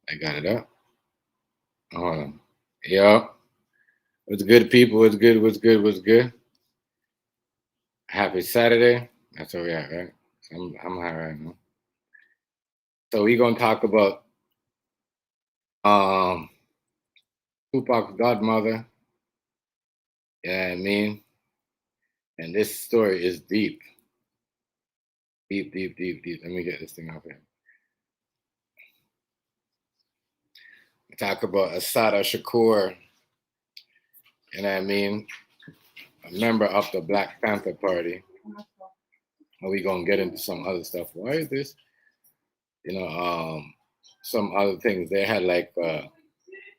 I got it up. Hold on. Yo, what's good, people? What's good? What's good? What's good? Happy Saturday. That's where we at, right? I'm high right now. So we gonna talk about um Tupac's godmother. Yeah, I mean, and this story is deep, deep, deep, deep, deep. Let me get this thing off here. We talk about Assata Shakur, and I mean, a member of the Black Panther Party. And we gonna get into some other stuff. Why is this? You know, some other things. They had like $2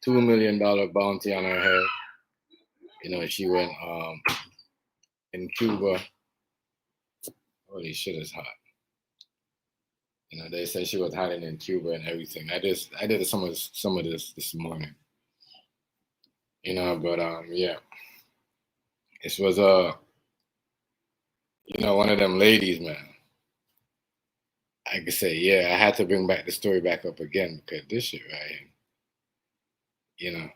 million bounty on her head. She went in Cuba. Holy shit, it's hot. They said she was hiding in Cuba and everything. I did some of this morning. But yeah, this was one of them ladies, man. I could say, yeah, I had to bring back the story back up again because this shit right here,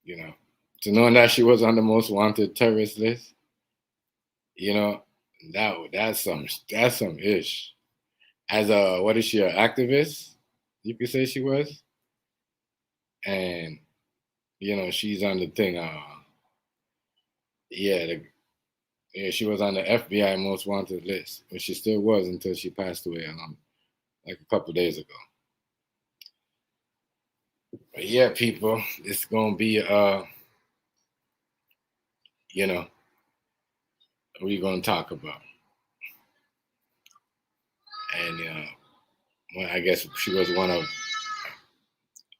you know, to know that she was on the most wanted terrorist list, you know, that's some ish. As a what is she, an activist? You could say she was, and she's on the thing. Yeah, yeah, she was on the FBI most wanted list, but she still was until she passed away, like a couple days ago. But yeah, people, it's gonna be what we gonna talk about, and well, I guess she was one of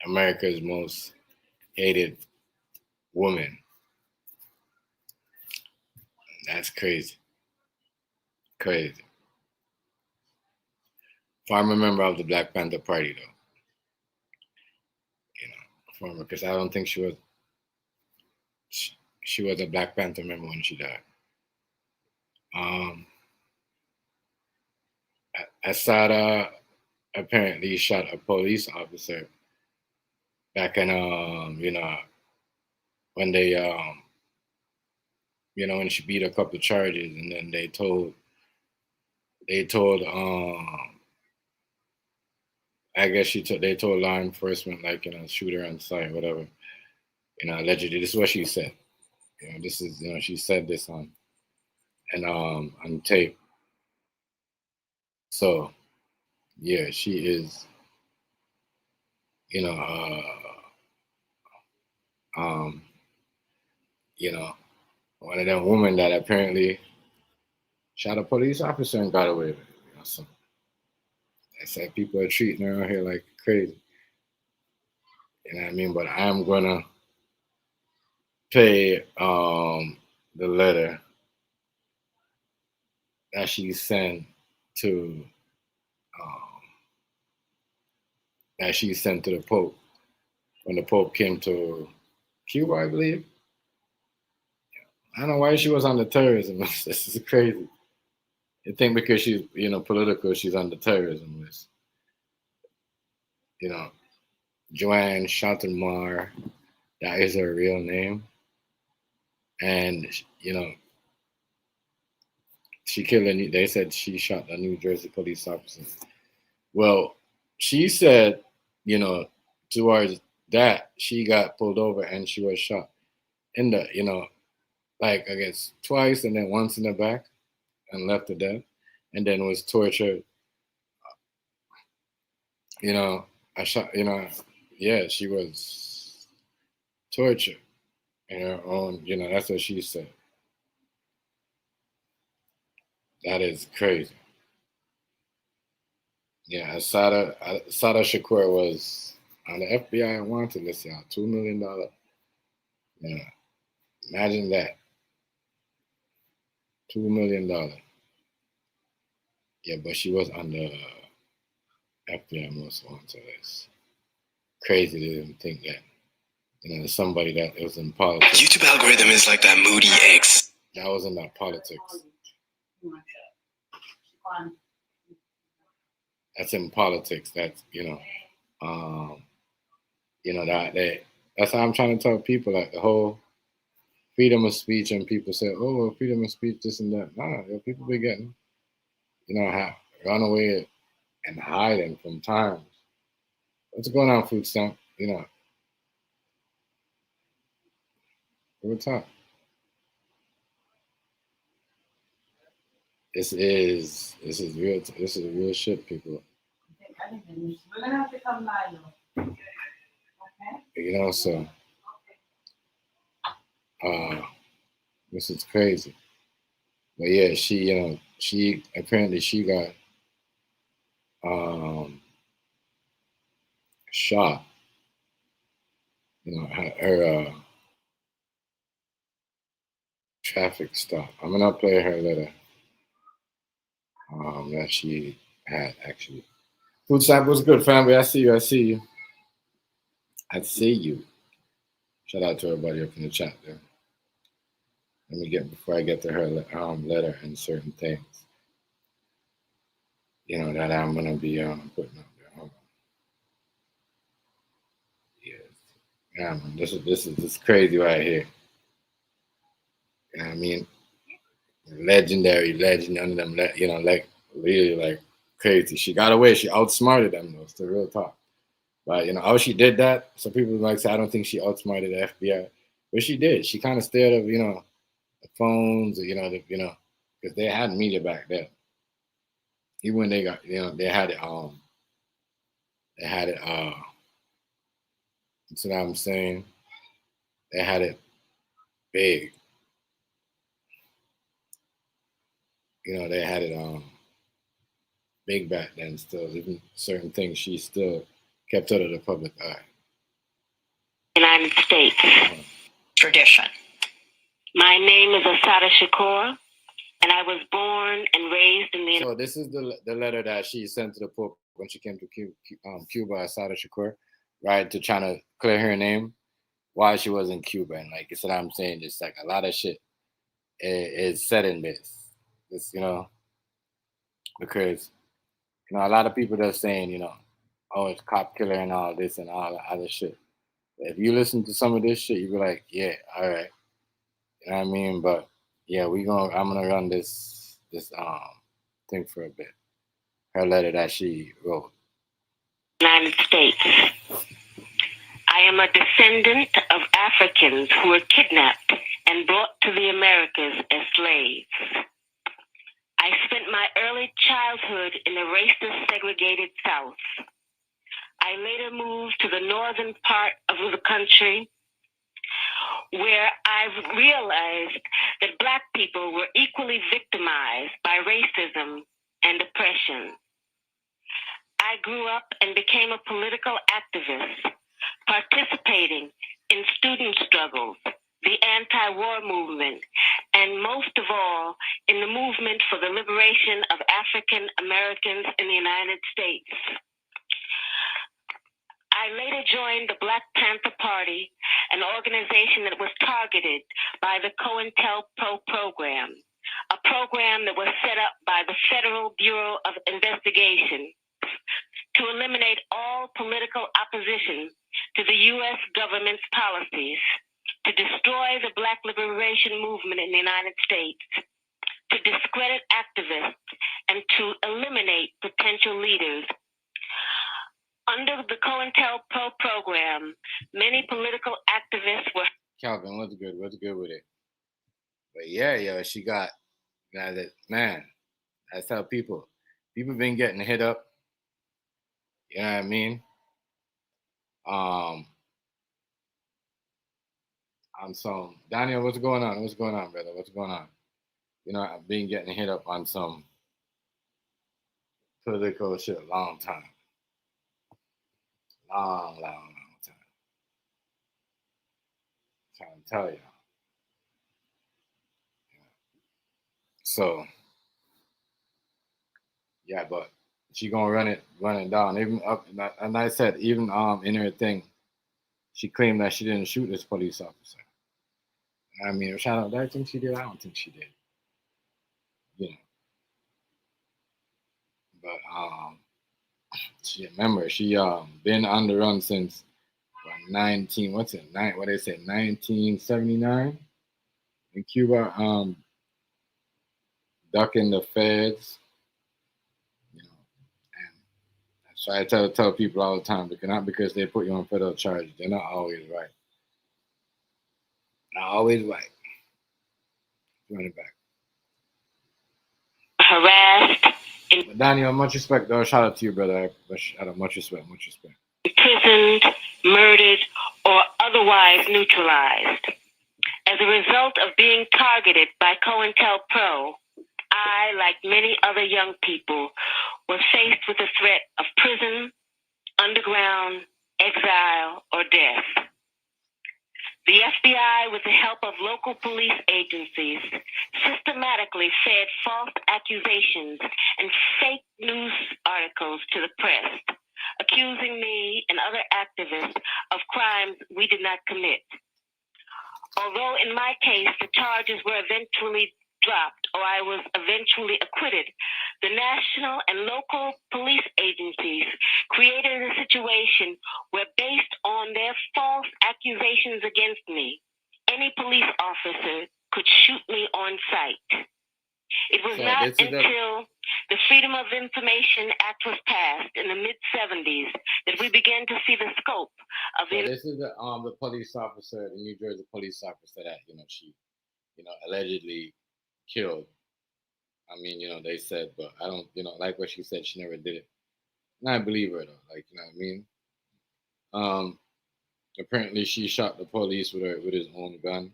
America's most hated women. That's crazy, crazy. Former member of the Black Panther Party, though. Former, because I don't think she was a Black Panther member when she died. Um, Assata apparently shot a police officer back in when they when she beat a couple of charges, and then they told I guess they told law enforcement, like, shoot her on sight, whatever. Allegedly, this is what she said. This is, she said this on tape. So yeah, she is, you know, um, you know, one of them women that apparently shot a police officer and got away with it. So I said people are treating her out here like crazy. You know what I mean? But I'm gonna play the letter that she sent to um, the Pope when the Pope came to Cuba, I believe. I don't know why she was on the terrorism list. This is crazy. You think because she's political, she's on the terrorism list. You know, Joanne Chantemar, that is her real name, and she killed a. They said she shot a New Jersey police officer. Well, she said, towards that she got pulled over and she was shot in the, like, I guess twice and then once in the back and left to death, and then was tortured. I shot. Yeah, she was tortured in her own. That's what she said. That is crazy. Yeah, Assada Shakur was on the FBI wanted list, y'all. $2 million. Yeah, imagine that. $2 million. Yeah, but she was on the FBI most wanted list. Crazy to even think that. Somebody that was in politics. YouTube algorithm is like that moody ex. That was in that politics. That's in politics. That's um, that's how I'm trying to tell people, like the whole freedom of speech, and people say, oh, well, freedom of speech, this and that. Nah, people be getting, run away and hiding from times. What's going on, food stamp? What's up? This is real. This is real shit, people. We're gonna have to come live. Okay. So this is crazy. But yeah, she apparently she got shot. Her traffic stop. I'm gonna play her letter that she had actually. Food stamp was good, family. I see you. I see you. I see you. Shout out to everybody up in the chat there. Let me get before I get to her letter and certain things. That I'm gonna be putting up there. Hold on. Yes. Yeah, man. This is crazy right here. You know what I mean? Legendary legend, none of them, like really like crazy. She got away. She outsmarted them though. It's the real talk. But how she did that? Some people like say I don't think she outsmarted the FBI, but she did. She kind of stayed of the phones, because they had media back then. Even when they got they had it that's what I'm saying. They had it big. They had it big back then still. Even certain things she still kept out of the public eye. United States. Tradition. My name is Assata Shakur, and I was born and raised in the... So this is the letter that she sent to the Pope when she came to Cuba, Assada Shakur, right, to try to clear her name while she was in Cuba. And like you said, I'm saying, just like a lot of shit is said in this, because a lot of people are saying, oh, it's cop killer and all this and all that other shit. But if you listen to some of this shit, you be like, yeah, all right, you know what I mean? But yeah, I'm gonna run this thing for a bit. Her letter that she wrote. United States. I am a descendant of Africans who were kidnapped and brought to the Americas as slaves. I spent my early childhood in the racist segregated South. I later moved to the northern part of the country, where I realized that Black people were equally victimized by racism and oppression. I grew up and became a political activist, participating in student struggles, the anti-war movement, and most of all, in the movement for the liberation of African Americans in the United States. I later joined the Black Panther Party, an organization that was targeted by the COINTELPRO program, a program that was set up by the Federal Bureau of Investigation to eliminate all political opposition to the U.S. government's policies, to destroy the Black liberation movement in the United States, to discredit activists, and to eliminate potential leaders. Under the COINTELPRO program, many political activists were... Calvin, what's good? What's good with it? But yeah, she got that, man. That's how people been getting hit up. You know what I mean? On some Daniel, what's going on? What's going on, brother? What's going on? I've been getting hit up on some political shit a long time. Long time. I'm trying to tell you. So yeah, but she gonna run it down. Even up, and I said, even in her thing, she claimed that she didn't shoot this police officer. I mean, shout out. I think she did. I don't think she did. But she been on the run since 19, what's it? What they say, 1979 in Cuba, ducking the feds, you know. And so I tell people all the time, because not because they put you on federal charges, they're not always right. Not always right. Run it back. Harassed, But Daniel, much respect, though. Shout out to you, brother. Much respect, much respect. imprisoned, murdered, or otherwise neutralized. As a result of being targeted by COINTELPRO, I, like many other young people, was faced with the threat of prison, underground, exile, or death. The FBI, with the help of local police agencies, systematically fed false accusations and fake news articles to the press, accusing me and other activists of crimes we did not commit. Although in my case, the charges were eventually dropped or I was eventually acquitted, the national and local police agencies created a situation where, based on their false accusations against me, any police officer could shoot me on sight. It was not until the Freedom of Information Act was passed in the mid-'70s that we began to see the scope of the. This is the police officer, the New Jersey police officer that she, allegedly killed. I mean, they said, but I don't, like what she said, she never did it. And I believe her though, like, you know what I mean? Apparently she shot the police with his own gun.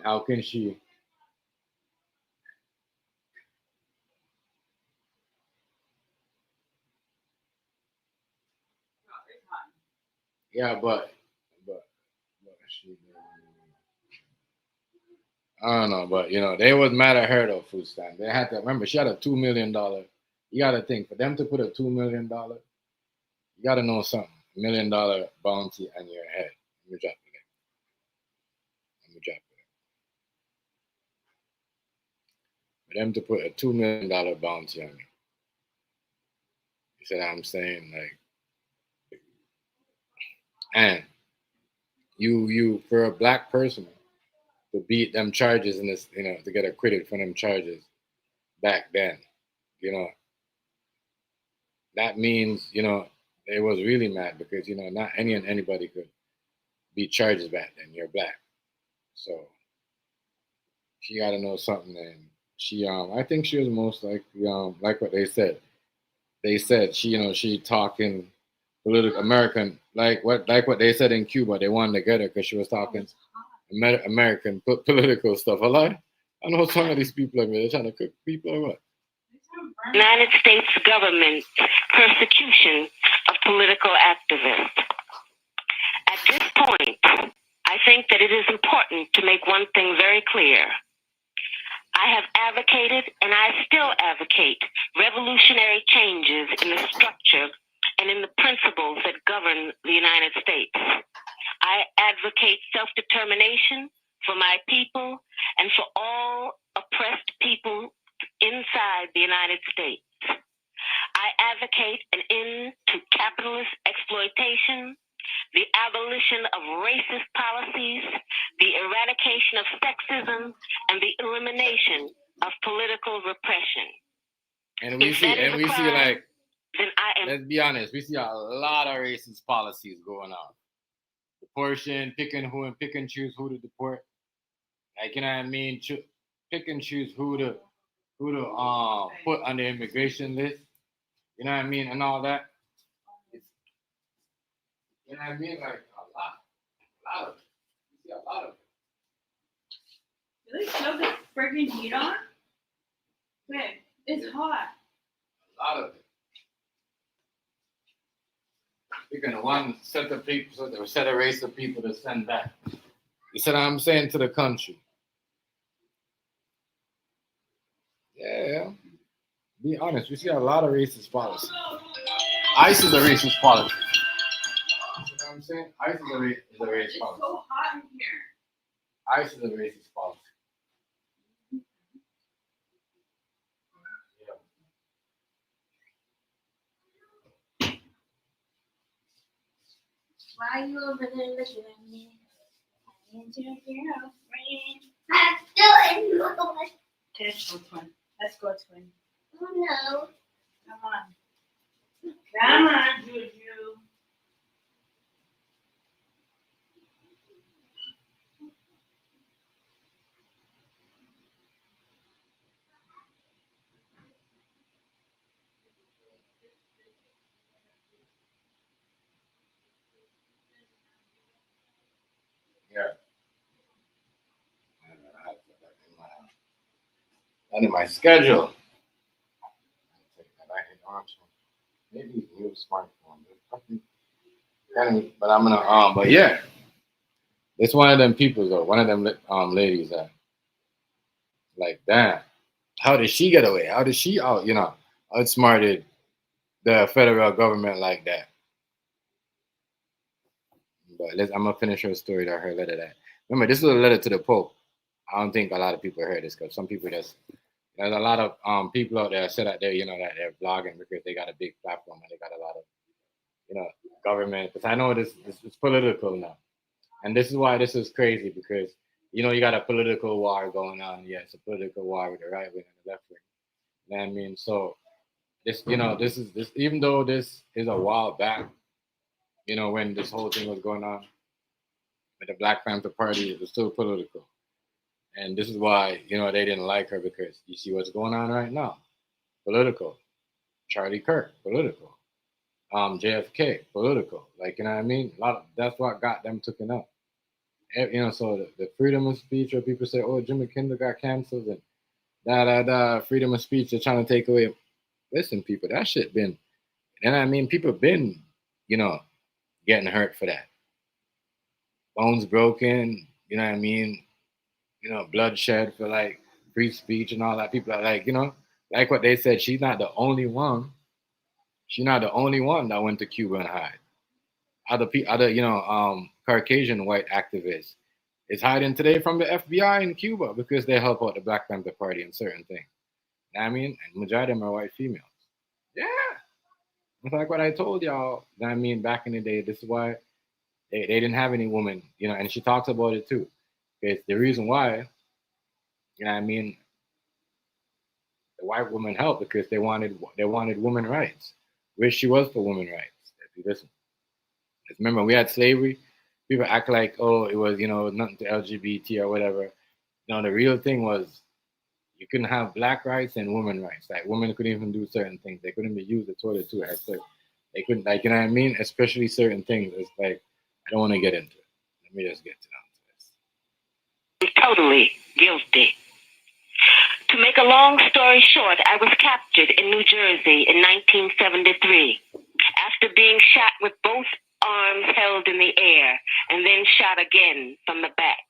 How can she? Yeah, but she. I don't know, but they was mad at her though. Food stamp. They had to remember she had a $2 million. You got to think, for them to put a $2 million, you got to know something. $1 million bounty on your head. Let me drop it. For them to put a $2 million bounty on you. You see what I'm saying? Like, and you for a black person to beat them charges in this, to get acquitted from them charges back then, that means, they was really mad because, not anybody could beat charges back then. You're black. So she got to know something. And she, I think she was most likely, like what they said. They said she talking political American, like what they said in Cuba. They wanted to get her because she was talking American political stuff. A lot. I know some of these people are they're trying to cook people or what. United States government persecution of political activists. At this point, I think that it is important to make one thing very clear. I have advocated, and I still advocate, revolutionary changes in the structure and in the principles that govern the United States. I advocate self-determination for my people and for all oppressed people inside the United States. I advocate an end to capitalist exploitation, the abolition of racist policies, the eradication of sexism, and the elimination of political repression. And we see, like, let's be honest, we see a lot of racist policies going on. Deportation, pick and choose who to deport. Like, you know what I mean? Pick and choose who to put on the immigration list. You know what I mean? And all that. You know what I mean? Like a lot of it. You see a lot of it. Really still the freaking heat on? Babe, it's hot. A lot of it. You're gonna one set of people, so there set a race of people to send back. You see what I'm saying, to the country. Yeah. Be honest, we see a lot of racist policies. ICE is a racist policy. You know what I'm saying? ICE is a racist policy. It's so hot in here. ICE is a racist policy. Why are you over there looking at me? I need your girlfriend. I'm still in love. Let's go, twin. Let's go, twin. Oh, no. Come on. Come on, Juju. Yeah. I have that in my schedule. Maybe new smartphone. But I'm gonna but yeah, it's one of them people though. One of them ladies that like, damn, how did she get away? How did she outsmarted the federal government like that? But I'm gonna finish her story that her letter that. Remember, this was a letter to the Pope. I don't think a lot of people heard this because some people just there's a lot of people out there said that that they're blogging because they got a big platform and they got a lot of government. Because I know this is political now, and this is why this is crazy because you got a political war going on. Yeah, it's a political war with the right wing and the left wing. You know what I mean? So this even though this is a while back, when this whole thing was going on with the Black Panther Party, it was still political. And this is why, they didn't like her because you see what's going on right now. Political. Charlie Kirk, political. JFK, political. Like, you know what I mean? That's what got them taken up. So the freedom of speech, or people say, oh, Jimmy Kimmel got canceled and freedom of speech, they're trying to take away. Listen, people, that shit been, you know what I mean? People been, getting hurt for that. Bones broken, you know what I mean? Bloodshed for like free speech and all that. People are like, like what they said, she's not the only one. She's not the only one that went to Cuba and hide. Other Caucasian white activists is hiding today from the FBI in Cuba because they help out the Black Panther Party in certain things. You know what I mean? And majority of them are white females. Yeah. It's like what I told y'all. You know what I mean, back in the day, this is why they didn't have any women, and she talks about it too. It's the reason why, you know what I mean, the white women helped because they wanted women rights, which she was for women rights. If you listen, remember we had slavery. People act like, oh, it was nothing to LGBT or whatever. No, the real thing was you couldn't have black rights and women rights. Like women couldn't even do certain things. They couldn't be used the toilet too. They couldn't, like, you know what I mean? Especially certain things. It's like I don't want to get into it. Let me just get down to this. Totally guilty. To make a long story short, I was captured in New Jersey in 1973 after being shot with both arms held in the air and then shot again from the back.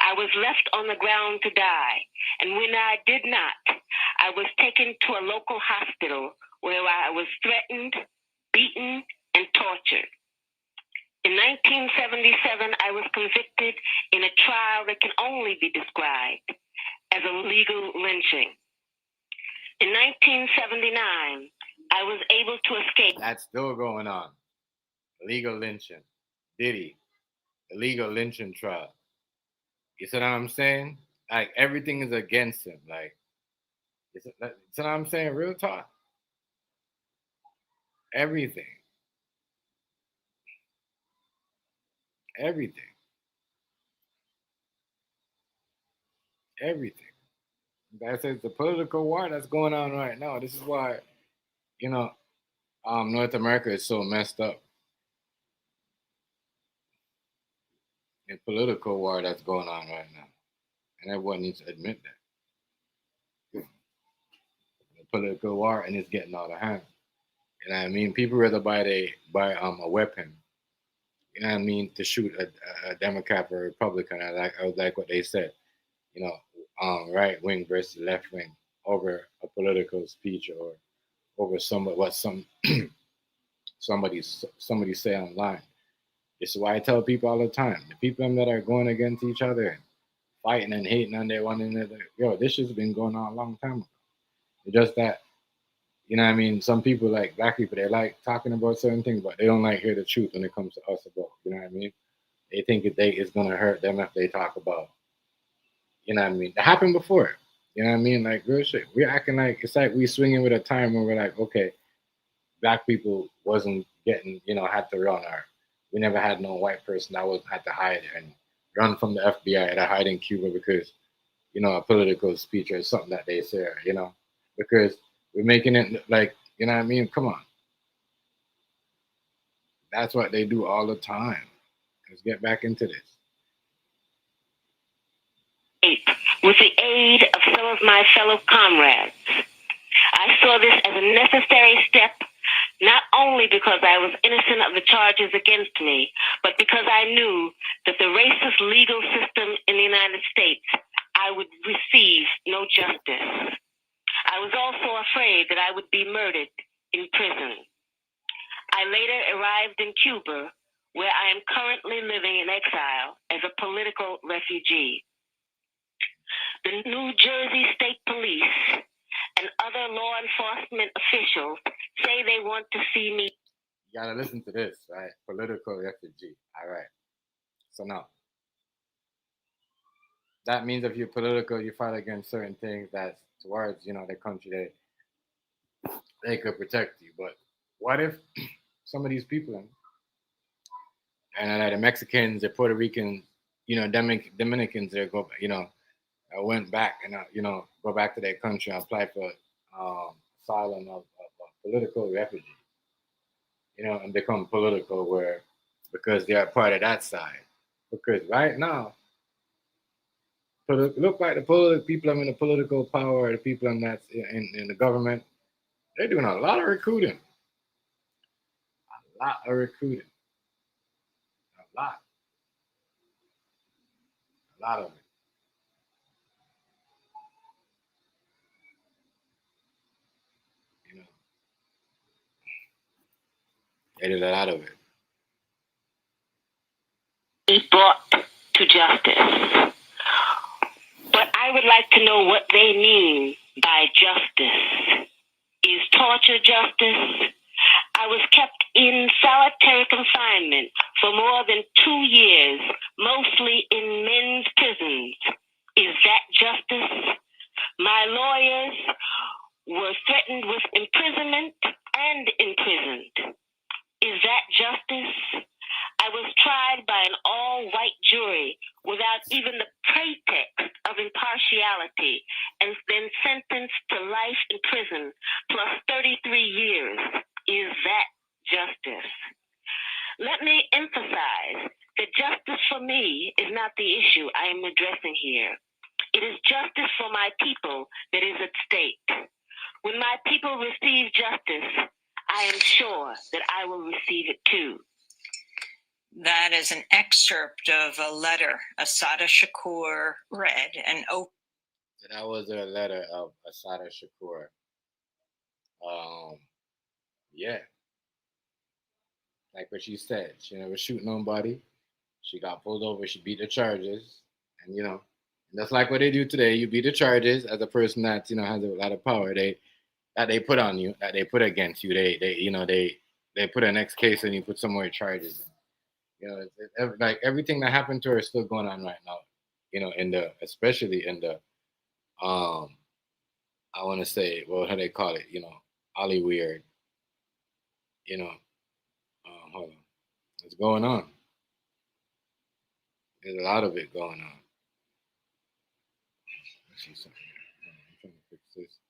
I was left on the ground to die, and when I did not, I was taken to a local hospital where I was threatened, beaten, and tortured. In 1977, I was convicted in a trial that can only be described as a legal lynching. In 1979, I was able to escape. That's still going on. Illegal lynching. Diddy. Illegal lynching trial. You see what I'm saying? Like, everything is against him. Like, you see what I'm saying? Real talk. Everything. Everything. Everything. That's the political war that's going on right now. This is why, North America is so messed up. The political war that's going on right now. And everyone needs to admit that. The political war, and it's getting out of hand. You know what I mean? People rather buy a weapon, you know what I mean, to shoot a Democrat or a Republican. I like what they said. Right wing versus left wing over a political speech or over somebody say online. This is why I tell people all the time: the people that are going against each other and fighting and hating on their one another, this has been going on a long time ago. It's just that, you know what I mean? Some people, like black people, they like talking about certain things, but they don't like hear the truth when it comes to us about, you know what I mean? They think it's gonna hurt them if they talk about, you know what I mean? That happened before. You know what I mean? Like real shit. We're acting like it's like we swinging with a time when we're like, okay, black people wasn't getting, had to run, or we never had no white person that was had to hide and run from the FBI to hide in Cuba because, a political speech or something that they say, because we're making it like, you know what I mean? Come on. That's what they do all the time. Let's get back into this. With the aid of some of my fellow comrades, I saw this as a necessary step, not only because I was innocent of the charges against me, but because I knew that the racist legal system in the United States, I would receive no justice. I was also afraid that I would be murdered in prison. I later arrived in Cuba, where I am currently living in exile as a political refugee. The New Jersey State Police and other law enforcement officials say they want to see me. You gotta listen to this, right? Political refugee. All right. So now, that means if you're political, you fight against certain things that's towards, the country they could protect you. But what if some of these people, and the Mexicans, the Puerto Ricans, Dominicans, they go, I went back and go back to their country and apply for asylum of political refugee, and become political because they are part of that side. Because right now, look like the political people in the political power, the people that's in the government, they're doing a lot of recruiting. A lot of recruiting. A lot. A lot of it. They did a lot of it. Be brought to justice. But I would like to know what they mean by justice. Is torture justice? I was kept in solitary confinement for more than 2 years, mostly in men's prisons. Is that justice? My lawyers were threatened with imprisonment and imprisoned. Is that justice? I was tried by an all-white jury without even the pretext of impartiality and then sentenced to life in prison plus 33 years. Is that justice? Let me emphasize that justice for me is not the issue I am addressing here. It is justice for my people that is at stake. When my people receive justice, I am sure that I will receive it too. That is an excerpt of a letter Assata Shakur read and opened. So that was a letter of Assada Shakur. Yeah. Like what she said, she never shoot nobody. She got pulled over. She beat the charges, and and that's like what they do today. You beat the charges as a person that has a lot of power. They put on you, that they put against you. They put an next case and you put some more charges. Like everything that happened to her is still going on right now. Especially in the I want to say, well, how they call it, Ollie Weird. Hold on, what's going on? There's a lot of it going on. Let's see something. I'm trying to fix this.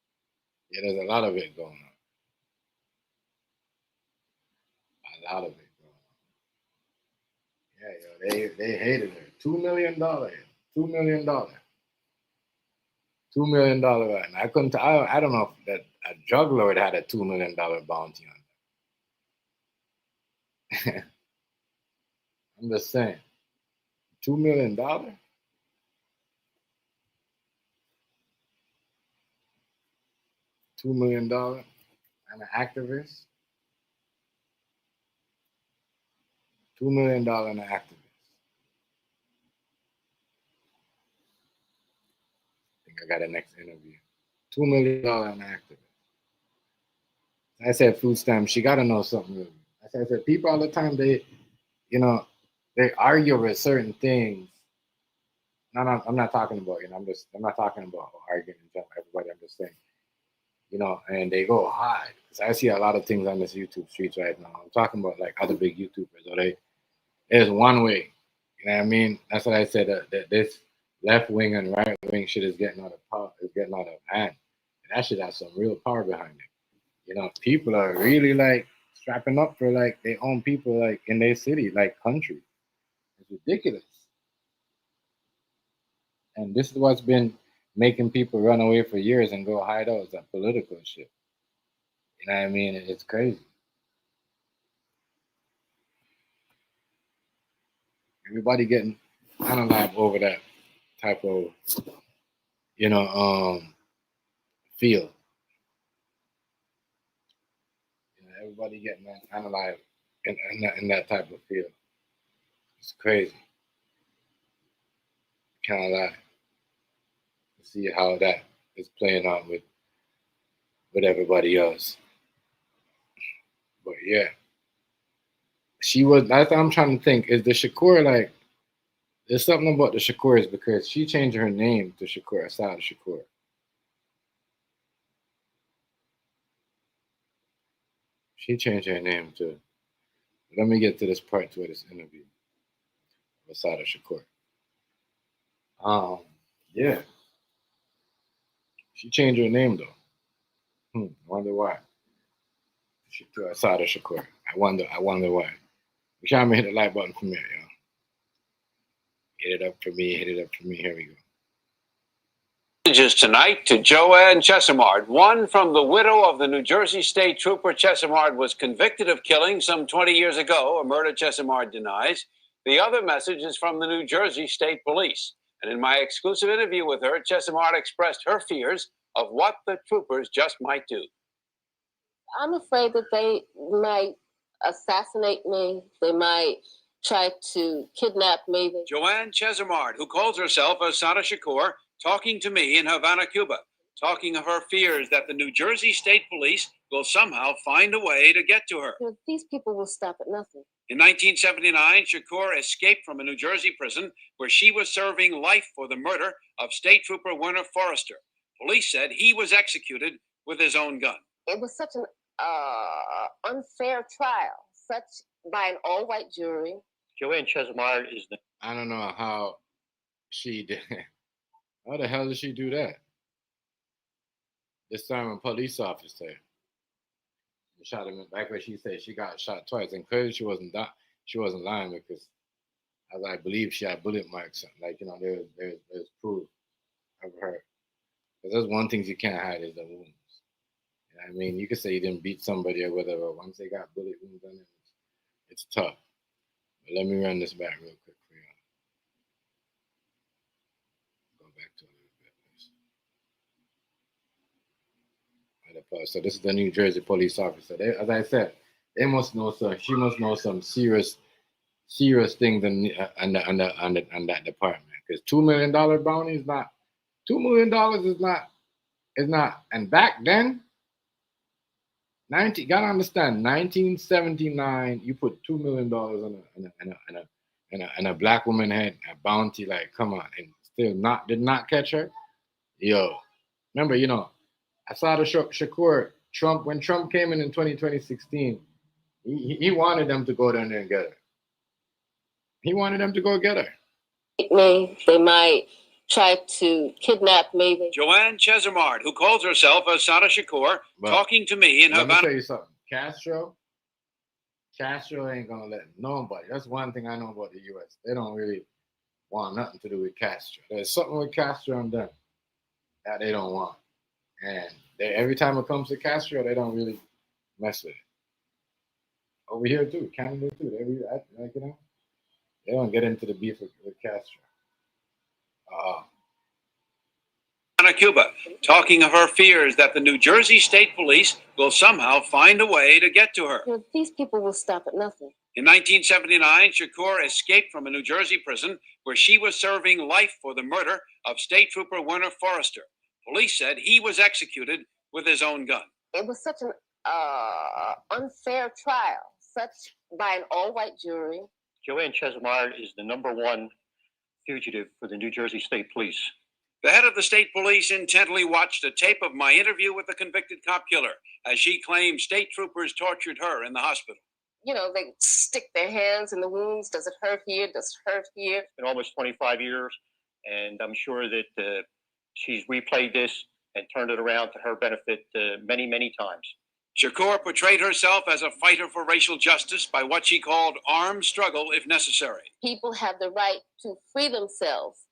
Yeah, there's a lot of it going on. A lot of it going on. Yeah, they hated her. $2 million. $2 million. $2 million. And I don't know if that a drug lord had a $2 million bounty on them. I'm just saying. $2 million? $2 million and an activist? $2 million and an activist. I think I got a next interview. $2 million and an activist. I said food stamps. She got to know something. Really. I said people all the time. You know, they argue with certain things. No, I'm not talking about. I'm not talking about arguing in general. Everybody, I'm just saying. And they go hide. Because I see a lot of things on this YouTube streets right now. I'm talking about like other big YouTubers. Or there's one way. You know what I mean? That's what I said. That this left wing and right wing shit is getting out of power. Is getting out of hand. And that shit has some real power behind it. People are really like strapping up for like their own people, like in their city, like country. It's ridiculous. And this is what's been making people run away for years and go hide out, that political shit. You know what I mean? It's crazy. Everybody getting analyzed over that type of, feel. Everybody getting analyzed in that type of feel. It's crazy. Kind of like to see how that is playing out with everybody else. But yeah, that's what I'm trying to think. Is the Shakur like? There's something about the Shakurs because she changed her name to Shakur, Assada Shakur. She changed her name to. Let me get to this part to this interview. Assata Shakur. Yeah. She changed her name though. I wonder why. She to Assata Shakur. I wonder why. Try me hit the like button for me, y'all. Hit it up for me. Here we go. Messages tonight to Joanne Chesimard. One from the widow of the New Jersey State Trooper Chesimard was convicted of killing some 20 years ago, a murder Chesimard denies. The other message is from the New Jersey State Police. And in my exclusive interview with her, Chesimard expressed her fears of what the troopers just might do. I'm afraid that they might assassinate me. They might try to kidnap me. Joanne Chesimard, who calls herself Assata Shakur, talking to me in Havana, Cuba, talking of her fears that the New Jersey State Police will somehow find a way to get to her. These people will stop at nothing. In 1979, Shakur escaped from a New Jersey prison where she was serving life for the murder of State Trooper Werner Forrester. Police said he was executed with his own gun. It was such an unfair trial, such by an all-white jury. Joanne Chesimard is the. I don't know how she did. How the hell did she do that? This time a police officer shot him back where she said she got shot twice, and clearly she wasn't lying because, as I believe, she had bullet marks. Like there's proof of her. Because there's one thing you can't hide is the wounds. You know what I mean, you could say you didn't beat somebody or whatever. But once they got bullet wounds on it, it's tough. But let me run this back real quick for you. Go back to a little bit. So this is the New Jersey police officer. As I said, they must know some. She must know some serious things on that department. Because $2 million bounty is not. $2 million is not. And back then, gotta understand, 1979, you put $2 million on a black woman head, a bounty, like, come on, and still did not catch her. Yo, remember, Assata Shakur, when Trump came in 2016, he wanted them to go down there and get her. He wanted them to go get her. They might try to kidnap me. Joanne Chesimard, who calls herself Assata Shakur, talking to me in Havana. Let me tell you something. Castro ain't gonna let nobody. That's one thing I know about the U.S. They don't really want nothing to do with Castro. There's something with Castro and them that they don't want. And every time it comes to Castro, they don't really mess with it. Over here too, Canada too. They really, they don't get into the beef with Castro. Cuba, talking of her fears that the New Jersey State Police will somehow find a way to get to her. These people will stop at nothing. In 1979, Shakur escaped from a New Jersey prison where she was serving life for the murder of State Trooper Werner Forrester. Police said he was executed with his own gun. It was such an unfair trial, such by an all-white jury. Joanne Chesimard is the #1 fugitive for the New Jersey State Police. The head of the state police intently watched a tape of my interview with the convicted cop killer as she claimed state troopers tortured her in the hospital. You know, they stick their hands in the wounds. Does it hurt here? Does it hurt here? It's been almost 25 years, and I'm sure that she's replayed this and turned it around to her benefit many, many times. Shakur portrayed herself as a fighter for racial justice by what she called armed struggle if necessary. People have the right to free themselves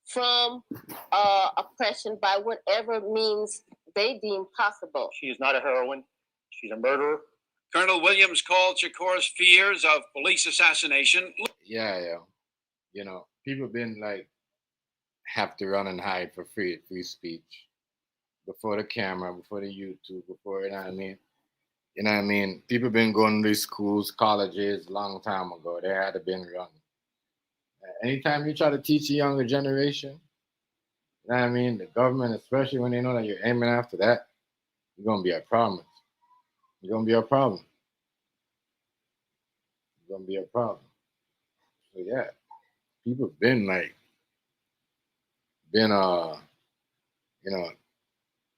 from oppression by whatever means they deem possible. She is not a heroine. She's a murderer. Colonel Williams called Shakur's fears of police assassination. Yeah. You know, people been like have to run and hide for free speech before the camera, before the YouTube, before, you know what I mean? You know what I mean? People been going to these schools, colleges, long time ago. They had to been run. Anytime you try to teach a younger generation, you know what I mean? The government, especially when they know that you're aiming after that, you're going to be a problem. You're going to be a problem. You're going to be a problem. So yeah, people been you know,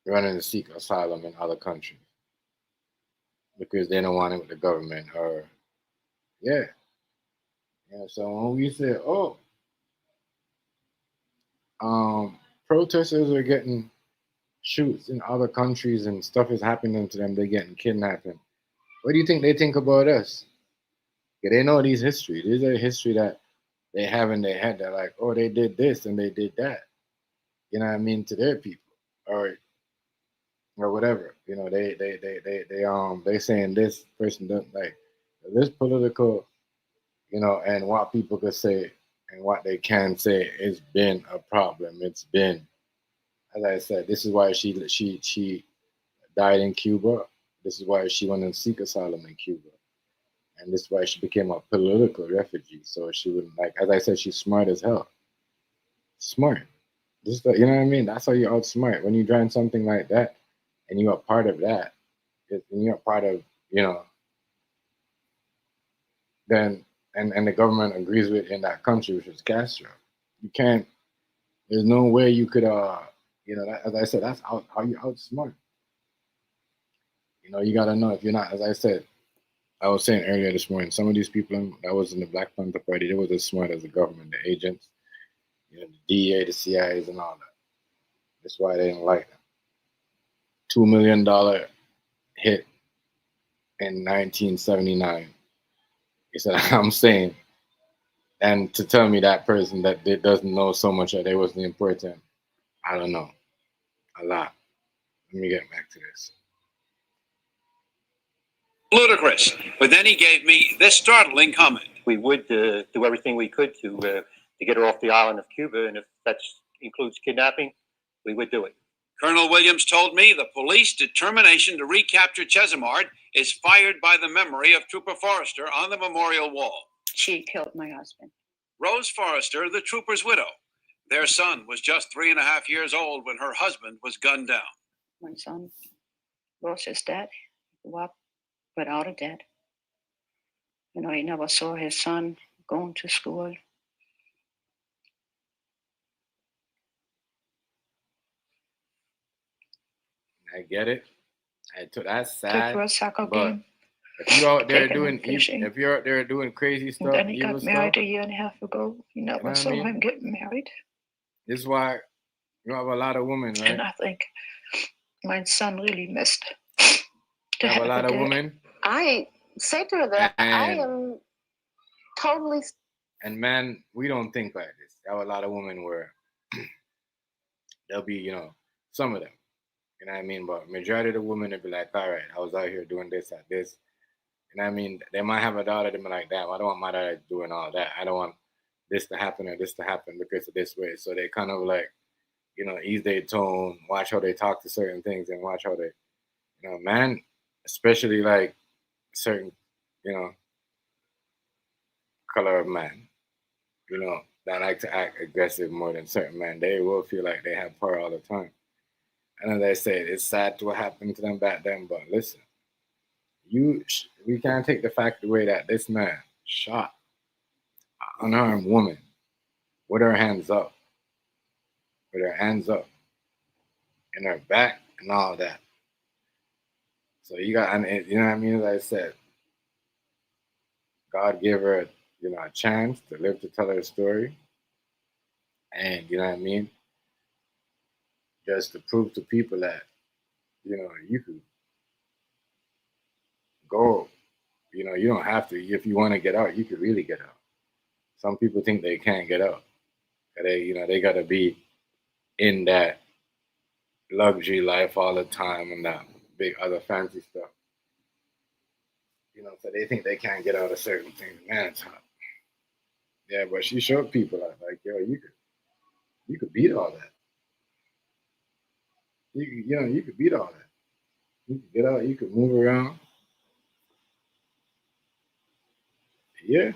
running to seek asylum in other countries because they don't want it with the government or, yeah. So when we say, protesters are getting shoots in other countries and stuff is happening to them, they're getting kidnapped. What do you think they think about us? Yeah, they know these history. These are history that they have in their head. They're like, oh, they did this and they did that. You know what I mean? To their people or whatever. You know, they saying this person doesn't like this political, you know, and what people could say and what they can say, it's been a problem. It's been, as I said, this is why she died in Cuba. This is why she went and seek asylum in Cuba. And this is why she became a political refugee. So she wouldn't, like, as I said, she's smart as hell. Smart. Just, you know what I mean? That's how you outsmart. When you join something like that and you're a part of that, and you're a part of, you know, then, and the government agrees with in that country, which is Castro. You can't, there's no way you could, you know, as I said, that's how you outsmart. You know, you got to know if you're not, as I said, I was saying earlier this morning, some of these people that was in the Black Panther Party, they was as smart as the government, the agents, you know, the DEA, the CIAs, and all that. That's why they didn't like them. $2 million hit in 1979. He said, I'm saying, and to tell me that person that doesn't know so much that they wasn't important, I don't know, a lot. Let me get back to this. Ludicrous. But then he gave me this startling comment. We would do everything we could to get her off the island of Cuba, and if that includes kidnapping, we would do it. Colonel Williams told me the police determination to recapture Chesimard is fired by the memory of Trooper Forrester on the memorial wall. She killed my husband. Rose Forrester, the trooper's widow. Their son was just 3.5 years old when her husband was gunned down. My son lost his dad. He grew up without a dad. You know, he never saw his son going to school. I get it. That's sad. Took to a soccer but game. if you're out there Taking him fishing. if you're out there doing crazy stuff, And then he evil got married stuff, a year and a half ago. You never what I saw mean? him get married. this is why you have a lot of women, right? And I think my son really missed to You have a lot of dad. women I say to her that I And- am totally and men, we don't think like this. You have a lot of women where there'll be, you know, some of them, you know what I mean? But majority of the women will be like, all right, I was out here doing this at this. You know what I mean? They might have a daughter, they be like, damn, I don't want my daughter doing all that. I don't want this to happen or this to happen because of this way. So they kind of like, you know, ease their tone, watch how they talk to certain things and watch how they, you know, man, especially like certain, you know, color of man, you know, that like to act aggressive more than certain men. They will feel like they have power all the time. And as I said, it's sad to what happened to them back then, but listen, we can't take the fact away that this man shot an unarmed woman with her hands up, in her back and all that. So you got, and you know what I mean? As I said, God gave her, a chance to live to tell her story, and you know what I mean, just to prove to people that you could go. You don't have to. If you want to get out, you could really get out. Some people think they can't get out. They gotta be in that luxury life all the time and that big other fancy stuff. So they think they can't get out of certain things. Man, it's hot. Yeah, but she showed people like, yo, you could beat all that. You could beat all that. You could get out. You could move around. Yeah.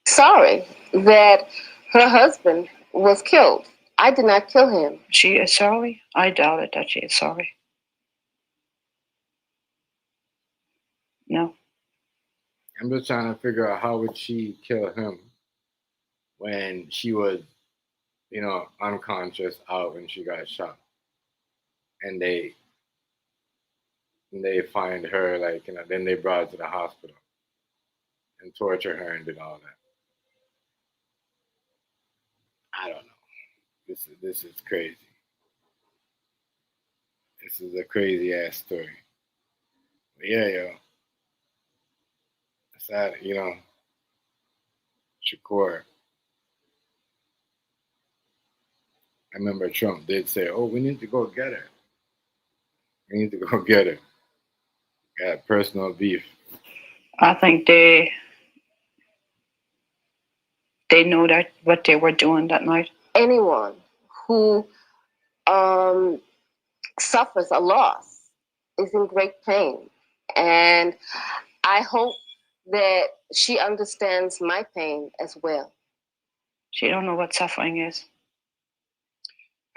Sorry that her husband was killed. I did not kill him. She is sorry? I doubt it that she is sorry. No. I'm just trying to figure out how would she kill him when she was, unconscious out when she got shot. And they find her then they brought her to the hospital and torture her and did all that. I don't know. This is crazy. This is a crazy ass story. But yeah, yo. Sad, Shakur. I remember Trump did say, "Oh, we need to go get her. We need to go get her." Got personal beef. I think they know that what they were doing that night. Anyone who suffers a loss is in great pain. And I hope that she understands my pain as well. She don't know what suffering is.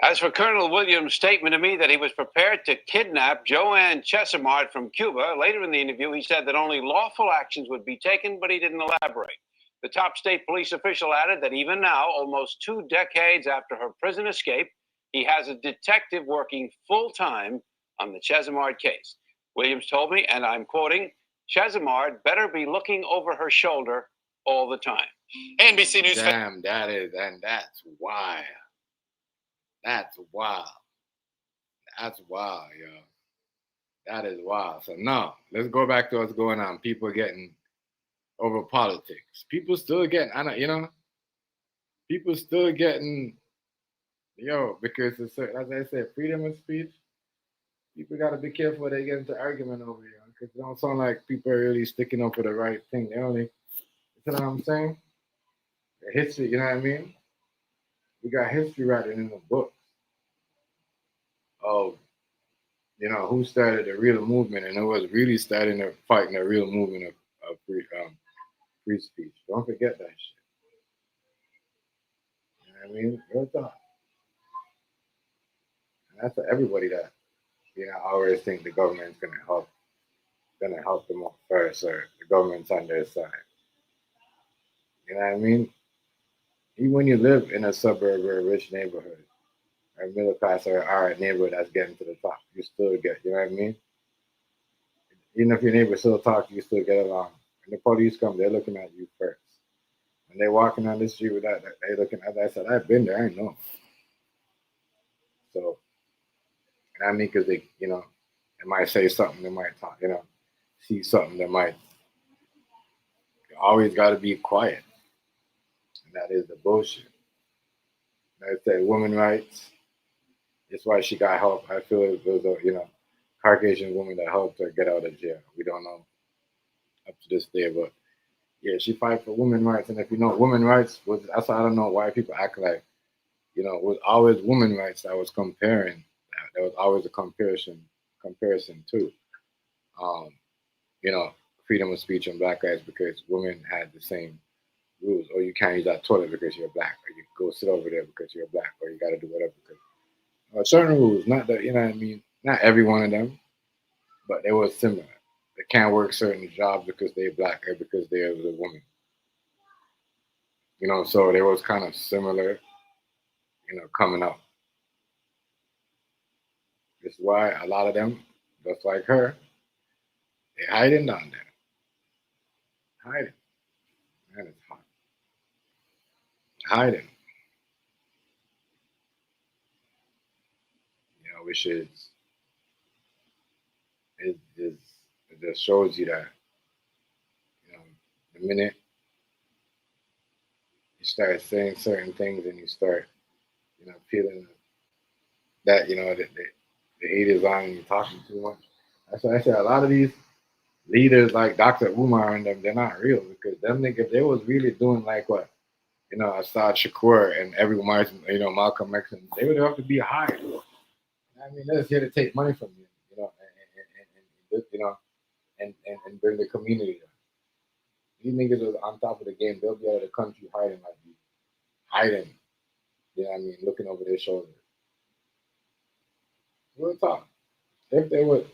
As for Colonel Williams' statement to me that he was prepared to kidnap Joanne Chesimard from Cuba, later in the interview, he said that only lawful actions would be taken, but he didn't elaborate. The top state police official added that even now, almost 2 decades after her prison escape, he has a detective working full-time on the Chesimard case. Williams told me, and I'm quoting, "Chesimard better be looking over her shoulder all the time." NBC News. Damn, that's wild. That's wild. That's wild, yo. That is wild. So now, let's go back to what's going on. People getting over politics. People still getting, people still getting, because it's, as I said, freedom of speech. People got to be careful they get into argument over here, because it don't sound like people are really sticking up for the right thing. They only, you know what I'm saying? The history, you know what I mean? We got history writing in the books of, who started the real movement, and it was really starting to fight in the real movement of free speech. Don't forget that shit. You know what I mean? Real talk. And that's for everybody that, I always think the government's gonna help them up first, or the government's on their side. You know what I mean? Even when you live in a suburb or a rich neighborhood, or middle class or alright neighborhood that's getting to the top, you still get, you know what I mean? Even if your neighbor still talks, you still get along. When the police come, they're looking at you first. When they're walking on the street with that, they're looking at that. I said, I've been there, I know. So, and I mean, because they, they might say something, they might talk, see something that might, you always got to be quiet. And that is the bullshit. Like I said, women's rights, that's why she got help. I feel it was a, Caucasian woman that helped her get out of jail. We don't know up to this day, but yeah, she fight for women's rights. And if you know, women's rights was, that's why I don't know why people act like, it was always women's rights that was comparing. There was always a comparison to, freedom of speech and black rights, because women had the same rules. Or you can't use that toilet because you're black, or you go sit over there because you're black, or you got to do whatever. Because certain rules, not that, you know what I mean? Not every one of them. but they were similar. They can't work certain jobs because they're black or because they're a woman. You know, so they was kind of similar, you know, coming up. That's why a lot of them, just like her, they hiding down there. Hiding. Man, it's hot. Hiding. You know, which is it just shows you that, you know, the minute you start saying certain things and you start, you know, feeling that, you know, that the hate is on and you're talking too much. That's why I said a lot of these leaders like Dr. Umar and them, they're not real because them niggas, they was really doing like what, you know, Assata Shakur and everyone, you know, Malcolm X, and they would have to be hired. I mean, they're just here to take money from you know, and you know, and bring the community down. These niggas are on top of the game. They'll be out of the country hiding like you, hiding. You know what I mean? Looking over their shoulder. Real talk. If they would,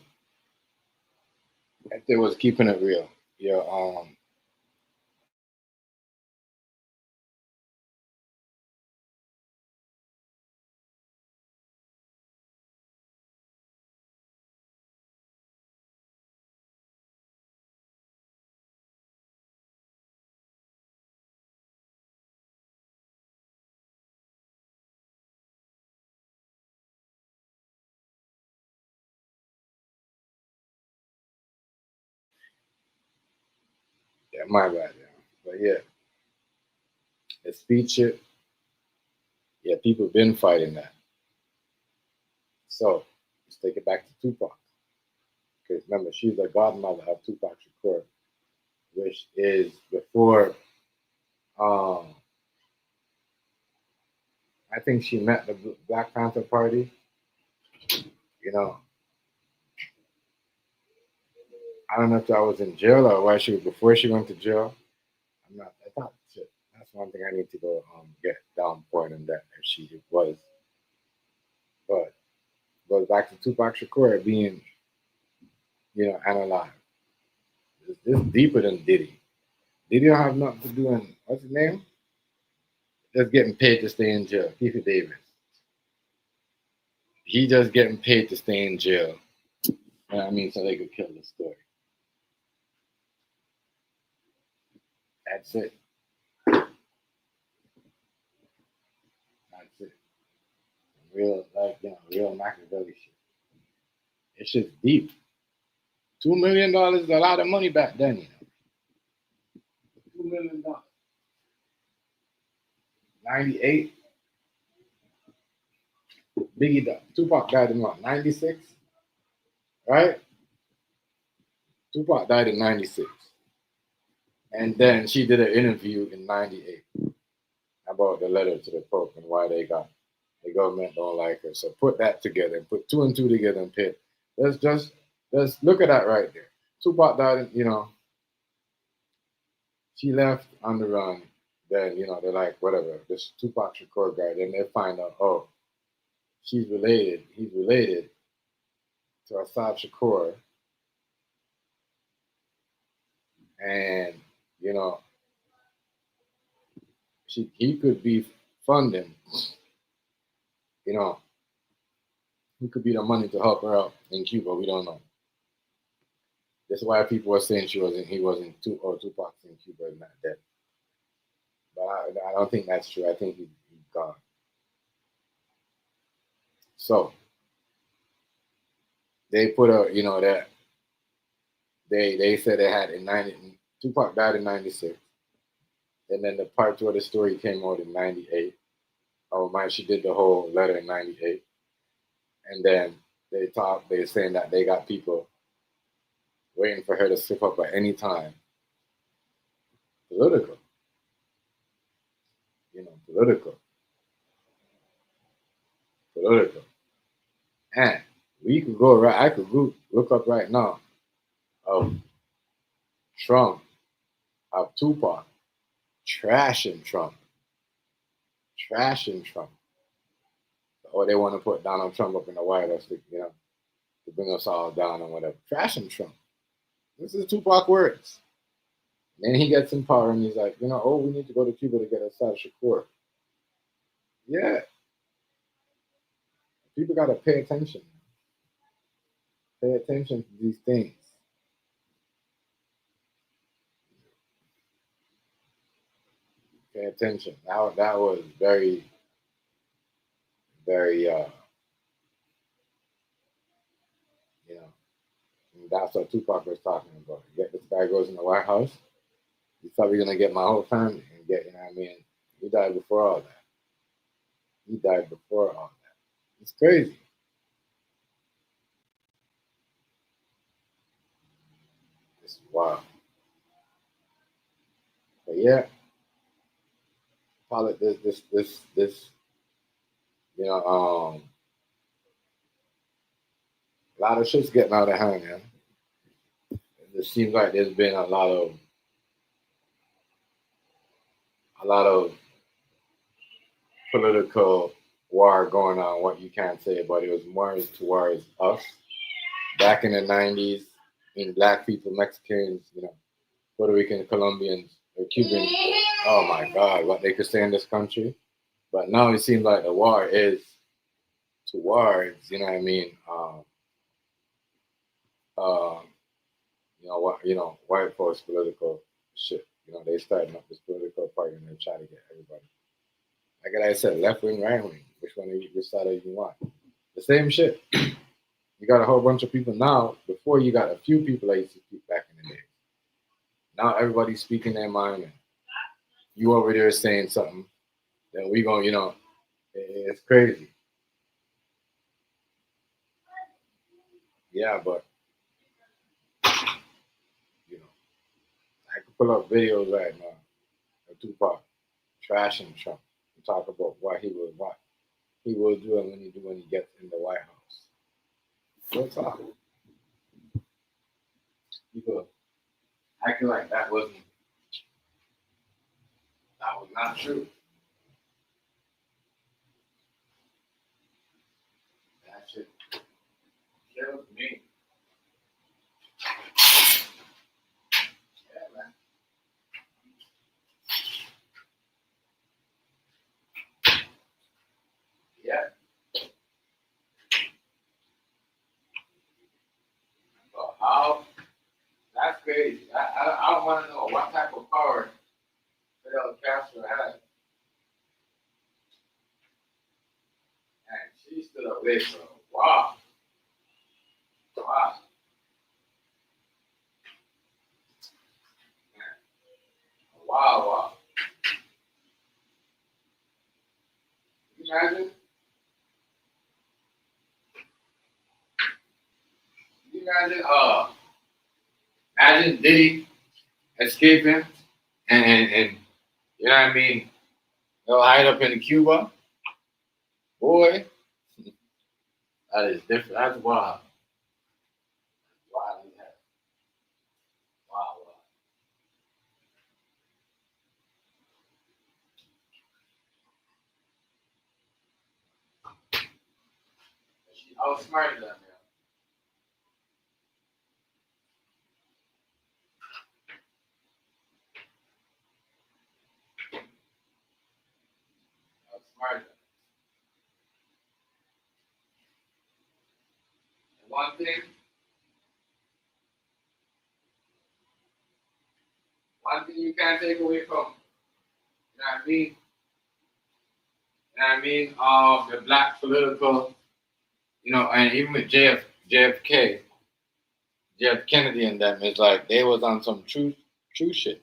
if they was keeping it real, yeah. Yeah, my bad, yeah. But yeah, the speech shit, yeah, people been fighting that. So let's take it back to Tupac. Because remember, she's the godmother of Tupac Shakur, which is before I think she met the Black Panther Party. You know, I don't know if I was in jail or why she before she went to jail. I'm not. I thought shit. That's one thing I need to go get down point on that if she was. But goes back to Tupac Shakur being, you know, analyzed. This deeper than Diddy. Diddy don't have nothing to do in what's his name? Just getting paid to stay in jail. Keith Davis. He just getting paid to stay in jail. You know what I mean, so they could kill the story. That's it. That's it. Real, like, you know, real Machiavelli shit. It's just deep. $2 million is a lot of money back then, you know. $2 million. 98. Biggie died. Tupac died in what? 96? Right? Tupac died in 96. And then she did an interview in 98 about the letter to the Pope and why the government don't like her. So put that together and put two and two together and pit. Let's look at that right there. Tupac died, you know, she left on the run. Then, you know, they're like, whatever, this Tupac Shakur guy. Then they find out, oh, he's related to Assad Shakur. And, you know, he could be funding, you know, he could be the money to help her out in Cuba. We don't know. That's why people were saying he wasn't Tupac's in Cuba and not dead. But I don't think that's true. I think he's gone. So they put a, you know, that they said they had in 90. Tupac died in 96, and then the part two of the story came out in 98. Oh my, she did the whole letter in 98, and then they're saying that they got people waiting for her to slip up at any time. Political, you know, political. And we could go right. I could look up right now of Trump, of Tupac, trashing Trump. Or they want to put Donald Trump up in the White House, you know, to bring us all down and whatever. Trashing Trump. This is Tupac words. And then he gets in power and he's like, oh, we need to go to Cuba to get Assata Shakur. Yeah. People got to pay attention. Pay attention to these things. Pay attention. That was very, very, that's what Tupac was talking about. Get this guy goes in the White House, he's probably going to get my whole family and get, he died before all that. He died before all that. It's crazy. It's wild. But yeah, this, a lot of shit's getting out of hand, man. It seems like there's been a lot of political war going on. What you can't say, but it was more towards us back in the 90s. Black people, Mexicans, Puerto Rican, Colombians, or Cubans. Oh my God, what they could say in this country. But now it seems like the war is towards, white folks political shit. They starting up this political party and they try to get everybody. Like I said, left wing, right wing. Which side do you want? The same shit. You got a whole bunch of people now. Before you got a few people that used to speak back in the day. Now everybody's speaking their mind. And you over there saying something. Then we going, it's crazy. Yeah, but I could pull up videos right now of Tupac trashing Trump and talk about what he will do and when he gets in the White House. What's up? People acting like that was not true. That shit killed me. Yeah, man. Yeah. But how? That's crazy. I don't want to know what type of power Fidel Castro had. And she stood up there for a while. Wow. Man. Wow. Can you imagine? Can you imagine? Imagine Diddy escaping and they'll hide up in Cuba. Boy, that is different. That's wild. Wild as hell. Wow. She outsmarted them, man. Outsmarted them. And one thing you can't take away from, the black political, and even with JFK, Jeff Kennedy and them, it's like they was on some true shit.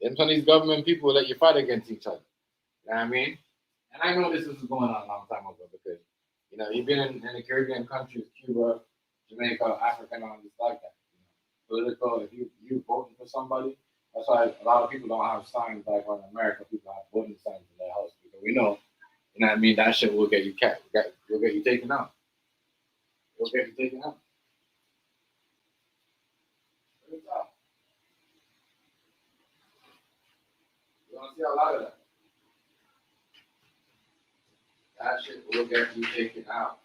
Them some of these government people let you fight against each other. You know what I mean? And I know this was going on a long time ago because, you've been in the Caribbean countries, Cuba, Jamaica, Africa, and all this like that. Political, if you voting for somebody, that's why a lot of people don't have signs like in America, people have voting signs in their house because we know, that shit will get you will get you taken out. It will get you taken out. You don't see a lot of that. That shit will get you taken out.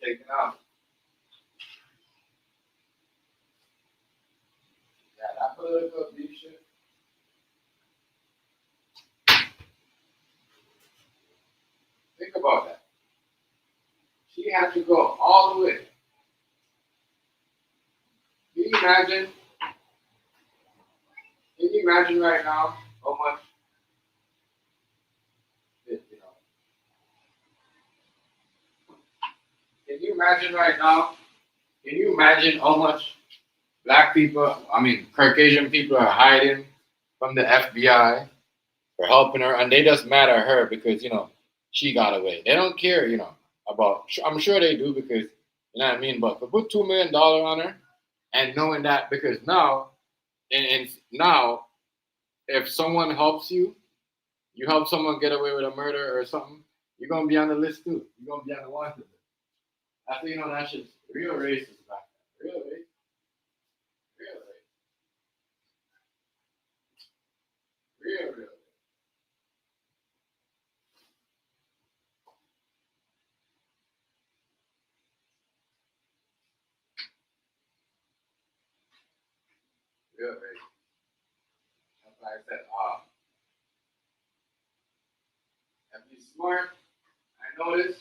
taken out. Yeah, that political beef shit. Think about that. She had to go all the way. Can you imagine? Can you imagine right now how much, can you imagine right now? Can you imagine how much black people, I mean, Caucasian people are hiding from the FBI for helping her, and they just mad at her because, she got away. They don't care, about, I'm sure they do because, you know what I mean? But to put $2 million on her and knowing that, because now, and now, if someone helps you, you help someone get away with a murder or something, you're gonna be on the list too. You're gonna be on the wanted list. I think that shit's real racist back then. Real racist. Real racist. Real, real. Real racist. That's why I said, if you're smart, I noticed.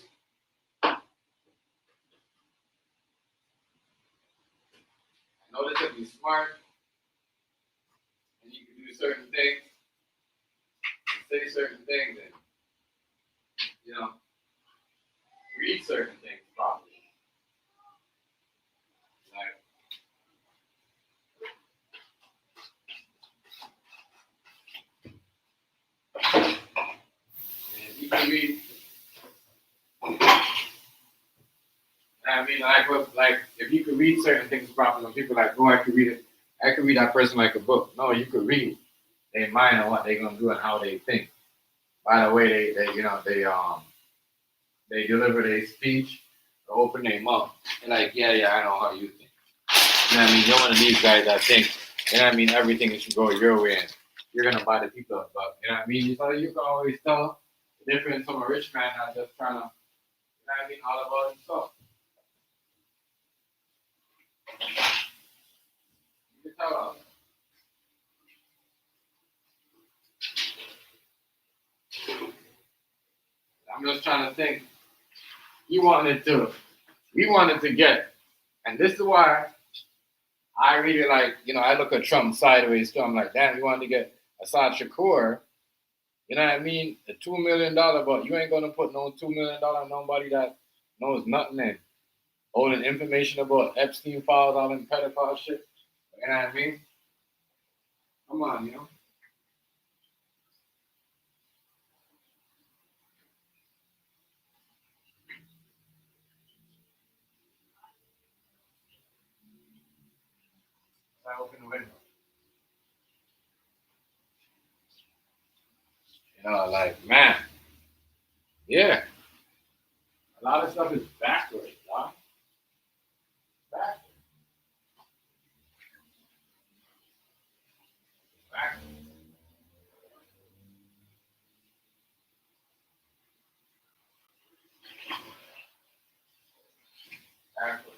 If you're smart and you can do certain things, and say certain things, and read certain things properly. Like, if you can read, like if you could read certain things properly, when people are like, oh, I could read it, I could read that person like a book. No, you could read their mind and what they're gonna do and how they think. By the way, they deliver their speech or open their mouth. They're like, yeah, I know how you think. You know what I mean? You're one of these guys that think, you know what I mean, everything should go your way and you're gonna buy the people up. But you know what I mean? You can always tell the difference from a rich man that's just trying to, you know what I mean, all about himself. You can tell all that. I'm just trying to think. We wanted to get, and this is why I really like, I look at Trump sideways too. I'm like, damn, you wanted to get Assata Shakur, you know what I mean? The $2 million, but you ain't gonna put no $2 million on nobody that knows nothing and holding information about Epstein files, all them pedophile shit. You know what I mean? Come on, I open the window. Like, man, yeah. A lot of stuff is backwards, dog. Backwards. Backwards. Backwards.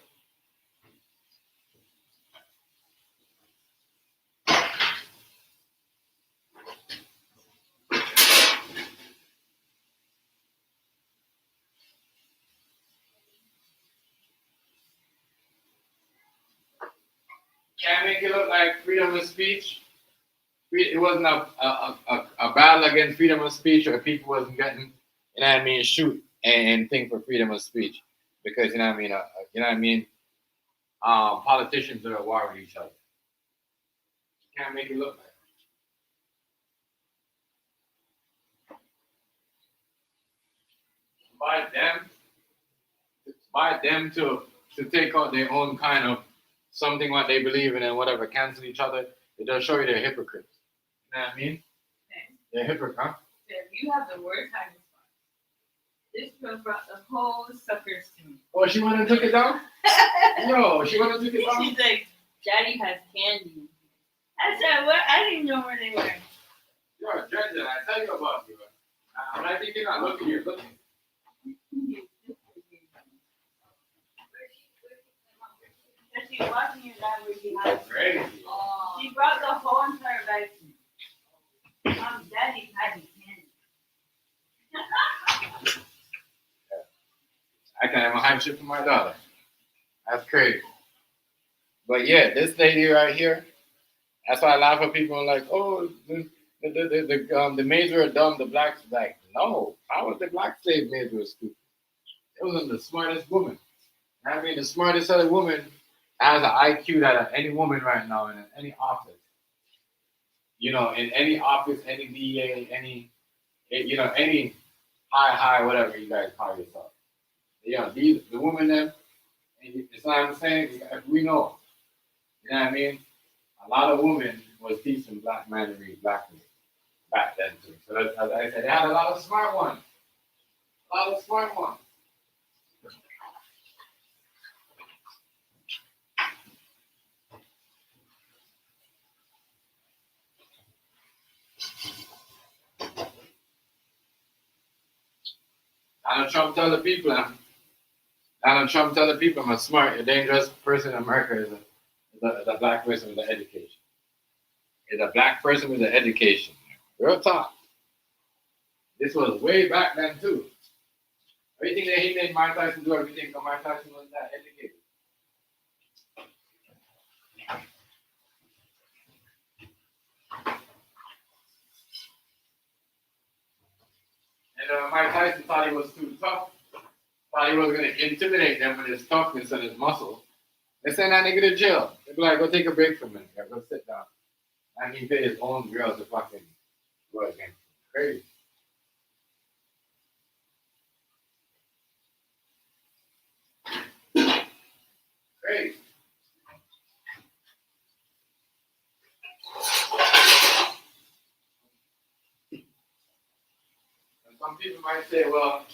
Can't make it look like freedom of speech. It wasn't a battle against freedom of speech, or people wasn't getting, you know what I mean, shoot and think for freedom of speech, because you know what I mean, politicians are at war with each other. You can't make it look like by them to take out their own kind of something what they believe in and whatever, cancel each other. It does show you they're hypocrites. You know what I mean? Okay. They're hypocrites, huh? You have the worst time response. This girl brought the whole suckers to me. Oh, she went and took it down? Yo, she went and took it down? She's like, Daddy has candy. I said, what? I didn't know where they were. You're a judge, and I tell you about you. When I think you're not looking, you're looking. She wasn't in that way she had. Crazy. She brought the whole entire bag. Daddy had it. I can't even hide shit for my daughter. That's crazy. But yeah, this lady right here, that's why a lot of people are like, oh, the maids were dumb, the blacks like, no, how was the black slave maids were stupid? It wasn't the smartest woman. I mean, the smartest other woman has an IQ that any woman right now in any office, you know, in any office, any DA, any, you know, any high, whatever you guys call yourself. You know, the women them, it's what I'm saying, we know. You know what I mean? A lot of women was teaching black men to read black men back then too. So as I said, they had a lot of smart ones. A lot of smart ones. Donald Trump tell the people, I'm a smart, a dangerous person in America is a black person with an education. Is a black person with an education. Real talk. This was way back then too. Everything that he made Mike Tyson do, everything that Mike Tyson was that educated. And Mike Tyson thought he was too tough. Thought he was going to intimidate them with his toughness and his muscle. They send that nigga to jail. They be like, go take a break from him. Go sit down. And he paid his own girls to fucking go against him. Crazy. Crazy. And some people might say, well,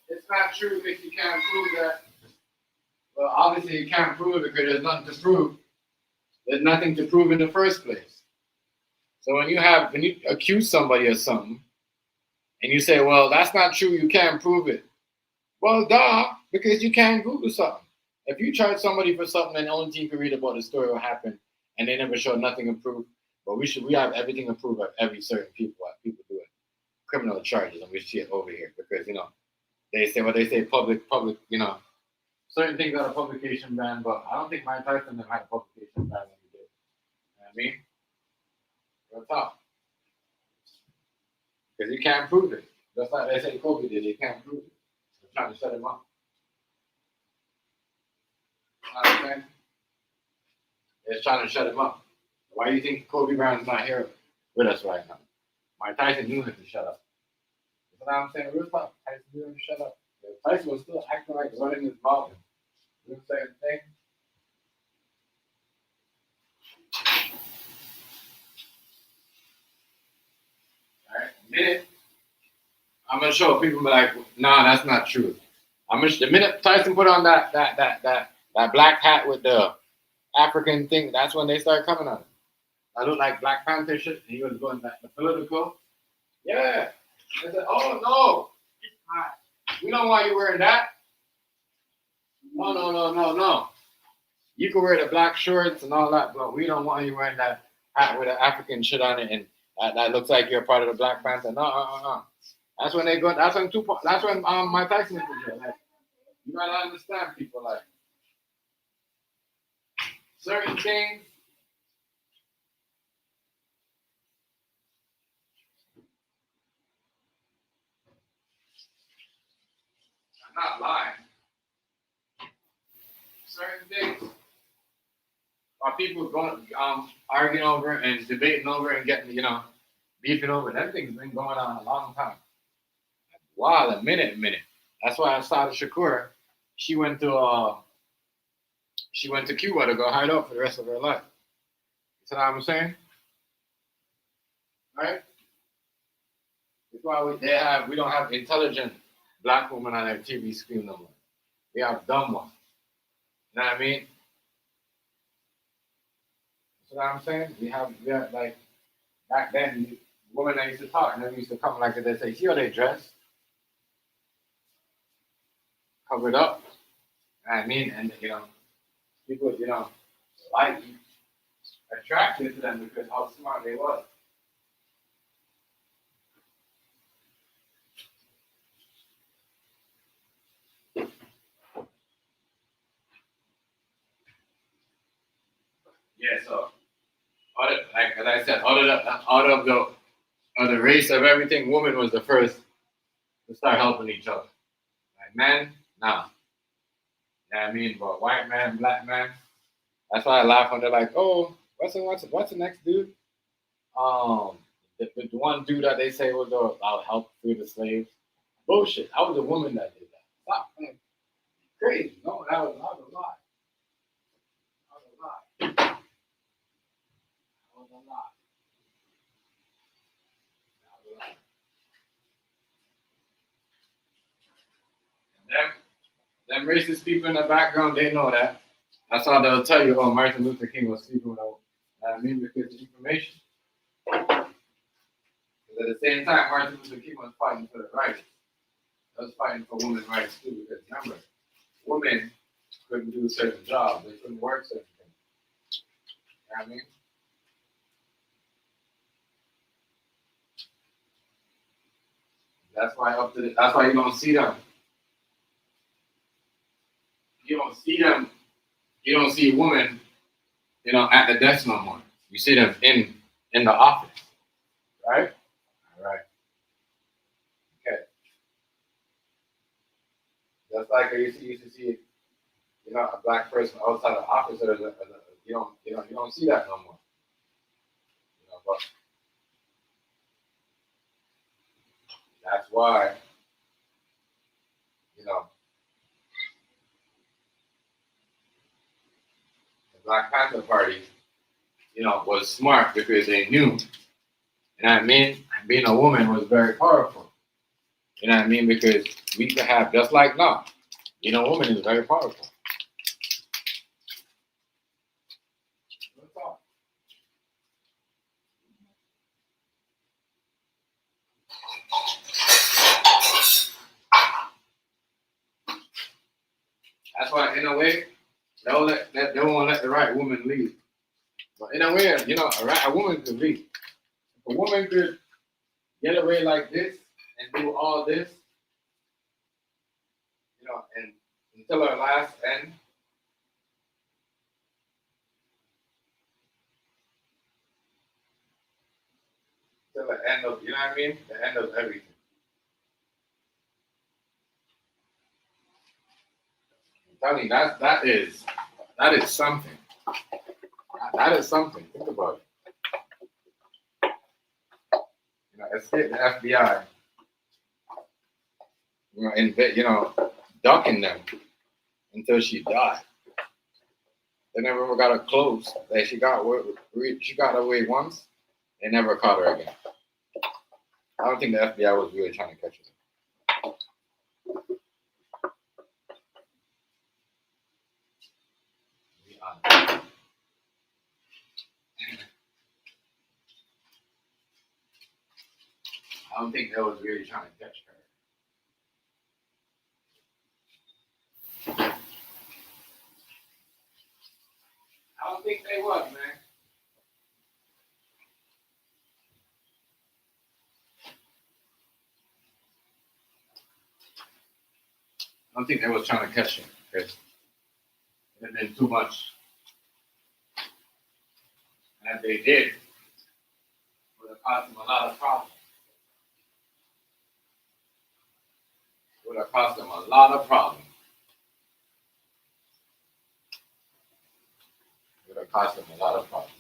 it's not true if you can't prove that. Well, obviously you can't prove it because there's nothing to prove. There's nothing to prove in the first place. So when you accuse somebody of something, and you say, well, that's not true, you can't prove it. Well, duh, because you can't Google something. If you charge somebody for something and the only thing you can read about the story what happened, and they never show nothing to prove, but we have everything to prove of every certain people, what people doing. Criminal charges, and we see it over here because, you know, they say public, you know, certain things are a publication ban, but I don't think Mike Tyson had a publication ban when he did. You know what I mean? Real talk. Because you can't prove it. Just like they say Kobe did, you can't prove it. They're trying to shut him up. You know what I'm saying? They're trying to shut him up. Why do you think Kobe Bryant's not here with us right now? Mike Tyson knew him to shut up. You know what I'm saying? Real talk. Tyson knew him to shut up. Tyson was still acting like running his mouth. You know what I'm saying? Alright, a minute. I'm gonna show people like, nah, that's not true. The minute Tyson put on that black hat with the African thing, that's when they started coming on. I look like Black Panther shit. He was going back to political. Yeah. I said, oh no, we don't want you wearing that. No. You can wear the black shorts and all that, but we don't want you wearing that hat with the African shit on it and that looks like you're part of the Black Panther. No. That's when they go. That's when Tupac. That's when Mike Tyson was there. Like, you gotta understand people like certain things. I'm not lying. Certain things are people going arguing over and debating over and getting, you know, beefing over. That thing's been going on a long time. Wow, a minute. That's why Assata Shakur, she went to Cuba to go hide out for the rest of her life. You know what I'm saying? Right? That's why we don't have intelligent black women on our TV screen no more. We have dumb ones. You know what I mean? You know what I'm saying? We have like back then, women that used to talk and they used to come like they say, see how they dress? Covered up. You know what I mean? And you know, people, you know, like attracted to them because how smart they was. Yeah, so like as I said, out of the race of everything, woman was the first to start helping each other. Like men, nah. You know what I mean? But white man, black man, that's why I laugh when they're like, "Oh, what's the next dude?" Um, the one dude that they say was I'll help free the slaves. Bullshit. I was a woman that did that. Stop, man. Crazy. No, that was a lie. That was a lie. That was a lie. Them racist people in the background, they know that. That's how they'll tell you, oh, Martin Luther King was sleeping with I mean, because the information. Because at the same time, Martin Luther King was fighting for the rights. He was fighting for women's rights too, because remember, women couldn't do certain jobs. They couldn't work certain things. You know what I mean? That's why you don't see them. You don't see them. You don't see women, at the desk no more. You see them in the office, right? All right. Okay. Just like I used to see, a black person outside the office, you don't see that no more. But that's why, the Black Panther Party, was smart because they knew. You know what I mean? Being a woman was very powerful. You know what I mean? Because we could have, just like now, being a woman is very powerful. That's why, in a way, they won't let the right woman lead. But in a way, a woman could lead. If a woman could get away like this and do all this, and until her last end, till the end of, you know what I mean? The end of everything. I'm telling you, that is something. That is something. Think about it. Escape the FBI. Ducking them until she died. They never got her close. She got away once. They never caught her again. I don't think the FBI was really trying to catch her. I don't think they was really trying to catch her. I don't think they was, man. I don't think they was trying to catch her. Because it had been too much. And if they did, it would have caused them a lot of problems. It would have caused them a lot of problems. It would have cost them a lot of problems.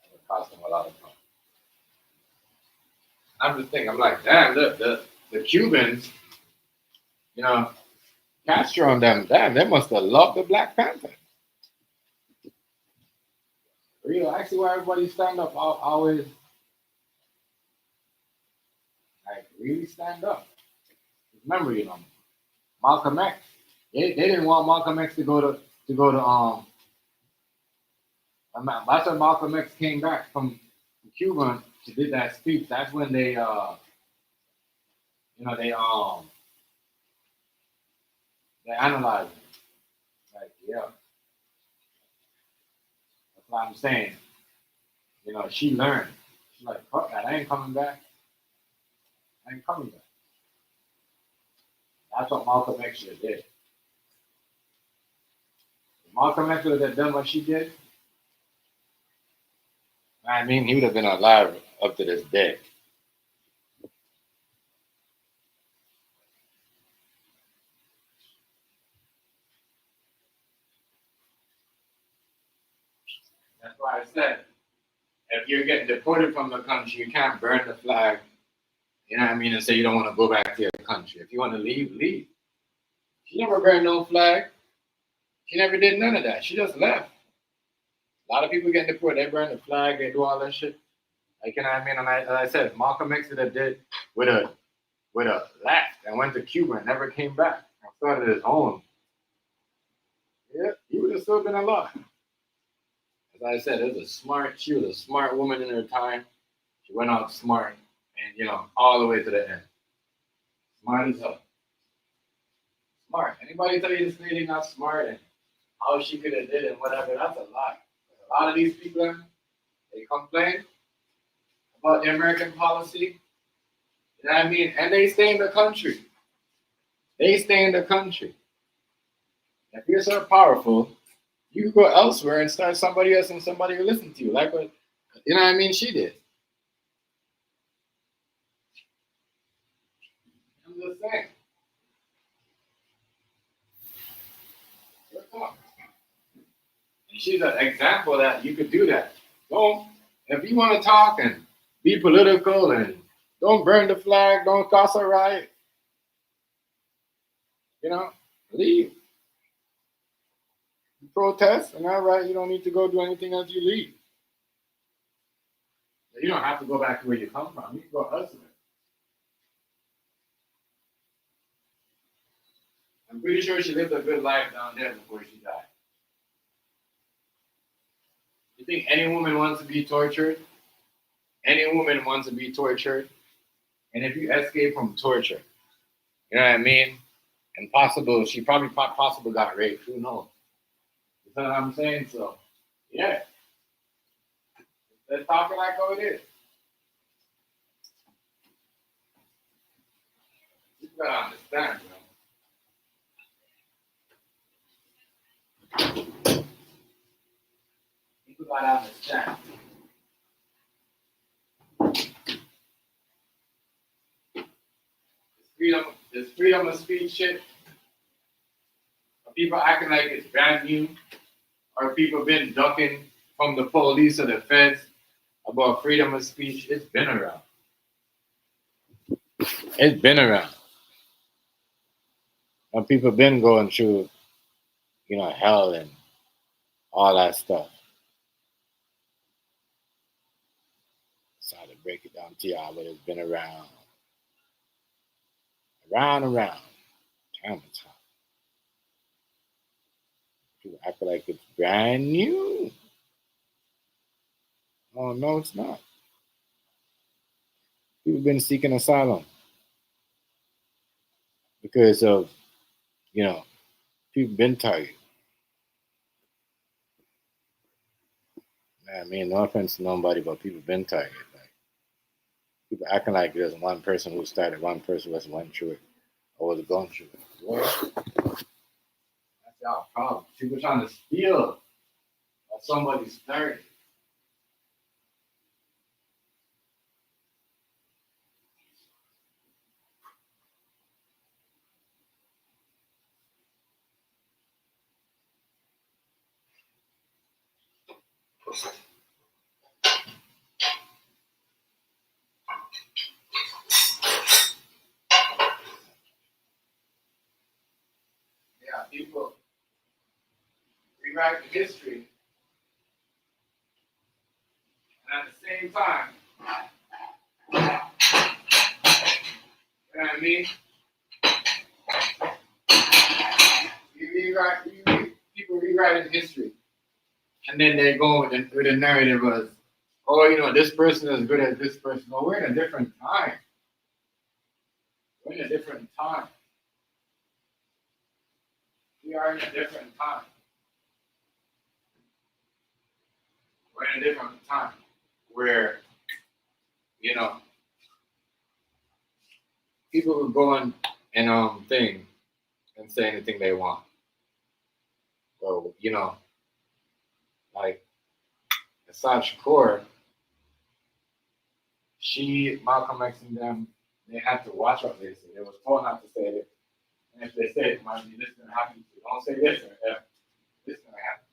It would have cost them a lot of problems. I'm just thinking, I'm like, damn, the Cubans, Castro and them, damn, they must have loved the Black Panther. Real, actually, why everybody stand up always, like, really stand up. Remember, Malcolm X. They didn't want Malcolm X to go to that's when Malcolm X came back from Cuba to did that speech. That's when they They're analyzing. Like, yeah. That's what I'm saying. You know, she learned. She's like, fuck that, I ain't coming back. I ain't coming back. That's what Malcolm X did. If Malcolm X would have done what she did, I mean, he would have been alive up to this day. That's why I said, if you're getting deported from the country, you can't burn the flag, you know what I mean, and say you don't want to go back to your country. If you want to leave, leave. She never burned no flag. She never did none of that. She just left. A lot of people get deported, they burn the flag, they do all that shit. Like, you know what I mean? And as I said, Malcolm X did with a left and went to Cuba and never came back and started his own. Yeah, he would have still been alive. As I said, she was a smart woman in her time. She went out smart and, you know, all the way to the end. Smart as hell. Smart. Anybody tell you this lady not smart and how she could have did it and whatever, that's a lie. A lot of these people, they complain about the American policy. You know what I mean? And they stay in the country. They stay in the country. If you're so powerful, you can go elsewhere and start somebody else and somebody will listen to you. Like what, you know what I mean? She did. I'm just saying. And she's an example that you could do that. Don't, if you want to talk and be political and don't burn the flag, don't cause a riot, you know, leave. You protest, and all right, you don't need to go do anything else, you leave. You don't have to go back to where you come from. You can go elsewhere. I'm pretty sure she lived a good life down there before she died. You think any woman wants to be tortured? Any woman wants to be tortured. And if you escape from torture, you know what I mean? And she probably possibly got raped. Who knows? You know what I'm saying? So, yeah. Let's talk it like how it is. You gotta understand, bro. You gotta understand. This freedom of speech shit. Are people acting like it's brand new? Or people been ducking from the police or the feds about freedom of speech? It's been around. It's been around. And people been going through, you know, hell and all that stuff. So I had to break it down to y'all, but it's been around. Around. Time and time. People act like it's brand new. Oh, no, it's not. People been seeking asylum because of, you know, people been targeted. I mean, no offense to nobody, but people been targeted. Like, people acting like there's one person who started, one person was went through it or was going through it. What? That's y'all problem. People trying to steal what somebody started. Yeah, people rewrite the history, and at the same time, you know what I mean? People rewriting history, and then they go with the narrative of, oh, you know, this person is good as this person. Well, we're in a different time. We're in a different time. We are in a different time. We're in a different time where, you know, people will go on and thing and say anything they want. So, you know, like Assata Shakur, Malcolm X and them, they had to watch what they say. They was told not to say it. And if they say it, might be this gonna happen to you. Don't say this or this gonna happen.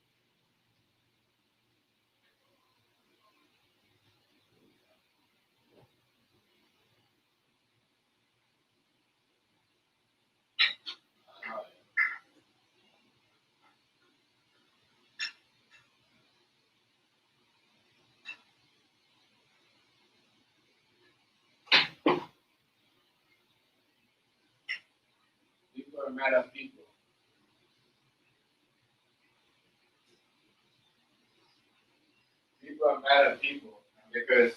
People are mad at people. People are mad at people because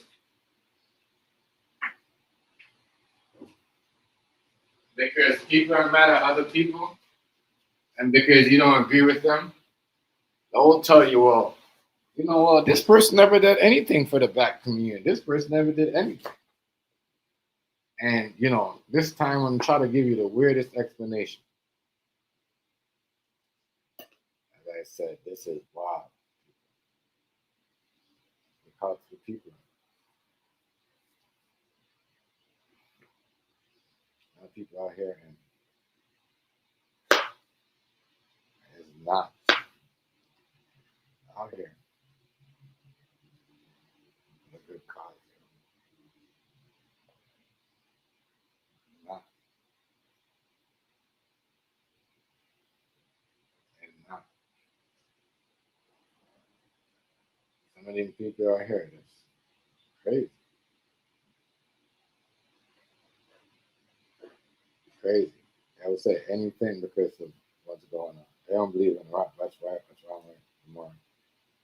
people are mad at other people, and because you don't agree with them, they'll tell you, well, you know, well, this person never did anything for the black community. This person never did anything. And, you know, this time I'm trying to give you the weirdest explanation. As I said, this is wild. We talk to people. A lot of people out here and it's not out here. A good cause. Not. And not. Some of these people out here, that's crazy. Crazy. I would say anything because of what's going on. They don't believe in right, what's right, what's wrong anymore.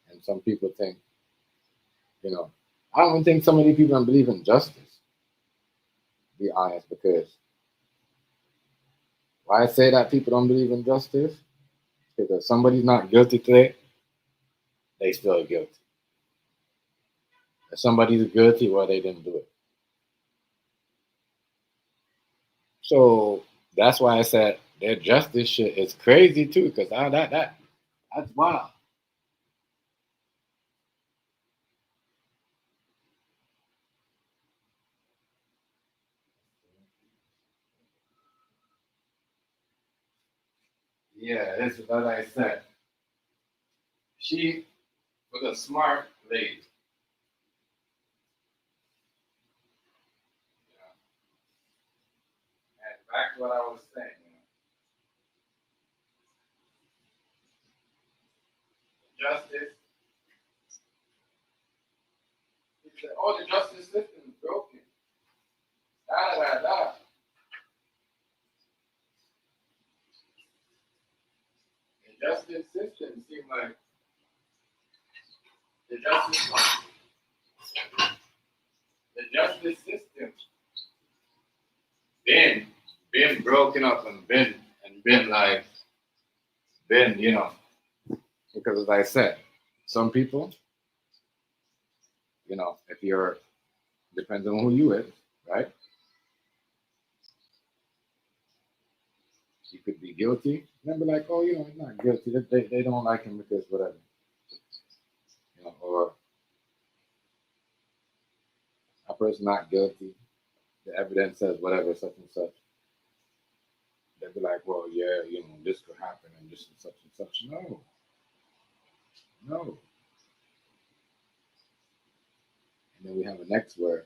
And some people think, you know, I don't even think so many people don't believe in justice. To be honest, because why I say that people don't believe in justice? Because if somebody's not guilty today, they still guilty. If somebody's guilty, well, they didn't do it. So that's why I said their justice shit is crazy too, because that's wild. Yeah, this is what I said. She was a smart lady. You know? And back to what I was saying, you know, justice. He said, "Oh, the justice system is broken." Da da da da. The justice system seemed like the justice system been broken up and been like you know, because as I said, some people, you know, if you're depends on who you is, right? You could be guilty and be like, oh, you know, he's not guilty. They don't like him because whatever, you know, or a person not guilty. The evidence says whatever, such and such. They'd be like, well, yeah, you know, this could happen and this and such and such. No, no. And then we have a next where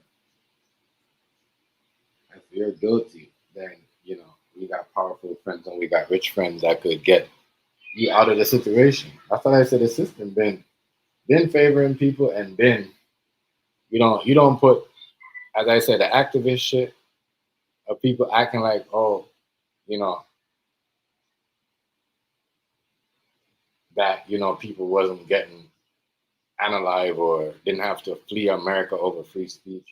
if you're guilty, then, you know, we got powerful friends and we got rich friends that could get you out of the situation. That's why I said the system been favoring people and been, you don't put, as I said, the activist shit of people acting like, oh, you know, that, you know, people wasn't getting unalive or didn't have to flee America over free speech.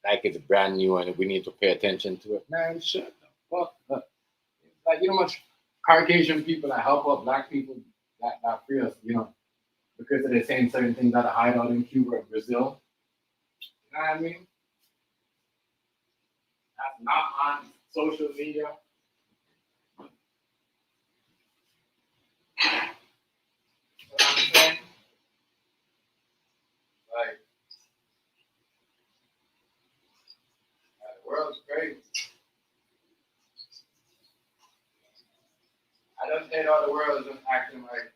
Like it's brand new and we need to pay attention to it. Man, shut the fuck up. Like, you know much Caucasian people that help out black people that free us, because they're saying certain things that are hide out in Cuba or Brazil. You know what I mean? That's not on social media. You know what I'm saying? Like, the world's crazy. I don't think all the world is just acting like,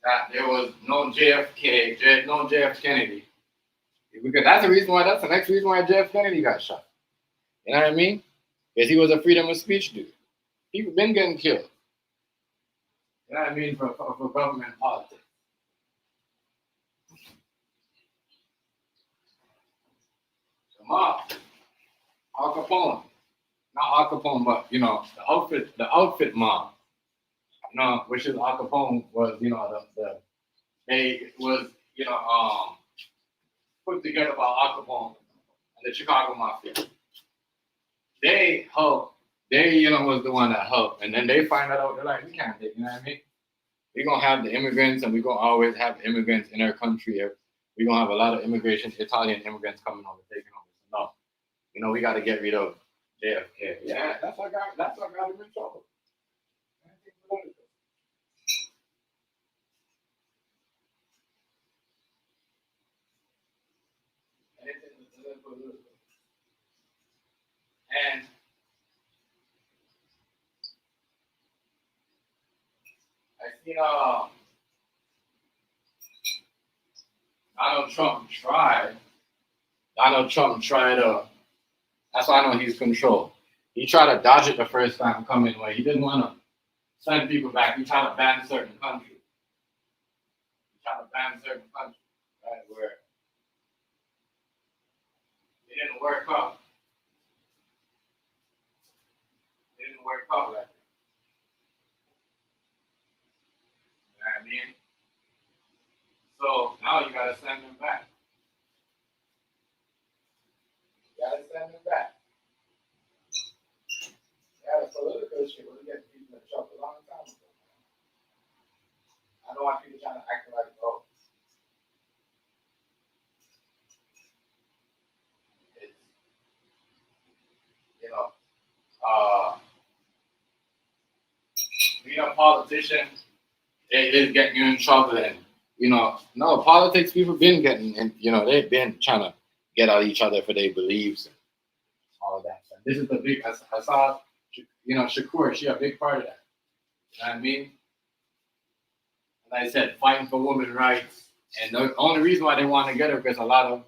that there was no JFK, no JF Kennedy. Because that's that's the next reason why JF Kennedy got shot. You know what I mean? Because he was a freedom of speech dude. People been getting killed. You know what I mean? For government politics. The mob, Al Capone. Not Al Capone, but the outfit mob. Which is Al Capone was, they was, put together by Al Capone and the Chicago Mafia. They helped. They, was the one that helped. And then they find that out. They're like, we can't take, you know what I mean? We're going to have the immigrants, and we're going to always have immigrants in our country. We're going to have a lot of Italian immigrants coming over, taking over. So, no, we got to get rid of JFK. Yeah, that's what got him in trouble. And I seen Donald Trump tried to, that's why I know he's controlled. He tried to dodge it the first time coming where he didn't want to send people back. He tried to ban certain countries. Right, where it didn't work out. It didn't work out like that. You know what I mean? So now you gotta send them back. Yeah, the political shit was getting people in trouble a long time ago. I don't want people trying to act like, oh, it's, being a politician, it is getting you in trouble. And, no, politics, people been getting, and, they've been trying to get at each other for their beliefs and all of that. And this is the big, Assata, Shakur, she a big part of that. You know what I mean? And I said, fighting for women's rights. And the only reason why they want to get her, because a lot of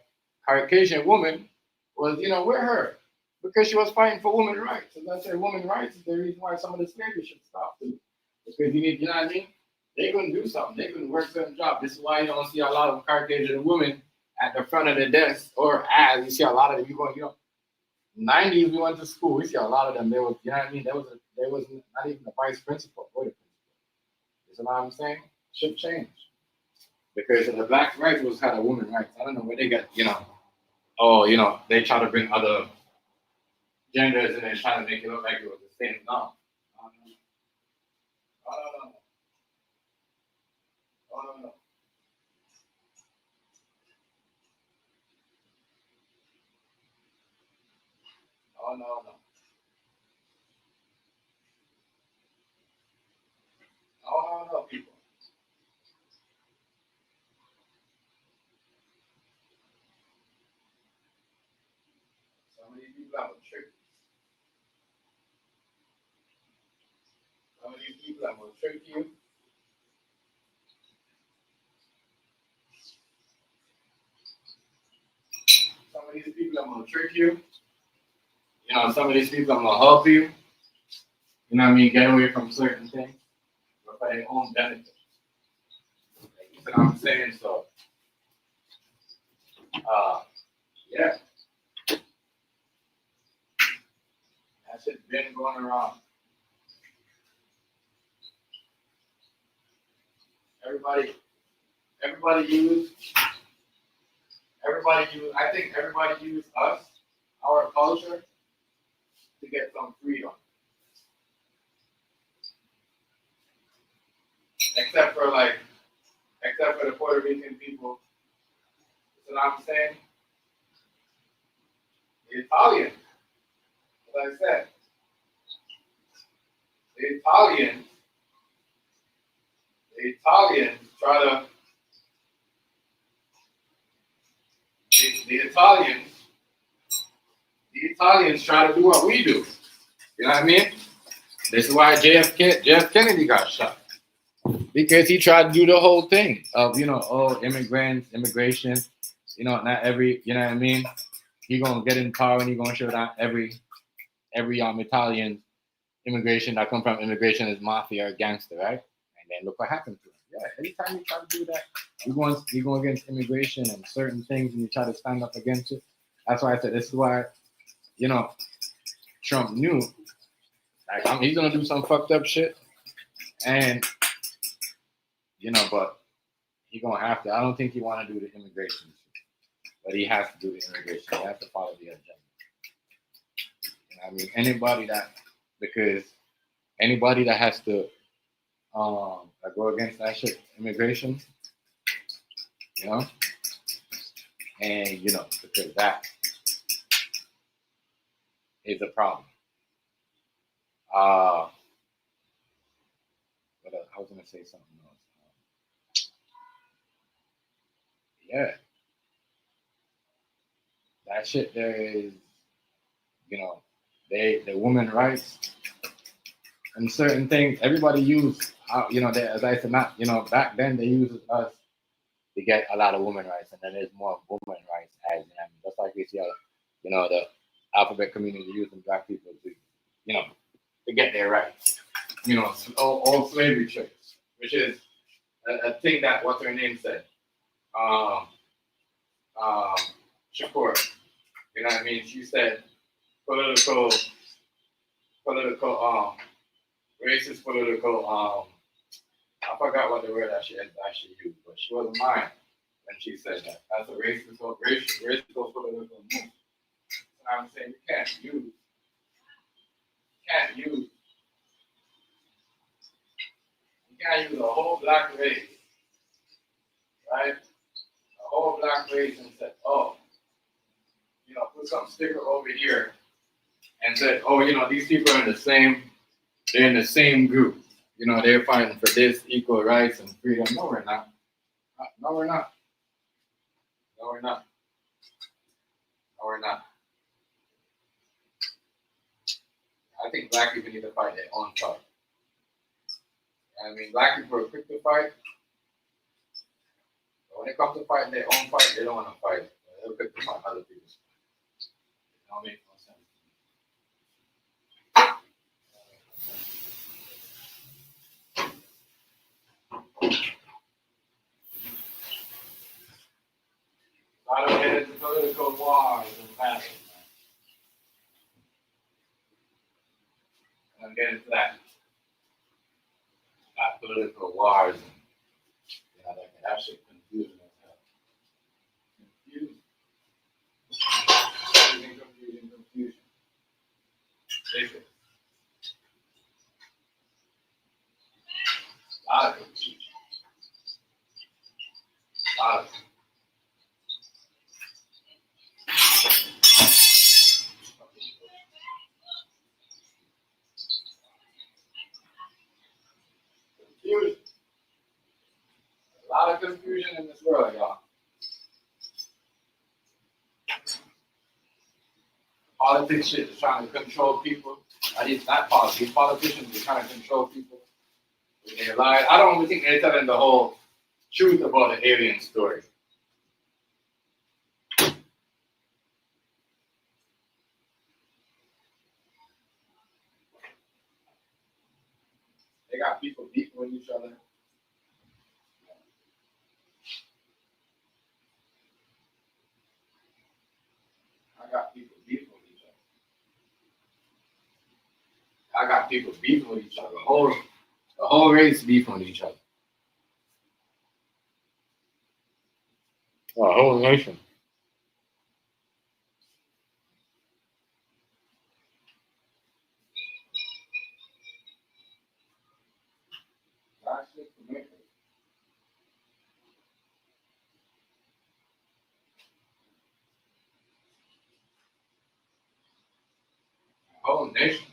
Caucasian women was, with her. Because she was fighting for women's rights. As I said, women's rights is the reason why some of the slavery should stop. Too. Because you know what I mean? They couldn't do something. They couldn't work certain jobs. This is why you don't see a lot of Caucasian women at the front of the desk, or as you see a lot of them. You go, 90s, we went to school. We see a lot of them. There was, you know what I mean? There was not even the vice principal or the principal. You know what I'm saying? Should change. Because the black rights was kind of women's rights. I don't know where they got, they try to bring other genders and they're trying to make it look like it was the same. No. No. Oh, no. Oh, no, people. Some of these people have a trick. Some of these people have a trick you. Some of these people are going to trick you. Some of these people are going to help you. You know what I mean? Get away from certain things. But for their own benefit. You know what I'm saying? So, yeah. That shit's been going around. Everybody I think everybody used us, our culture, to get some freedom. Except for the Puerto Rican people. You know what I'm saying? The Italians, as I said, the Italians try to, the Italians try to do what we do. You know what I mean? This is why JF Kennedy got shot. Because he tried to do the whole thing of, immigration, not every, you know what I mean? He gonna get in power and he gonna show that every Italian immigration that come from immigration is mafia or gangster, right? And then look what happened to him. Yeah, anytime you try to do that, you go against immigration and certain things and you try to stand up against it. That's why I said this is why, Trump knew, he's gonna do some fucked up shit. And but he gonna have to. I don't think he want to do the immigration, but he has to do the immigration. He has to follow the agenda. I mean, anybody that has to go against that shit, immigration, and because that is a problem. But I was gonna say something else. Yeah, that shit there is, the women rights and certain things. Everybody used, as I said, not, back then they used us to get a lot of women rights, and then there's more women rights as, just like we see, the alphabet community using black people to, to get their rights. All slavery trades, which is a thing that what's her name said. Shakur. You know what I mean? She said racist political, I forgot what the word that she actually used, but she wasn't mine when she said that. That's a racist political move. And I'm saying you can't use a whole black race, right? A whole black race and said, put some sticker over here and said, these people are they're in the same group. They're fighting for this equal rights and freedom. No, we're not. No, we're not. No, we're not. No, we're not. I think black people need to fight their own fight. I mean, black people are quick to fight. But when it comes to fighting their own fight, they don't want to fight. They're quick to fight other people's fight. It don't make no sense. A lot of heads and political wars and battles, man. And I'm getting to that. Not political wars and that shit confusing as hell. Confusion. Basically. A lot of confusion. A lot of confusion. A lot of confusion in this world, y'all. Politics shit is trying to control people. Not politics. Politicians are trying to control people with their lives. I don't even think they're telling the whole truth about the alien story. They got people beefing with each other. I got people beefing with each other. I got people beefing with each other. The whole race beefing with each other. The whole nation. shit to make it. Whole nation.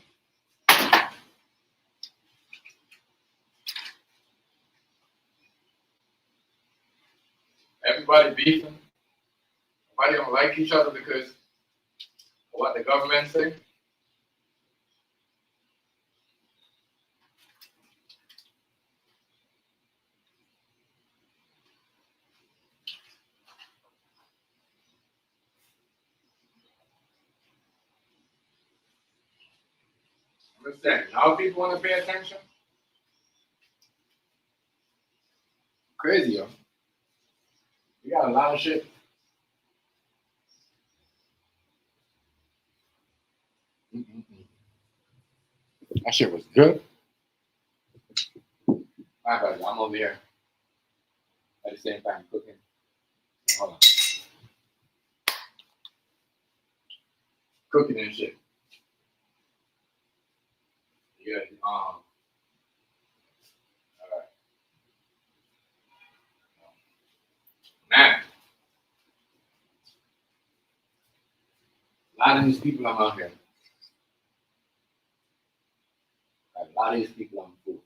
Everybody beefing. Everybody don't like each other because of what the government say. I'm just saying, now people want to pay attention. Crazy, yo. We got a lot of shit. Mm-mm-mm. That shit was good. My bad, I'm over here at the same time cooking. Hold on. Cooking and shit. Yeah, all right. Man, a lot of these people I'm out here. A lot of these people I'm fool.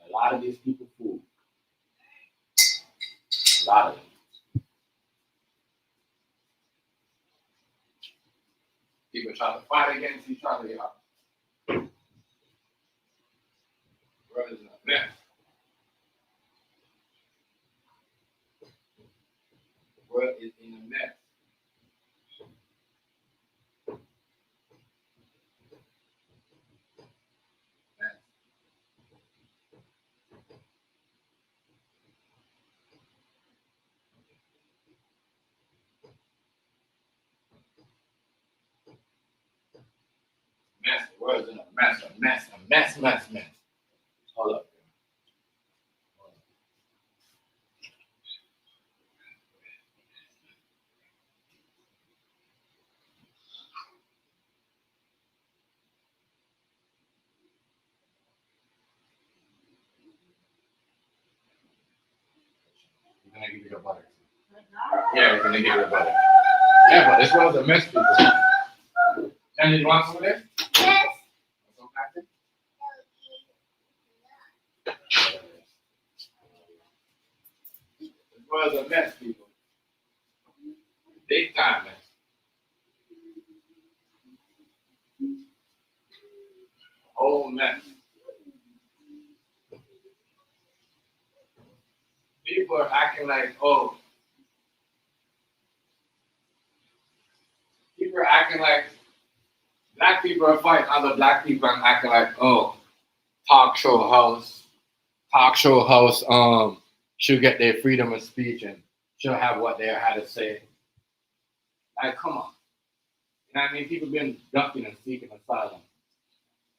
A lot of these people fool. A lot of them. People try to fight against each other, y'all. World is a mess. The world is in a mess. Mess. The world is in a mess. A mess. A mess. Mess. Mess. Hold up. We're gonna give you the butter. Yeah, we're gonna give you the butter. Yeah, but this world's a mess, people. And you want some of this? Yes. Some Panther? This world's a mess, people. Big time mess. Whole mess. People are acting like, oh, people are acting like black people are fighting other black people and acting like, oh, talk show house, should get their freedom of speech and should have what they had to say. Like, come on. You know what I mean? People been ducking and seeking asylum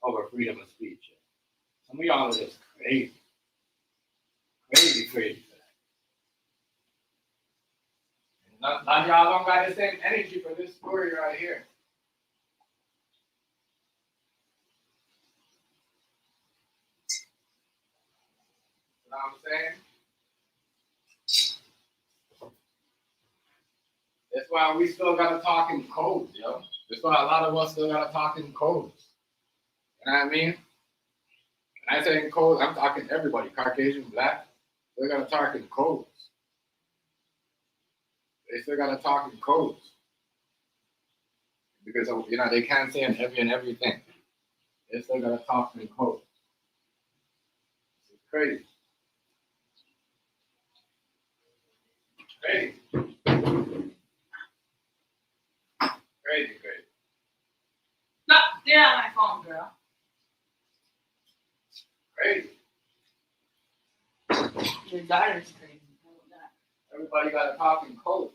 over freedom of speech. Some of y'all are just crazy. Crazy for that. None of y'all don't got the same energy for this story right here. You know what I'm saying? That's why we still gotta talk in codes, yo. That's why a lot of us still gotta talk in codes. You know what I mean? When I say in codes, I'm talking everybody, Caucasian, black. They gotta talk in codes. They still gotta talk in codes because you know they can't say in everything. They still gotta talk in codes. It's crazy. Crazy. Crazy, crazy. Stop, get out of my phone, girl. Crazy. Your daughter's crazy. Everybody gotta talk in code.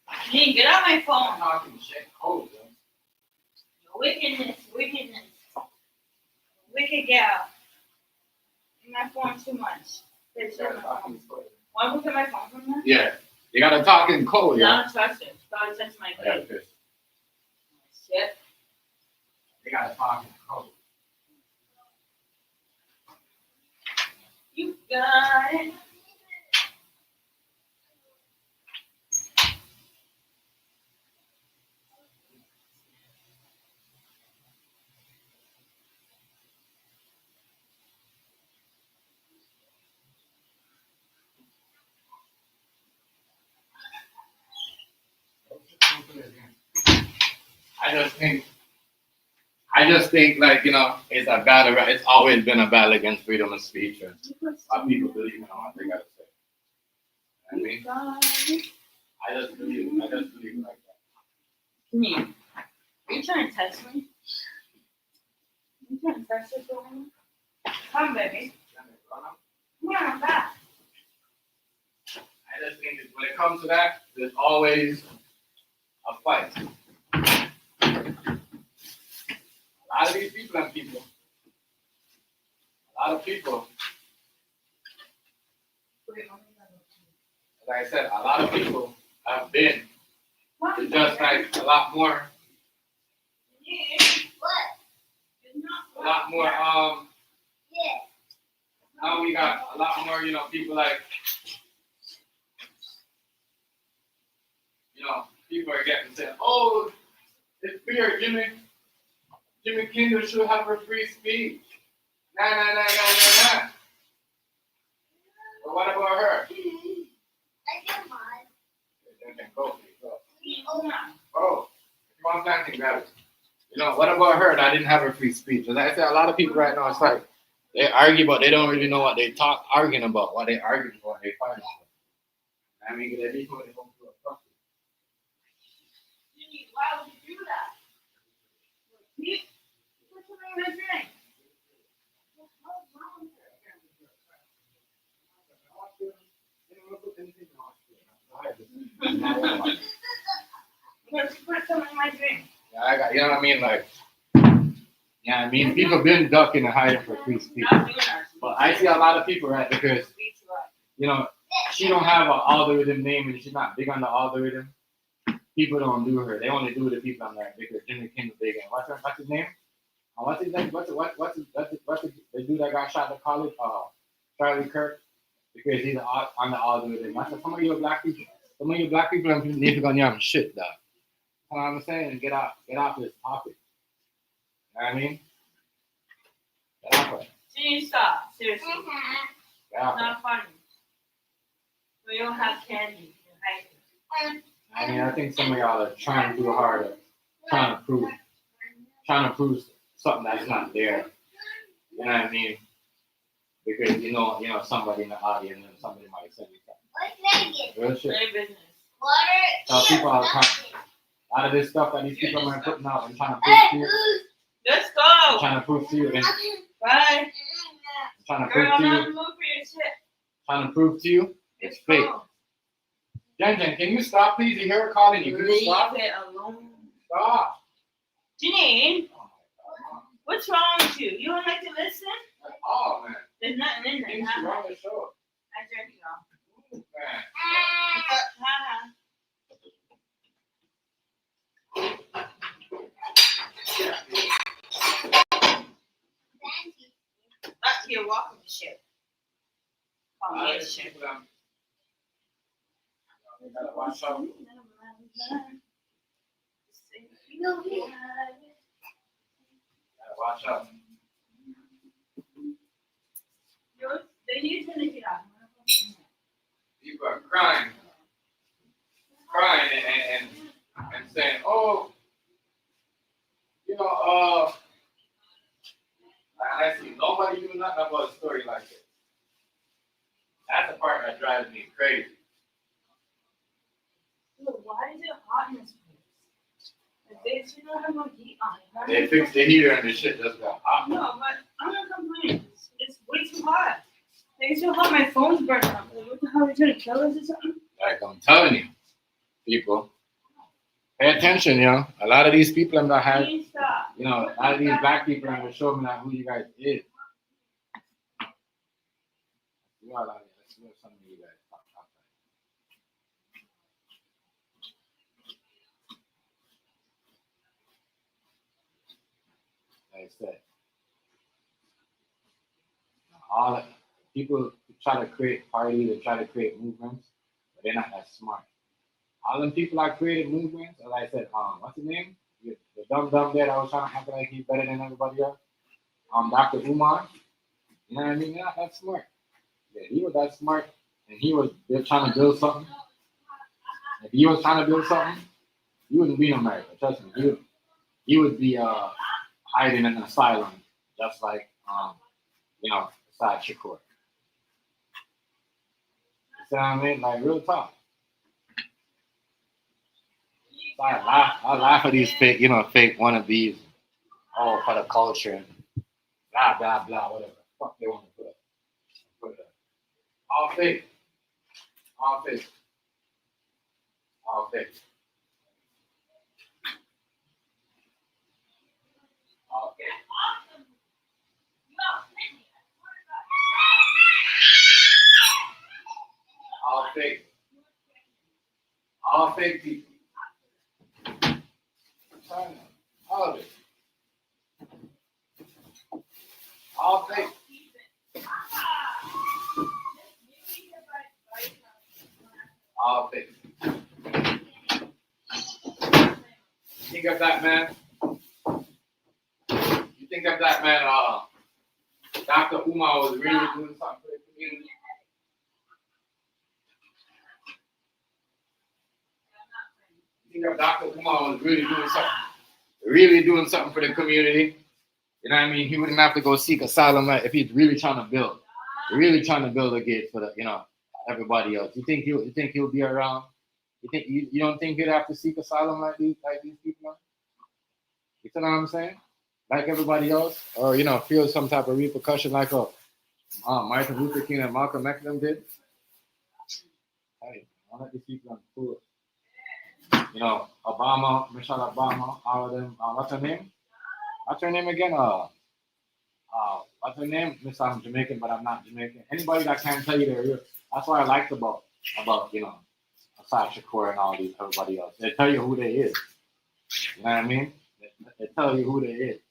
Hey, get out my phone. Talking shit code, yo. Wickedness. Wicked gal. In my phone too much. Want to put my phone from there? Yeah. You gotta talk in code, yeah. Don't touch it. Don't touch my I gotta face. piss. Shit. You gotta talk in code. You got it. I just think like, you know, it's a battle. It's always been a battle against freedom of speech and what people believe in what they gotta say. I mean, I just believe like that. Me. Are you trying to text me? You trying to text us for me? Come, baby. Come on, I'm back. I just think that when it comes to that, there's always a fight. A lot of these people and people. A lot of people. Like I said, a lot of people have been just like a lot more. A lot more. Now we got a lot more. You know, people like. You know, people are getting saying, "Oh, it's fear, Jimmy Kinder should have her free speech." Nah. But what about her? Oh, come on, planting grab it. You know, what about her that didn't have her free speech? As I said, a lot of people right now, it's like they argue, but they don't really know what they arguing about, what they arguing about, what they fighting about. I mean, they people they don't do a fuck. Why would you do that? You put something in my drink. Because you put something in my drink. Yeah, I got, you know what I mean? Like, yeah, I mean, people been ducking and hiding for free speech. But I see a lot of people, right, because, you know, she don't have an algorithm name and she's not big on the algorithm. People don't do her. They only do the people on there because Jimmy King is big. And what's his name? What's his name? What's the dude that got shot in college? Charlie Kirk. Because he's on the algorithm. I said, some of you black people need to go on your shit, dog. You know what I'm saying? And get off this topic. You know what I mean? Get off it. Gene, stop. Seriously. Get off It's not funny. We don't have candy. I mean, I think some of y'all are trying too hard, trying to prove something that's not there. You know what I mean? Because you know, somebody in the audience and somebody might say something. Real shit. Business. Tell people all the time. A lot of this stuff that these people are putting out and trying to prove to you. Let's go. Trying to prove to you. And Bye. trying to Girl, prove I'm to not you. in the mood for your shit. Trying to prove to you. It's fake. Jen, can you stop, please? You hear her calling you. Can you stop? Leave it alone. Stop. Janine, what's wrong with you? You don't like to listen? Oh, man. There's nothing in there. Things Huh? wrong with the show. I drink it all. Man. You're welcome to share. Call me a share. You gotta watch out. Watch out. People are crying and saying, "Oh, I see nobody do nothing about a story like this." That's the part that drives me crazy. Why is it hot in this place? They don't have no heat on it. They fixed the heater and the shit just got hot. No, but I'm not complaining. It's way too hot. Like, it's so hot, my phone's burning up. Like, what the hell? Are you trying to kill us or something? Like I'm telling you, people, pay attention, A lot of these people I'm not having, a lot of these black people are gonna show me who you guys is. You are like like I said, all the people try to create parties and try to create movements, but they're not that smart. All them people that created movements, as I said, what's his name? The dumb there that was trying to act like he's better than everybody else. Dr. Umar. You know what I mean? They're not that smart. Yeah, he was that smart, and they're trying to build something. If he was trying to build something, he wouldn't be in America. Trust me, he would be hiding in an asylum, just like Assata Shakur. You see what I mean? Like real talk. So I laugh at these fake wannabes. Oh, for the culture, blah blah blah, whatever. Fuck they want to put up. All fake, all fake, all fake, all fake. All fake. All fake people. China. All of it. All fake. All fake. Think of that man. You think of that man, Dr. Umar was really doing something for the community. You think of Dr. Umar was really doing something for the community. You know what I mean? He wouldn't have to go seek asylum if he's really trying to build a gate for everybody else. You think he'll be around? You don't think he'd have to seek asylum like these people? You know what I'm saying? Like everybody else, or feel some type of repercussion like Martin Luther King and Malcolm X did. Hey, all of these people are cool. Obama, Michelle Obama, all of them. What's her name? What's her name again? What's her name? Miss, I'm Jamaican, but I'm not Jamaican. Anybody that can tell you they're real. That's what I liked about Assata Shakur and all these everybody else. They tell you who they is. You know what I mean? They tell you who they is.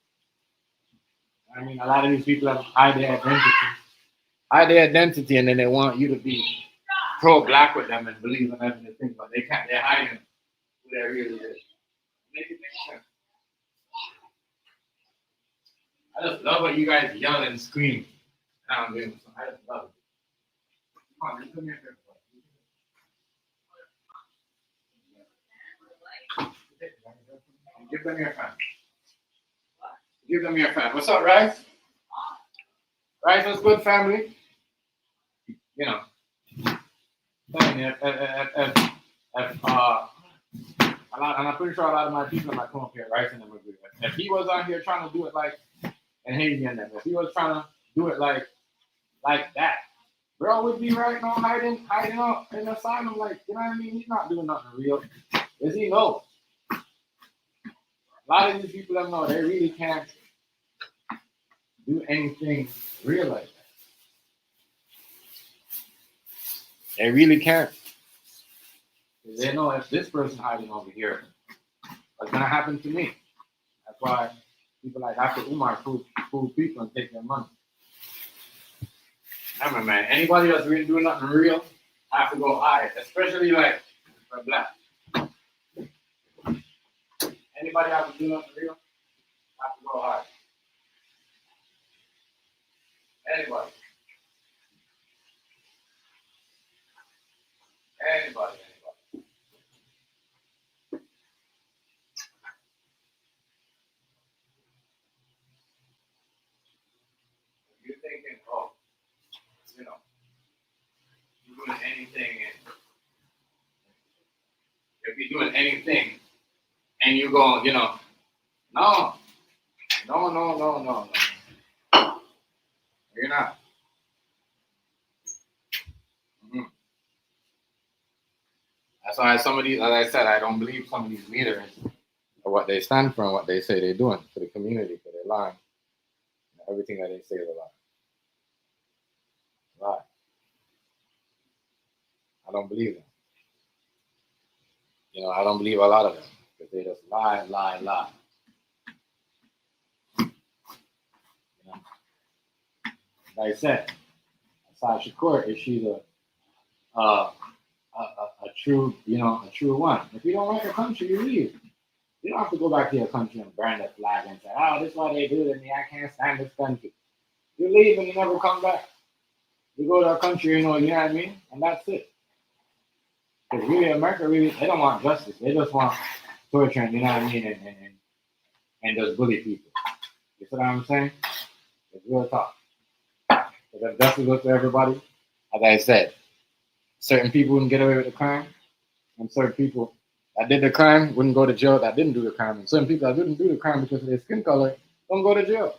I mean, a lot of these people hide their identity, and then they want you to be pro-black with them and believe in everything, but they can't. They're hiding who they really is. Make it make sense. I just love when you guys yell and scream. I just love it. Come on, come here. Give them your fan. Give them your fan. What's up, Rice? Rice, what's good, family? And I'm pretty sure a lot of my people might come up here, Rice and them agree. If he was on here trying to do it like, and Haiti and them, if he was trying to do it like that, bro would be right now hiding out in the asylum, like, you know what I mean? He's not doing nothing real. Does he know? A lot of these people don't know they really can't do anything real like that. They really can't. They know if this person hiding over here, what's gonna happen to me? That's why people like Dr. Umar fool people and take their money. Remember, man, anybody that's really doing nothing real have to go hide, especially like for black. Anybody have to do nothing real have to go hide. Anybody. You're thinking, you're doing anything, and if you're doing anything, and you go, no. You're not. Mm-hmm. That's why some of these, as I said, I don't believe some of these leaders or what they stand for and what they say they're doing for the community, for their line. Everything that they say is a lie. Lie. I don't believe them. I don't believe a lot of them because they just lie. like I said, Assata Shakur, is she the a true, a true one? If you don't like a country, you leave. You don't have to go back to your country and burn the flag and say, "Oh, this is why they do it to me. I can't stand this country." You leave and you never come back. You go to a country, you know what I mean, and that's it. Because really, America, really, they don't want justice. They just want torture, and you know what I mean, and just bully people. You see what I'm saying? It's real talk. Because if justice was for everybody, as I said, certain people wouldn't get away with the crime, and certain people that did the crime wouldn't go to jail that didn't do the crime. And certain people that didn't do the crime because of their skin color don't go to jail.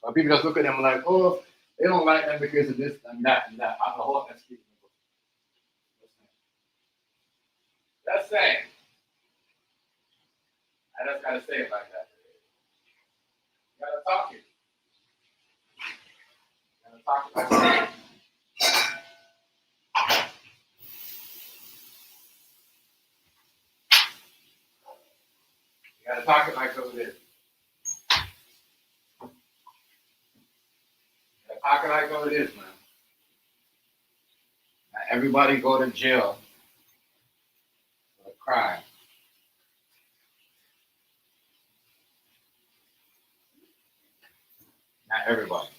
Or people just look at them like, oh, they don't like them because of this and that and that. I'm the whole that's speaking. That's saying. I just gotta say it like that. You gotta talk it. You gotta talk it like that. You gotta talk it like it is. You gotta talk it like it is, man. Now, everybody go to jail for a crime. Not everybody.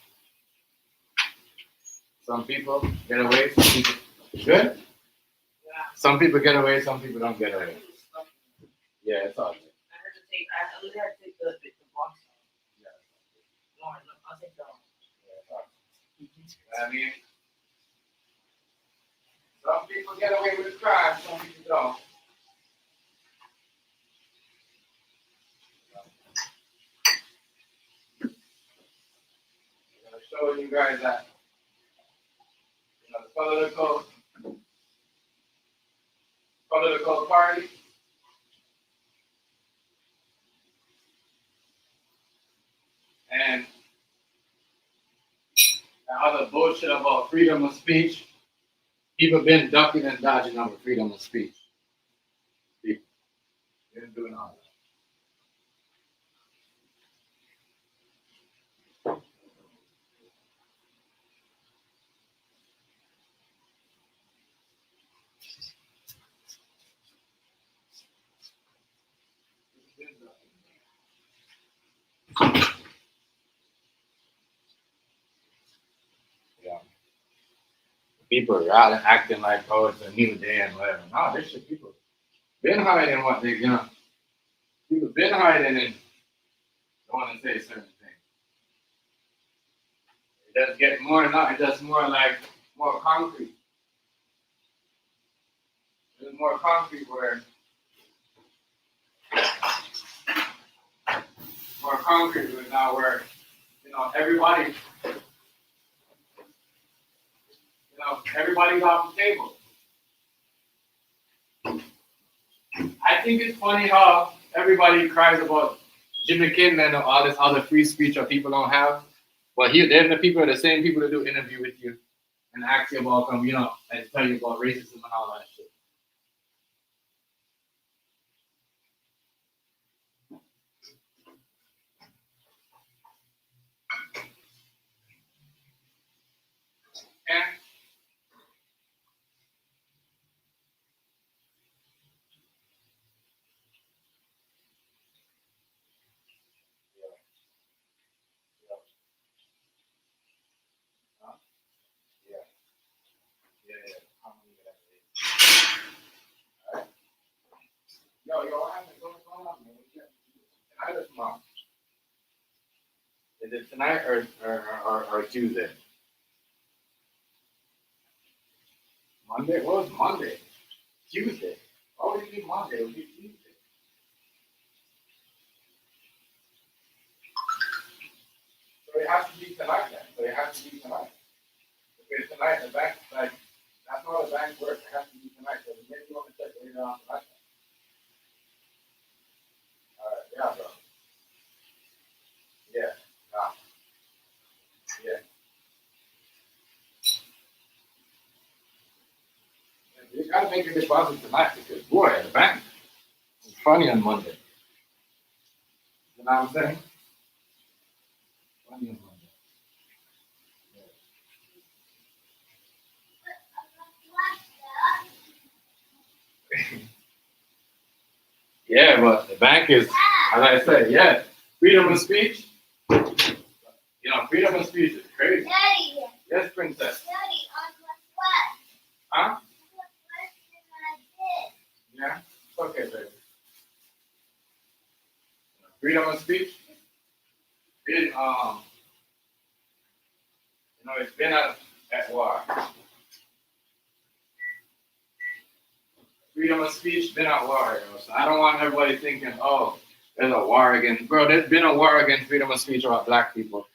Some people get away, some people good. Some people get away, some people don't get away. Yeah, it's all good. I only had to take the box. Yeah. No, I'll take that one. I mean, some people get away with the crime, some people don't. I'm showing you guys that the political party and the other bullshit about freedom of speech. People been ducking and dodging over freedom of speech. People been doing all that. Yeah. People are out and acting like, oh, it's a new day and whatever. No, this shit, people been hiding what they, people been hiding and don't want to say certain things. It does get more, not, it does more like, more concrete. It's more concrete where, now where, everybody, everybody's off the table. I think it's funny how everybody cries about Jimmy Kimmel and all this other free speech that people don't have. But they're the people, the same people that do interview with you and ask you about, and tell you about racism and all that shit. And Yo, what happened? What's going on, man? Tonight or tomorrow? Is it tonight or Tuesday? Monday? What was Monday? Tuesday. Why would it be Monday? It would be Tuesday. So it has to be tonight then. Because tonight the bank, like, that's how the bank works. It has to be tonight. So maybe you want to check later on tonight. Yeah, bro. Yeah. Yeah. You gotta make a deposit tonight because boy, the bank is funny on Monday. You know what I'm saying? Funny on Monday. Yeah, but the bank is, as I said, yeah, freedom of speech. You know, freedom of speech is crazy. Daddy. Yes, princess. Daddy, on what? Huh? What question I did? Yeah. It's okay, baby. Freedom of speech. It, you know, it's been at war. Freedom of speech been at war, you know. So I don't want everybody thinking, oh, there's a war against, bro. There's been a war against freedom of speech about black people.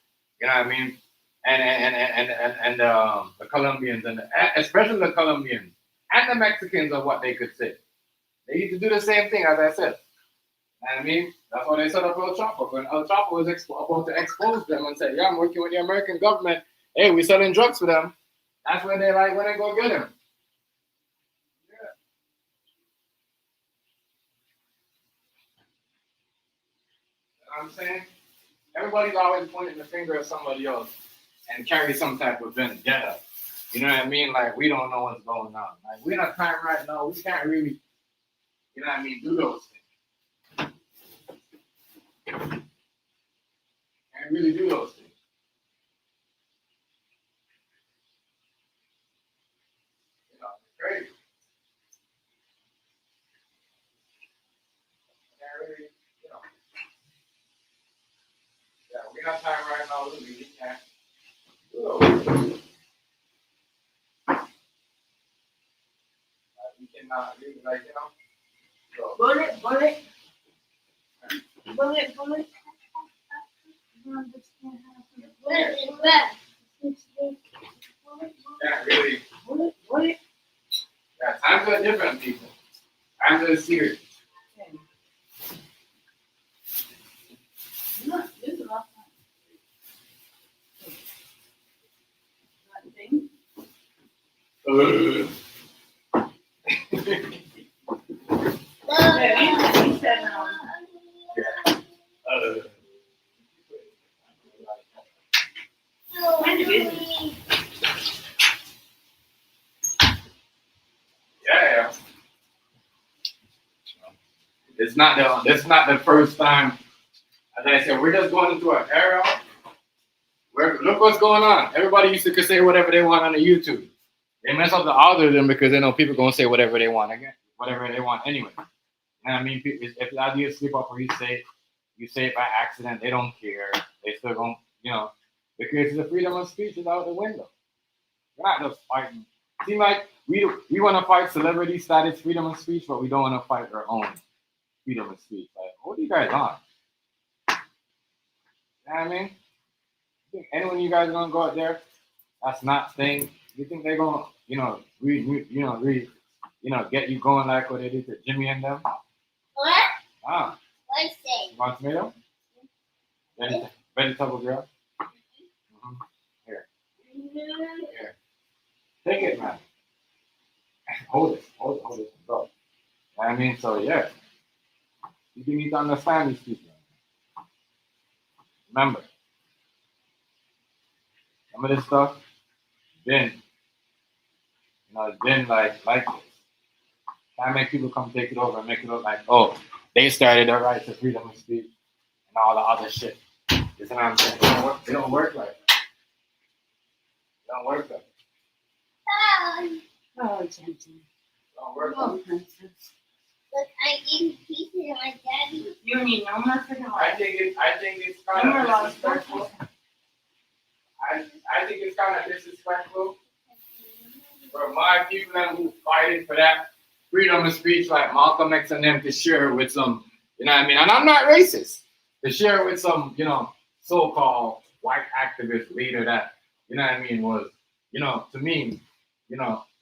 You know what I mean? And the Colombians and especially the Colombians and the Mexicans of what they could say. They used to do the same thing, as I said. You know what I mean? That's why they set up El Chapo. When El Chapo was about to expose them and say, yeah, I'm working with the American government. Hey, we selling drugs for them. That's when they like, when they go get him. Yeah. You know what I'm saying? Everybody's always pointing the finger at somebody else and carry some type of vendetta. You know what I mean? Like, we don't know what's going on. Like, we're in a time right now, we can't really, you know what I mean, do those things. Can't really do those things. You know, it's crazy. Can't really, you know. Yeah, we got time right now, we can't do those things. We cannot really, like, you know. So, Bullet. What is that? can't really, Bullet. yeah, times are different, people. Times are serious. Look, this is awesome. Nothing. Yeah, he said, mind your business. Yeah. It's not the first time. As I said, we're just going into an era where look what's going on. Everybody used to say whatever they want on the YouTube. They mess up the algorithm because they know people gonna say whatever they want again, whatever they want anyway. And I mean, if the idea slip up or you say it by accident, they don't care. They still don't, you know, because the freedom of speech is out the window. We're not just fighting. Seem like we want to fight celebrity status freedom of speech, but we don't want to fight our own freedom of speech. Like, what are you guys on? You know what I mean? You think anyone of you guys are gonna go out there that's not saying, you think they're gonna, get you going like what they did to Jimmy and them? What? Ah, What is it? you want tomato? Vegetable girl? Mm-hmm. Here, take it, man. Hold it, and go. You know what I mean? So yeah, you need to understand these people. Remember, some of this stuff been, it's been like this. Can't make people come take it over and make it look like, oh, they started their right to freedom of speech and all the other shit. You know what I'm saying? They don't work like that. They don't work like that. Oh, Jensen. They don't work Oh, like princess. Look, I eat pieces of my daddy. You need no more freaking that. I think it's kind No more of laws. disrespectful. I think it's kind of disrespectful for my people them who fighting for that freedom of speech, like Malcolm X and them, to share with some, you know what I mean? And I'm not racist. To share with some, so-called white activist leader that, you know what I mean, was, to me,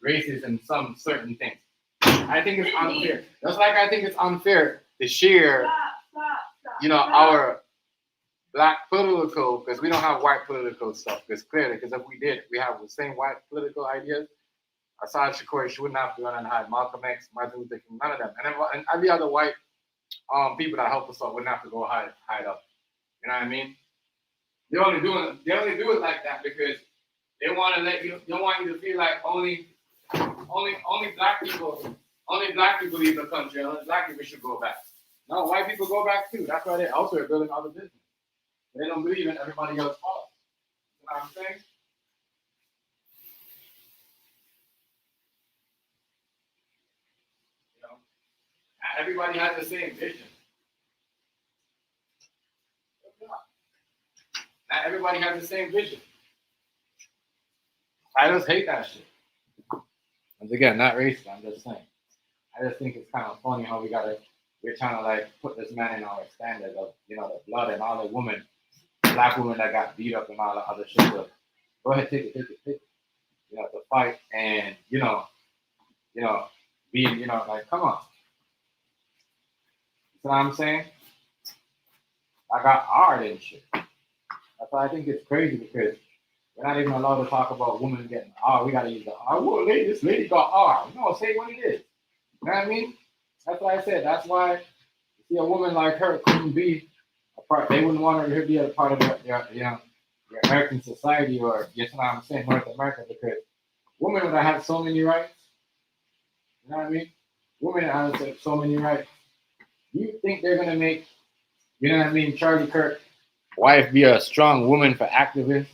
racist in some certain things. I think it's unfair. Just like I think it's unfair to share, our black political, because we don't have white political stuff. Because clearly, because if we did, we have the same white political ideas. Assata Shakur, she wouldn't have to run and hide. Malcolm X, Martin Luther King, none of them. And every other white people that help us out wouldn't have to go hide up. You know what I mean? They only do it like that because they want to they want you to feel like only black people leave the country, only black people should go back. No, white people go back too. That's why they're out there building other business. They don't believe in everybody else's fault. You know what I'm saying? You know, not everybody has the same vision. Not everybody has the same vision. I just hate that shit. Once again, not racist. I'm just saying. I just think it's kind of funny how we're trying to like put this man in our standard of, you know, the blood and all the women, black women that got beat up and all the other shit. But go ahead, take it. You know, to fight and, you know, being, you know, like, come on. You know what I'm saying? I got art and shit. That's why I think it's crazy because we're not even allowed to talk about women getting R. We got to use the R. Well, this lady got R. No, say what it is. You know what I mean? That's what I said. That's why you see a woman like her couldn't be a part. They wouldn't want her to be a part of their American society or, you know what I'm saying, North America, because women would have so many rights. You know what I mean? Women have so many rights. You think they're going to make, you know what I mean, Charlie Kirk's wife be a strong woman for activists?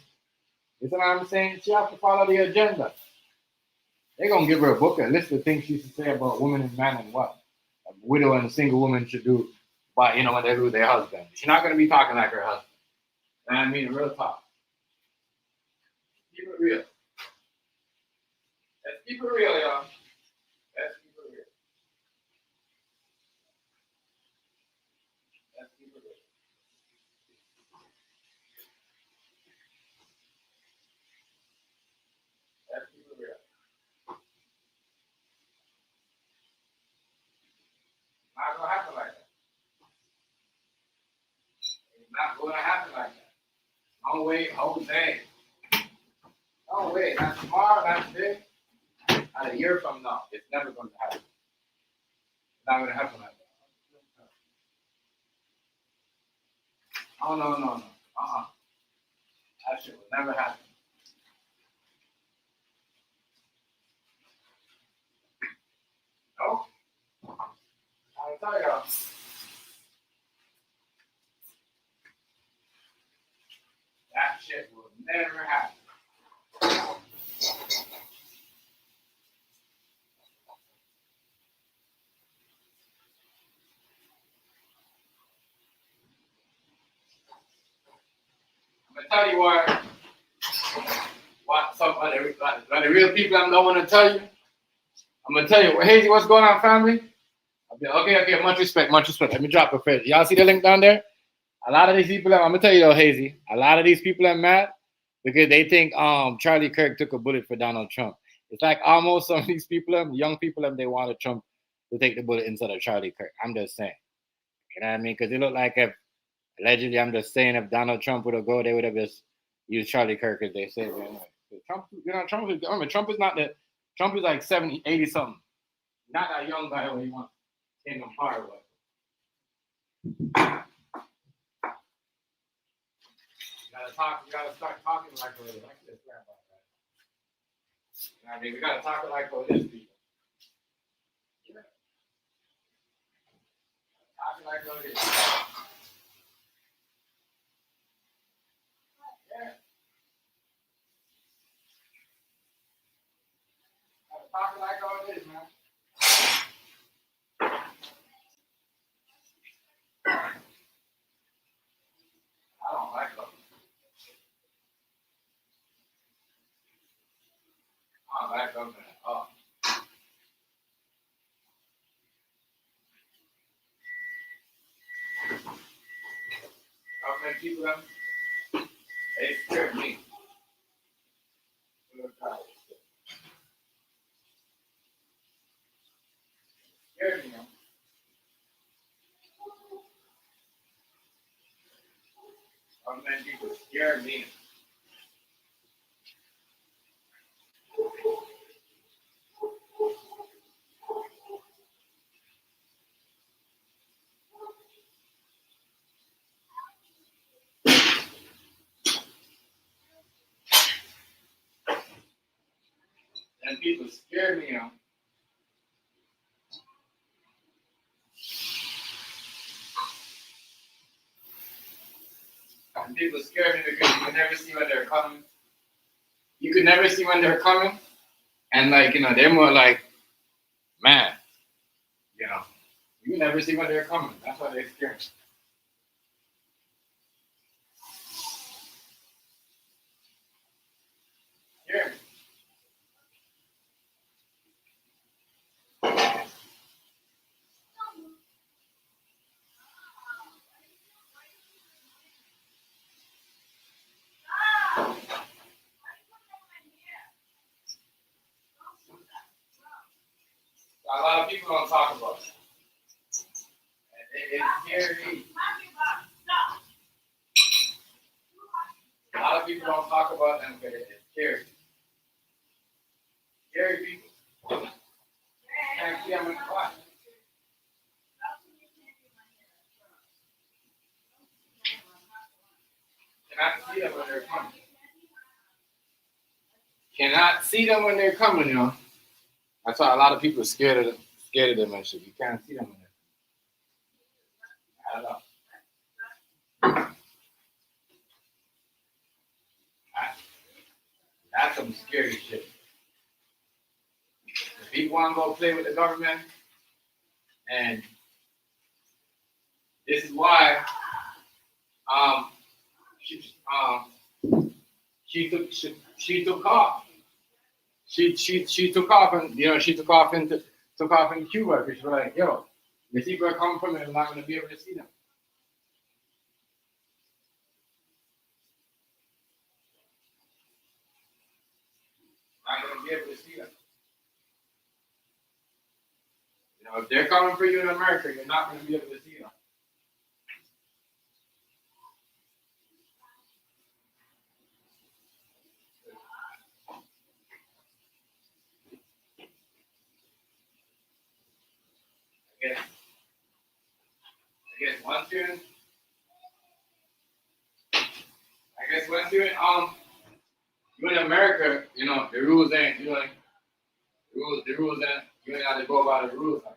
You know what I'm saying? She has to follow the agenda. They're going to give her a book, a list of things she should say about women and men and what a widow and a single woman should do by, you know, when they lose their husband. She's not going to be talking like her husband. You know what I mean? Real talk. Keep it real. Let's keep it real, y'all. Let's keep it real. Let's keep it real. Let's keep it real. Not going to happen like that. It's not going to happen like that. Don't wait, Jose. Don't wait. Not tomorrow, not today. Not a year from now. It's never going to happen. It's not going to happen like that. Oh, no. That shit will never happen. No? I'll tell y'all. That shit will never happen. I'm going to tell you what some of the real people I'm going to tell you. I'm going to tell you, Hazy, what's going on, family? Okay, much respect. Let me drop a phrase. Y'all see the link down there? A lot of these people, I'm going to tell you though, Hazy, a lot of these people are mad because they think Charlie Kirk took a bullet for Donald Trump. It's like almost some of these people, young people, they wanted Trump to take the bullet instead of Charlie Kirk. I'm just saying. You know what I mean? Because it looked like if, allegedly, I'm just saying, if Donald Trump would have go, they would have just used Charlie Kirk as they say. Trump, you know, Trump is not the, Trump is like 70, 80 something. Not that young guy where he wants to take him hard with. You gotta start talking like this. You know what I mean? We gotta talk like this people. Yeah. Talking like this. Yeah. Talking like all this, man. I don't like them. I don't like them at all. How many people them? They scared me. Scared me, man. How many people scared me? And people scared me, And people scare me because you can never see when they're coming. You can never see when they're coming. And like, they're more like, man, you know, you can never see when they're coming. That's why they're scared. Scare me. A lot of people don't talk about it. It's scary. A lot of people don't talk about them because it's scary. Scary people. Can't see them in the class. Cannot see them when they're coming. Cannot see them when they're coming. That's why a lot of people are scared of them and shit. You can't see them when they're coming. I don't know. That's some scary shit. If people want to go play with the government, and this is why she took off. She took off, and she took off into Cuba because she was like, yo, the people are coming from it, I'm not going to be able to see them. I'm not going to be able to see them. If they're coming for you in America, you're not going to be able to see them. I guess once you're in America, the rules ain't, the rules ain't, you ain't got to go about the rules like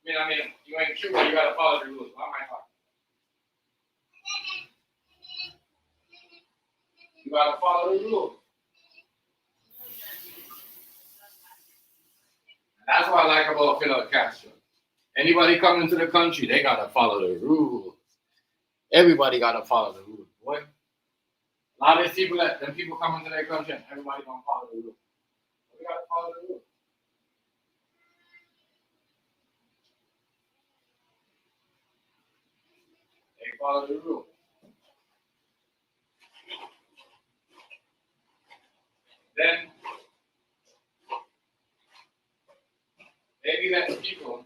that. You ain't Cuba, you got to follow the rules. Why am I talking? You got to follow the rules. That's what I like about Fidel Castro. Anybody coming to the country, they got to follow the rules. Everybody got to follow the rules, boy. A lot of these people, people coming to their country, and everybody don't follow the rules. We got to follow the rules. They follow the rules. Then maybe let the people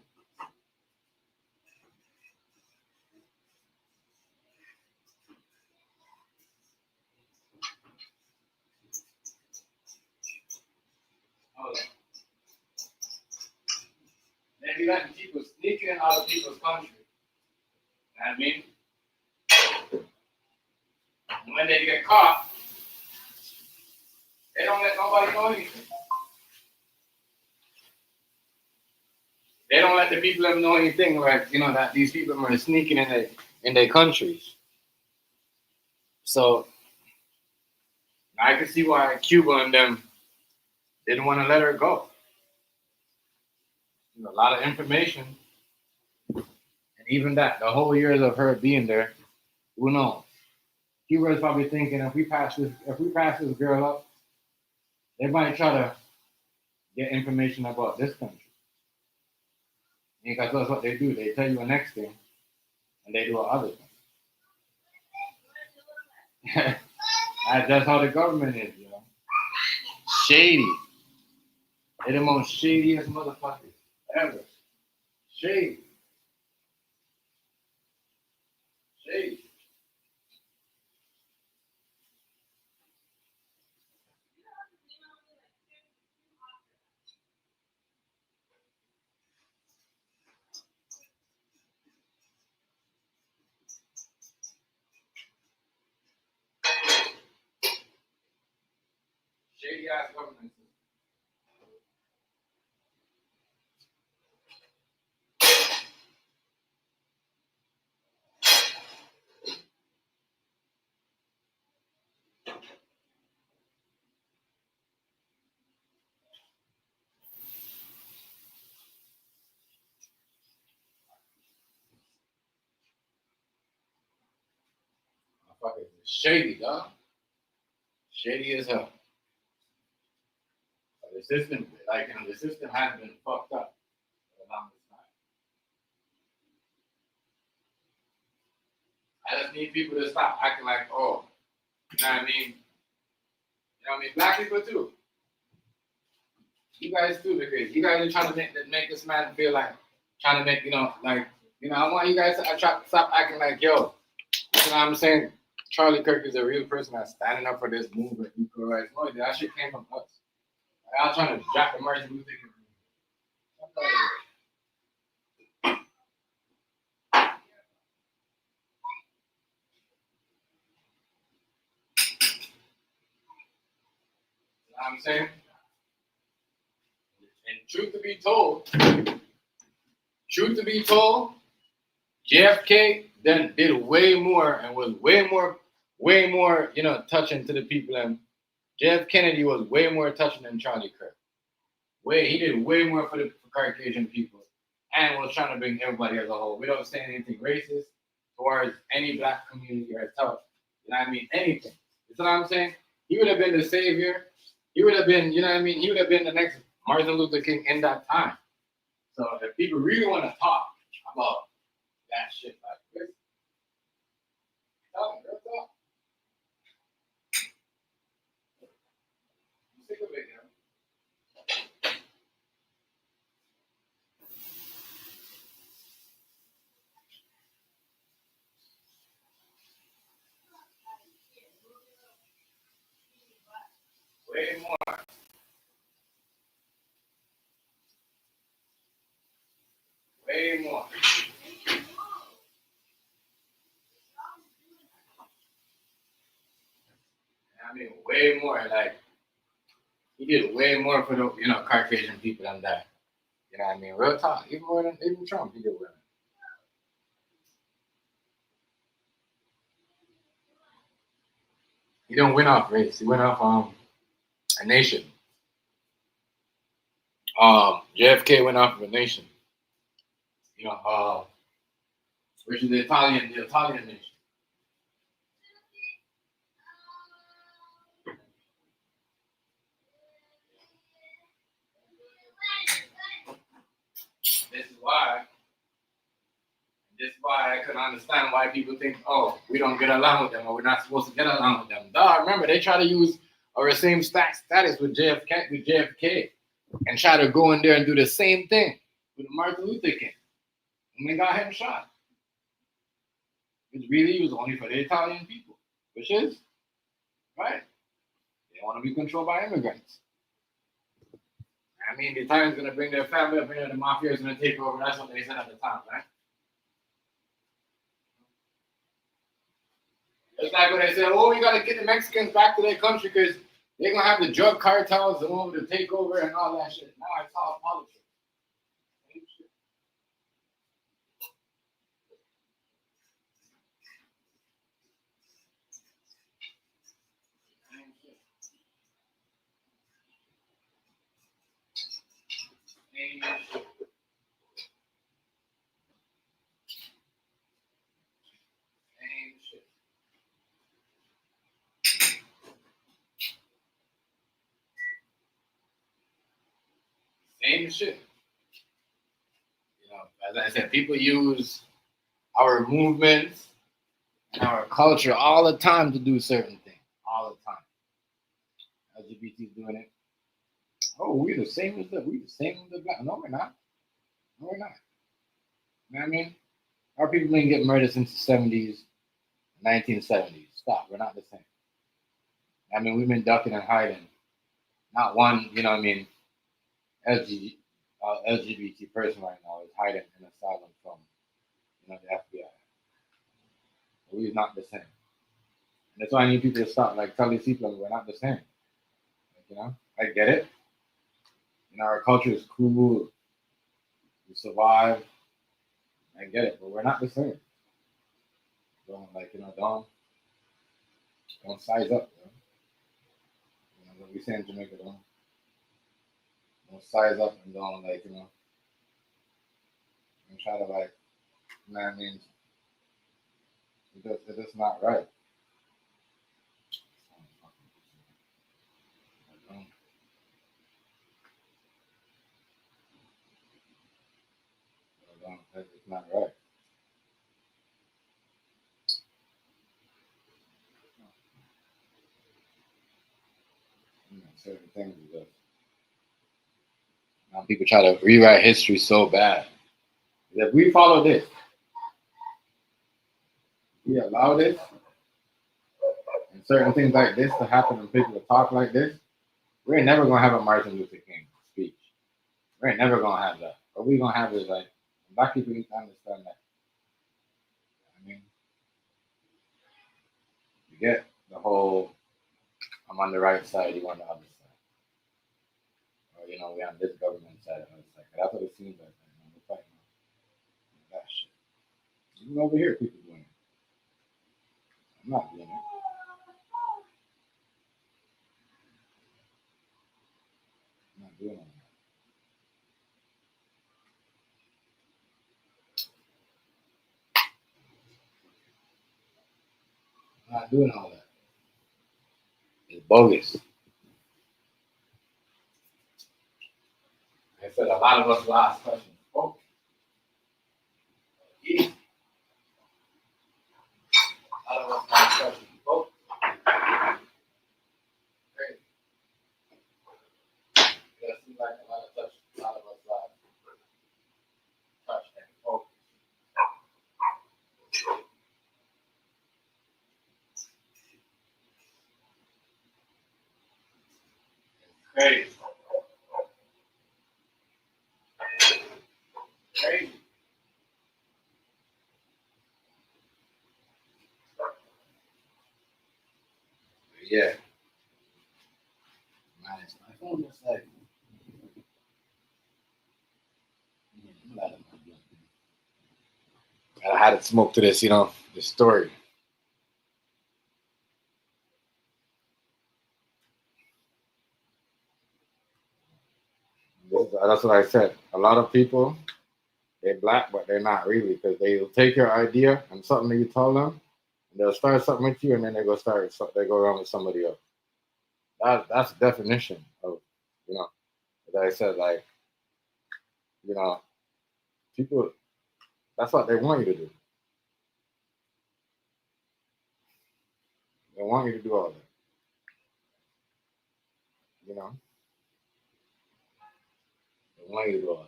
maybe letting people sneak in out of people's country. You know what I mean? And when they get caught, they don't let nobody know anything. They don't let the people ever know anything, like, that these people are sneaking in their countries. So I can see why Cuba and them didn't want to let her go. A lot of information. And even that, the whole years of her being there, who knows? Cuba is probably thinking if we pass this girl up, they might try to get information about this country. Because that's what they do. They tell you the next thing, and they do another thing. That's how the government is, Shady. They're the most shadiest motherfuckers ever. Shady. Shady. Shady ass government. motherfuckers is shady, dog. Shady as hell. But the system, like, you know, the system has been fucked up for the longest time. I just need people to stop acting like, oh, you know what I mean? You know what I mean? Black people too. You guys too, because you guys are trying to make this man feel like, trying to make, you know, like, you know, I want you guys to stop acting like, yo, you know what I'm saying? Charlie Kirk is a real person that's standing up for this movement. Equal rights. No, that shit came from us. Like, I was trying to jack the Martin Luther King. You know what I'm saying? And truth to be told, JFK then did way more and was way more, you know, touching to the people. And JF Kennedy was way more touching than Charlie Kirk. He did way more for Caucasian people and was trying to bring everybody as a whole. We don't say anything racist towards any black community or tough. You know what I mean? Anything. You know what I'm saying? He would have been the savior. He would have been, you know what I mean? He would have been the next Martin Luther King in that time. So if people really want to talk about that shit like this, tell them, girl, talk. I'm sick of it, you know? Way more. Way more. I mean, way more. Like, he did way more for the, you know, Caucasian people than that. You know what I mean? Real talk. Even more than even Trump, he did well. He don't win off race. He went off a nation. JFK went off of a nation. You know, which is the Italian nation. This is why I couldn't understand why people think, oh, we don't get along with them or we're not supposed to get along with them. Duh, remember, they try to use our same status with JFK and try to go in there and do the same thing with Martin Luther King. And they got him shot. It really was only for the Italian people, which is, right, they want to be controlled by immigrants. I mean, the Italians going to bring their family up here, the mafia is going to take over. That's what they said at the time, right? It's like when they say, oh, we got to get the Mexicans back to their country because they're going to have the drug cartels and over to take over and all that shit. Now it's all politics. Same shit. You know, as I said, people use our movements and our culture all the time to do certain things. All the time. LGBT is doing it. Oh, we the same as the black. No, we're not. No, we're not. You know what I mean? Our people didn't get murdered since the 70s, 1970s. Stop. We're not the same. I mean, we've been ducking and hiding. Not one, you know what I mean, LGBT person right now is hiding in asylum from, you know, the FBI. We're not the same. And that's why I need people to stop, like, tell these people we're not the same. Like, you know, I get it. You know, our culture is cool. We survive. I get it, but we're not the same. Don't, like, you know, don't size up, bro. You know, what we say in Jamaica, don't size up and don't, like, you know, and try to, like, you know what I mean? It's just not right. It's not right. Certain things is just, now people try to rewrite history so bad. If we follow this, we allow this, and certain things like this to happen and people to talk like this, we're never gonna have a Martin Luther King speech. We're never gonna have that. What we're gonna have is like black people need to understand that. I mean, you get the whole I'm on the right side, you on the other side. Or we're on this government side, the other side. That's what it seems like. We're fighting that shit. Even over here, people doing it. I'm not doing it. I'm not doing it. I'm not doing all that. It's bogus. I said a lot of us will ask questions. Oh, yeah. A lot of us will ask questions. Oh, great. It seems like a lot of us will ask touch and focus. Crazy. Crazy. Yeah. Nice. My phone just like. I had to smoke to this, this story. That's what I said. A lot of people, they're black, but they're not really because they'll take your idea and something that you tell them, and they'll start something with you, and then they go around with somebody else. That's the definition of, as I said, like, you know, people. That's what they want you to do. They want you to do all that. You know, they want you to do all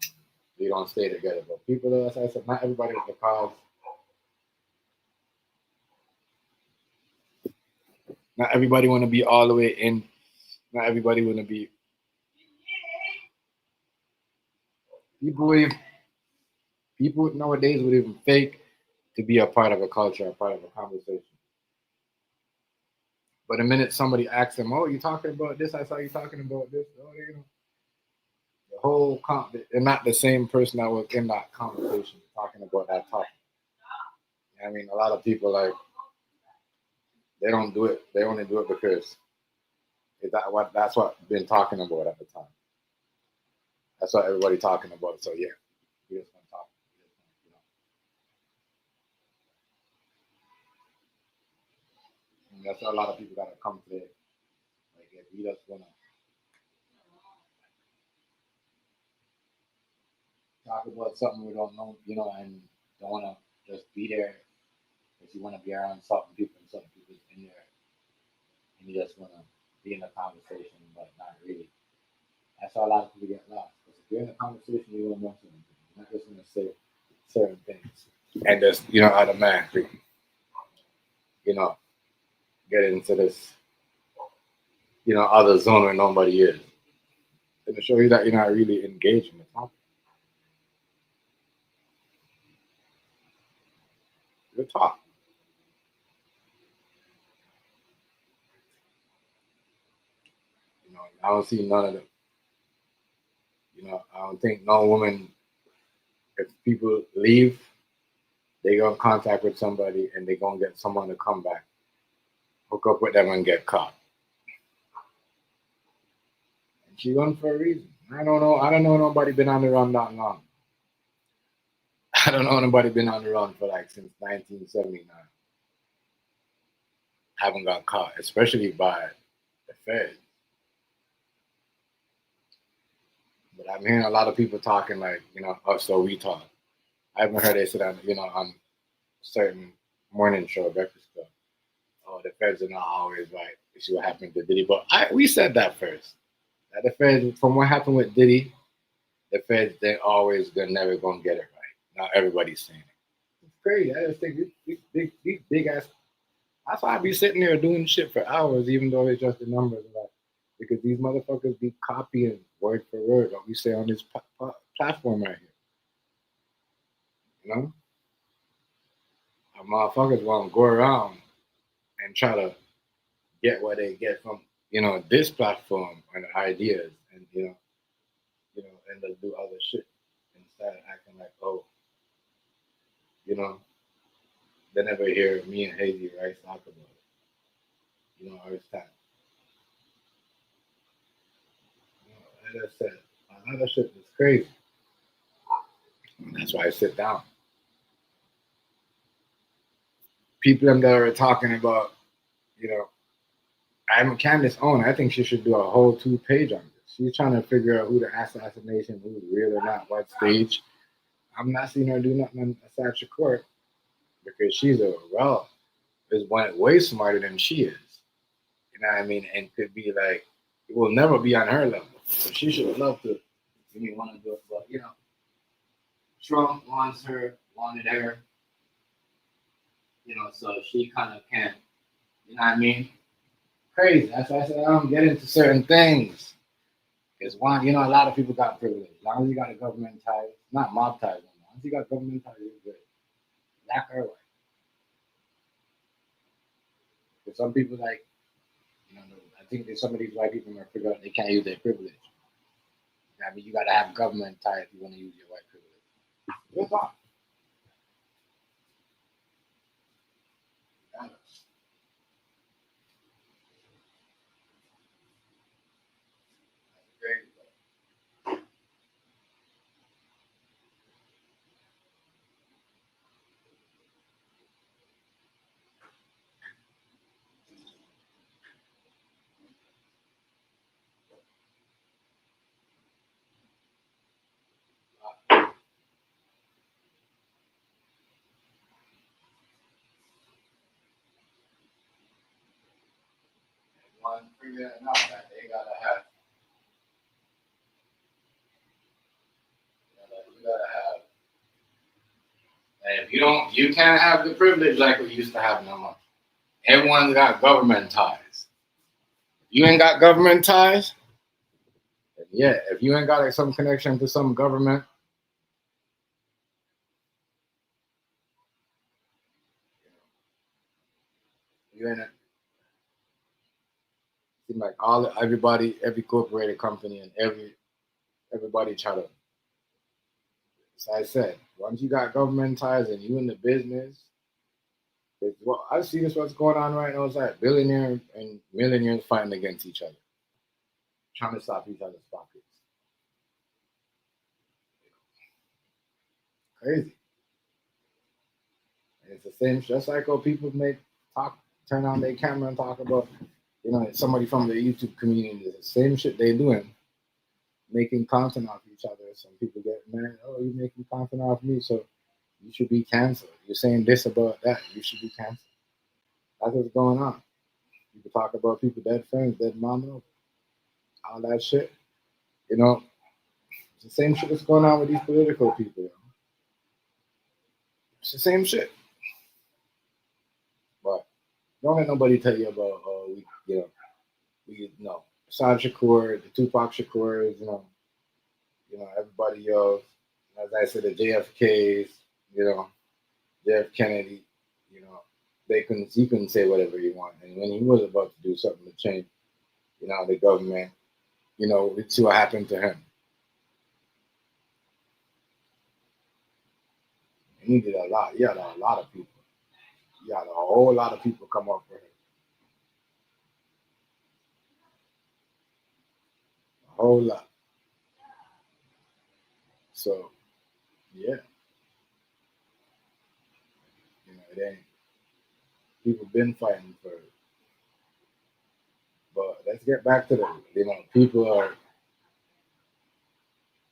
that. You don't stay together, but people, as I said, not everybody is the cause. Not everybody want to be all the way in. Not everybody want to be. People nowadays would even fake to be a part of a culture, a part of a conversation. But the minute somebody asks them, "Oh, you talking about this? I saw you talking about this." Oh, the whole they're not the same person that was in that conversation talking about that topic. I mean, a lot of people like they don't do it. They only do it because that's what been talking about at the time. That's what everybody talking about. So yeah, we just want to talk. And that's what a lot of people gotta come to. Like if we just wanna talk about something we don't know, and don't wanna just be there. If you wanna be around certain people in there, and you just wanna be in a conversation, but not really. That's how a lot of people get lost. Because if you're in a conversation, you want to know something. You're not just gonna say certain things and just automatically you know get into this other zone where nobody is. And to show you that you're not really engaged in the topic. You talk. I don't see none of them. I don't think no woman, if people leave, they gonna contact with somebody and they gonna get someone to come back, hook up with them and get caught. And she run for a reason. I don't know nobody been on the run that long. I don't know nobody been on the run for like since 1979. Haven't got caught, especially by the Fed. But But I'm hearing a lot of people talking like, so we talk. I haven't heard they sit on, on certain morning show, breakfast club. Oh, the feds are not always right. You see what happened to Diddy. But we said that first. That the feds, from what happened with Diddy, the feds, they're never going to get it right. Now everybody's saying it. It's crazy. I just think these big ass. That's why I be sitting there doing shit for hours, even though it's just the numbers. Because these motherfuckers be copying word for word what we say on this platform right here. Our motherfuckers want to go around and try to get what they get from, this platform and the ideas and, and they'll do other shit instead of acting like, they never hear me and Hazy Rice talk about it. All this time. Like I said, a lot of shit is crazy. And that's why I sit down. People that are talking about, I'm Candace Owen. I think she should do a whole 2-page on this. She's trying to figure out who the assassination, who's real or not, what stage. I'm not seeing her do nothing on Assata Shakur because she's is way smarter than she is. You know what I mean? And could be like, it will never be on her level. So she should love to, want to do it. But, Trump wanted her, so she kind of can't, you know what I mean? Crazy. That's why I said I don't get into certain things. Because one, a lot of people got privilege. As long as you got a government tie, not mob ties anymore. Once you got government ties, you're good. Black or white. Because some people I think that some of these white people might figure out they can't use their privilege. I mean, you got to have government tie if you want to use your white privilege. Good talk. One figure it out that they gotta have. You gotta have. And if you can't have the privilege like we used to have no more. Everyone's got government ties. If you ain't got government ties, if you ain't got some connection to some government, you ain't. Seem like everybody, every corporated company, and everybody try to. As I said, once you got government ties and you in the business, I see what's going on right now. It's like billionaires and millionaires fighting against each other, trying to stop each other's pockets. Crazy. And it's the same, just like how people turn on their camera and talk about, somebody from the YouTube community. The same shit they doing, making content off each other. Some people get mad. Oh, you're making content off me, so you should be canceled. You're saying this about that. You should be canceled. That's what's going on. People talk about people, dead friends, dead mama, all that shit. It's the same shit that's going on with these political people. It's the same shit. But don't let nobody tell you about, Assada Shakur, the Tupac Shakur, everybody else. As I said, the JFKs, JF Kennedy, he couldn't say whatever he wanted. And when he was about to do something to change, the government, we see what happened to him. He needed a lot. He had a lot of people. He had a whole lot of people come up for him. A whole lot. So, yeah. It ain't. People been fighting for it. But let's get back to the, people are,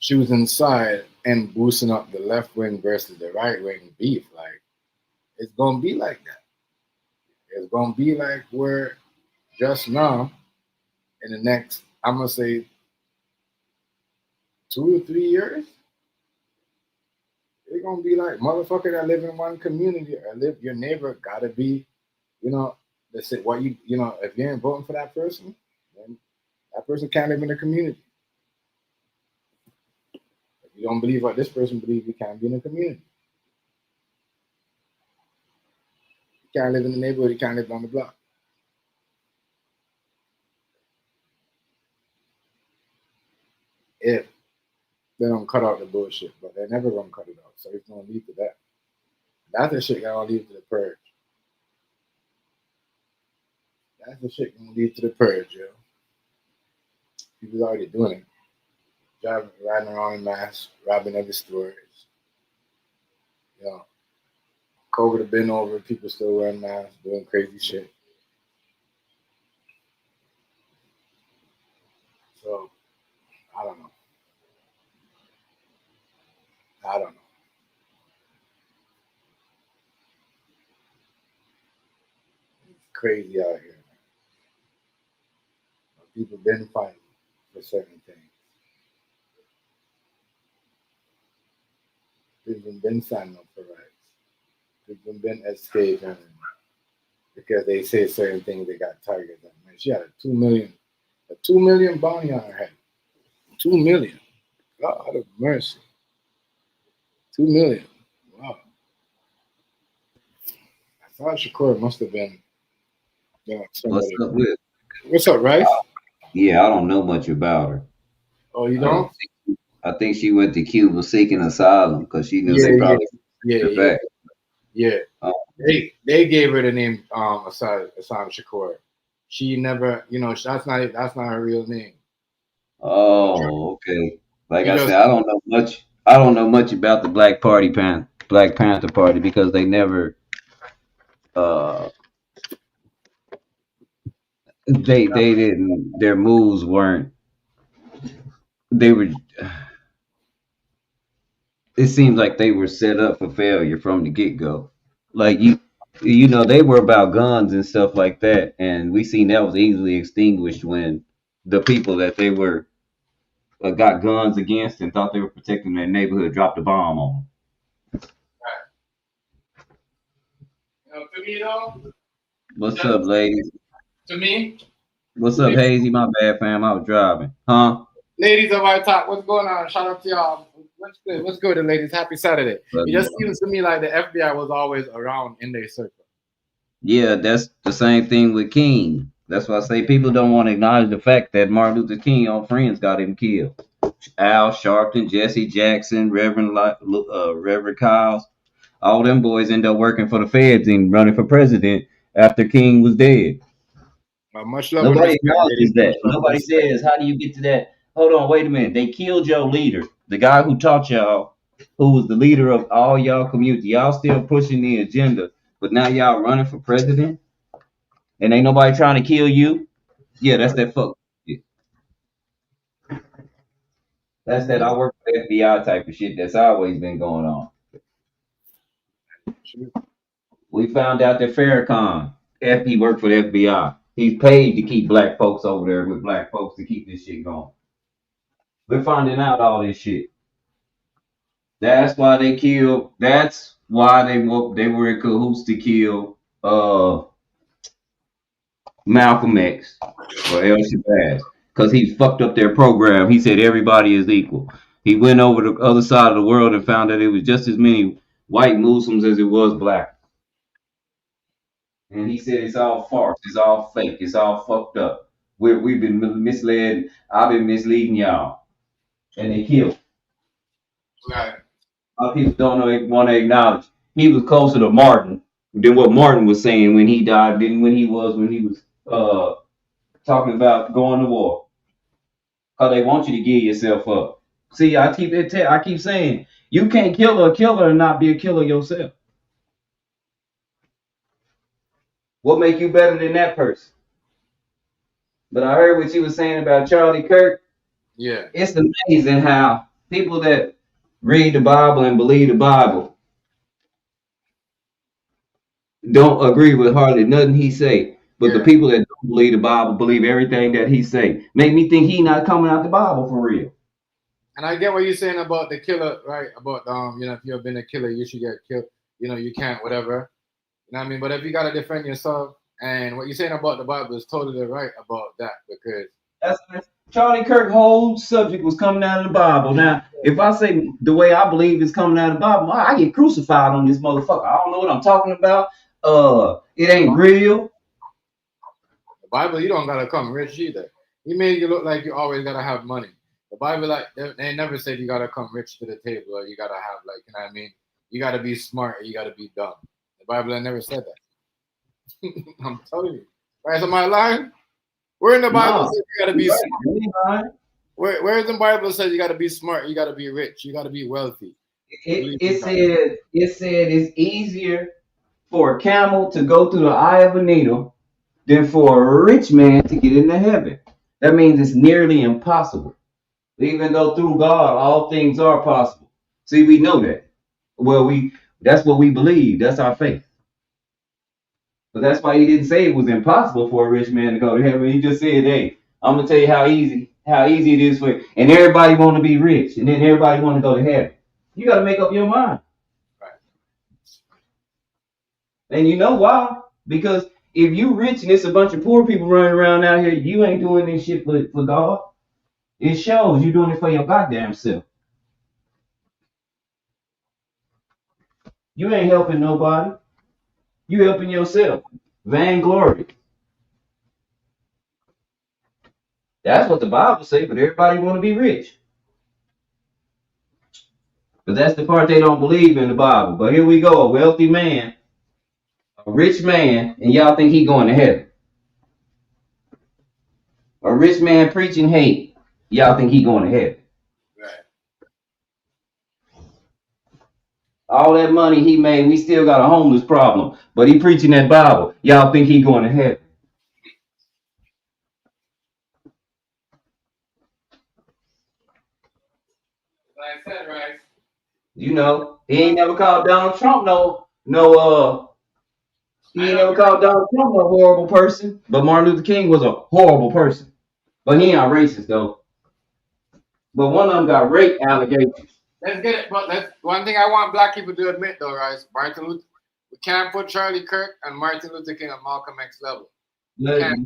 she was inside and boosting up the left wing versus the right wing beef. Like, it's gonna be like that. It's gonna be like where just now in the next, I'm gonna say 2 or 3 years, it's gonna be like motherfucker that live in one community or live your neighbor gotta be, that's it. What if you ain't voting for that person, then that person can't live in the community. If you don't believe what this person believes, you can't be in the community. You can't live in the neighborhood, you can't live on the block. If they don't cut out the bullshit, but they're never gonna cut it out. So it's gonna lead to that. That's the shit gonna lead to the purge. That's the shit gonna lead to the purge, yo. People's already doing it. Riding around in masks, robbing every store. COVID have been over, people still wearing masks, doing crazy shit. So, I don't know. It's crazy out here. People been fighting for certain things. People been signing up for rights. People been escaping because they say certain things they got targeted. Man, she had a 2 million bounty on her head. 2 million. God of mercy. 2 million. Wow. Assata Shakur must have been somebody. What's up with? What's up, Rice? Yeah, I don't know much about her. Oh, you don't? I think she went to Cuba seeking asylum because she knew they probably yeah. back. Yeah. They gave her the name Assata Shakur. She never, that's not her real name. Oh, okay. Like She I just- said, I don't know much. I don't know much about the Black Panther Party because they never. They didn't. Their moves weren't. They were. It seems like they were set up for failure from the get go. Like they were about guns and stuff like that, and we seen that was easily extinguished when the people that they were got guns against and thought they were protecting their neighborhood dropped a bomb on them. To me, though. What's up, ladies? To me. What's up, Hazy? My bad, fam. I was driving. Huh? Ladies of our top, what's going on? Shout out to y'all. What's good? What's good, ladies? Happy Saturday. It just seems to me like the FBI was always around in their circle. Yeah, that's the same thing with King. That's why I say people don't want to acknowledge the fact that Martin Luther King on Friends got him killed. Al Sharpton, Jesse Jackson, Reverend Kyles, all them boys end up working for the feds and running for president after King was dead. Much love. Nobody acknowledges that. Nobody says, how do you get to that? Hold on, wait a minute. They killed your leader, the guy who taught y'all, who was the leader of all y'all community. Y'all still pushing the agenda, but now y'all running for president? And ain't nobody trying to kill you? Yeah, that's that fuck shit. That's that I work for the FBI type of shit that's always been going on. We found out that Farrakhan, he worked for the FBI. He's paid to keep black folks over there with black folks to keep this shit going. We're finding out all this shit. That's why they killed. That's why they were in cahoots to kill Malcolm X or El Shabazz because he fucked up their program. He said everybody is equal. He went over the other side of the world and found that it was just as many white Muslims as it was black. And he said it's all farce, it's all fake, it's all fucked up. We've been misled. I've been misleading y'all, and they killed. Right. A lot of people don't want to acknowledge he was closer to Martin than what Martin was saying when he died than when he was talking about going to war. Cause they want you to give yourself up. See, I keep saying you can't kill a killer and not be a killer yourself. What make you better than that person? But I heard what you were saying about Charlie Kirk. Yeah. It's amazing how people that read the Bible and believe the Bible don't agree with hardly nothing he say. But the Yeah. people that don't believe the Bible believe everything that he say. Make me think he not coming out the Bible for real. And I get what you're saying about the killer, right? About if you've been a killer, you should get killed. You can't, whatever. You know what I mean? But if you gotta defend yourself, and what you're saying about the Bible is totally right about that, because That's Charlie Kirk's whole subject was coming out of the Bible. Now, if I say the way I believe it's coming out of the Bible, I get crucified on this motherfucker. I don't know what I'm talking about. It ain't real. the Bible, you don't gotta come rich either. He made you look like you always gotta have money. The Bible, like they never said you gotta come rich to the table, or you gotta have you know what I mean? You gotta be smart, or you gotta be dumb. The Bible never said that. I'm telling you. Right? Am I lying? Where in the Bible says you gotta be smart? Where in the Bible says you gotta be smart, you gotta be rich, you gotta be wealthy? It said it's easier for a camel to go through the eye of a needle than for a rich man to get into heaven. That means it's nearly impossible. Even though through God all things are possible. See, we know that. Well, that's what we believe. That's our faith. But that's why he didn't say it was impossible for a rich man to go to heaven. He just said, "Hey, I'm gonna tell you how easy it is for," and everybody want to be rich, and then everybody want to go to heaven. You got to make up your mind. Right. And you know why? Because if you rich and it's a bunch of poor people running around out here, you ain't doing this shit for God. It shows you doing it for your goddamn self. You ain't helping nobody. You helping yourself. Vainglory. That's what the Bible say, but everybody want to be rich. But that's the part they don't believe in the Bible. But here we go, a wealthy man, a rich man, and y'all think he going to heaven. A rich man preaching hate, y'all think he going to heaven. Right. All that money he made, we still got a homeless problem. But he preaching that Bible, y'all think he going to heaven. Like I said, right? You know, he ain't never called Donald Trump he ain't never called Donald Trump no horrible person. But Martin Luther King was a horrible person. But he ain't racist though. But one of them got rape allegations. Let's get it. But that's one thing I want black people to admit, though, right? We can't put Charlie Kirk and Martin Luther King at Malcolm X level.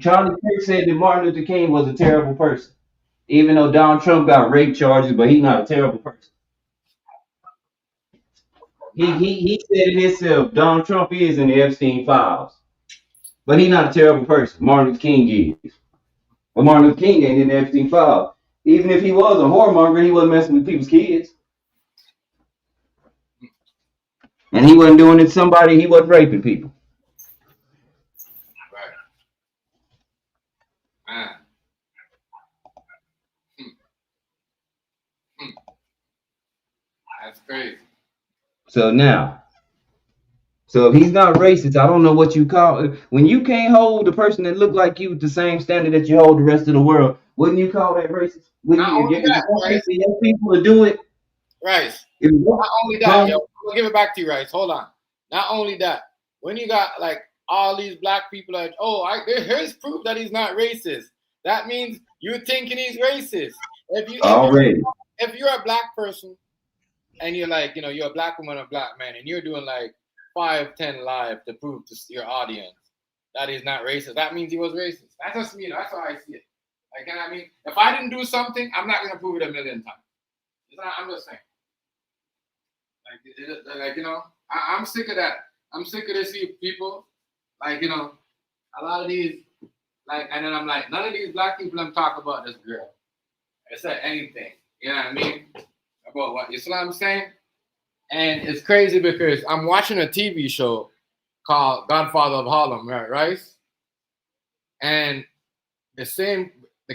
Charlie Kirk said that Martin Luther King was a terrible person. Even though Donald Trump got rape charges, but he's not a terrible person. He said it himself. Donald Trump is in the Epstein files. But he's not a terrible person. Martin Luther King is. But Martin Luther King ain't in the Epstein files. Even if he was a whoremonger, he wasn't messing with people's kids. And he wasn't doing it to somebody, he wasn't raping people. Right. Man. That's crazy. So if he's not racist, I don't know what you call it. When you can't hold the person that look like you with the same standard that you hold the rest of the world, wouldn't you call that racist? Wouldn't you people to do it? Rice. Not only that, yo, I'll give it back to you, Rice. Hold on. Not only that, when you got like all these black people like, here's proof that he's not racist. That means you're thinking he's racist. If you're a black person and you're like, you're a black woman or a black man, and you're doing like 5-10 live to prove to your audience that he's not racist, that means he was racist. That's just me. That's how I see it. Like, I mean, if I didn't do something, I'm not gonna prove it a million times. I'm just saying. I'm sick of that. I'm sick of this people, a lot of these, and then I'm like, none of these black people I'm talking about this girl. I said anything, you know what I mean? About what, you see what I'm saying? And it's crazy because I'm watching a TV show called Godfather of Harlem, right? And the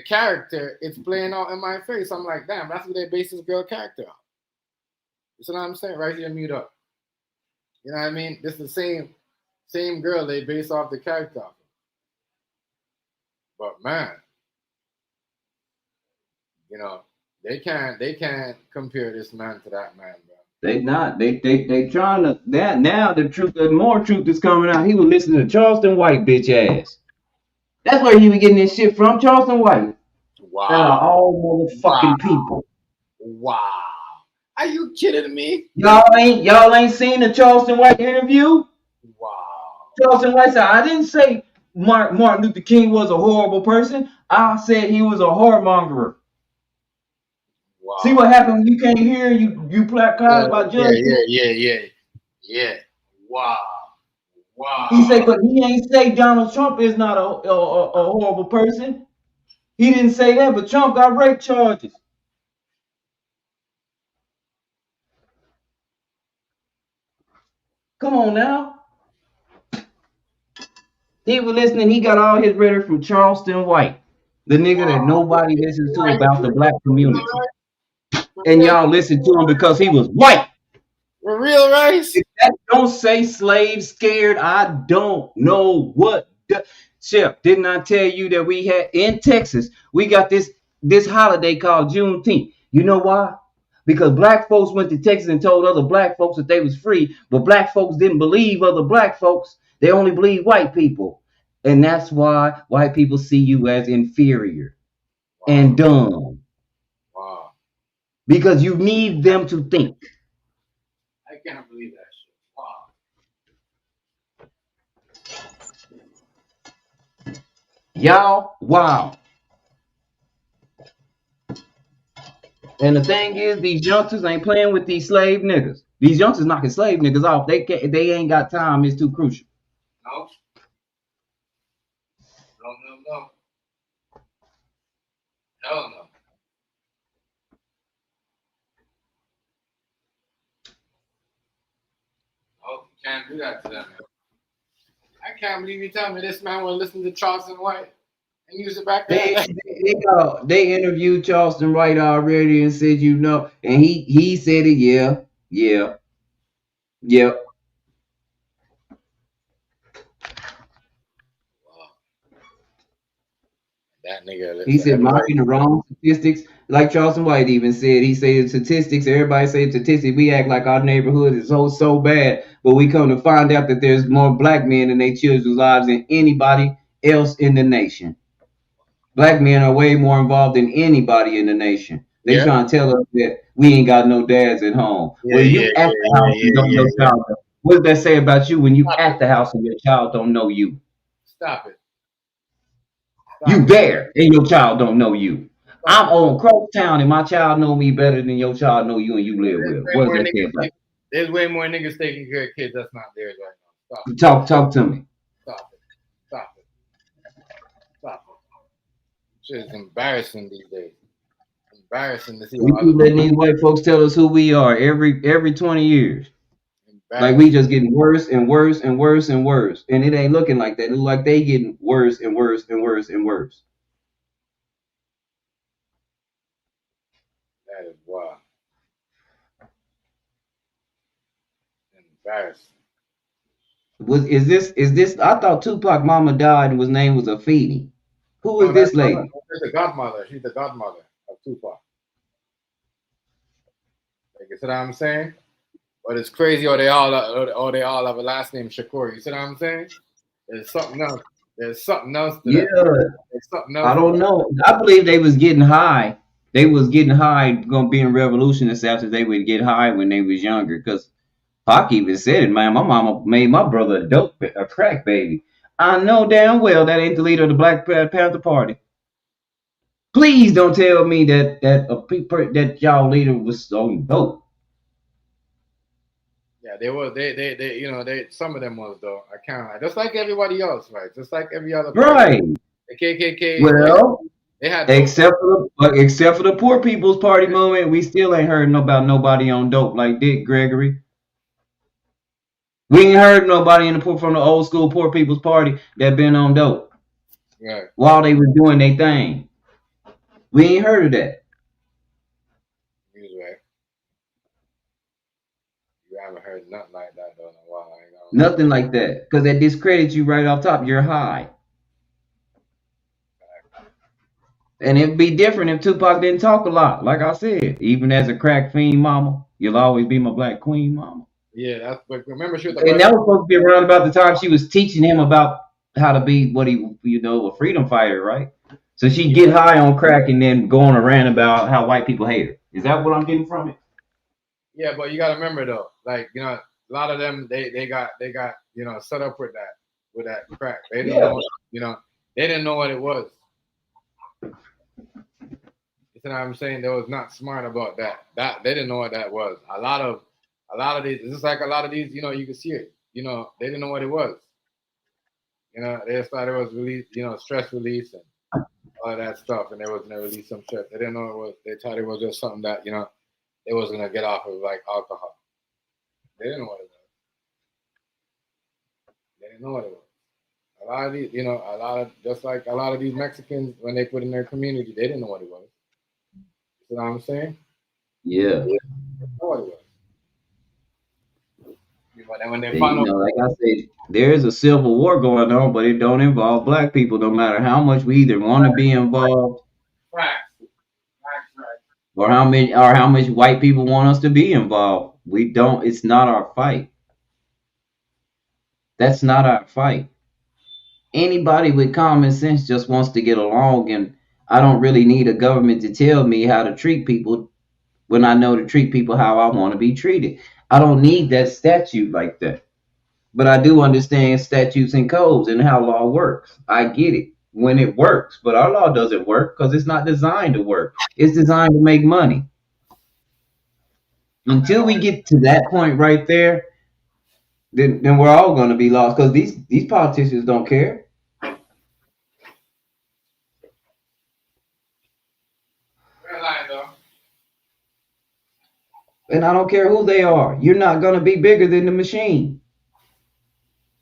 character is playing out in my face. I'm like, damn, that's what they base this girl character on. You see what I'm saying? Right here, mute up. You know what I mean? This is the same girl they base off the character off. But man, They can't compare this man to that man, bro. They not. They trying to that now. The truth, the more truth is coming out. He was listening to Charleston White bitch ass. That's where he was getting this shit from. Charleston White. Out Wow. of all Wow. motherfucking people. Wow. Are you kidding me? Y'all ain't seen the Charleston White interview? Wow. Charleston White said, I didn't say Martin Luther King was a horrible person. I said he was a whoremongerer. Wow. See what happened when you can't hear you placard by judgment? Yeah. Wow. Wow. He said, but he ain't say Donald Trump is not a horrible person. He didn't say that, but Trump got rape charges. Come on now. He was listening. He got all his rhetoric from Charleston White, the nigga that nobody listens to about the black community. And y'all listen to him because he was white. For real, Rice? If that don't say slave scared, I don't know what. Chef, didn't I tell you that we had in Texas, we got this holiday called Juneteenth. You know why? Because black folks went to Texas and told other black folks that they was free, but black folks didn't believe other black folks. They only believe white people. And that's why white people see you as inferior and dumb. Wow. Because you need them to think. I can't believe that shit. Wow. Y'all, wow. And the thing is, these youngsters ain't playing with these slave niggas. These youngsters knocking slave niggas off. They ain't got time. It's too crucial. No. No. Hell no. Oh, you can't do that to them, man. I can't believe you telling me this man will listen to Charleston White and use it back there. They interviewed Charleston White already and said, you know, and he said it, yeah. That nigga. He said mocking the wrong statistics. Like Charleston White even said, he said statistics, everybody say statistics. We act like our neighborhood is so bad, but we come to find out that there's more black men in their children's lives than anybody else in the nation. Black men are way more involved than anybody in the nation. They trying to tell us that we ain't got no dads at home. When you at the house and don't know your child, what does that say about you when you at the house and your child don't know you? Stop it. You there and your child don't know you. I'm on cross town and my child know me better than your child know you and you live with. What does that say about you? There's way more niggas taking care of kids that's not theirs right now. Talk to me. Stop it. Shit is embarrassing these days. Embarrassing to see. We keep letting these white folks tell us who we are every 20 years. Like we just getting worse and worse and worse and worse. And it ain't looking like that. It look like they getting worse and worse and worse and worse. That is wild. Embarrassing. Is this I thought Tupac mama died and his name was Afeni. Who is this lady? She's the godmother. She's the godmother of Tupac. Like, you see what I'm saying? But it's crazy, or they all have a last name Shakur. You see what I'm saying? There's something else. There's something else. There's something else. I don't know. I believe they was getting high. They was getting high, gonna be in revolutionists after they would get high when they was younger. Because Pac even said it, man. My mama made my brother a crack baby. I know damn well that ain't the leader of the Black Panther Party. Please don't tell me that y'all leader was on dope. Yeah, they were. They you know, some of them was though. I can't. Just like everybody else, right? Just like every other party. Right. The KKK. Well, they had except for the Poor People's Party movement, we still ain't heard about nobody on dope like Dick Gregory. We ain't heard nobody from the old school Poor People's Party that been on dope. Right. While they was doing their thing. We ain't heard of that. He was right. You haven't heard nothing like that though in a while. Nothing like that. Because that discredits you right off top. You're high. And it'd be different if Tupac didn't talk a lot. Like I said, even as a crack fiend mama, you'll always be my black queen mama. Yeah, that's. But remember, she was And that was supposed to be around about the time she was teaching him about how to be what he, a freedom fighter, right? So she'd get high on crack and then go on a rant about how white people hate her. Is that what I'm getting from it? Yeah, but you gotta remember though, like a lot of them they got set up with that crack. They didn't know, they didn't know what it was. You know what I'm saying? They was not smart about that. That they didn't know what that was. A lot of these, it's just like a lot of these, you can see it. They didn't know what it was. They just thought it was release, stress release and all that stuff, and they was gonna release some shit. They didn't know it was. They thought it was just something that they was gonna get off of like alcohol. They didn't know what it was. They didn't know what it was. A lot of these, just like a lot of these Mexicans when they put in their community, they didn't know what it was. You know what I'm saying? Yeah. They didn't know what it was. But when they found out, like I said, there is a civil war going on, but it don't involve black people. No matter how much we either want to be involved, right. or how much white people want us to be involved, we don't. It's not our fight. That's not our fight. Anybody with common sense just wants to get along, and I don't really need a government to tell me how to treat people when I know to treat people how I want to be treated. I don't need that statute like that. But I do understand statutes and codes and how law works. I get it when it works, but our law doesn't work because it's not designed to work. It's designed to make money. Until we get to that point right there, then we're all going to be lost because these politicians don't care. And I don't care who they are. You're not going to be bigger than the machine.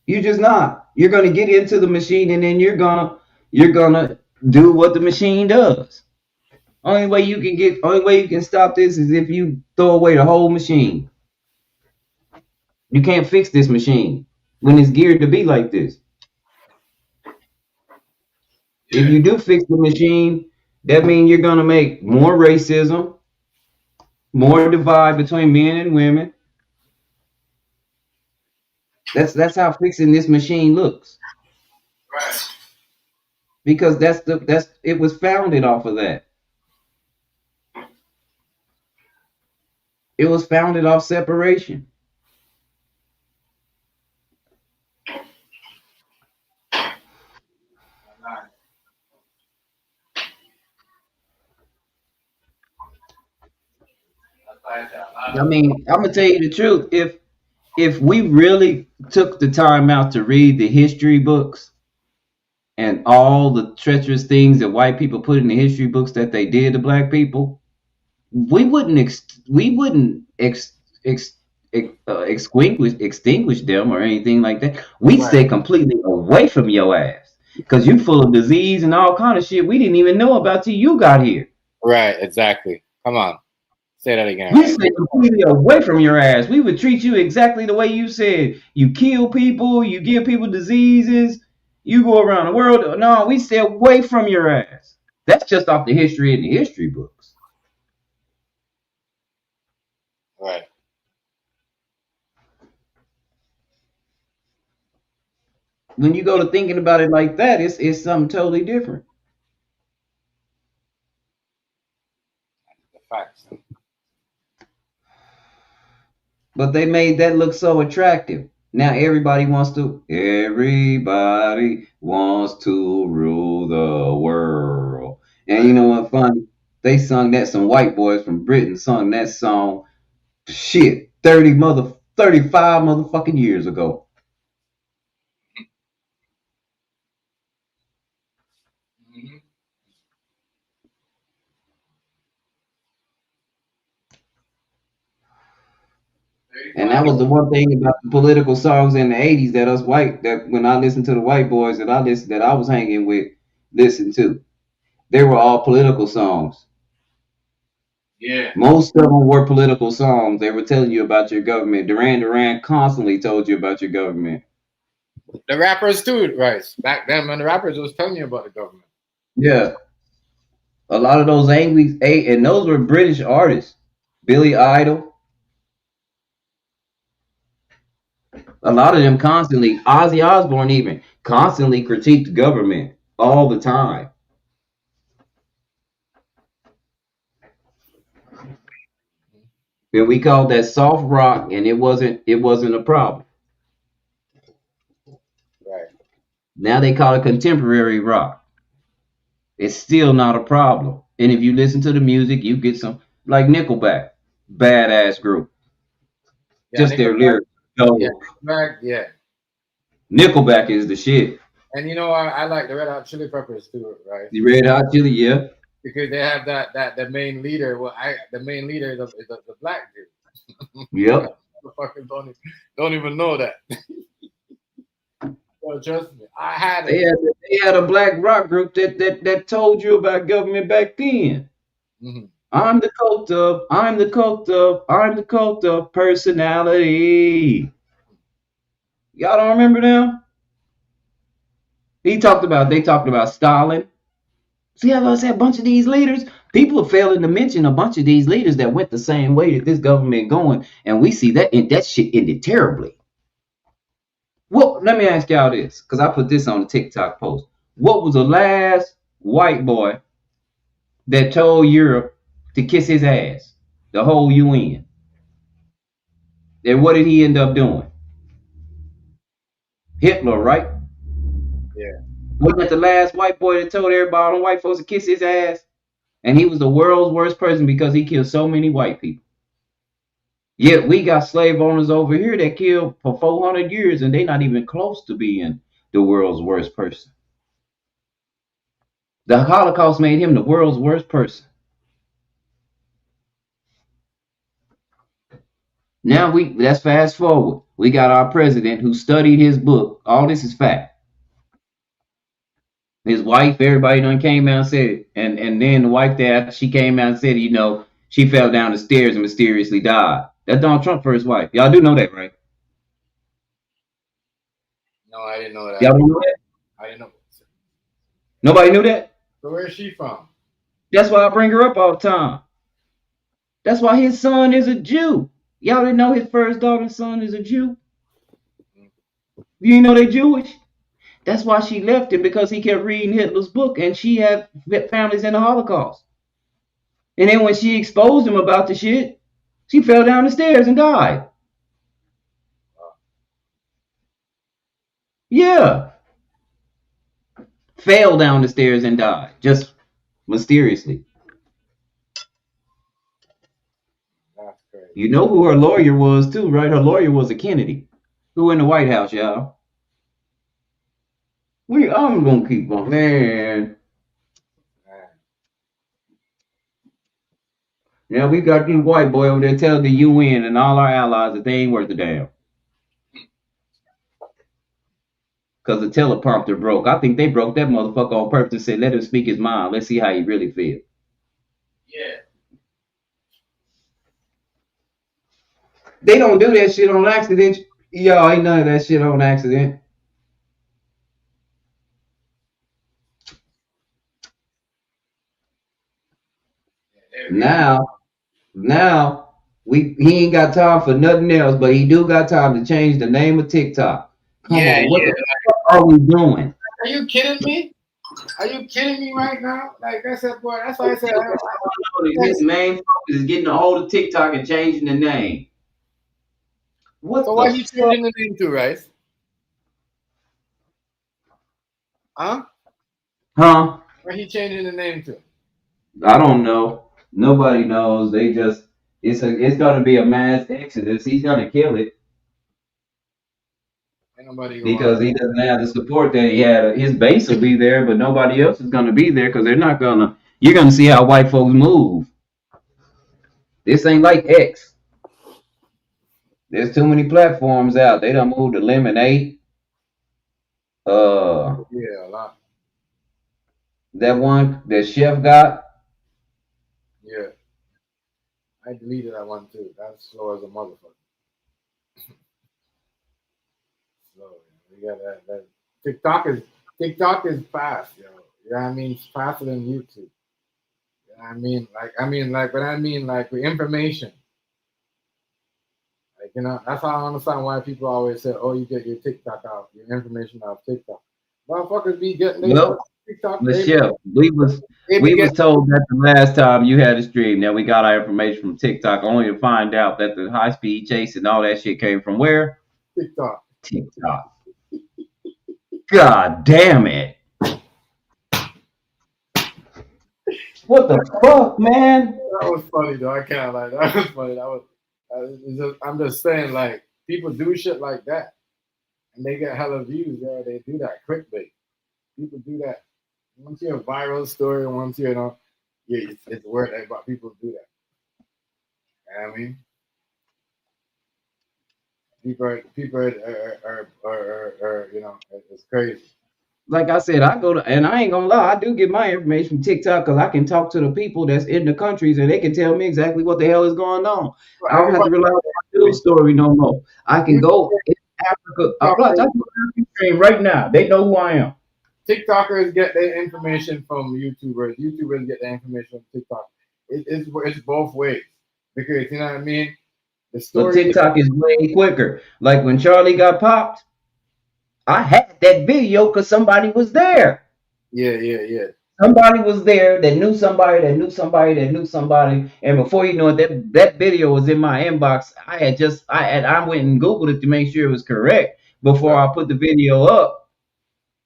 You're just not. You're going to get into the machine and then you're going to do what the machine does. Only way you can stop this is if you throw away the whole machine. You can't fix this machine when it's geared to be like this. If you do fix the machine, that means you're going to make more racism, more divide between men and women. That's how fixing this machine looks. Right. Because it was founded off of that. It was founded off separation. I mean, I'm gonna tell you the truth. If we really took the time out to read the history books and all the treacherous things that white people put in the history books that they did to black people, we wouldn't extinguish them or anything like that. We'd stay completely away from your ass because you full of disease and all kind of shit we didn't even know about till you got here. Right, exactly. Come on. Say that again. We stay completely away from your ass. We would treat you exactly the way you said. You kill people, you give people diseases, you go around the world. No, we stay away from your ass. That's just off the history in the history books. Right. When you go to thinking about it like that, it's something totally different. The facts. But they made that look so attractive. Now everybody wants to rule the world. And you know what funny? They sung that, some white boys from Britain sung that song 35 motherfucking years ago. And that was the one thing about the political songs in the 80s that when I listened to the white boys that I was hanging with, listened to. They were all political songs. Yeah. Most of them were political songs. They were telling you about your government. Duran Duran constantly told you about your government. The rappers too, right? Back then when the rappers was telling you about the government. Yeah. A lot of those angry, and those were British artists. Billy Idol. A lot of them constantly, Ozzy Osbourne even, constantly critiqued the government all the time. And we called that soft rock, and it wasn't a problem. Right. Now they call it contemporary rock. It's still not a problem. And if you listen to the music, you get some like Nickelback, badass group. Yeah, Just their Nickelback. lyrics. So Yeah, Nickelback. Yeah. Nickelback is the shit. And you know, I like the Red Hot Chili Peppers too, right? The Red Hot Chili, yeah. Because they have that the main leader. Well, the main leader is the black dude. Yep. Motherfuckers don't even know that. So trust me, I had They it. had they had a black rock group that told you about government back then. Mhm. I'm the cult of personality. Y'all don't remember them? They talked about Stalin. See how I said a bunch of these leaders? People are failing to mention a bunch of these leaders that went the same way that this government going, and we see that shit ended terribly. Well, let me ask y'all this, because I put this on a TikTok post. What was the last white boy that told Europe to kiss his ass? The whole UN. And what did he end up doing? Hitler, right? Yeah. Wasn't that the last white boy that told everybody on white folks to kiss his ass? And he was the world's worst person because he killed so many white people. Yet we got slave owners over here that killed for 400 years and they not even close to being the world's worst person. The Holocaust made him the world's worst person. Now let's fast forward. We got our president who studied his book. All this is fact. His wife, everybody done came out and said it. And then the wife that she came out and said, she fell down the stairs and mysteriously died. That's Donald Trump's first wife. Y'all do know that, right? No, I didn't know that. Y'all don't know that? I didn't know. Nobody knew that? So where's she from? That's why I bring her up all the time. That's why his son is a Jew. Y'all didn't know his first daughter's son is a Jew? You didn't know they Jewish? That's why she left him, because he kept reading Hitler's book and she had families in the Holocaust. And then when she exposed him about the shit, she fell down the stairs and died. Yeah. Fell down the stairs and died. Just mysteriously. That's crazy. You know who her lawyer was too, right? Her lawyer was a Kennedy. Who in the White House, y'all? I'm gonna keep on, man. Now we got these white boy over there telling the UN and all our allies that they ain't worth a damn. Because the teleprompter broke. I think they broke that motherfucker on purpose and said, let him speak his mind. Let's see how he really feels. Yeah. They don't do that shit on accident. Y'all ain't none of that shit on accident. Now he ain't got time for nothing else, but he do got time to change the name of TikTok. Come on, what the fuck are we doing? Are you kidding me? Are you kidding me right now? Like I said, boy, that's why I said. His main focus is getting a hold of TikTok and changing the name. What So the what he fuck? changing the name to, right? Huh? Huh? What he changing the name to? I don't know. Nobody knows. They just it's gonna be a mass exodus. He's gonna kill it Ain't nobody because going. he doesn't have the support that he had. His base will be there, but nobody else is gonna be there because they're not gonna. You're gonna see how white folks move. This ain't like X. There's too many platforms out. They done moved to Lemonade. Yeah, a lot. That one that Chef got. Yeah. I deleted that one too. That's slow as a motherfucker. Slow. You got that. TikTok is fast, yo. You know what I mean? It's faster than YouTube. With information. Like, that's how I understand why people always say, "Oh, you get your TikTok out, your information out of TikTok." Motherfuckers be getting their stuff Well, on TikTok. Michelle, They be we getting was told that the last time you had a stream that we got our information from TikTok, only to find out that the high speed chase and all that shit came from where? TikTok. TikTok. God damn it! What the fuck, man? That was funny though. I can't like that was funny. I'm just saying, like, people do shit like that, and they get hella views. Yeah, they do that clickbait. People do that. Once you're a viral story, once it's word about people do that. You know what I mean, people are it's crazy. Like I said, I go to, and I ain't gonna lie, I do get my information from TikTok because I can talk to the people that's in the countries and they can tell me exactly what the hell is going on. But I don't have to everybody, rely on my news story no more. I can go in Africa. I'm like, I can go to stream right now. They know who I am. TikTokers get their information from YouTubers. YouTubers get their information from TikTok. It's both ways because you know what I mean. The But story. TikTok is way quicker. Like when Charlie got popped, I had that video because somebody was there. Yeah. Somebody was there that knew somebody that knew somebody that knew somebody, and before you know it, that video was in my inbox. I went and googled it to make sure it was correct before I put the video up.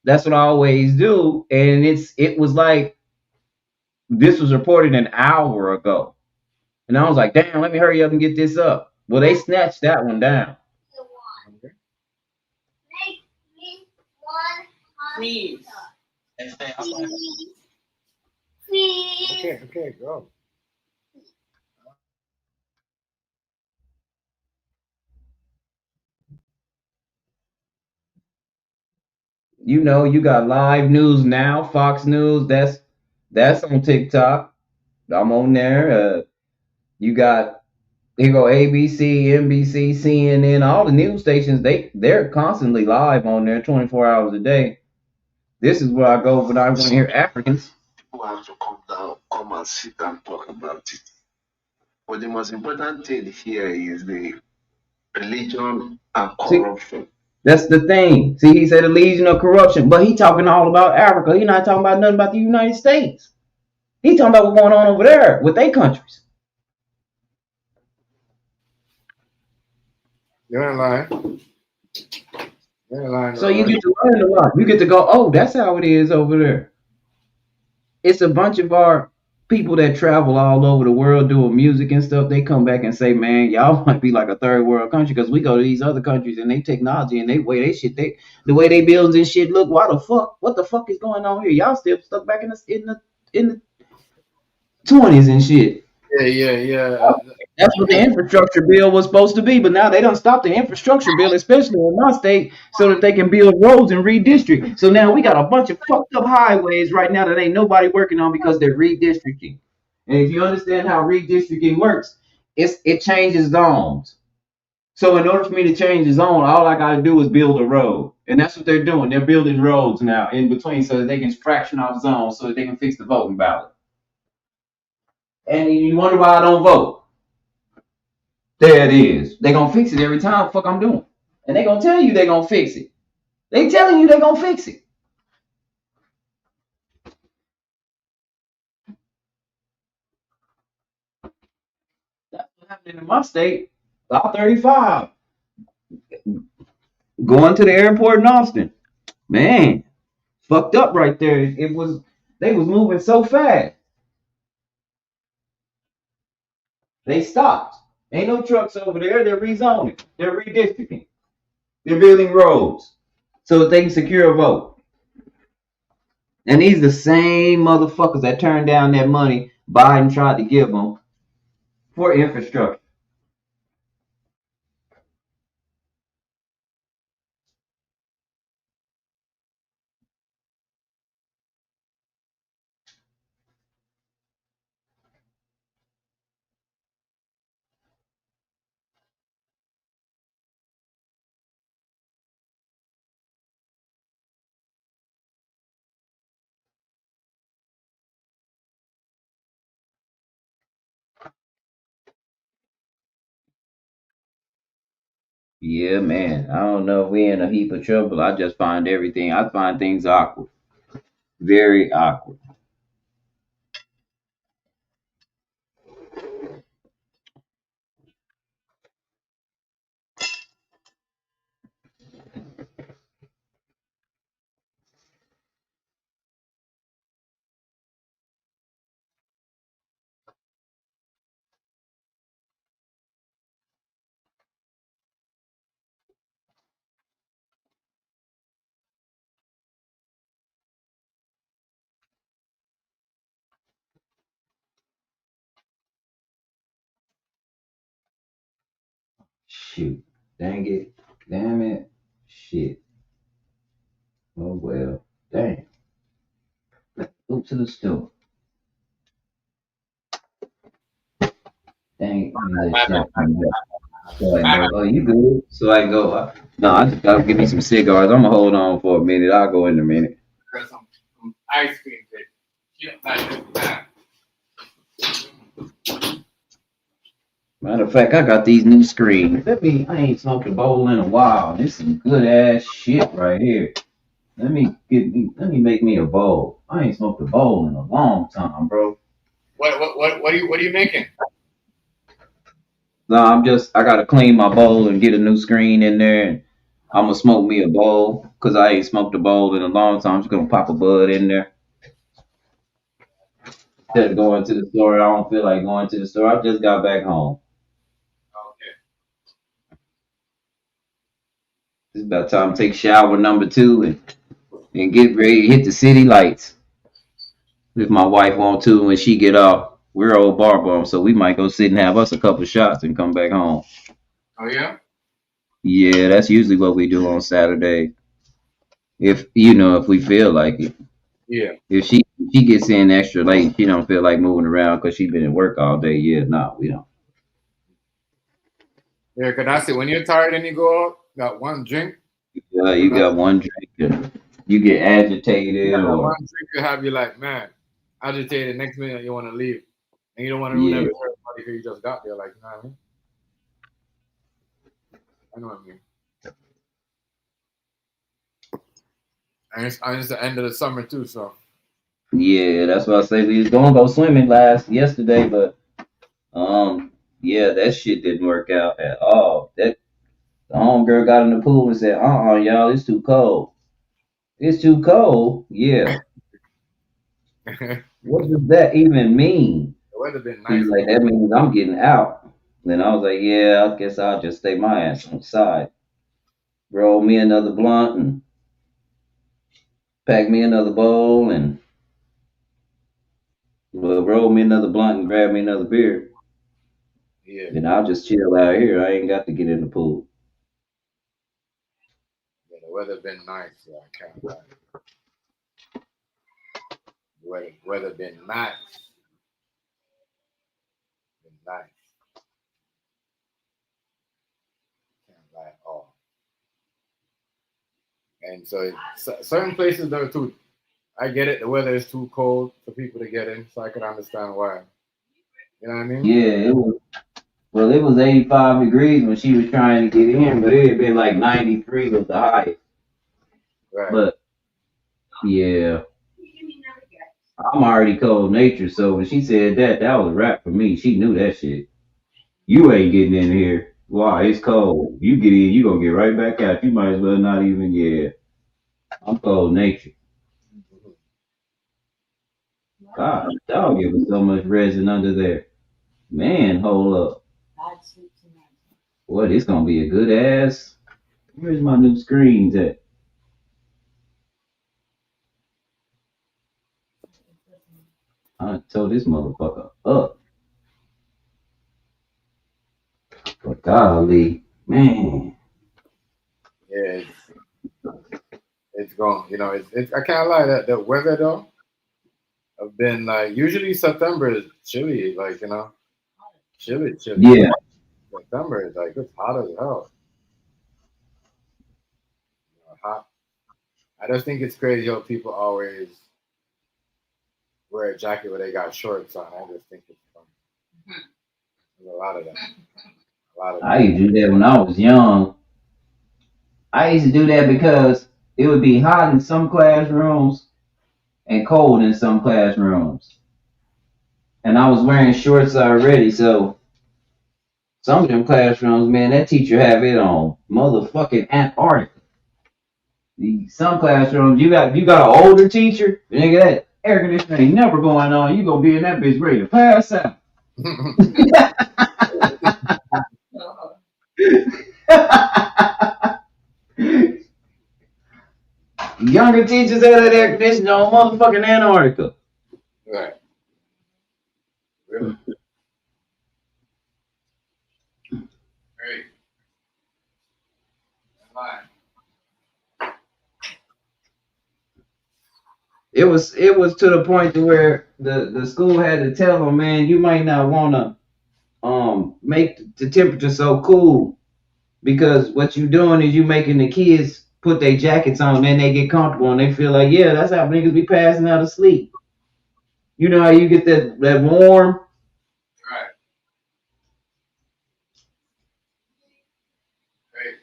That's what I always do, and it was like this was reported an hour ago, and I was like, damn, let me hurry up and get this up. Well, they snatched that one down. Please. Okay, go. You know, you got live news now, Fox News. That's on TikTok. I'm on there. You got here go ABC, NBC, CNN, all the news stations. They're constantly live on there, 24 hours a day. This is where I go when I want to hear Africans. People have to come down, come and sit and talk about it. But the most important thing here is the religion and See, corruption. that's the thing. See, he said the legion of corruption, but he talking all about Africa. He not talking about nothing about the United States. He talking about what's going on over there with their countries. You're in line. You're in line. So you get to learn a lot. You get to go, oh, that's how it is over there. It's a bunch of our people that travel all over the world doing music and stuff. They come back and say, man, y'all might be like a third world country because we go to these other countries and they technology and they way they shit, the way they buildings and shit look. Why the fuck? What the fuck is going on here? Y'all still stuck back in the 20s and shit. Yeah. That's what the infrastructure bill was supposed to be, but now they don't stop the infrastructure bill, especially in my state, so that they can build roads and redistrict. So now we got a bunch of fucked up highways right now that ain't nobody working on because they're redistricting. And if you understand how redistricting works, it changes zones. So in order for me to change the zone, all I got to do is build a road, and that's what they're doing. They're building roads now in between so that they can fraction off zones so that they can fix the voting ballot. And you wonder why I don't vote. There it is. They gonna fix it every time. Fuck, I'm doing. And they gonna tell you they gonna fix it. They telling you they gonna fix it. That's what happened in my state. About 35. Going to the airport in Austin. Man, fucked up right there. They was moving so fast. They stopped. Ain't no trucks over there. They're rezoning. They're redistricting. They're building roads so that they can secure a vote. And these are the same motherfuckers that turned down that money Biden tried to give them for infrastructure. Yeah, man. I don't know if we in a heap of trouble. I just find everything. I find things awkward, very awkward. Shoot, dang it, damn it, shit. Oh well, dang. Go to the store. Dang it, let me let Chef come back. So I can go. Oh, you good? So I can go. No, I just gotta give me some cigars. I'm gonna hold on for a minute. I'll go in a minute. Got some ice cream cake. Yeah, like that. Matter of fact, I got these new screens. I ain't smoked a bowl in a while. This is good ass shit right here. Let me make me a bowl. I ain't smoked a bowl in a long time, bro. What are you making? No, I gotta clean my bowl and get a new screen in there, and I'm gonna smoke me a bowl because I ain't smoked a bowl in a long time. I'm just gonna pop a bud in there. Instead of going to the store, I don't feel like going to the store. I just got back home. Okay. It's about time to take shower number two and get ready to hit the city lights. If my wife want to when she get off. We're old bar bum, so we might go sit and have us a couple shots and come back home. Oh yeah. Yeah, that's usually what we do on Saturday. If we feel like it. Yeah. If she gets in extra late, she don't feel like moving around because she been at work all day. Yeah, no, we don't. Yeah, cause that's it. When you're tired and you go out, got one drink. You got one drink and you get You agitated got that or one drink to have you like, man, agitated. Next minute you want to leave, and you don't want to ruin yeah, everything because you just got there. Like, you know what I mean? I know what I mean. And it's the end of the summer too, so yeah. That's why I say we was gonna go swimming yesterday, but yeah, that shit didn't work out at all. That the homegirl got in the pool and said, y'all, it's too cold. It's too cold. Yeah. the What does that even mean? weather been He's nice like, though. that means I'm getting out. Then I was like, yeah, I guess I'll just stay my ass on the side. Roll me another blunt and pack me another bowl and roll me another blunt and grab me another beer. Yeah, Then I'll just chill out here. I ain't got to get in the pool. yeah, the weather been nice. So I can't lie. The weather been nice. Been nice. Can't lie at all. And so, certain places though too. I get it. The weather is too cold for people to get in, so I can understand why. You know what I mean? Yeah, it was 85 degrees when she was trying to get in, but it had been like 93 was the highest. Right. But yeah, I'm already cold natured, so when she said that was a wrap for me. She knew that shit. You ain't getting in here. Why? It's cold. You get in, you gonna get right back out. You might as well not even. Yeah, I'm cold natured. God, dog, it was so much resin under there. Man, hold up. Boy, this gonna be a good ass. Where's my new screens at? I told this motherfucker up. But golly, man. Yeah, it's gone. You know, it's I can't lie that the weather though have been like usually September is chilly, like chilly. Yeah, September is like it's hot as hell. Hot. I just think it's crazy how people always wear a jacket where they got shorts on. I just think it's funny. There's a lot of that. A lot of I that. used to do that when I was young. I used to do that because it would be hot in some classrooms and cold in some classrooms. And I was wearing shorts already, so some of them classrooms, man, that teacher have it on motherfucking Antarctica. Some classrooms, you got an older teacher, nigga, that air conditioning ain't never going on. You gonna be in that bitch ready to pass out. Younger teachers had that air conditioning on motherfucking Antarctica. Right. Really? Great. Fine. It was to the point to where the school had to tell them, man, you might not want to make the temperature so cool because what you doing is you making the kids put their jackets on, and then they get comfortable and they feel like, yeah, that's how niggas be passing out of sleep. You know how you get that warm? Right. Great.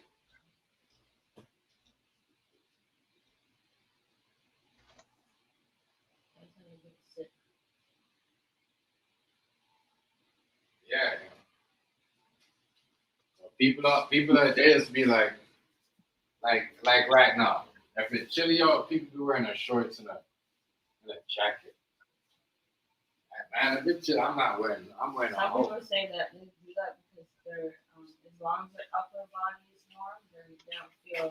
Yeah. People are there to be like right now. If it's chilly out, people be wearing their shorts and a jacket. Man, if it's chill, I'm wearing Some a people whole. say that they do that because they're as long as their upper body is warm, they don't feel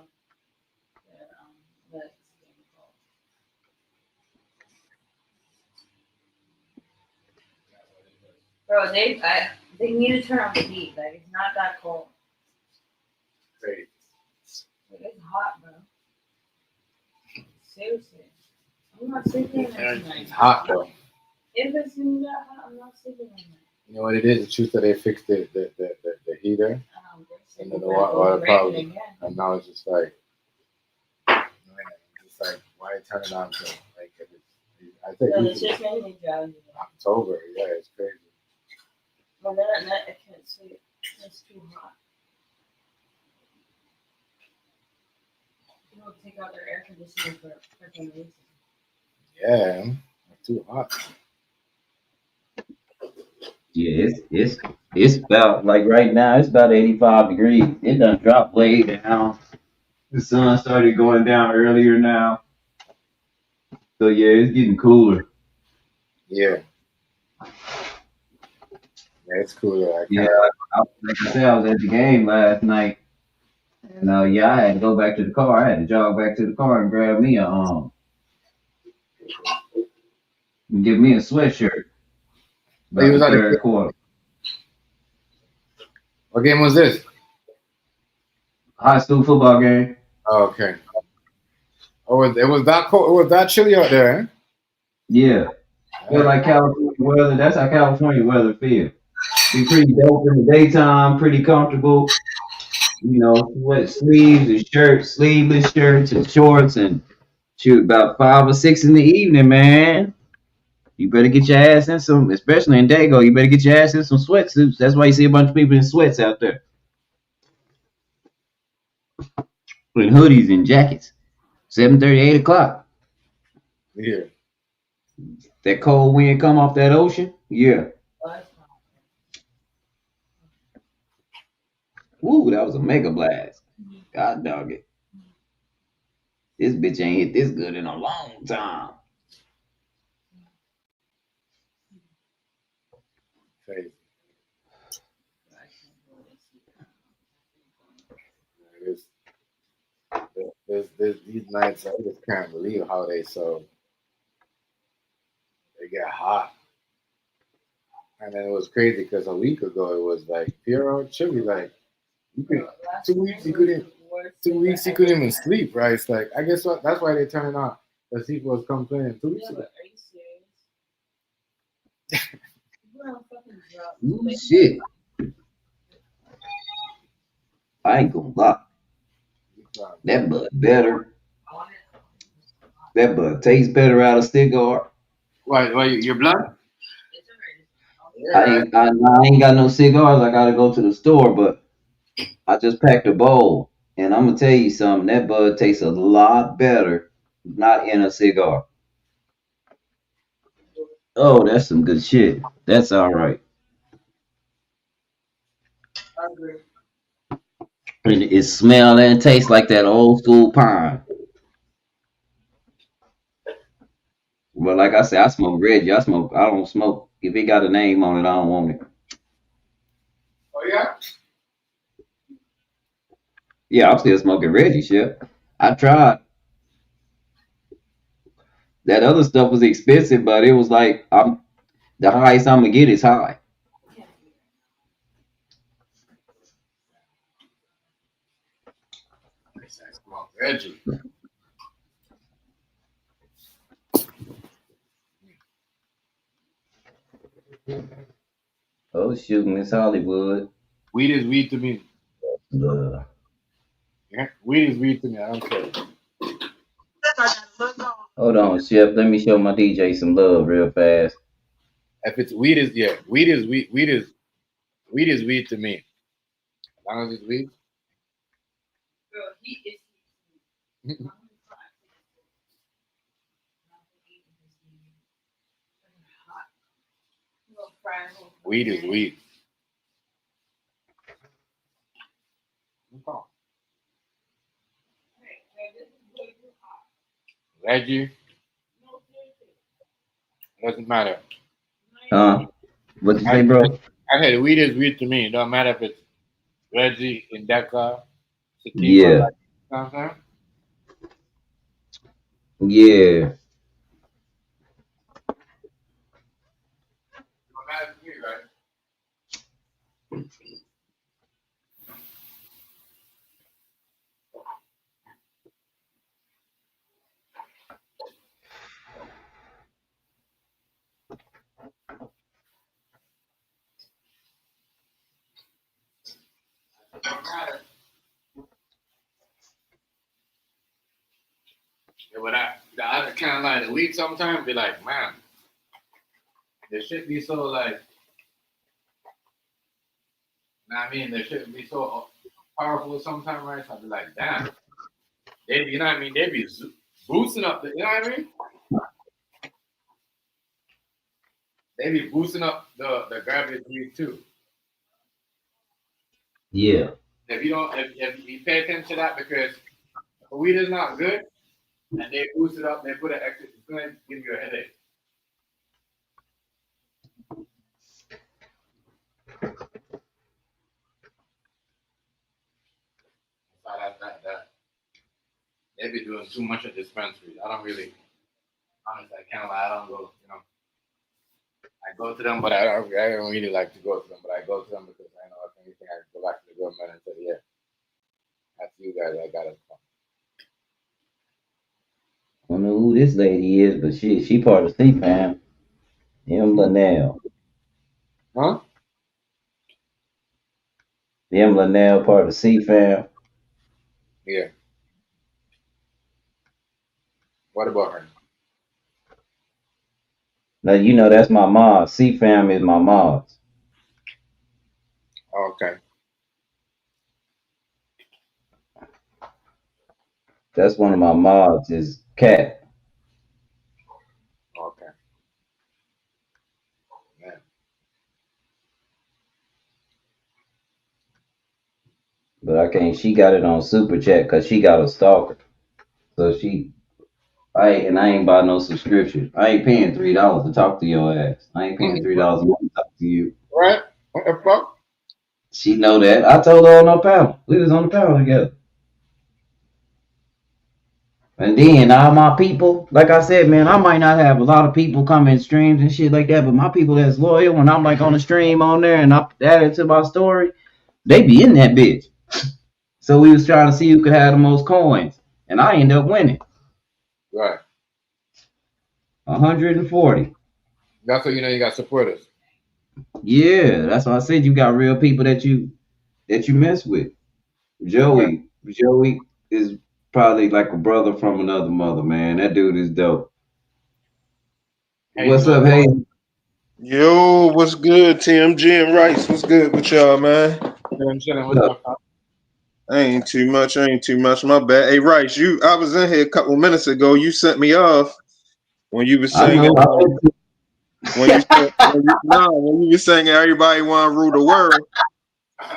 their legs getting cold. Bro, they need to turn on the heat. Like it's not that cold. Great. Like, it's hot, bro. Seriously, I'm not sleeping at night. It's hot though. If it's in that hot, I'm not sleeping at night. You know what it is? The truth that they fixed the heater and then the water problem, and now it's just like, man, it's like why turn it on to like if it's, I think No, it's it's just making me drowsy. October. Yeah, it's crazy. Well, then at night I can't sleep. It's too hot. People take out their air conditioning for freaking reasons. Yeah, it's too hot. Yeah, it's about like right now it's about 85 degrees. It done dropped way down. The sun started going down earlier now. So yeah, it's getting cooler. Yeah. Yeah, it's cooler. Yeah, like I said, I was at the game last night, and yeah, I had to go back to the car. I had to jog back to the car and grab me and give me a sweatshirt. He About was the at the third quarter. What game was this? High school football game. Oh, okay. Oh, it was that cold. It was that chilly out there. Eh? Yeah, feel like California weather. That's how California weather feel. Be pretty dope in the daytime, pretty comfortable. You know, sweat sleeves and shirts, sleeveless shirts and shorts, and shoot about 5 or 6 in the evening, man. You better get your ass in some, especially in Dago. You better get your ass in some sweatsuits. That's why you see a bunch of people in sweats out there, with hoodies and jackets. 7:30, 8 o'clock. Yeah. That cold wind come off that ocean. Yeah. Woo, that was a mega blast. God dog it. This bitch ain't hit this good in a long time. Crazy. These nights, I just can't believe how they get hot. And then it was crazy because a week ago it was like pure chilly. Like you could 2 weeks you couldn't 2 weeks you couldn't even sleep. Right? It's like I guess what that's why they turn it on. The people was complaining 2 weeks ago. Are you serious? Ooh, shit. I ain't gonna lie. That bud better. That bud tastes better out of cigar. Why your blood? I ain't got no cigars. I gotta go to the store, but I just packed a bowl And I'm gonna tell you something. That bud tastes a lot better not in a cigar. Oh, that's some good shit. That's all right. I agree. And it smell and tastes like that old school pine. But like I said, I smoke Reggie. I don't smoke. If it got a name on it, I don't want it. Oh yeah. Yeah, I'm still smoking Reggie shit. I tried. That other stuff was expensive, but it was like the highest I'm gonna get is high. Come on, Reggie. Oh shoot, Miss Hollywood. Weed is weed to me. Uh, Yeah? Weed is weed to me. I don't care. hold on, Chef. Let me show my DJ some love real fast. If it's weed is yeah, weed is weed. Weed is weed to me. As long as it's weed. Girl, he is. Weed is weed. Okay. Reggie, doesn't matter. What you I, say, bro? I said weed is weed to me. It don't matter if it's Reggie, Indica, Sativa, Yeah, like you know what I'm saying? yeah. It don't matter to me, right? It don't matter. Yeah, but I kind of like the weed sometimes be like, man, there should be so like, you know what I mean? There should be so powerful sometimes, right? So I be like, damn. They, you know what I mean? They be boosting up the, you know what I mean? They be boosting up the gravity weed too. Yeah. If you don't, if you pay attention to that, because the weed is not good, and they boost it up, they put an extra, it's gonna give you a headache. So that they be doing too much at dispensaries. I don't really, honestly, I can't lie. I don't go, you know. I go to them, but I don't really like to go to them. But I go to them because I know if anything, I can go back to the government and say, yeah, that's you guys. I got it. I don't know who this lady is, but she part of CPAM. M. Linnell. Huh? M. Linnell part of CFAM. Yeah. What about her? Now you know that's my mod. CFAM is my mods. Oh, okay. That's one of my mods is Cat. Okay. Man. But I can't. She got it on Super Chat because she got a stalker. So I ain't buy no subscription. I ain't paying $3 to talk to your ass. I ain't paying $3 a month to talk to you. Right? What the fuck? She know that. I told her on no panel. We was on the panel together. And then all my people, like I said, man, I might not have a lot of people coming streams and shit like that, but my people that's loyal, when I'm like on the stream on there and I add it to my story, they be in that bitch. So we was trying to see who could have the most coins, and I ended up winning Right. 140. That's what you know. You got supporters. Yeah, that's why I said you got real people that you mess with. Right. Joey is probably like a brother from another mother, man. That dude is dope. How you What's doing, up, boy? hey? Yo, what's good, TMG and Rice? What's good with y'all, man? Chilling. What's up, huh? Ain't too much. My bad. Hey, Rice, I was in here a couple minutes ago. You sent me off when you were I singing. know. When you were singing, everybody want to rule the world.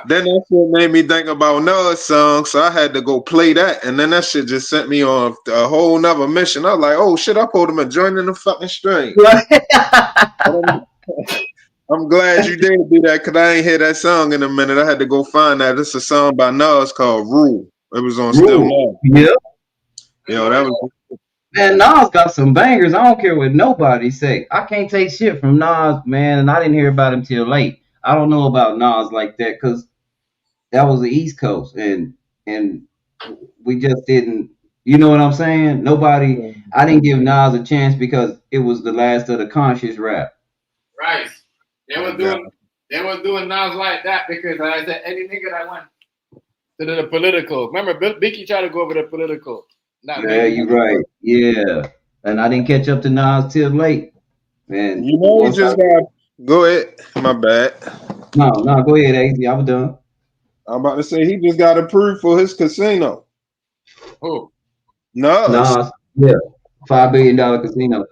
Then that shit made me think about another song, so I had to go play that, and then that shit just sent me on a whole nother mission. I was like, oh shit, I pulled him a joint in the fucking string. I'm glad you did do that, because I ain't hear that song in a minute. I had to go find that. It's a song by Nas called Rule. It was on Still Now. Yep. Yo, that was... Man, Nas got some bangers. I don't care what nobody say. I can't take shit from Nas, man, and I didn't hear about him till late. I don't know about Nas like that because that was the East Coast, and we just didn't. You know what I'm saying? Nobody. I didn't give Nas a chance because it was the last of the conscious rap. Right. They were doing Nas like that because I said any nigga that went to the political. Remember, Biggie tried to go over the political. Yeah, you're right. Yeah, and I didn't catch up to Nas till late. Man, You know, you just got... Go ahead. My bad. No, go ahead, AZ. I was done. I'm about to say he just got approved for his casino. Who? Nas. Yeah, $5 billion casino.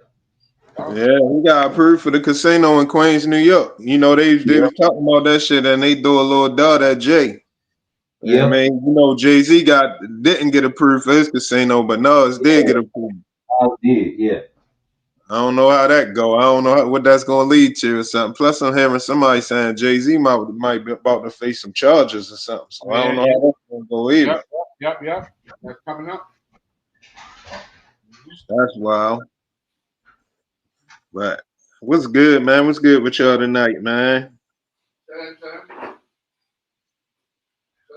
Yeah, he got approved for the casino in Queens, New York. You know, they was talking about that shit, and they do a little dud at Jay. Yeah, man. You know, Jay-Z didn't get approved for his casino, but Nas did get approved. Nas did, yeah. I don't know how that go. I don't know what that's going to lead to or something. Plus, I'm hearing somebody saying Jay-Z might be about to face some charges or something. So I don't know how that's going to go either. Yep. That's coming up. That's wild. But what's good, man? What's good with y'all tonight, man?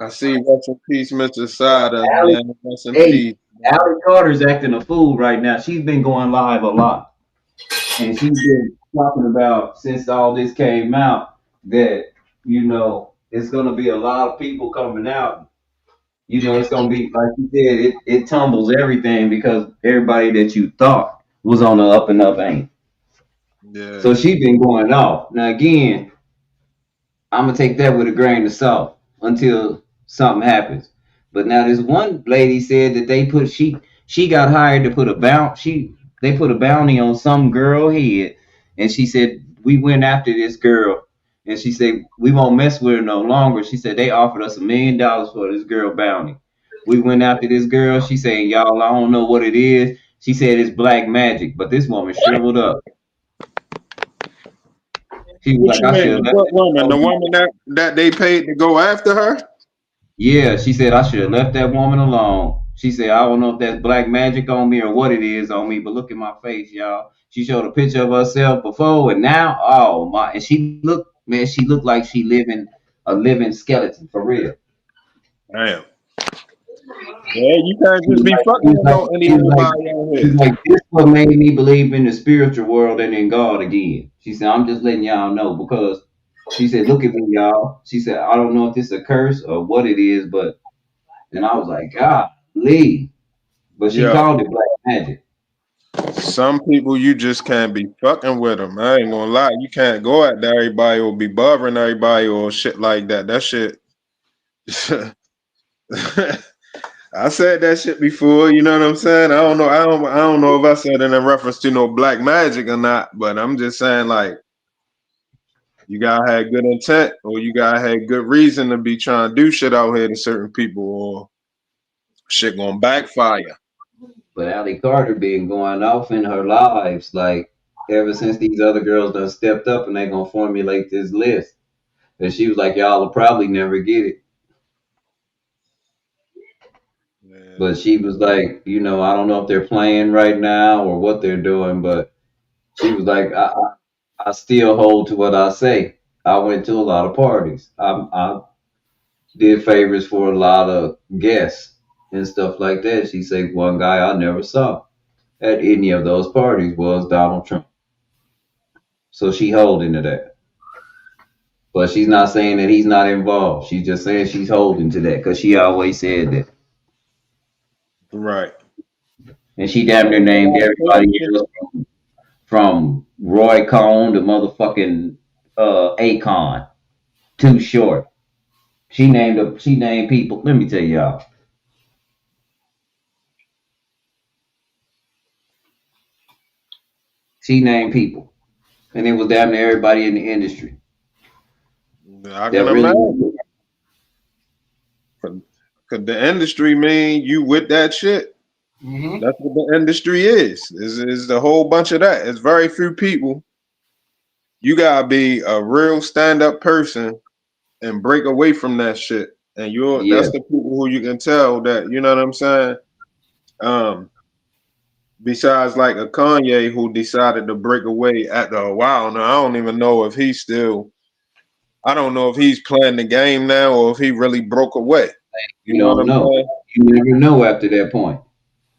I see. Rest in peace, Mr. Assada, man. Rest in peace. Allie Carter's acting a fool right now. She's been going live a lot. And she's been talking about, since all this came out, that, you know, it's going to be a lot of people coming out. You know, it's going to be, like you said, it tumbles everything because everybody that you thought was on the up and up ain't. Yeah. So she's been going off. Now, again, I'm going to take that with a grain of salt until something happens. But now this one lady said that she got hired to put they put a bounty on some girl head, and she said we went after this girl, and she said we won't mess with her no longer. She said they offered us $1 million for this girl bounty. We went after this girl. She said, y'all, I don't know what it is. She said it's black magic, but this woman shriveled up. She was What you mean? What woman? The woman that they paid to go after her? Yeah, she said I should have left that woman alone. She said I don't know if that's black magic on me or what it is on me, but look at my face, y'all. She showed a picture of herself before and now, oh my! And she looked like she a living skeleton for real. Damn. Yeah, you can't just be fucking anybody out here. She's like, this what made me believe in the spiritual world and in God again. She said, I'm just letting y'all know because she said, look at me, y'all. She said, I don't know if this is a curse or what it is, but then I was like, God, leave. But she called it black magic. Some people you just can't be fucking with them. I ain't gonna lie. You can't go at everybody or be bothering everybody or shit like that. That shit. I said that shit before. You know what I'm saying? I don't know. I don't know if I said it in reference to no black magic or not. But I'm just saying, like, you gotta have good intent or you gotta have good reason to be trying to do shit out here to certain people or shit gonna backfire. But Allie Carter been going off in her lives, like ever since these other girls done stepped up and they gonna formulate this list. And she was like, y'all will probably never get it. Yeah. But she was like, you know, I don't know if they're playing right now or what they're doing, but she was like, I still hold to what I say. I went to a lot of parties. I did favors for a lot of guests and stuff like that. She said one guy I never saw at any of those parties was Donald Trump. So she holding to that. But she's not saying that he's not involved. She's just saying she's holding to that because she always said that. Right. And she damn near named everybody else from Roy Cohn to motherfucking Akon. Too Short. She named people. Let me tell y'all. She named people, and it was damn near everybody in the industry I that can really. imagine. Cause the industry mean you with that shit. Mm-hmm. That's what the industry is a whole bunch of that. It's very few people. You gotta be a real stand-up person and break away from that shit. And Yeah, that's the people who you can tell that, you know what I'm saying? Um, besides like a Kanye who decided to break away after a while. Now I don't even know if he's still I don't know if he's playing the game now or if he really broke away. You you know what don't I'm know. saying? You never know after that point.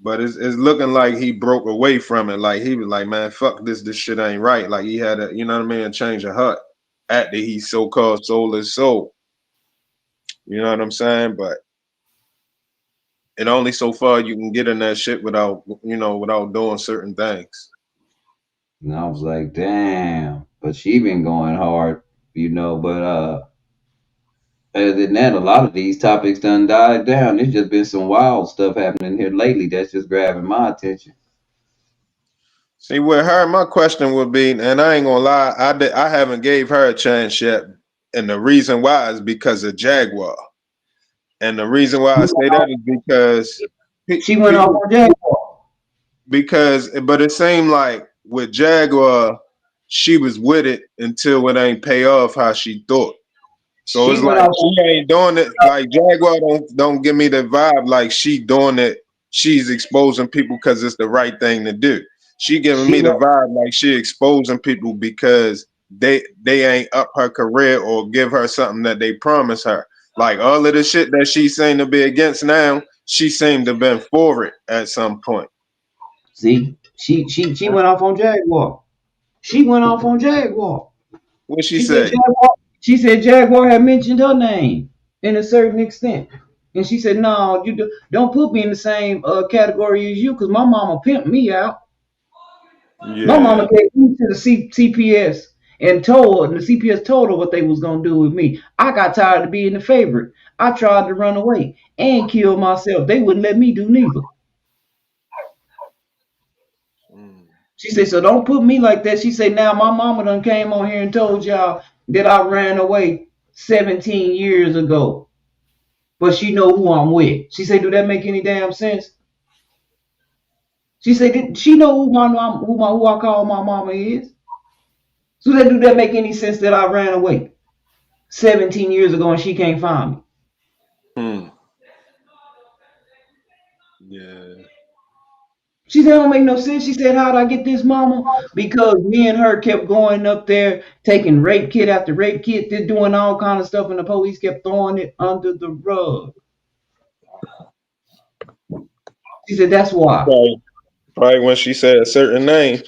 But it's looking like he broke away from it. Like he was like, man, fuck this shit ain't right. Like he had a, you know what I mean, a change of heart after he so-called sold his soul. You know what I'm saying? But it only so far you can get in that shit without, without doing certain things. And I was like, damn. But she been going hard, But other than that, a lot of these topics done died down. There's just been some wild stuff happening here lately that's just grabbing my attention. See, with her, my question would be, and I ain't gonna lie, I haven't gave her a chance yet, and the reason why is because of Jaguar, and the reason why I say that is because She went off people, on Jaguar. but it seemed like with Jaguar, she was with it until it ain't pay off how she thought. So She it's went like off on she ain't doing it like Jaguar don't give me the vibe like she doing it. She's exposing people because it's the right thing to do. She giving she me the went vibe like she exposing people because they ain't up her career or give her something that they promise her. Like all of the shit that she seemed to be against now, she seemed to have been for it at some point. see, she went off on Jaguar. She went off on Jaguar. What she She said say? Jaguar. She said Jaguar had mentioned her name in a certain extent, and she said, "No, don't put me in the same category as you, because my mama pimped me out. My Yeah. mama came to the CPS and told her, the CPS told her what they was gonna do with me. I got tired of being the favorite. I tried to run away and kill myself. They wouldn't let me do neither." Mm. She said, "So don't put me like that." She said, "Now my mama done came on here and told y'all that I ran away 17 years ago, but she know who I'm with." She said, "Do that make any damn sense?" She said, "Did she know who my mom, who I call my mama is?" So that do that make any sense that I ran away 17 years ago and she can't find me? Hmm. Yeah. She said, "It don't make no sense." She said, "How'd I get this, mama? Because me and her kept going up there, taking rape kit after rape kit, doing all kind of stuff, and the police kept throwing it under the rug." She said, "That's why." Probably when she said a certain name,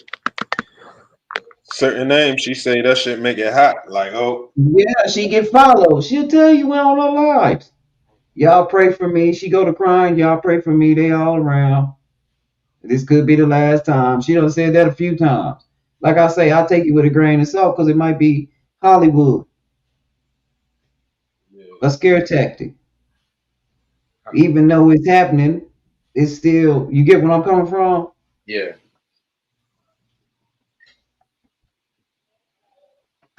she say that shit make it hot. Like, oh, Yeah, she get followed. She'll tell you when on her lives. "Y'all pray for me." She go to crying. "Y'all pray for me." They all around. This could be the last time. She done said that a few times. Like I say, I take it with a grain of salt because it might be Hollywood, a scare tactic. Even though it's happening, it's still, you get what I'm coming from? Yeah.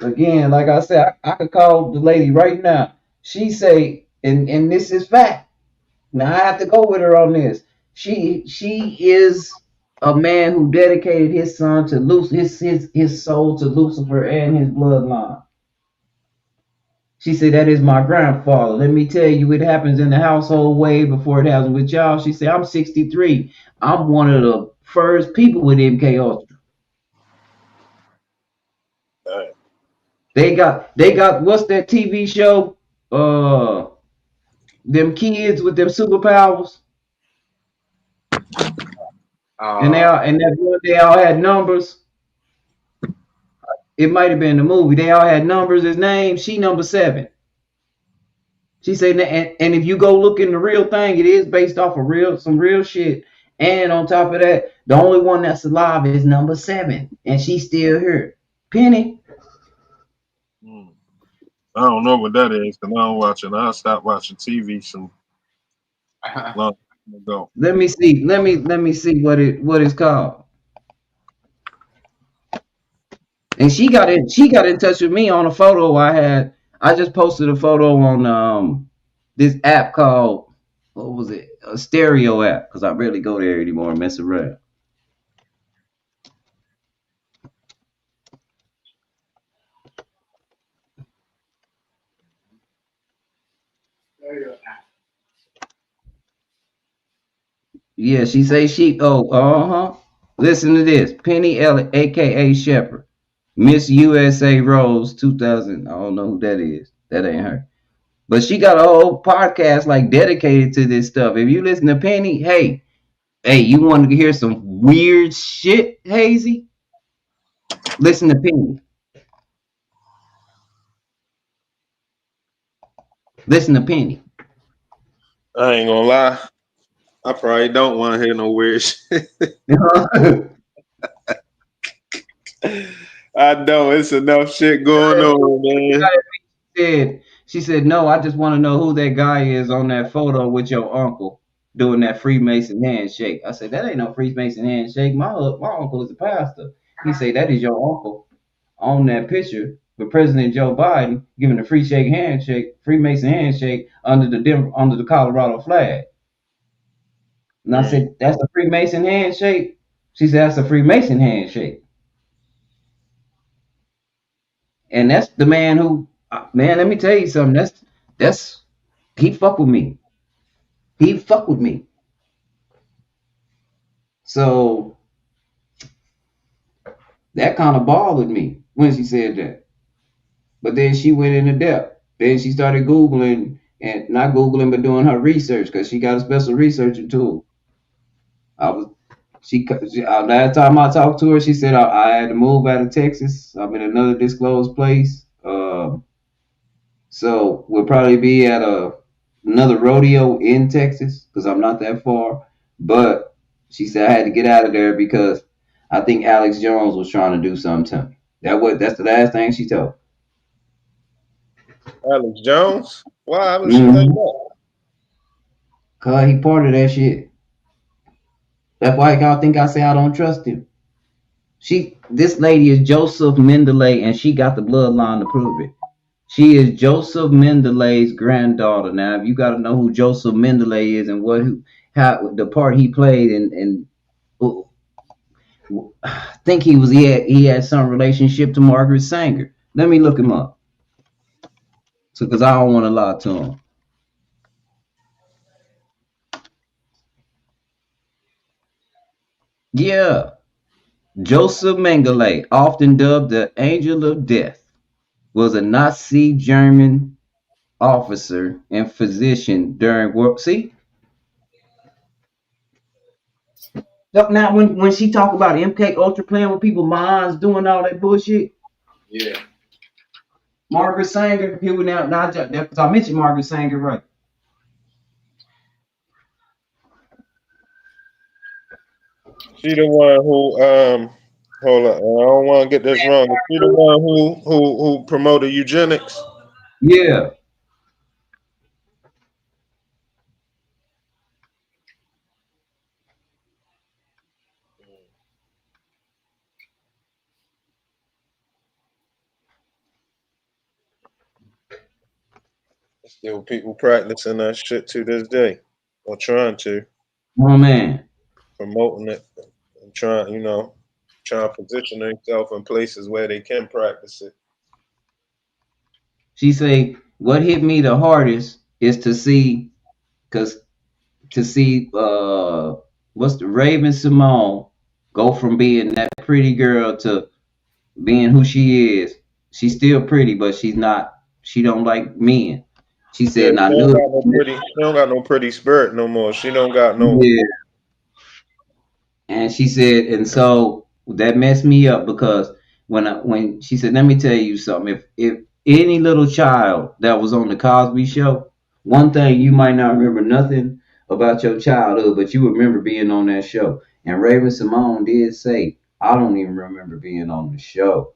Again, like I said, I could call the lady right now. She say, and this is fact. Now I have to go with her on this. She is a man who dedicated his son to his soul to Lucifer and his bloodline. She said, "That is my grandfather. Let me tell you, it happens in the household way before it happens with y'all." She said, "I'm 63. I'm one of the first people with MK Ultra. They got what's that TV show? Them kids with them superpowers, and Uh, they all had numbers. It might have been the movie. They all had numbers as names. She number 7. She said, and if you go look in the real thing, it is based off of some real shit. And on top of that, the only one that's alive is number 7, and she's still here. Penny." mm. I don't know what that is because I don't watch it. I stopped watching TV some long time ago. Let me see. Let me see what it's called. And she got in touch with me on a photo I had. I just posted a photo on this app called, what was it? A stereo app, because I rarely go there anymore and mess around. Yeah, she say she Listen to this. Penny Elliott, aka Shepherd. Miss USA Rose 2000. I don't know who that is. That ain't her. But she got a whole podcast like dedicated to this stuff. If you listen to Penny, hey, you want to hear some weird shit, Hazy? Listen to Penny. Listen to Penny. I ain't gonna lie. I probably don't want to hear no weird shit. I know it's enough shit going on, man. She said, no, I just want to know who that guy is on that photo with your uncle doing that Freemason handshake. I said, that ain't no Freemason handshake. My uncle is a pastor. He said, that is your uncle on that picture with President Joe Biden giving a Freemason handshake under the Colorado flag. And I said, that's a Freemason handshake. She said, that's a Freemason handshake. And that's the man who, man, let me tell you something. That's he fuck with me. He fuck with me. So that kind of bothered me when she said that. But then she went into depth. Then she started Googling, and not Googling, but doing her research because she got a special researching tool. Last time I talked to her, she said I had to move out of Texas. I'm in another disclosed place. So we'll probably be at another rodeo in Texas because I'm not that far. But she said I had to get out of there because I think Alex Jones was trying to do something to me. That's the last thing she told. Alex Jones? Why would she think Mm-hmm. that? Cause he part of that shit. That's why y'all think I say I don't trust him. This lady is Joseph Mendeley, and she got the bloodline to prove it. She is Joseph Mendeley's granddaughter. Now, if you got to know who Joseph Mendeley is and how the part he played, and I think he had some relationship to Margaret Sanger. Let me look him up, because I don't want to lie to him. Yeah, Joseph Mengele, often dubbed the Angel of Death, was a Nazi German officer and physician during World. See, now when she talk about MK Ultra playing with people's minds, doing all that bullshit. Yeah. Margaret Sanger, here we now. Because I mentioned Margaret Sanger, right? She the one who hold on, I don't want to get this wrong. Is she the one who promoted eugenics? Yeah. Still people practicing that shit to this day. Or trying to. Oh man. Promoting it and trying to position themselves in places where they can practice it. She say what hit me the hardest is to see, what's the Raven Simone go from being that pretty girl to being who she is. She's still pretty, but she's not. She don't like men. She Yeah, said, and she I don't knew got no pretty. She don't got no pretty spirit no more. She don't got no. it. And she said, and so that messed me up because when she said, let me tell you something. If any little child that was on the Cosby Show, one thing you might not remember nothing about your childhood, but you remember being on that show. And Raven Simone did say, I don't even remember being on the show.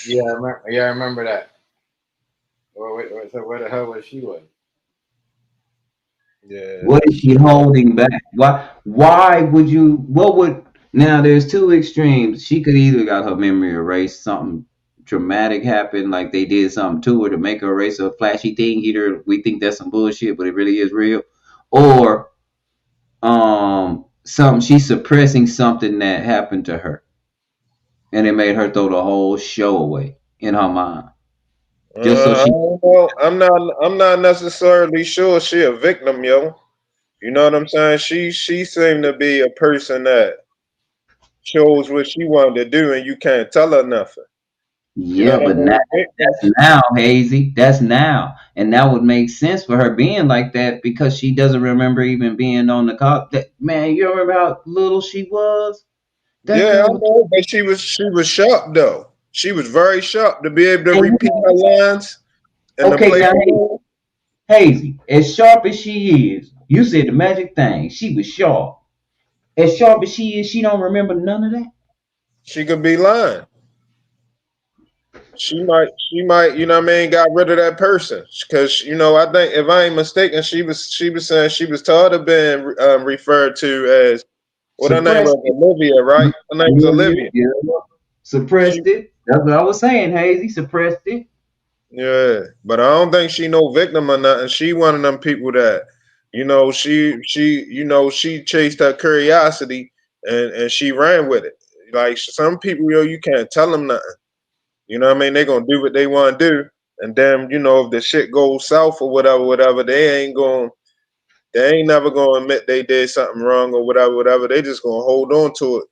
I remember that. So where the hell was she was? Yeah. What is she holding back? Why would you? What would? Now there's two extremes. She could either got her memory erased, something traumatic happened, like they did something to her to make her erase a flashy thing. Either we think that's some bullshit, but it really is real, or some she's suppressing something that happened to her, and it made her throw the whole show away in her mind, just so I she. don't know. I'm not necessarily sure she a victim, yo. You know what I'm saying? She seemed to be a person that chose what she wanted to do, and you can't tell her nothing. You know Yeah, what I but now mean? that's Victims. now, Hazy. That's now. And that would make sense for her being like that because she doesn't remember even being on the call. That, man, you remember how little she was? That Yeah, I girl was. know, but she was sharp though. She was very sharp to be able to And you repeat her know, lines and to okay, play now, her role. Hazy, as sharp as she is, you said the magic thing. She was sharp. As sharp as she is, she don't remember none of that. She could be lying. She might, you know what I mean, got rid of that person. Because, I think if I ain't mistaken, she was saying she was tired of being referred to as what her name Suppressed was, it. Olivia, right? Her name was Olivia, Olivia. yeah. She Suppressed it. That's what I was saying, Hazy. Suppressed it. Yeah, but I don't think she no victim or nothing. She one of them people that, she chased her curiosity and she ran with it. Like some people, you can't tell them nothing. You know what I mean? They gonna do what they want to do, and then if the shit goes south or whatever, they ain't never gonna admit they did something wrong or whatever. They just gonna hold on to it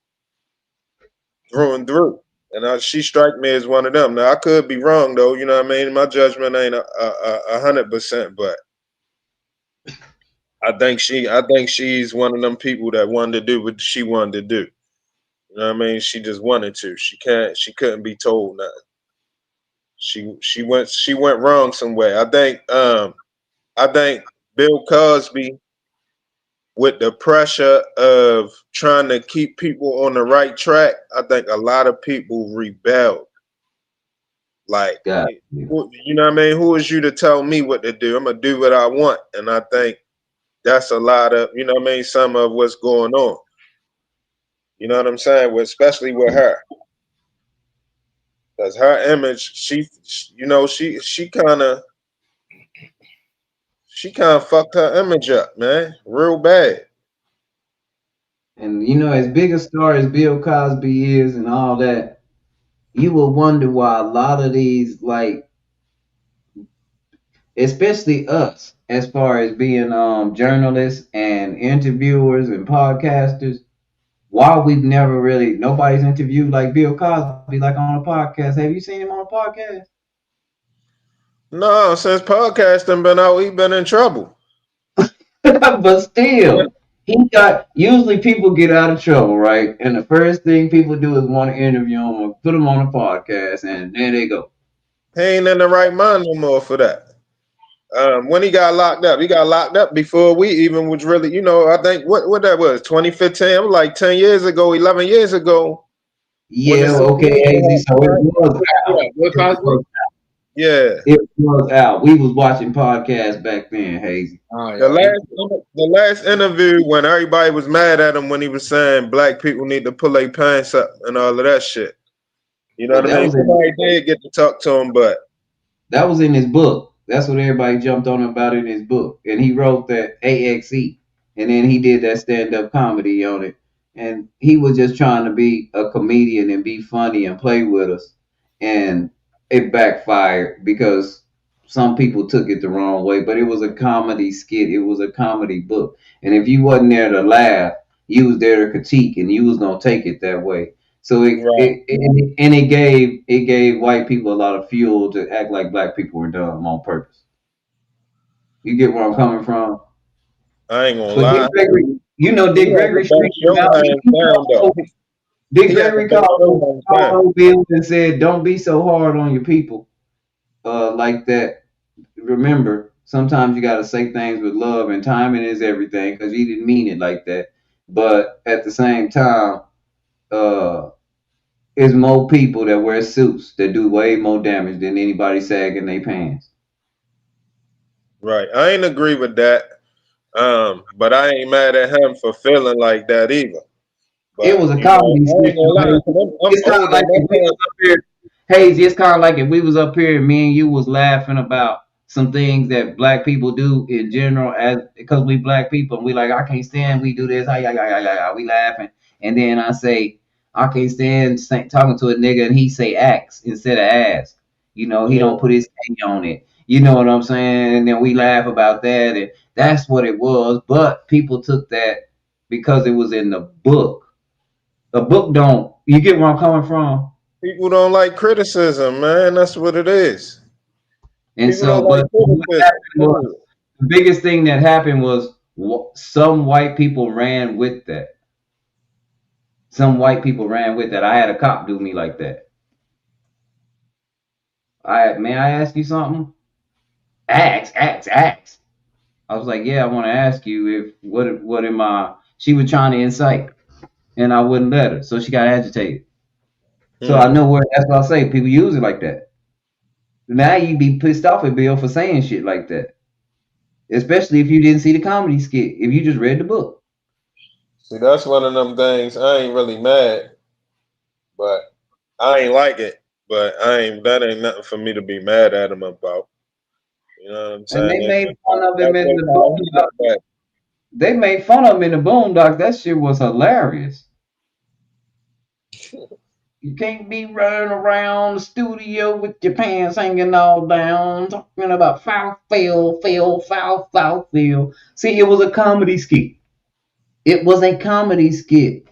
through and through. And she strike me as one of them. Now I could be wrong though. You know what I mean? My judgment ain't 100%, but I think she's one of them people that wanted to do what she wanted to do. You know what I mean? She just wanted to. She couldn't be told nothing. She went wrong somewhere. I think Bill Cosby, with the pressure of trying to keep people on the right track, I think a lot of people rebelled. Like, God. Yeah. you know what I mean? Who is you to tell me what to do? I'm gonna do what I want, and I think that's a lot of, you know what I mean, some of what's going on. You know what I'm saying? Especially with her, because her image, she kind of fucked her image up, man, real bad. And as big a star as Bill Cosby is and all that, you will wonder why a lot of these, like, especially us, as far as being journalists and interviewers and podcasters, why we've never really nobody's interviewed like Bill Cosby like on a podcast. Have you seen him on a podcast? No, since podcasting been out, he been in trouble. But still, he got usually people get out of trouble, right? And the first thing people do is want to interview him or put him on a podcast, and there they go. He ain't in the right mind no more for that. When he got locked up before we even was really, I think what that was 2015. It was like 10 years ago, 11 years ago when the Yeah, okay, situation AZ. So happened, it right? was out. Yeah, Bill It Cosby. was, Yeah. it was out. We was watching podcasts back then, Hazy. Oh, The yo, he, last interview when everybody was mad at him when he was saying black people need to pull their pants up and all of that shit. You know Well, what I mean? Somebody did get to talk to him, but that was in his book. That's what everybody jumped on about in his book. And he wrote that AXE. And then he did that stand up comedy on it. And he was just trying to be a comedian and be funny and play with us. And it backfired because some people took it the wrong way. But it was a comedy skit, it was a comedy book. And if you wasn't there to laugh, you was there to critique and you was going to take it that way. So right. it gave white people a lot of fuel to act like black people were dumb on purpose. You get where I'm coming from? I ain't gonna But Dick lie. Gregory, He Dick had the Gregory best straightened him show out. hands down though. Dick He had the Gregory best show hands down. called Bill and said, "Don't be so hard on your people like that. Remember, sometimes you got to say things with love, and timing is everything." Because he didn't mean it like that. But at the same time, uh, It's more people that wear suits that do way more damage than anybody sagging their pants. Right. I ain't agree with that. But I ain't mad at him for feeling like that either. It But was a you know, comedy I ain't skit. gonna lie, 'cause I'm It's kind of older. like if we was up here, Hazy. It's kind of like if we was up here and me and you was laughing about some things that black people do in general, as because we black people and we like I can't stand we do this, we laughing, and then I say I can't stand talking to a nigga and he say axe instead of ass. You know, he don't Yeah. put his K on it. You know what I'm saying? And then we laugh about that, and that's what it was. But people took that because it was in the book. A book don't. You get where I'm coming from? People don't like criticism, man. That's what it is. And People don't so, like but what criticism. happened was the biggest thing that happened was some white people ran with that. Some white people ran with that. I had a cop do me like that. May I ask you something? Ask. I was like, yeah, I want to ask you if what am I? She was trying to incite, and I wouldn't let her, so she got agitated. So I Hmm. know where. That's what I say. People use it like that. Now you be pissed off at Bill for saying shit like that. Especially if you didn't see the comedy skit, if you just read the book. See, that's one of them things. I ain't really mad, but I ain't like it. But I ain't. That ain't nothing for me to be mad at him about. You know what I'm And saying? they That's made just fun of him that's in just the how he Boondocks. looked at it. They made fun of him in the Boondocks. That shit was hilarious. You can't be running around the studio with your pants hanging all down, talking about foul, foul, feel. See, it was a comedy skit. It was a comedy skit.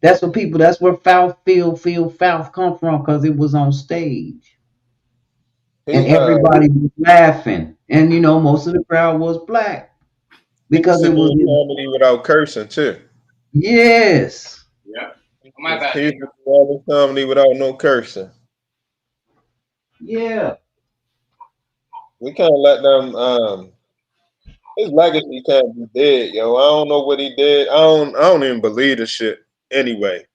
That's where foul come from, because it was on stage. And He everybody was laughing. And most of the crowd was black he used because to it was do comedy without cursing too. yes. Yeah. He My bad, used to nigga. do all his comedy without no cursing. Yeah. We can't let them. His legacy can't be dead, yo. I don't know what he did. I don't even believe the shit. Anyway,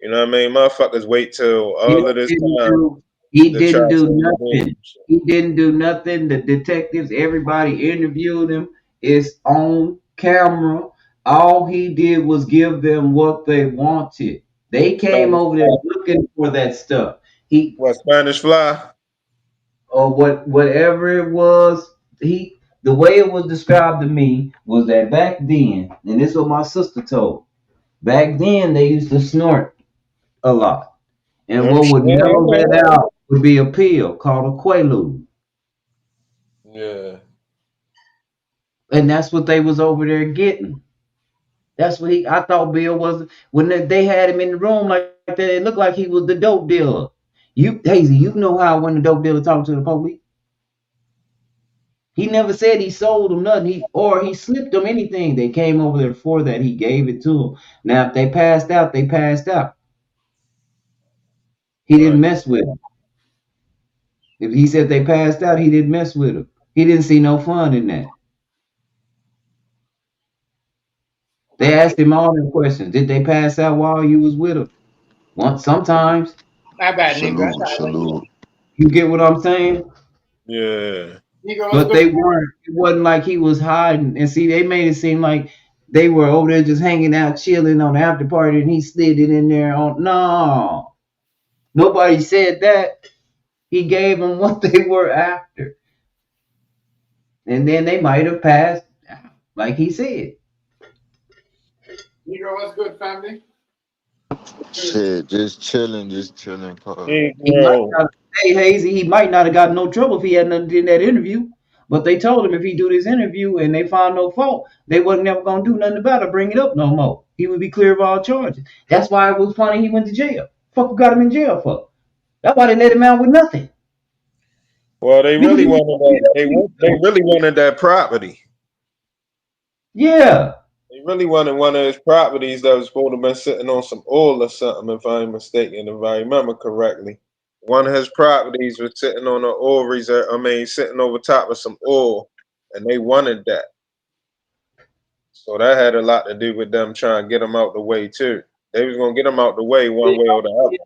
you know what I mean? Motherfuckers wait till You all know, of this he didn't time do he to try didn't to say do he did nothing. some shit. He didn't do nothing. The detectives, everybody interviewed him. It's on camera. All he did was give them what they wanted. They came Spanish over there fly. looking for that stuff. He What Spanish fly? or whatever it was, the way it was described to me was that back then, and this is what my sister told. Back then they used to snort a lot. And I'm what would sure. never let out would be a pill called a Quaalude. Yeah. And that's what they was over there getting. That's what I thought Bill was when they had him in the room like that, it looked like he was the dope dealer. You Hazy, you know how when the dope dealer talked to the police? He never said he sold them nothing. He slipped them anything. They came over there for that. He gave it to them. Now if they passed out, they passed out. He didn't Right. mess with them. If he said they passed out, he didn't mess with them. He didn't see no fun in that. They asked him all them questions. Did they pass out while you was with them? Once, sometimes. My bad, Negro. I Salute, thought it was you. salute. You get what I'm saying? Yeah. Negro, what's But good? they weren't. It wasn't like he was hiding. And see, they made it seem like they were over there just hanging out, chilling on the after party, and he slid it in there. On no, nobody said that. He gave them what they were after, and then they might have passed, like he said. Negro, what's good, family? Shit, just chilling, cuz. He might Negro. not. Hey Hazy, he might not have got no trouble if he had nothing in that interview. But they told him if he do this interview and they find no fault, they wasn't never gonna do nothing about it, bring it up no more. He would be clear of all charges. That's why it was funny he went to jail. Fuck, who got him in jail for? That's why they let him out with nothing. Well, they Because really he wanted that. They really wanted that property. yeah. They really wanted one of his properties that was supposed to have been sitting on some oil or something, if I'm mistaken, if I remember correctly. One of his properties was sitting on an oil reserve. I mean, sitting over top of some oil, and they wanted that. So that had a lot to do with them trying to get him out the way too. They was gonna get him out the way one way or the other.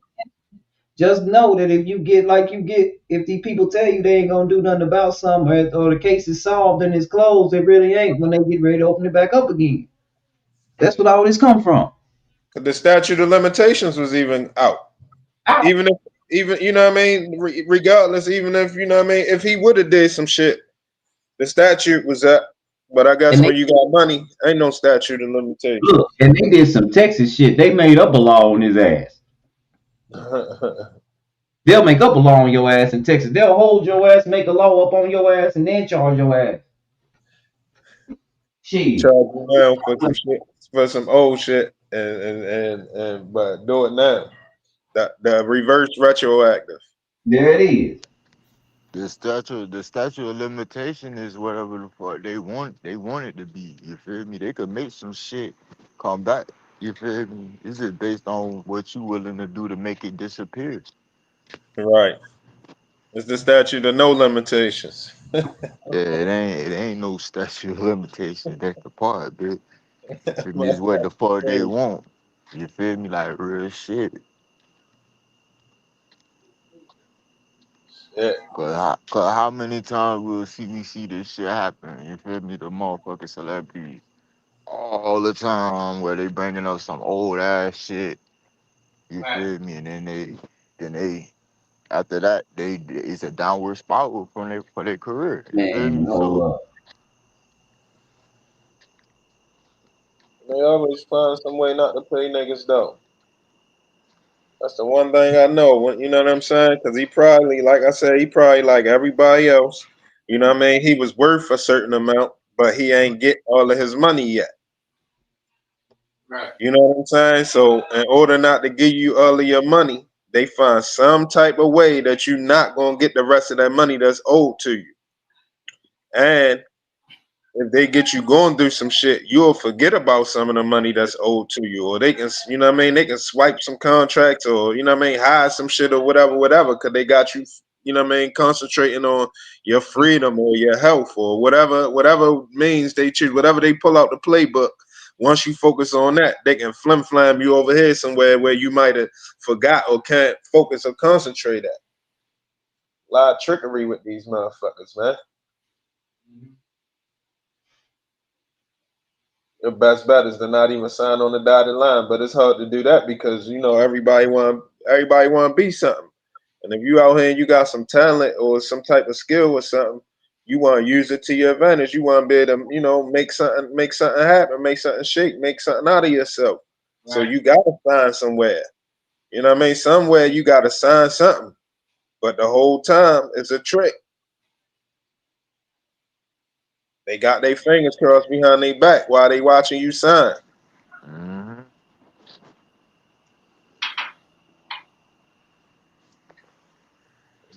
Just know that if you get like you get, if these people tell you they ain't gonna do nothing about something, or the case is solved and it's closed, it really ain't when they get ready to open it back up again. That's what all this come from. Cause the statute of limitations was even out. Out. Even if, even you know what I mean. Regardless, even if you know what I mean, if he would have did some shit, the statute was up. But I guess And they when you got money, ain't no statute of limitations. look, and they did some Texas shit. They made up a law on his ass. They'll make up a law on your ass in Texas. They'll hold your ass, make a law up on your ass, and then charge your ass. Shit. Charge you now for some shit, for some old shit, and but do it now. The reverse retroactive. There it is. The statute of limitation is whatever the fuck they want. They want it to be. You feel me? They could make some shit come back. You feel me? It's just based on what you willing to do to make it disappear. Right. It's the statute of no limitations. Yeah, it ain't no statute of limitation. That's the part, bitch. You feel me? It's what the fuck they Crazy. want. You feel me? Like real shit. Yeah. Cause how many times we see this shit happen? You feel me? The motherfucking celebrities all the time where they bringing up some old ass shit. You feel me? And then they after that it's a downward spiral for their career. You feel Man, me? hold So up. They always find some way not to pay niggas though. That's the one thing I know. You know what I'm saying? Because he probably, like I said, he probably like everybody else. You know what I mean? He was worth a certain amount, but he ain't get all of his money yet. Right. You know what I'm saying? So in order not to give you all of your money, they find some type of way that you're not gonna get the rest of that money that's owed to you. And if they get you going through some shit, you'll forget about some of the money that's owed to you, or they can, you know what I mean, they can swipe some contracts, or you know what I mean, hide some shit or whatever, because they got you, you know what I mean, concentrating on your freedom or your health or whatever means they choose, whatever they pull out the playbook. Once you focus on that, they can flim flam you over here somewhere where you might have forgot or can't focus or concentrate at. A lot of trickery with these motherfuckers, man. Your best bet is to not even sign on the dotted line, but it's hard to do that because you know everybody want to be something. And if you out here and you got some talent or some type of skill or something, you want to use it to your advantage. You want to be able to, you know, make something happen, make something shake, make something out of yourself. Right. So you gotta find somewhere. You know what I mean? Somewhere you gotta sign something. But the whole time it's a trick. They got their fingers crossed behind their back while they watching you sign. mhm.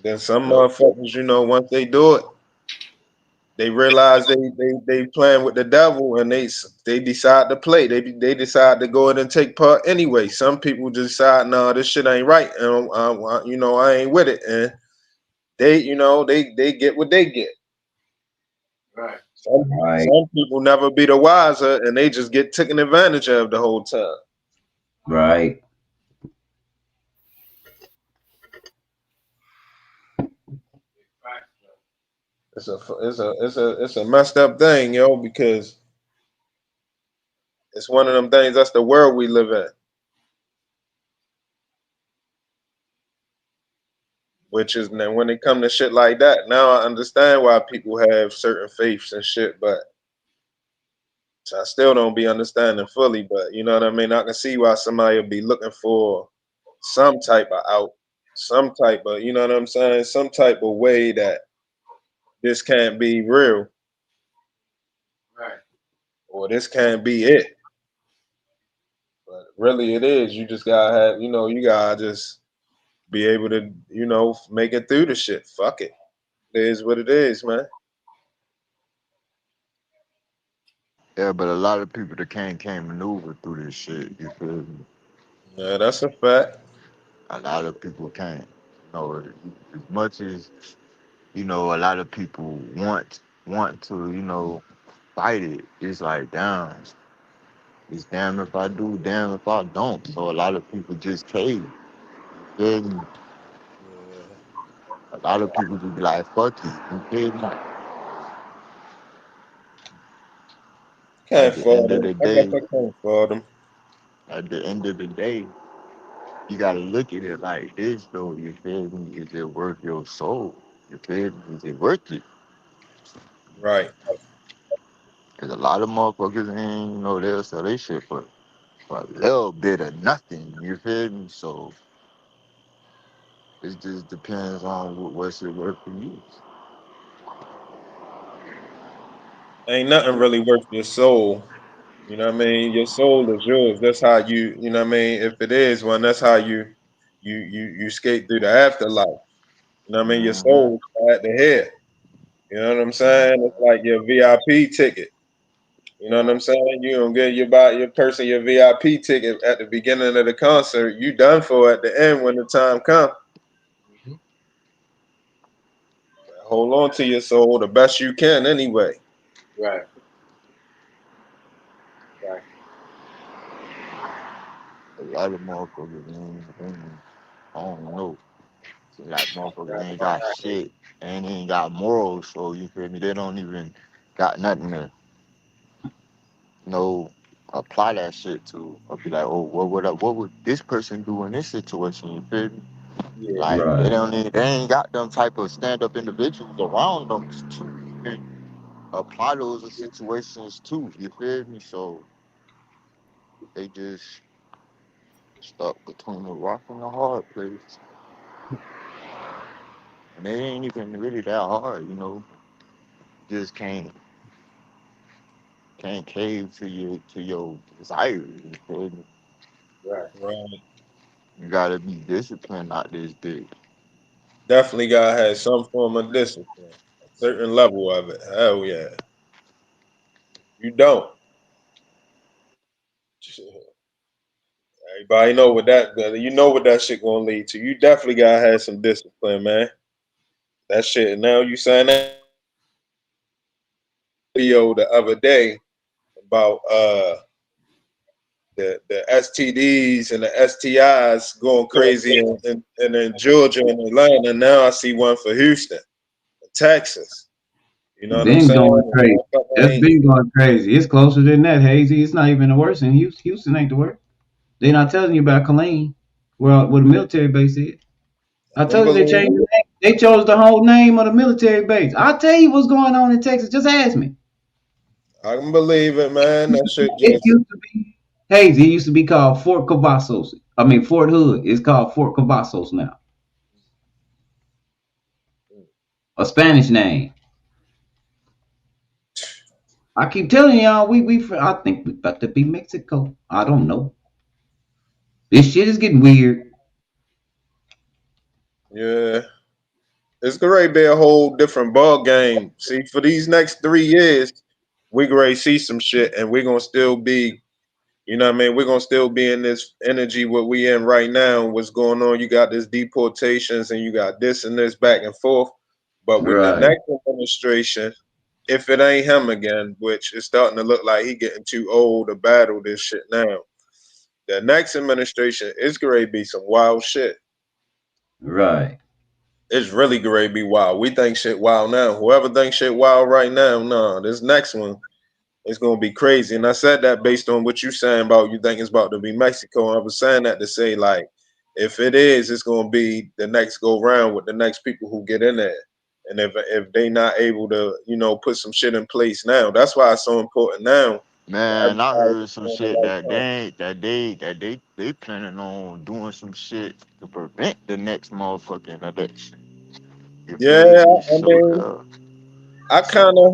Then some Yep. motherfuckers, you know, once they do it, they realize they playing with the devil, and they decide to play. They decide to go in and take part anyway. Some people decide, no, this shit ain't right, and you know, I ain't with it, and they get what they get. Right. Right. Some people never be the wiser, and they just get taken advantage of the whole time. Right. It's a messed up thing, yo, because it's one of them things. That's the world we live in. Which is now when it come to shit like that, now I understand why people have certain faiths and shit, but I still don't be understanding fully. But you know what I mean? I can see why somebody would be looking for some type of out, some type of, you know what I'm saying? Some type of way that this can't be real, Right. or this can't be it. But really it is. You just gotta have, you know, you gotta just be able to, you know, make it through the shit. Fuck it. It is what it is, man. Yeah, but a lot of people that can't maneuver through this shit. You feel me? Yeah, that's a fact. A lot of people can't. As much as a lot of people want to fight it. It's like, damn. It's damn if I do, damn if I don't. So a lot of people just cave. Feel me? Yeah. A lot of people just be like, fuck you. You feel me? Can't At the fault end of them. the I guess day, I can't fault them. at the end of the day, you gotta look at it like this though. You feel me? Is it worth your soul? You feel me? Is it worth it? Right. Cause a lot of motherfuckers ain't, they'll sell their shit for a little bit of nothing. You feel me? So it just depends on what's it worth for you. Ain't nothing really worth your soul. You know what I mean? Your soul is yours. That's how you know what I mean? If it is one, that's how you skate through the afterlife. You know what I mean? Your Hmm. soul is at the head. You know what I'm saying? It's like your VIP ticket. You know what I'm saying? You don't get your person your VIP ticket at the beginning of the concert. You done for at the end when the time comes. Mhm. Hold on to your soul the best you can anyway. Right. Right. A lot of motherfuckers I don't know. Seem like motherfuckers ain't got shit and ain't got morals. So you feel me? They don't even got nothing to know apply that shit to. Or be like, oh, what would this person do in this situation? You feel me? Yeah. Like Right. they ain't got them type of stand up individuals around them to even apply those situations too. You feel me? So they just stuck between the rock and the hard place. And they ain't even really that hard. Just can't cave to your desires. You feel me? Right. Right. You gotta be disciplined out this bitch. Definitely gotta have some form of discipline. A certain level of it. Hell yeah. You don't. Everybody know what you know what that shit gonna lead to. You definitely gotta have some discipline, man. That shit. Now you saying that video the other day about the STDs and the STIs going crazy in Georgia and Atlanta. Now I see one for Houston, Texas. You know what I'm Been saying? going And crazy. motherfucker That's ain't been going crazy. It's closer than that, Hazy. It's not even the worst in Houston. Houston ain't the worst. They not telling you about Killeen, where the military base is. I I can told you they believe changed the it. name. They chose the whole name of the military base. I'll tell you what's going on in Texas. Just ask me. I can believe it, man. That shit It just used to be Hazy. It used to be called Fort Cavazos. I mean Fort Hood. It's called Fort Cavazos now. A Spanish name. I keep telling y'all, I think we about to be Mexico. I don't know. This shit is getting weird. yeah. It's gonna be a whole different ball game. See, for these next 3 years, we gonna see some shit, and we're gonna still be, you know what I mean? We're gonna still be in this energy what we in right now. What's going on? You got this deportations, and you got this and this back and forth. But with the Right. next administration, if it ain't him again, which is starting to look like he getting too old to battle this shit now, the next administration is gonna be some wild shit. Right. It's really gonna be wild. We think shit wild now. Whoever thinks shit wild right now, no, this next one is gonna be crazy. And I said that based on what you saying about you think it's about to be Mexico. I was saying that to say like, if it is, it's gonna be the next go round with the next people who get in there. And if they not able to, put some shit in place now, that's why it's so important now for Man, I everybody heard to some be on the shit right that time. they planning on doing some shit to prevent the next motherfucking election. You Yeah, feel me? I So mean, the I kind so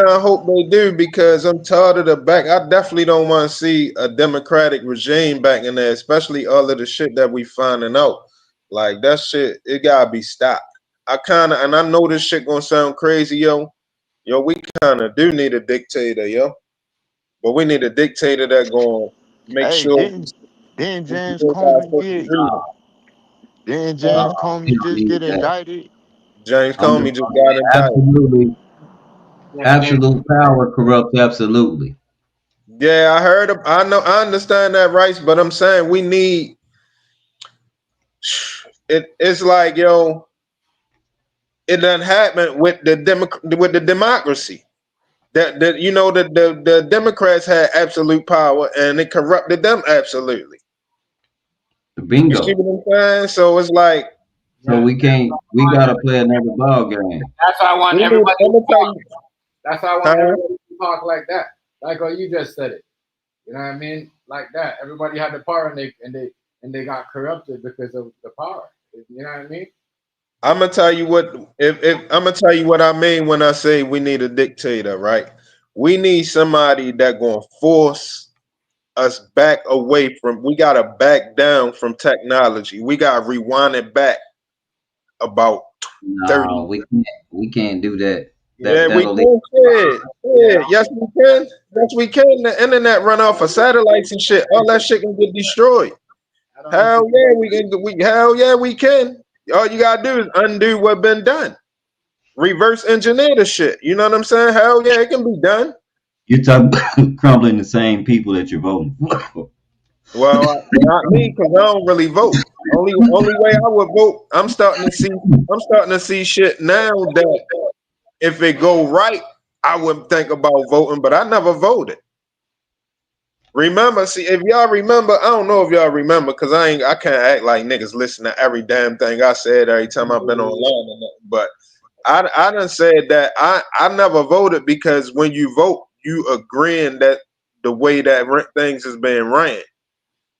of hope they do because I'm tired of the back. I definitely don't want to see a democratic regime back in there, especially all of the shit that we finding out. Like that shit, it gotta be stopped. And I know this shit gonna sound crazy, yo. Yo, we kind of do need a dictator, yo. But we need a dictator that gonna make hey, sure didn't we James live our Comey fucking get freedom. didn't Huh? James Comey We don't just need get that. indicted? James I'm Comey just just gonna got indicted. absolutely, Yeah, but then absolute power corrupts absolutely. Yeah, I heard. I know. I understand that, Rice. But I'm saying we need. It's like yo, it doesn't happen with with the democracy. That you know the Democrats had absolute power and it corrupted them absolutely. You see Bingo. what I'm saying? So it's like So Yeah, we can't. We gotta play another ball game. that's why I want we need. everybody I'm to gonna tell talk. you, That's why I want huh? everybody to talk like that. Like how you just said it. You know what I mean? Like that. Everybody had the power and they got corrupted because of the power. You know what I mean? I'm gonna tell you what. If I'm gonna tell you what I mean when I say we need a dictator, right? We need somebody that gonna force us back away from. We gotta back down from technology. We gotta rewind it back about No, 30. we can't. We can't do that. Yeah, we That'll lead. can. Shit. Yeah, yes, we can. Yes, we can. The internet run off of satellites and shit. All that shit can get destroyed. I don't think Hell yeah, we can. We can. All you gotta do is undo what been done. Reverse engineer the shit. You know what I'm saying? Hell yeah, it can be done. You're talking about crumbling the same people that you're voting for. Well, not me, because I don't really vote. Only way I would vote. I'm starting to see. I'm starting to see shit now that if it go right, I wouldn't think about voting, but I never voted. Remember, see if y'all remember, I don't know if y'all remember because I can't act like niggas listen to every damn thing I said every time I've been online or nothing. But I done said that I never voted because when you vote, you agreeing that the way that things is being ran.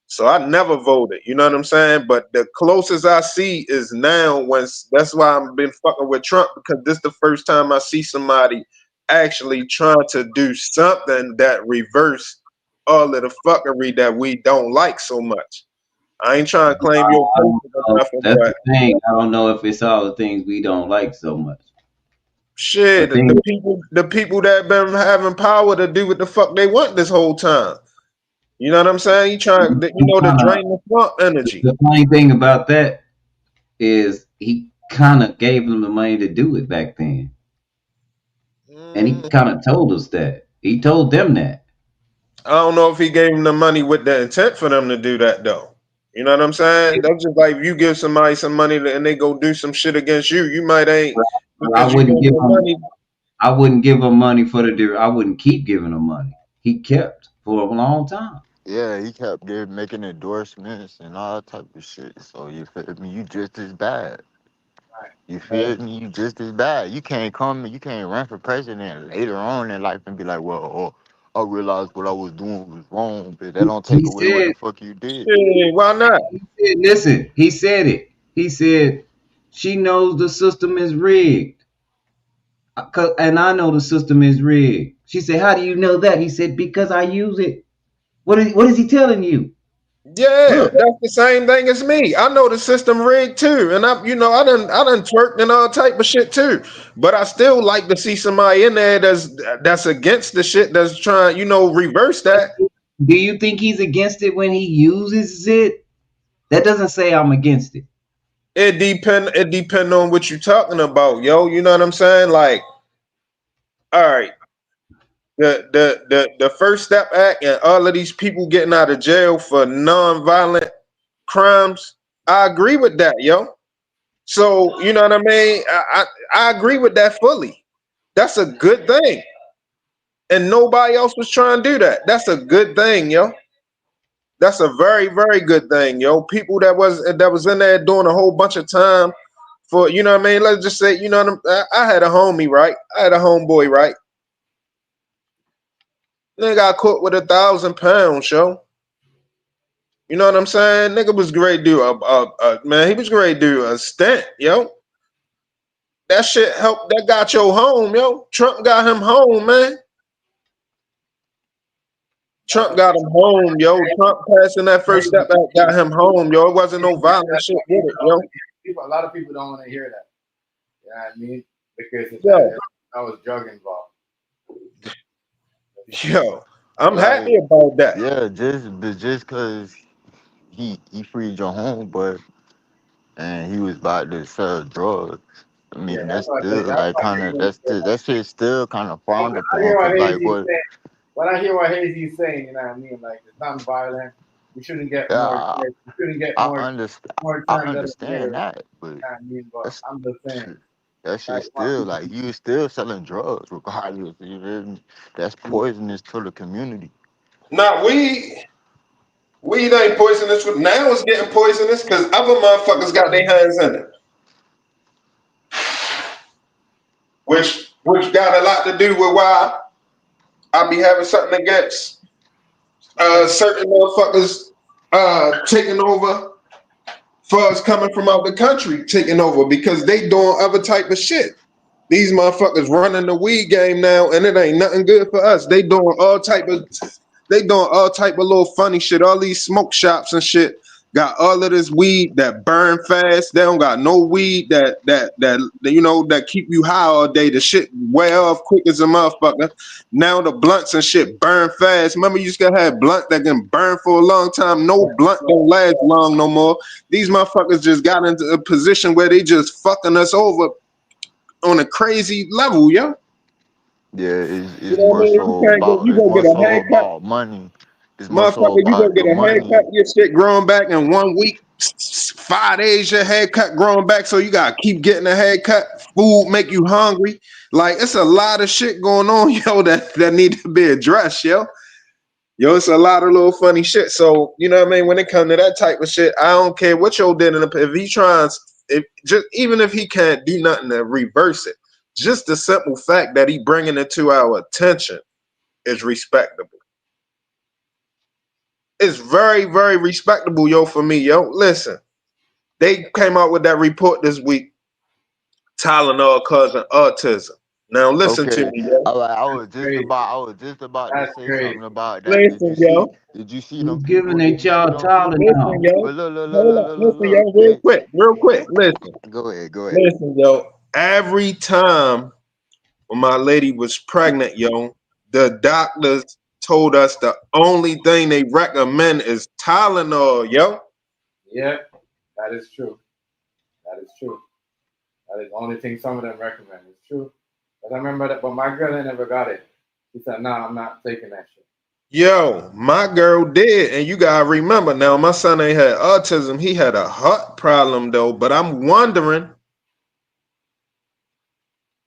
So I never voted. You know what I'm saying? But the closest I see is now when that's why I've been fucking with Trump because this the first time I see somebody actually trying to do something that reverse all of the fuckery that we don't like so much. I ain't trying to claim your I person don't or know. nothing, That's the but thing. I don't know if it's all the things we don't like so much. I shit, think the people that been having power to do what the fuck they want this whole time. You know what I'm saying? You trying, to kind of drain the swamp energy. the funny thing about that is he kind of gave them the money to do it back then, and he Mm, kind of told us that. He told them that. I don't know if he gave them the money with the intent for them to do that though. You know what I'm saying? That's just like if you give somebody some money and they go do some shit against you, you might ain't But I because you wouldn't gave give them him. money. I wouldn't give him money for the. I wouldn't keep giving him money. He kept for a long time. Yeah, he kept making endorsements and all type of shit. So you feel me? You just as bad. You feel me? You just as bad. You can't run for president later on in life and be like, well, oh, I realized what I was doing was wrong, but that don't take He away what said. the fuck you did. Shit, why not? He said. Listen. He said it. He said she knows the system is rigged. And I know the system is rigged. She said, "How do you know that?" He said, "Because I use it." What is he telling you? Yeah, Look, that's the same thing as me. I know the system rigged too, and I done twerked and all type of shit too. But I still like to see somebody in there that's against the shit that's trying, reverse that. do you think he's against it when he uses it? That doesn't say I'm against it. It depend on what you're talking about, yo. You know what I'm saying? Like, all right, the First Step Act and all of these people getting out of jail for non-violent crimes. I agree with that, yo. So you know what I mean? I agree with that fully. That's a good thing. And nobody else was trying to do that. That's a good thing, yo. That's a very, very good thing, yo. People that was in there doing a whole bunch of time for, you know what I mean? Let's just say, I had a homie, right? I had a homeboy, right? Nigga got caught with 1,000 pounds, yo. You know what I'm saying? Nigga was great to do man, he was great to do a stint, yo. That shit helped that got your home, yo. Trump got him home, man. that's Trump got him home, yo. Trump passing that First Step Act got him home, yo. It wasn't no violent shit with it, yo. a lot of people don't want to hear that. You know what I mean? Because Yo, that was drug involved. yo. I'm Like, happy about that. yeah, just cause he freed your homeboy and he was about to sell drugs. I Yeah, mean, that's that's what I still think. That's like why kind of people. that shit still kind of frowned I upon. hear Cause what like Hazy what saying. But I hear what Hazy's saying, you know what I mean? Like, it's non-violent. We shouldn't get Yeah, more. We shouldn't get I more understand. more I time than a understand murderer. that, You but know what I mean? But that's I'm just saying, shit. That like, shit want still like you still selling drugs regardless. You feel me? That's poisonous to the community. Nah, weed ain't poisonous. Now it's getting poisonous because other motherfuckers got their hands in it, which got a lot to do with why I be having something against certain motherfuckers taking over for us coming from out the country taking over because they doing other type of shit. These motherfuckers running the weed game now, and it ain't nothing good for us. They doing all type of little funny shit. All these smoke shops and shit got all of this weed that burn fast. They don't got no weed that keep you high all day. The shit wear off quick as a motherfucker. Now the blunts and shit burn fast. Remember, you used to have blunt that can burn for a long time. No blunt don't last long no more. These motherfuckers just got into a position where they just fucking us over on a crazy level, yo. Yeah, You it's know what I more mean? You so can't go. about You it's go more get a so haircut, about money. It's more so motherfucker. You go about get the a haircut. money. Your shit growing back in 1 week. 5 days your haircut growing back, so you gotta keep getting a haircut. Food make you hungry. Like it's a lot of shit going on, yo. That need to be addressed, yo. Yo, it's a lot of little funny shit. So you know what I mean. When it comes to that type of shit, I don't care what yo did in the. If he tries, if just even if he can't do nothing to reverse it, just the simple fact that he bringing it to our attention is respectable. It's very, very respectable, yo, for me, yo. Listen, they came out with that report this week, Tylenol causing autism. Now listen to Okay, me, yo. all right. crazy. I was just about to That's say crazy. something about that. Listen, yo. Did you see Who's them giving people? a Did you see child them people? Listen, Tylenol? yo. But Hold up. Listen, yo, look. real quick. Listen. Go ahead, go ahead. Listen, yo. Every time when my lady was pregnant, yo, the doctors told us the only thing they recommend is Tylenol, yo. Yeah, that is true. That is true. That is the only thing some of them recommend. It's true. But I remember that, but my girl ain't never got it. She said, "No, I'm not taking that shit." Yo, my girl did, and you gotta remember now, my son ain't had autism. He had a heart problem though, but I'm wondering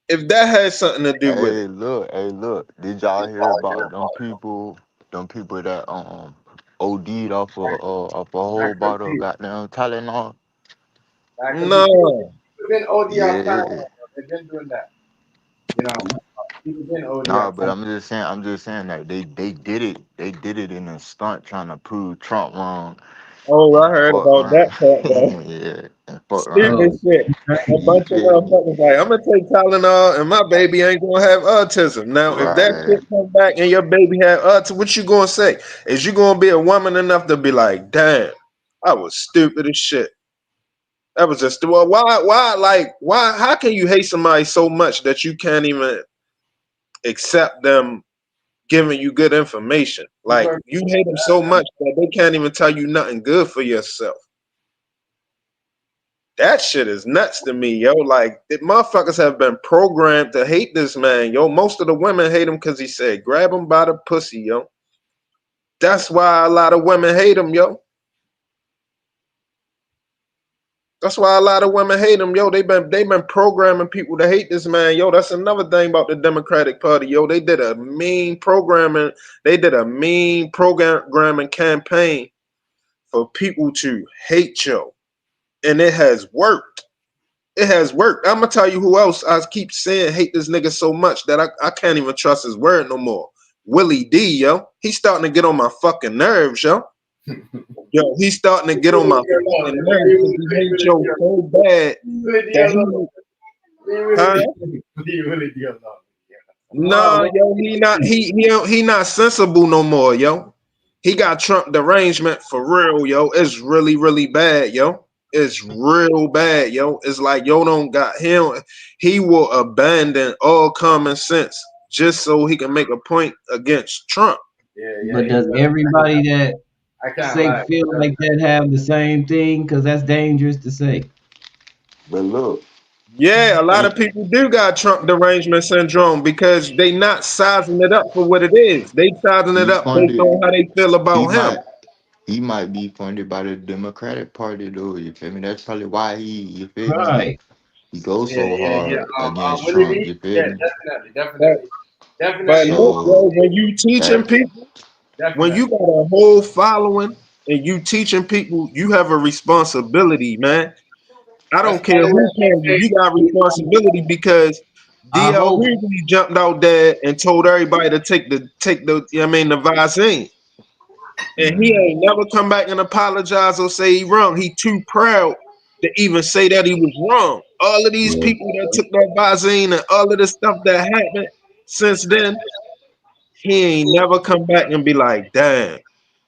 if that has something to do with it. Hey, look. Did y'all hear about them people? Them people that OD'd off a whole Back to bottle of the goddamn Tylenol. back to the No, People been OD off Yeah. Tylenol. They've been doing that. You know, people been OD Nah, off but Tylenol. I'm just saying that they did it. They did it in a stunt trying to prove Trump wrong oh, I and heard fuck about that around. part though. Yeah, and fuck around. Stupid Oh, shit. A crazy. You bunch of feel me? motherfuckers like, I'm gonna take Tylenol and my baby ain't gonna have autism. Now, if that Right. shit come back and your baby have autism, what you gonna say? Is you gonna be a woman enough to be like, damn, I was stupid as shit. That was just well, why how can you hate somebody so much that you can't even accept them giving you good information? People Like are you hate them so much that they can't even tell you nothing good for yourself. That shit is nuts to me, yo. Like the motherfuckers have been programmed to hate this man, yo. Most of the women hate him because he said, grab him by the pussy, yo. That's why a lot of women hate him, yo. That's why a lot of women hate him, yo. They been programming people to hate this man, yo. That's another thing about the Democratic Party, yo. They did a mean programming campaign for people to hate yo, and it has worked. It has worked. I'm gonna tell you who else I keep saying hate this nigga so much that I can't even trust his word no more. Willie D, yo. He's starting to get on my fucking nerves, yo. Yo, he's starting to get on my fucking nerves because he hates yo so bad that he, huh? Oh, Nah, what? yo, he not sensible no more, yo. He got Trump derangement for real, yo. It's really, really bad, yo. It's real bad, yo. It's like yo don't got him. He will abandon all common sense just so he can make a point against Trump. Yeah, yeah. But does everybody that I can't say lie. feel like that have the same thing? Because that's dangerous to say. But look. Yeah, a lot of people do got Trump derangement syndrome because they not sizing it up for what it is. They sizing it He up based funded. on how they feel He about him. might. He might be funded by the Democratic Party though. You feel me? That's probably why he. You feel me? Right. He goes Yeah, so yeah, yeah. hard against Will it Trump. be? You feel Yeah, me? definitely, But definitely, but definitely. look, So bro, when you teaching that people, when Definitely. you got a whole following and you teaching people, you have a responsibility, man. I That's don't why care they who they tells you, say you got responsibility because I DL hope. Hughley jumped out there and told everybody to take the I mean the vaccine. And he mm, ain't never come back and apologize or say he wrong. He too proud to even say that he was wrong. All of these Yeah. people that took that vaccine and all of the stuff that happened since then, he ain't never come back and be like, damn,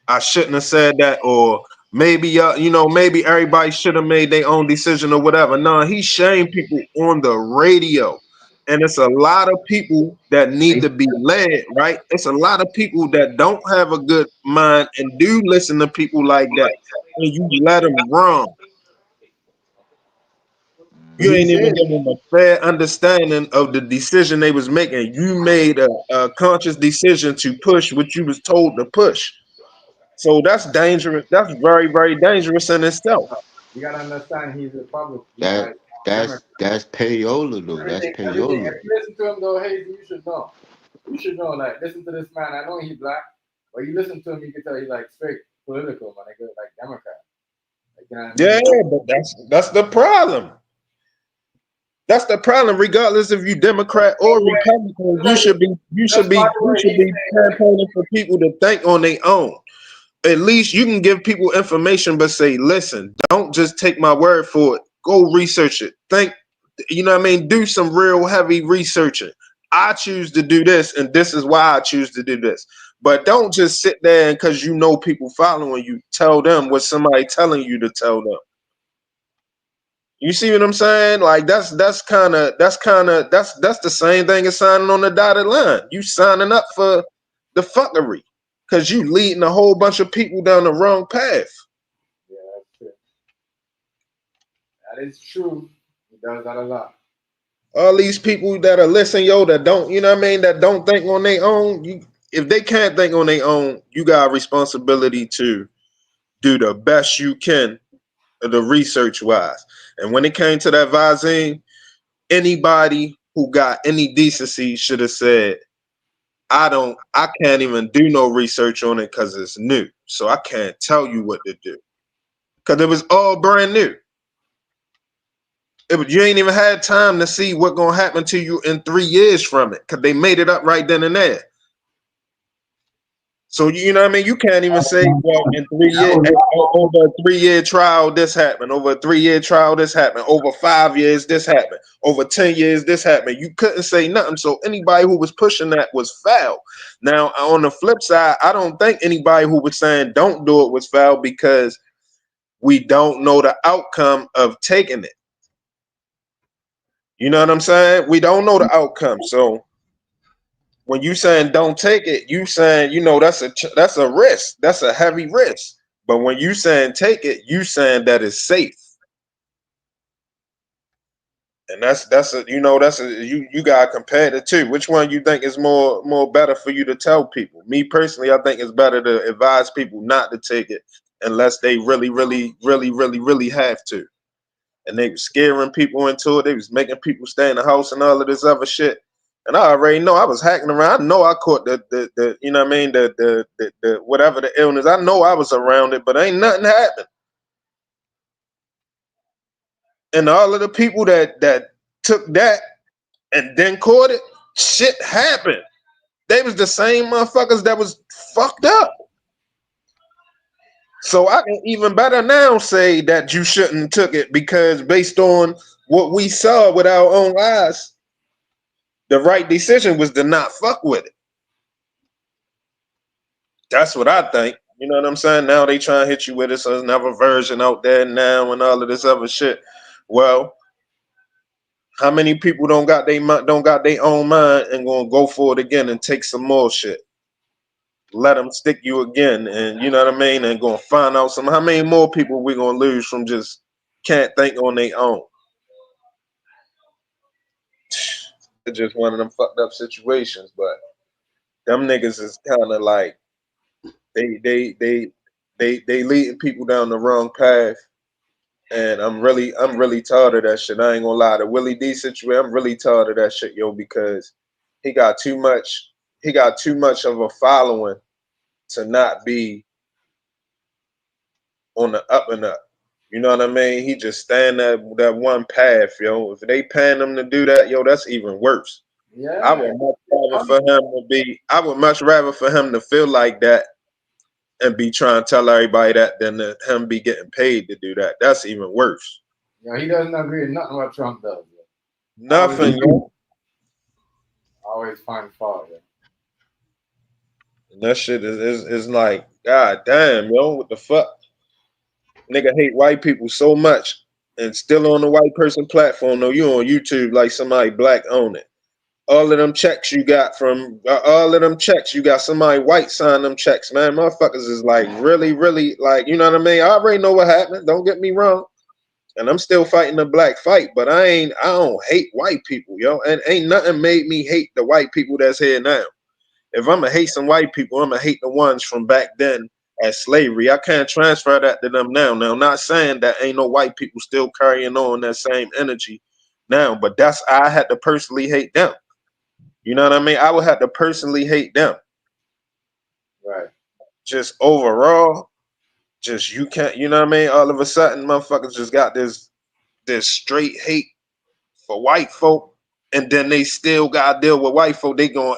I shouldn't have said that, or maybe maybe everybody should have made their own decision or whatever. No, he shamed people on the radio. And it's a lot of people that need to be led, right? It's a lot of people that don't have a good mind and do listen to people like that. And you let them wrong. But You he ain't even said give them a fair understanding of the decision they was making. You made a conscious decision to push what you was told to push. So that's dangerous. That's very, very dangerous in itself. You gotta understand he's a public. that Democrat. that's payola though. That's Everything. If payola. you listen to him though, Hazy, you should know. You should know. Like, listen to this man. I know he's black, but you listen to him, you can tell he's like straight political, man. Like Democrat. Like, you know what I Yeah, mean? but that's the problem. That's the problem. Regardless if you Democrat or Republican, you should be you should That's be part of you what should he's be saying. campaigning for people to think on their own. At least you can give people information, but say, listen, don't just take my word for it. Go research it. Think, you know what I mean? Do some real heavy researching. I choose to do this, and this is why I choose to do this. But don't just sit there and because you know people following you, tell them what somebody telling you to tell them. You see what I'm saying? Like that's the same thing as signing on the dotted line. You signing up for the fuckery because you leading a whole bunch of people down the wrong path. Yeah, that's true. That is true. He does that a lot. All these people that are listening, yo, that don't, you know what I mean, that don't think on their own. If they can't think on their own, you got a responsibility to do the best you can, the research wise. And when it came to that vaccine, anybody who got any decency should have said, I can't even do no research on it because it's new. So I can't tell you what to do. Because it was all brand new. You ain't even had time to see what gonna happen to you in 3 years from it. Because they made it up right then and there. So you know what I mean? You can't even say, well, in 3 years, over a 3 year trial, this happened. Over a 3 year trial, this happened. Over 5 years, this happened. Over 10 years, this happened. You couldn't say nothing. So anybody who was pushing that was foul. Now, on the flip side, I don't think anybody who was saying don't do it was foul because we don't know the outcome of taking it. You know what I'm saying? We don't know the outcome. So when you saying don't take it, you saying that's a risk. That's a heavy risk. But when you saying take it, you saying that it's safe. And that's a you gotta compare the two. Which one you think is more better for you to tell people? Me personally, I think it's better to advise people not to take it unless they really, really, really, really, really have to. And they were scaring people into it. They was making people stay in the house and all of this other shit. And I already know I was hacking around. I know I caught the you know what I mean, the whatever the illness. I know I was around it, but ain't nothing happened. And all of the people that took that and then caught it, shit happened. They was the same motherfuckers that was fucked up. So I can even better now say that you shouldn't took it because based on what we saw with our own eyes, the right decision was to not fuck with it. That's what I think. You know what I'm saying? Now they trying to hit you with it, so there's another version out there now and all of this other shit. Well, how many people don't got their own mind and gonna go for it again and take some more shit? Let them stick you again, and you know what I mean, and gonna find out some. How many more people we gonna lose from just can't think on their own? It's just one of them fucked up situations. But them niggas is kind of like they leading people down the wrong path. And I'm really tired of that shit. I ain't gonna lie. The Willie D situation, I'm really tired of that shit, yo, because he got too much of a following to not be on the up and up. You know what I mean? He just stand that one path, yo. If they paying him to do that, yo, that's even worse. Yeah. I would much rather for him to feel like that and be trying to tell everybody that than to him be getting paid to do that. That's even worse. Yeah, he doesn't agree with nothing what Trump does. Yo. Nothing, yo. Always find fault, yo. And that shit is like, god damn, yo, what the fuck? Nigga hate white people so much and still on the white person platform. No, you on YouTube like somebody black own it. All of them checks you got you got somebody white sign them checks, man. Motherfuckers is like really, really like, you know what I mean? I already know what happened. Don't get me wrong. And I'm still fighting the black fight, but I don't hate white people, yo. And ain't nothing made me hate the white people that's here now. If I'm gonna hate some white people, I'm gonna hate the ones from back then as slavery. I can't transfer that to them now. Now, I'm not saying that ain't no white people still carrying on that same energy now, but I had to personally hate them. You know what I mean? I would have to personally hate them. Right. Just overall, just you can't. You know what I mean? All of a sudden, motherfuckers just got this straight hate for white folk, and then they still gotta deal with white folk. They gonna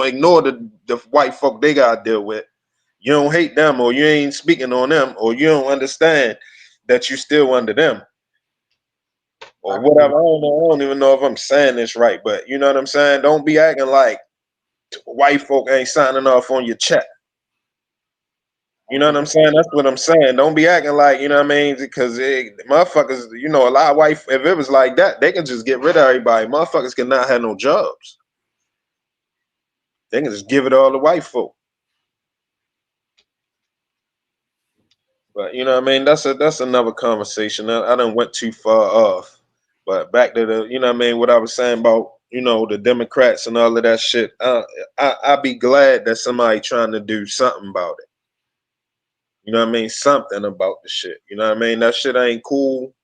ignore the white folk they gotta deal with. You don't hate them, or you ain't speaking on them, or you don't understand that you still under them, or whatever. I don't even know if I'm saying this right, but you know what I'm saying. Don't be acting like white folk ain't signing off on your check. You know what I'm saying? That's what I'm saying. Don't be acting like, you know what I mean? Because motherfuckers, you know, a lot of white, if it was like that, they can just get rid of everybody. Motherfuckers can not have no jobs. They can just give it all to white folk. But you know what I mean? That's another conversation. I done went too far off. But back to the, you know what I mean, what I was saying about, you know, the Democrats and all of that shit. I'd be glad that somebody trying to do something about it. You know what I mean? Something about the shit. You know what I mean? That shit ain't cool.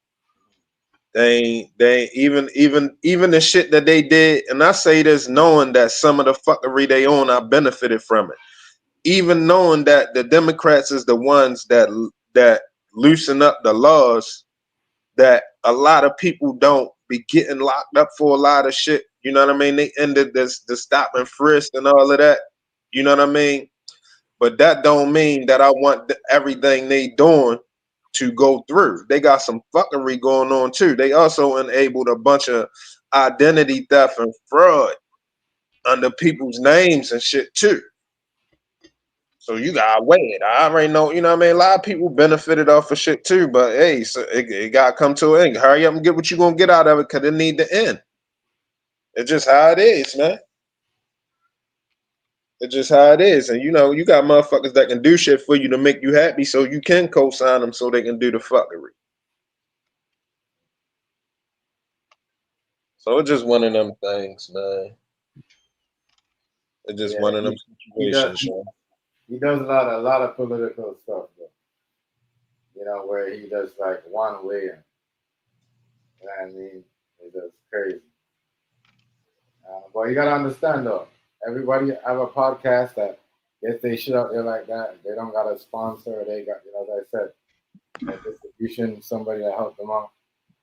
They even the shit that they did, and I say this knowing that some of the fuckery they own, I benefited from it. Even knowing that the Democrats is the ones that loosen up the laws, that a lot of people don't be getting locked up for a lot of shit. You know what I mean? They ended the stop and frisk and all of that. You know what I mean? But that don't mean that I want everything they doing to go through. They got some fuckery going on too. They also enabled a bunch of identity theft and fraud under people's names and shit too. So you gotta weigh it. I already know, you know what I mean? A lot of people benefited off of shit too, but hey, so it gotta come to an end. Hurry up and get what you gonna get out of it, cause it need to end. It's just how it is, man. It's just how it is. And you know, you got motherfuckers that can do shit for you to make you happy so you can co-sign them so they can do the fuckery. So it's just one of them things, man. It's just one of them situations. He does a lot of political stuff, though. You know, where he does like one way. You know what I mean? It's just crazy. But you gotta understand though, everybody have a podcast that gets they shit out there like that. They don't got a sponsor. They got, you know, as I said, a distribution, somebody that helped them out.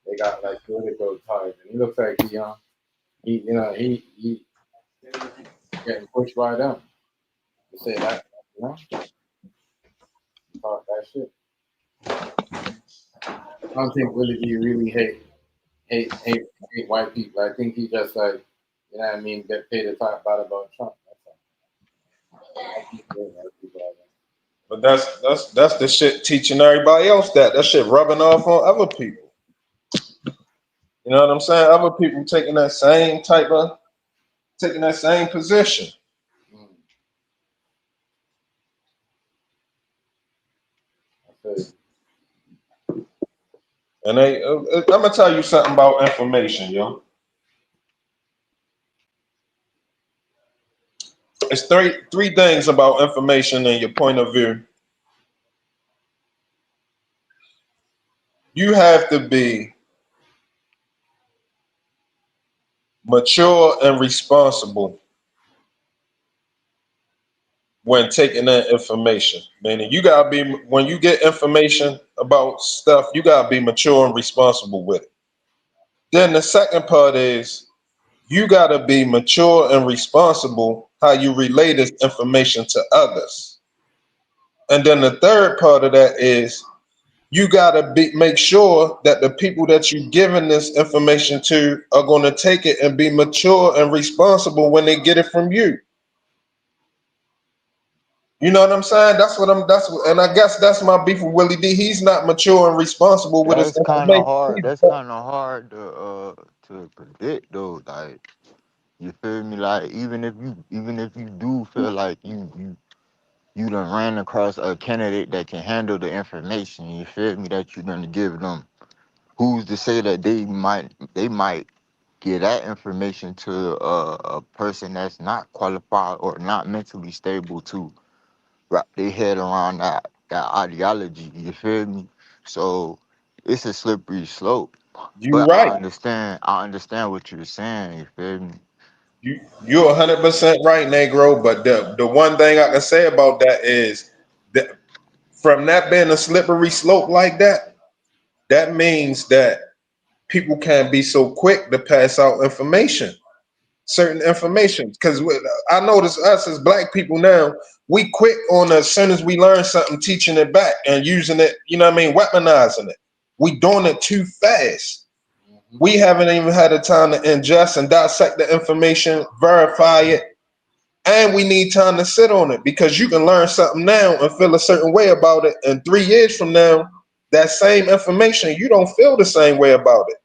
They got like political ties, and he looks like he getting pushed by them to say that, you know, talk that shit. I don't think Willie D really hate white people. I think he just like, you know what I mean, get paid to talk bad about Trump. But that's the shit teaching everybody else that shit rubbing off on other people. You know what I'm saying? Other people taking that same position. And I'm gonna tell you something about information, yo. It's three things about information and your point of view. You have to be mature and responsible when taking that information. Meaning you gotta be, when you get information about stuff, you gotta be mature and responsible with it. Then the second part is you gotta be mature and responsible how you relay this information to others. And then the third part of that is you gotta make sure that the people that you're giving this information to are gonna take it and be mature and responsible when they get it from you. You know what I'm saying? And I guess that's my beef with Willie D. He's not mature and responsible with his That's kind of information. hard. That's kind of hard to predict though. Like you feel me? Like even if you do feel like you done ran across a candidate that can handle the information. You feel me? That you gonna give them. Who's to say that they might give that information to a person that's not qualified or not mentally stable to wrap their head around that ideology. You feel me? So it's a slippery slope. You But right. I understand what you're saying. You feel me? You're 100% right, Negro. But the one thing I can say about that is that from that being a slippery slope like that, that means that people can't be so quick to pass out information, certain information. Because I notice us as black people now, we quick on as soon as we learn something, teaching it back and using it, you know what I mean, weaponizing it. We doing it too fast. We haven't even had the time to ingest and dissect the information, verify it, and we need time to sit on it because you can learn something now and feel a certain way about it, and 3 years from now, that same information you don't feel the same way about it.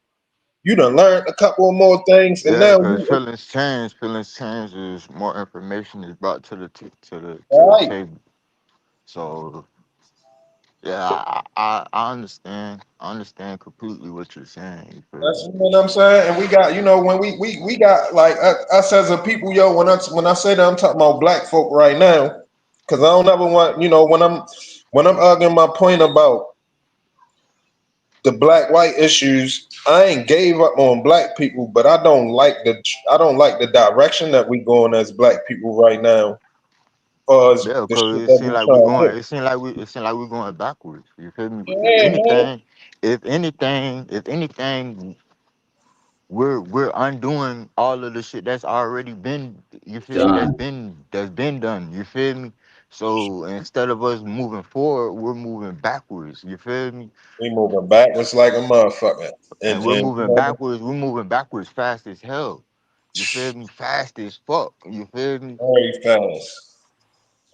You done learned a couple of more things, and Yeah, now because you feelings change. Feelings change is more information is brought to the to the right. table. So yeah, I understand. I understand completely what you're saying. You feel That's me? you know what I'm saying. And we got, when we got like us as a people, yo. When I say that, I'm talking about black folk right now, because I don't ever want, when I'm arguing my point about the black white issues, I ain't gave up on black people, but I don't like the direction that we going as black people right now, as Yeah, the because shit that we trying to do. it seemed like we're going backwards. You feel me? If Yeah, man. anything, if anything, we're undoing all of the shit that's already been. You feel me? Done. That's been done. You feel me? So instead of us moving forward, we're moving backwards. You feel me? We moving backwards like a motherfucker, And we're moving backwards. We're moving backwards fast as hell. You feel me? Fast as fuck. You feel me? very fast.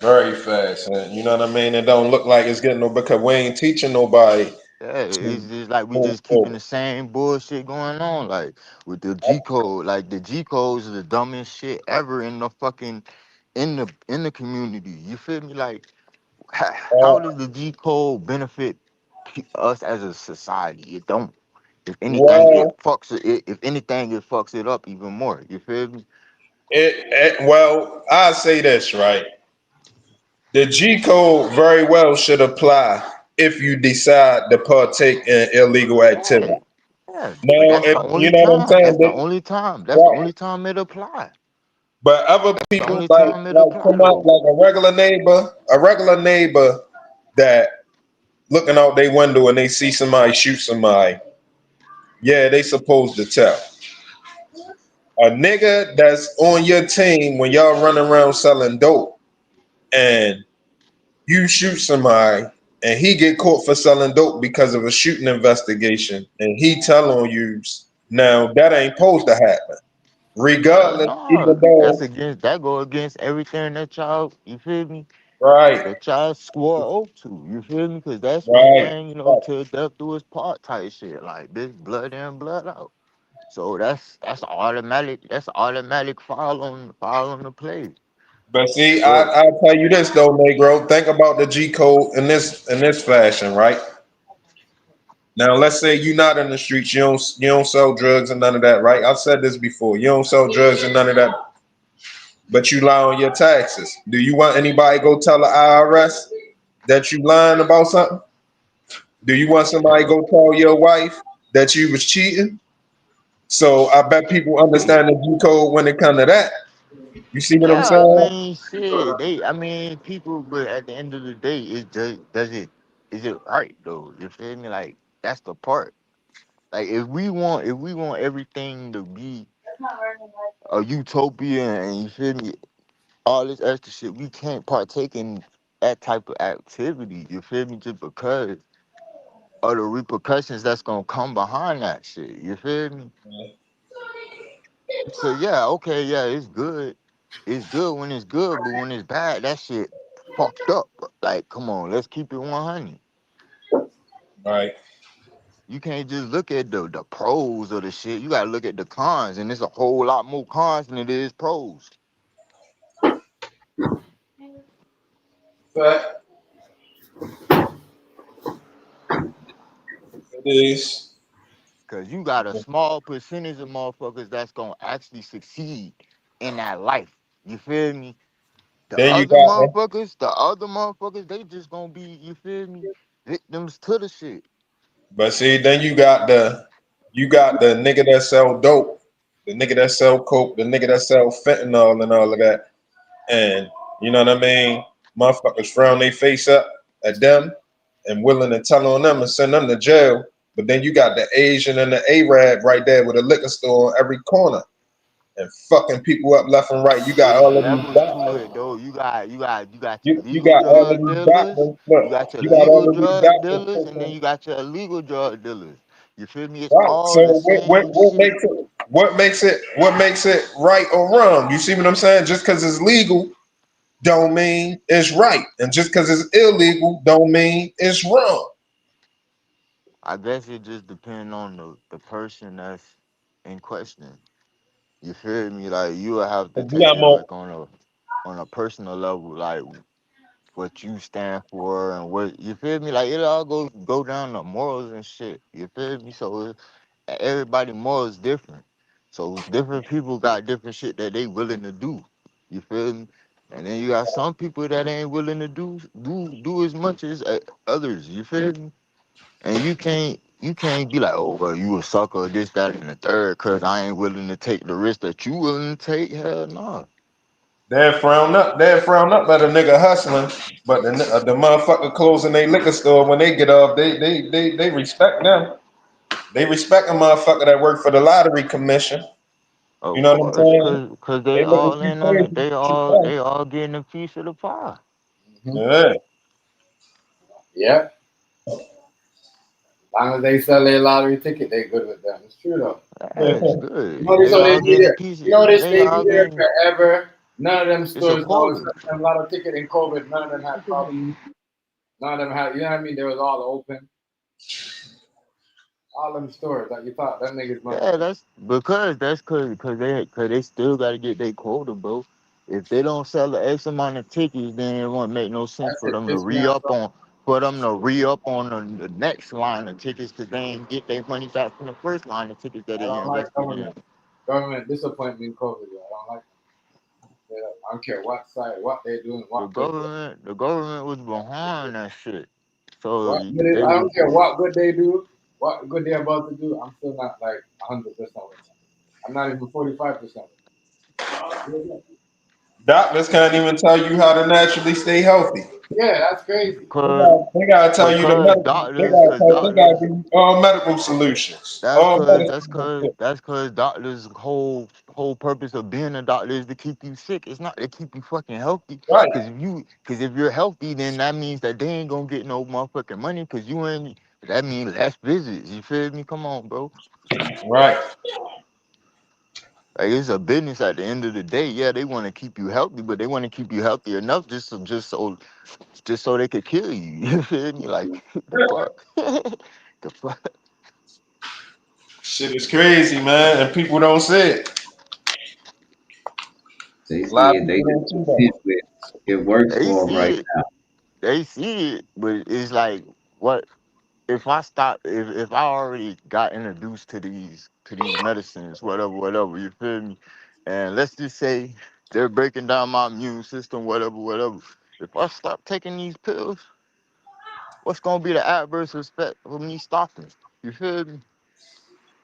Very fast, and you know what I mean. It don't look like it's getting no because we ain't teaching nobody Yeah, it's to just like we move just keeping forward. the same bullshit going on, like with the G code. Like the G codes is the dumbest shit ever in the fucking in the community. You feel me? Like how does the G code benefit us as a society? It don't. If anything, it Well, fucks it. If anything, it fucks it up even more. You feel me? I say this right. The G code very well should apply if you decide to partake in illegal Yeah, activity. yeah. But Now, that's the you only know what I'm time. saying? That's the only time. That's the Right. only time it apply. But other The people only like time it like apply come up though. like a regular neighbor that looking out their window and they see somebody shoot somebody. Yeah, they supposed to tell. A nigga that's on your team when y'all run around selling dope and you shoot somebody and he get caught for selling dope because of a shooting investigation and he tell on you, now that ain't supposed to happen. Hell Regardless, no, even though that go against everything that y'all, you feel me, right, that y'all swore oath to, you feel me, because that's one right. thing, till death do us part type shit, like bitch, blood in, blood out. So that's automatic file on the play. But see, But I'll tell you this though, Negro. Think about the G code in this fashion, right? Now, let's say you're not in the streets, you don't sell drugs and none of that, right? I've said this before. You don't sell drugs and none of that. but you lie on your taxes. Do you want anybody to go tell the IRS that you lying about something? Do you want somebody to go tell your wife that you was cheating? So I bet people understand the G code when it comes to that. You see what I'm Yeah, I saying? mean, shit. I mean, people. But at the end of the day, it's just is it right though? You feel me? Like that's the part. Like if we want everything to be a utopia and you feel me, all this extra shit, we can't partake in that type of activity. You feel me? Just because of the repercussions that's gonna come behind that shit. You feel me? So yeah, okay, yeah, it's good. It's good when it's good, but when it's bad, that shit fucked up. Like, come on, let's keep it 100. Right. You can't just look at the pros of the shit. You gotta look at the cons, and there's a whole lot more cons than it is pros. But it is. Cause you got a small percentage of motherfuckers that's gonna actually succeed in that life. You feel me? Then you got The other motherfuckers, they just gonna be, you feel me, victims to the shit. but see, then you got the nigga that sell dope, the nigga that sell coke, the nigga that sell fentanyl and all of that. And you know what I mean? Motherfuckers frown their face up at them and willing to tell on them and send them to jail. But then you got the Asian and the Arab right there with a liquor store on every corner and fucking people up left and right. You got It's all of these levels to doctors. it though. You got your You legal got all of drug these dealers, doctors. Look, you got your you got legal all of these drug doctors dealers, and then pushing. you got your illegal drug dealers. You feel me? It's Right. all So the same shit. what makes it right or wrong? You see what I'm saying? Just because it's legal don't mean it's right, and just because it's illegal don't mean it's wrong. I guess it just depends on the person that's in question. You feel me? Like you will have to We take got it more. like on a personal level, like what you stand for and what you feel me. Like it all go down to morals and shit. You feel me? So everybody morals different. So different people got different shit that they willing to do. You feel me? And then you got some people that ain't willing to do as much as others. You feel me? And you can't be like, oh well, you a sucker, this, that, and the third, cause I ain't willing to take the risk that you willing to take. Hell no. They're frown up. They're frown up at a nigga hustling, but the motherfucker closing their liquor store when they get off, they respect them. They respect a motherfucker that work for the lottery commission. You Of know what I'm course, saying? cause they They look at all you in on it. crazy. They all getting a piece of the pie. Yeah. Yeah. Long as they sell their lottery ticket, they good with them. It's true though. Yeah, it's You good. notice They how they all be getting a there. piece You of notice they they be all there getting forever. None of them it's a stores now was quota. selling a lot of ticket in COVID. None of them had problems. None of them had, you know what I mean? They was all open. All them stores that you thought them niggas must Yeah, that's cause they still gotta get their quota, bro. If they don't sell the X amount of tickets, then it won't make no sense that shit piss me off. for them to re up on the next line of tickets because they ain't get their money back from the first line of tickets that I they don't like invested in. government. Government disappoint me in COVID. Yo. I don't like them. Yeah, I don't care what side, what they doing, what good. The government was behind that shit. So What good they I was don't care what good they do, what good they're about to do. I'm still not like 100% with them. I'm not even 45% with them. Doctors can't even tell you how to naturally stay healthy. Yeah, that's crazy. cause They gotta tell you the because medical. doctors cause They gotta doctors give you all medical solutions, That's all cause medicine that's and cause shit. that's cause doctors' whole purpose of being a doctor is to keep you sick. It's not to keep you fucking healthy. Right, Cause if you're healthy, then that means that they ain't gonna get no motherfucking money. Cause you ain't. That means less visits. You feel me? Come on, bro. right. Like it's a business at the end of the day. Yeah, they want to keep you healthy, but they want to keep you healthy enough just so they could kill you. You feel me? Like the fuck. The fuck. Shit is crazy, man, and people don't say it. They A lot see of it. They people just don't see see that. it works They for them see right it. now. They see it, but it's like what if I already got introduced to these medicines, whatever, you feel me? And let's just say They're breaking down my immune system, whatever, whatever. If I stop taking these pills, what's gonna be the adverse effect of me stopping? You feel me?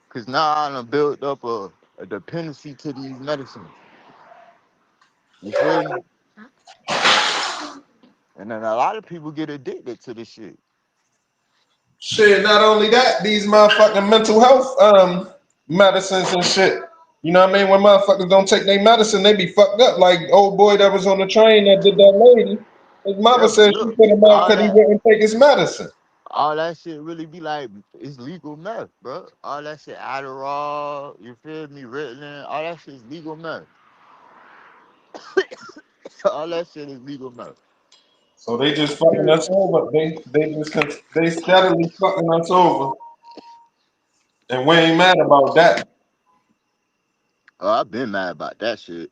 Cause now I done built up a dependency to these medicines. You feel me? And then a lot of people get addicted to this shit. Shit, not only that, these motherfucking mental health medicines and shit. You know what I mean? When motherfuckers don't take their medicine, they be fucked up. Like old boy that was on the train that did that lady. His mother Yeah, but said she look, put him out all because he that wouldn't take his medicine. all that shit really be like it's legal meth, bro. All that shit, Adderall, you feel me, Ritalin, all that shit is legal meth. All that shit is legal meth. So they just fucking us over. They steadily fucking us over, and we ain't mad about that. Oh, I've been mad about that shit.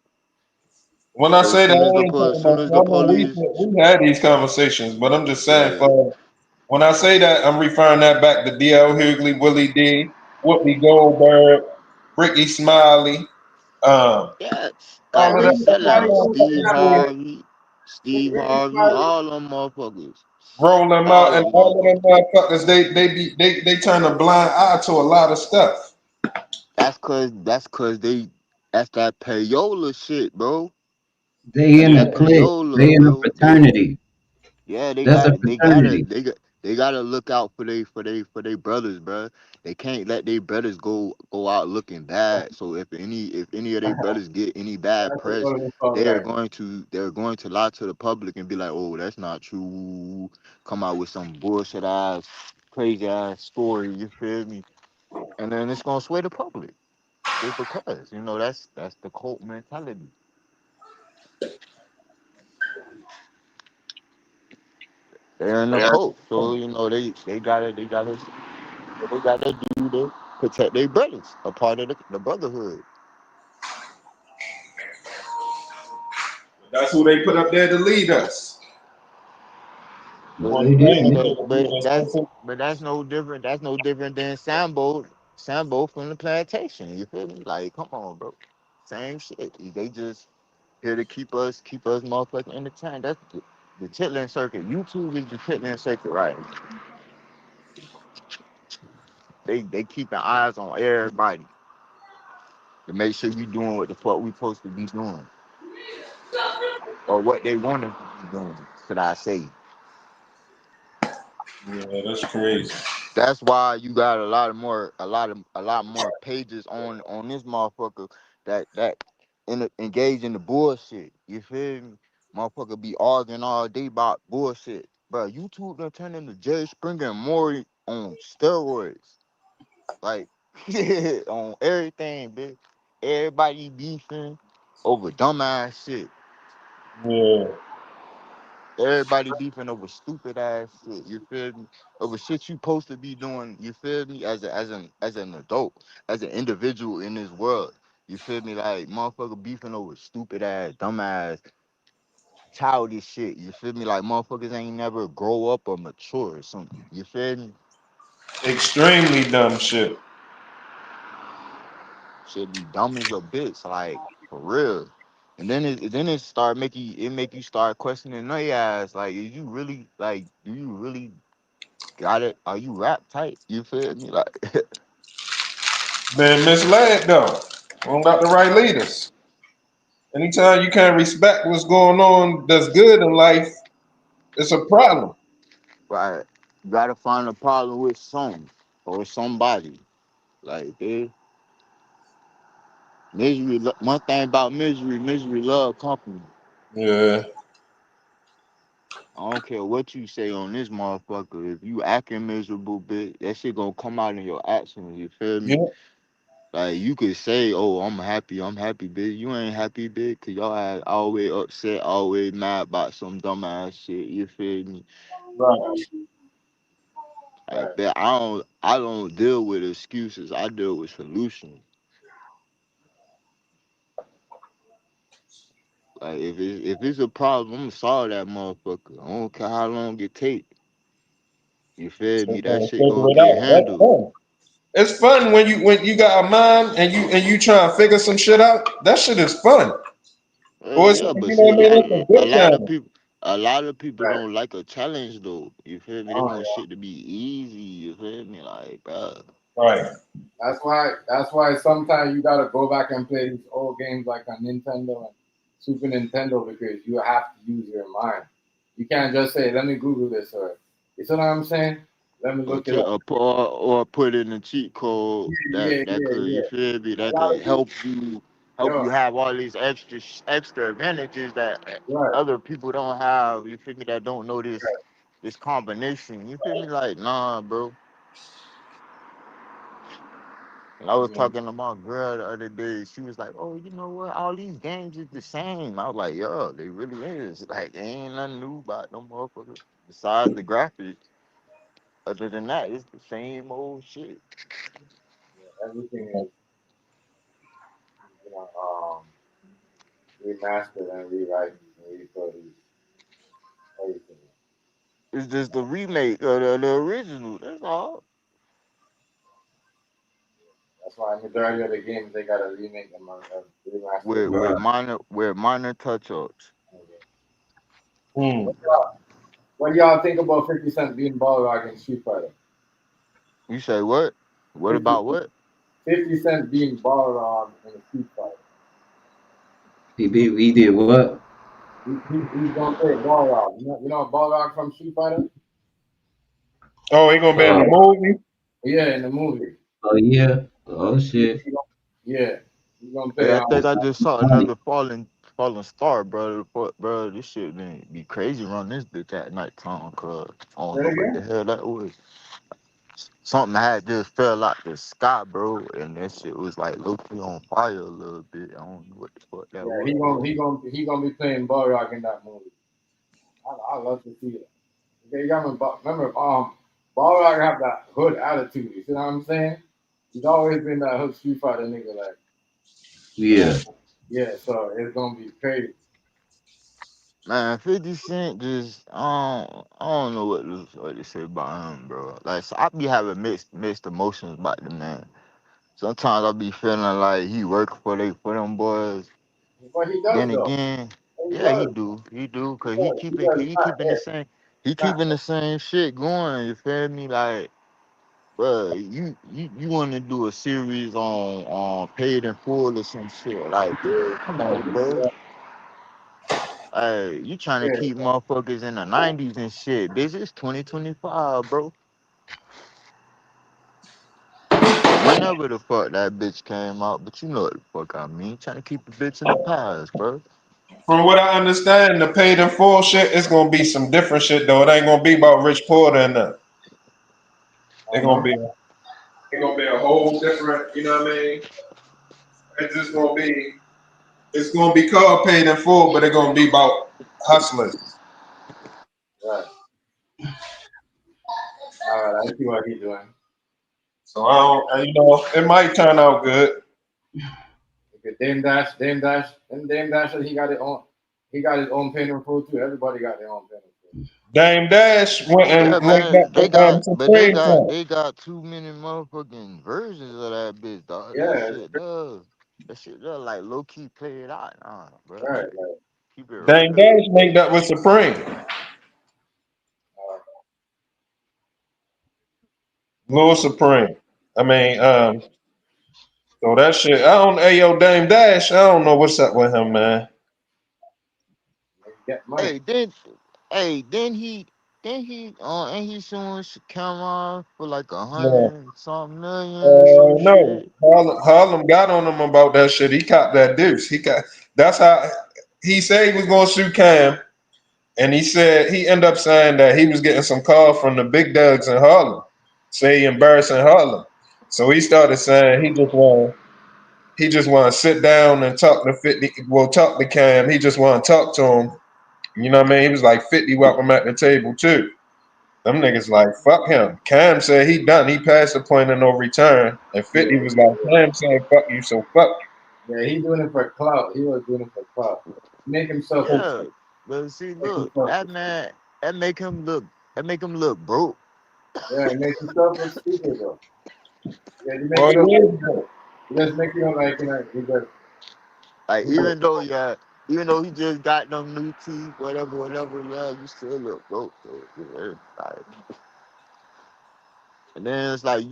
When I Cause say that, I ain't as talking soon about. as I the know police, we had these conversations, but I'm just saying. yeah, For when I say that, I'm referring that back to D.L. Hughley, Willie D, Whoopi Goldberg, Ricky Smiley, yeah, all like of they that. said, like Steve Ricky Harvey, Smiley. all them motherfuckers, Roll them out, all and them all of them motherfuckers. motherfuckers, they turn a blind eye to a lot of stuff. That's cause that's that payola shit, bro. They That's in a that clique. payola, They in a bro. fraternity. Yeah, they That's a got it. fraternity. They gotta look out for they brothers, bro. They can't let their brothers go out looking bad. So if any of their brothers get any bad press, they're going to lie to the public and be like, oh, that's not true. Come out with some bullshit ass, crazy ass story. You feel me? And then it's gonna sway the public. Just because that's the cult mentality. They're in a cult, so they gotta do to protect their brothers, a part of the brotherhood. That's who they put up there to lead us. Well, One they But didn't. but but that's but that's no different. That's no different than Sambo from the plantation. You feel me? Like, come on, bro. Same shit. They just here to keep us motherfucking entertained. That's the chitlin circuit. YouTube is the chitlin circuit, right? They keeping eyes on everybody to make sure you doing what the fuck we supposed to be doing, or what they want us to be doing. Should I say? Yeah, that's crazy. That's why you got a lot more pages on this motherfucker that engage in the bullshit. You feel me? Motherfucker be arguing all day about bullshit. Bro, YouTube done turned into Jerry Springer and Maury on steroids. Like on everything, bitch. Everybody beefing over dumbass shit. Yeah. Everybody beefing over stupid ass shit. You feel me? Over shit you supposed to be doing. You feel me? As an adult, as an individual in this world. You feel me? Like motherfucker beefing over stupid ass, dumbass, childish shit. You feel me? Like motherfuckers ain't never grow up or mature or something. You feel me? Extremely dumb shit. Shit be dumb as a bitch, like for real. And then it start make you start questioning their ass. Like, is you really like? Do you really got it? Are you rap tight? You feel me? Like, Been misled though. We don't got the right leaders. Anytime you can't respect what's going on that's good in life, it's a problem. right? You gotta find a problem with some or somebody. Like, one thing about misery love company. Yeah. I don't care what you say on this motherfucker. If you acting miserable, bitch, that shit gonna come out in your actions. You feel me? Yeah. Like, you could say, "Oh, I'm happy, bitch." You ain't happy, bitch, cause y'all ass always upset, always mad about some dumbass shit. You feel me? Right. Like, but I don't deal with excuses. I deal with solutions. Like, if it's a problem, I'm gonna solve that motherfucker. I don't care how long it take. You feel So me? That trying to shit figure gonna it get out. That's handled. fun. It's fun when you got a mind and you try to figure some shit out. That shit is fun. Or it's, Yeah, you but know what I see, mean? It's a good time. a lot of people Right. don't like a challenge though. You feel me? They Oh want yeah. shit to be easy. You feel me? Like, bro. Right. That's why. That's why sometimes you gotta go back and play these old games like on Nintendo and Super Nintendo because you have to use your mind. You can't just say, "Let me Google this," or you see what I'm saying? Let me Or, look it up. or put in a cheat code Yeah, that yeah, could, you yeah. feel me, A that lot could of people, help you yo, have all these extra advantages that right. other people don't have. You feel me? That don't know this combination. You feel me? Like, nah, bro. And I was Yeah, talking to my girl the other day. She was like, "Oh, you know what? All these games is the same." I was like, "Yo, they really is. Like, ain't nothing new about them motherfuckers besides the graphics. Other than that, it's the same old shit." everything is, you know, remastered and rewrite and recoded everything. It's just the remake of the original. That's all. That's why majority of the games they gotta remake them or remaster them. Right. With minor touch ups. Hmm. What do y'all think about 50 Cent being Balrog in Street Fighter? You say what? What 50, about what? 50 Cent being Balrog in a Street Fighter. He did what? He's gonna play Balrog. You know Balrog from Street Fighter? Oh, he gonna be in the Uh, movie? Yeah, in the movie. oh yeah. Oh shit. Yeah, he's gonna play. Yeah, I think I just saw another falling star, bro. Bro, this shit be crazy around this bitch at nighttime, cause I don't Say know it what the again? hell that was. Something had just fell out the sky, bro, and that shit was like low key on fire a little bit. I don't know what the fuck that Yeah, was, bro. he gonna be playing Balrog in that movie. I love to see it. Okay, you got remember Balrog have that hood attitude. You see what I'm saying? He's always been that hood Street Fighter nigga, like, and Yeah. yeah, so it's gonna be crazy. Man, 50 Cent just I don't know what to say about him, bro. Like, so I be having mixed emotions about the man. Sometimes I be feeling like he work for them boys. But he Then does though. again, He yeah, does. he do, He cause does. He does. It's not there. he It's not keeping the same shit going. You feel me? Like, bro, you want to do a series on paid in full or some shit? Like, dude, come on, bro. there. Hey, you trying to Yeah, keep motherfuckers in the 90s and shit. Bitch, it's 2025, bro. Or whenever the fuck that bitch came out, but you know what the fuck I mean. Trying to keep the bitch in the past, bro. From what I understand, the paid in full shit, it's gonna be some different shit though. It ain't gonna be about Rich Porter and that. It's gonna no. be a whole different, you know what I mean? It's just gonna be it's gonna be called paid in full, but it's gonna be about hustlers. Right. All right. I see what he's doing. So I don't you know, it might turn out good. Okay, Dame Dash. He got it on. He got his own painting full too. Everybody got their own painting full. Dame Dash went and Yeah, linked man, up with Supreme Court. they got too many motherfucking versions of that bitch, dog. Yeah, That shit does like low key play it out, nah, bro. right. Like, keep it Dame real. Dash linked up with Supreme. Lil Supreme. I mean, so that shit, I don't hey yo Dame Dash, I don't know what's up with him, man. Get money. Hey, then he ain't he suing Cameron for like a Yeah. hundred and something million or some No. shit. Harlem got on him about that shit. He copped that deuce. That's how he said he was gonna sue Cam, and he said he ended up saying that he was getting some calls from the big dogs in Harlem, say he embarrassing Harlem. So he started saying he just want to sit down and talk to 50. Well, talk to Cam. He just want to talk to him. You know what I mean? He was like 50 welcome at the table too. Them niggas like fuck him. Cam said he done. He passed the point of no return. And Yeah, 50 was like Cam saying fuck you, so fuck yeah. He doing it for clout. He was doing it for clout. Make himself look Yeah, stupid. but see, Make look, himself that look stupid. man, that make him look broke. Yeah, make himself look stupid though. Yeah, you make Well, it he look like is broke. you just make it look like he just Like he just even though yeah. Even though he just got them new teeth, whatever, whatever, yeah, you still look broke though. Yeah, like, and then it's like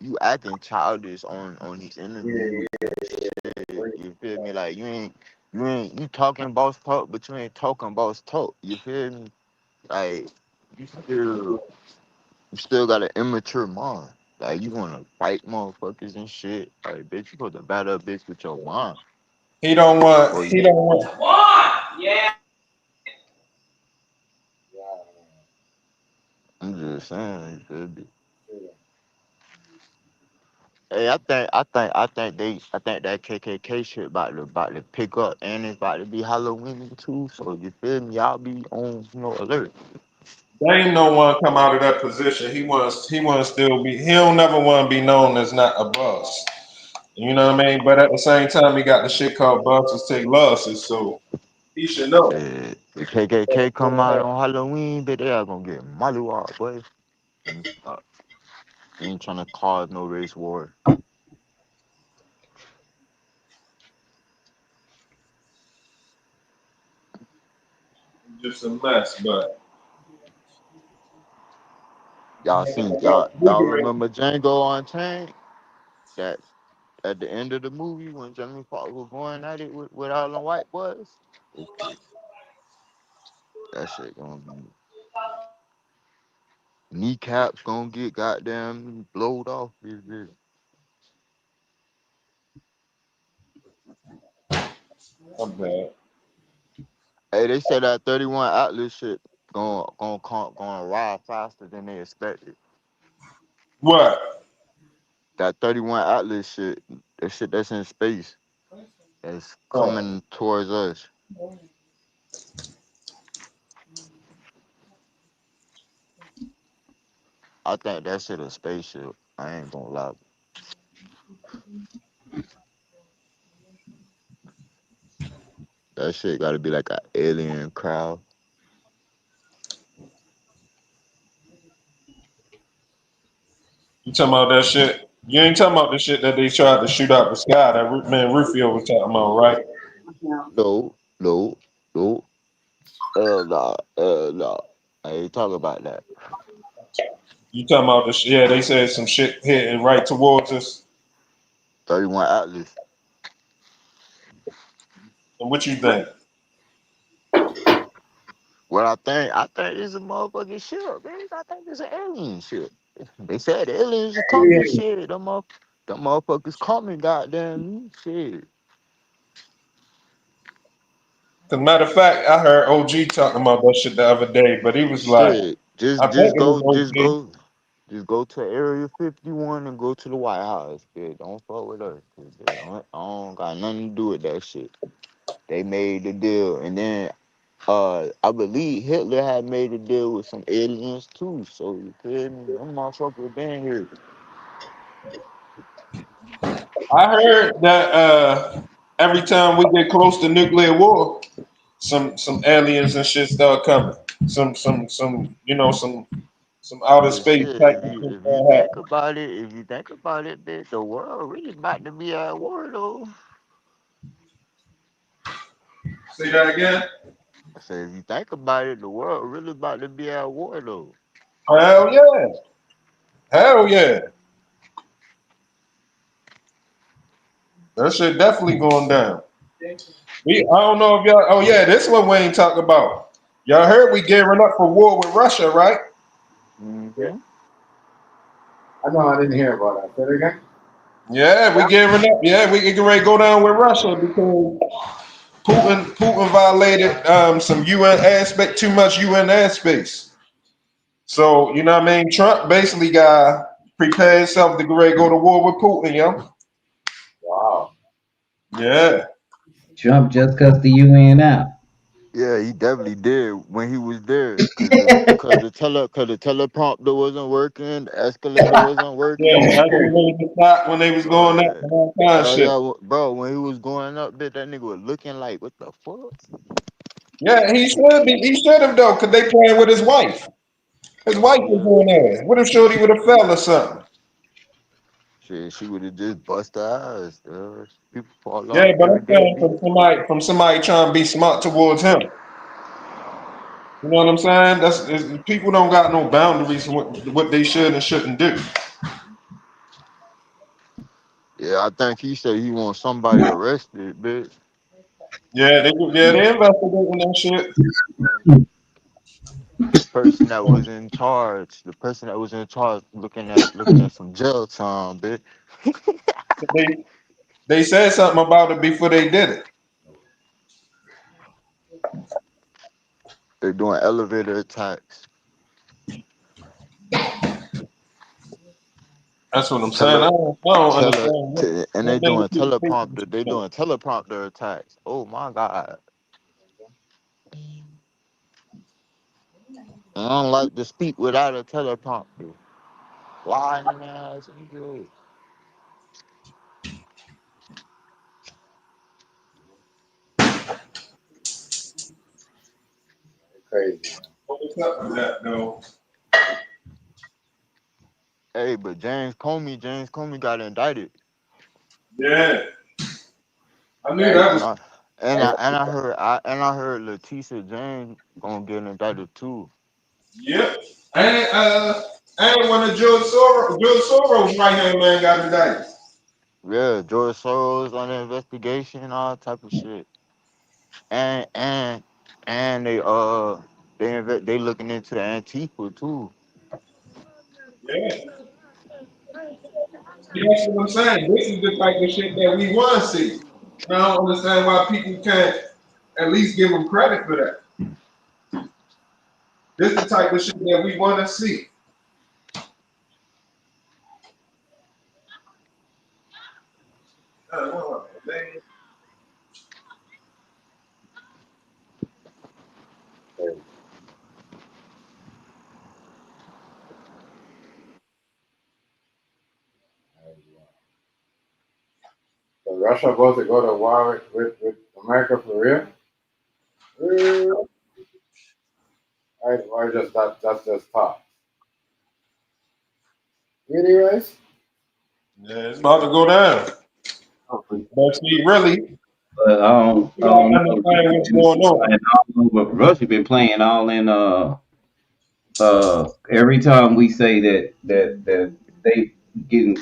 you acting childish on these interviews and shit. You feel me? Like you talking boss talk, but you ain't talking boss talk. You feel me? Like you still you still got an immature mind. Like you wanna fight motherfuckers and shit. Like bitch, you supposed to battle a bitch with your mind. He don't want. Or He you don't want. I'm just saying, you feel me? Hey, I think that KKK shit about to pick up, and it's about to be Halloween too. So you feel me? Y'all be on alert. There ain't no one come out of that position. He wants still be. He don't never want to be known as not a boss. You know what I mean? But at the same time, he got the shit called bosses take losses, so he should know. Shit, the KKK come out on Halloween, but they are gonna get mollywopped, boy. And ain't trying to cause no race war. Just a mess, but Y'all remember Django Unchained? That at the end of the movie when Jamie Foxx was going at it with all the white boys. Okay, that shit gonna be kneecaps gonna get goddamn blowed off. I'm bad. Hey, they said that 31 Atlas shit gonna ride faster than they expected. What? That 31 Atlas shit, that shit that's in space, that's coming towards us. I think that shit a spaceship. I ain't gonna lie. That shit gotta be like an alien crowd. You talking about that shit? You ain't talking about the shit that they tried to shoot out the sky that man Rufio was talking about, right? No, no, no. Nah, nah. I ain't talking about that. You talking about the yeah? They said some shit hitting right towards us. 31 Atlas. And what you think? What I think it's a motherfucking ship, man. I think it's an alien ship. They said the aliens are coming, shit. Them motherfuckers coming, goddamn shit. As a matter of fact, I heard OG talking about that shit the other day, but he was like, Shit. I think it was OG. Just go to Area 51 and go to the White House, bitch. Don't fuck with us. 'Cause, I don't got nothing to do with that shit. They made the deal, and then I believe Hitler had made a deal with some aliens too. So you feel me? Them motherfuckers been here. I heard that every time we get close to nuclear war, some aliens and shit start coming. Some outer But space shit, type if of you shit if you gonna happen. think about it, bitch, the world really about to be at war though. Say that again. I said, if you think about it, the world really about to be at war though. Hell yeah. Hell yeah. That shit definitely going down. I don't know if y'all. Oh yeah, this one Wayne talked about. Y'all heard we gearing up for war with Russia, right? Mm-hmm. I know I didn't hear about that. Say it again. Yeah, we gearing up. Yeah, we getting ready to go down with Russia because Putin violated some UN aspect, too much UN airspace. So you know what I mean. Trump basically got prepared himself to get ready to go to war with Putin, yo. Wow. Yeah. Trump just cussed the UN out. Yeah, he definitely did when he was there, cause the teleprompter wasn't working, the escalator wasn't Yeah, working. I didn't know stop when they was going up But and all kind of shit. bro, when he was going up, bitch, that nigga was looking like, what the fuck? Yeah, he should be. He should have though, cause they playing with his wife. His wife was Yeah, on there. What if Shorty would have fell or something? Shit, she would have just bust her ass. People fall Yeah, off but every I'm day, saying B. from somebody trying to be smart towards him. You know what I'm saying? People don't got no boundaries for what they should and shouldn't do. Yeah, I think he said he wants somebody arrested, bitch. They investigating that shit. The person that was in charge, looking at some jail time, bitch. They they said something about it before they did it. They're doing elevator attacks. That's what I'm saying. Tele, I don't understand and they what many doing people teleprompter. They doing teleprompter attacks. Oh my god! I don't like to speak without a teleprompter. Lying ass nigga. Crazy. what's up with that though. Hey, but James Comey got indicted. Yeah, I knew Right? that And was. I heard Letitia James gonna get indicted too. Yep. And when the George Soros right hand man got indicted. Yeah, George Soros on the investigation, all type of shit. And they looking into Antifa too. Yeah. See, that's what I'm saying. This is the type of shit that we want to see. And I don't understand why people can't at least give them credit for that. This is the type of shit that we want to see. Man. Crazy. So Russia about to go to war with America for real? Or just that's just talk. Really, Rice? Yeah, it's about to go down. But see, really, But you I gotta don't know. understand what's going on. And I don't know, but Russia been playing all in every time we say that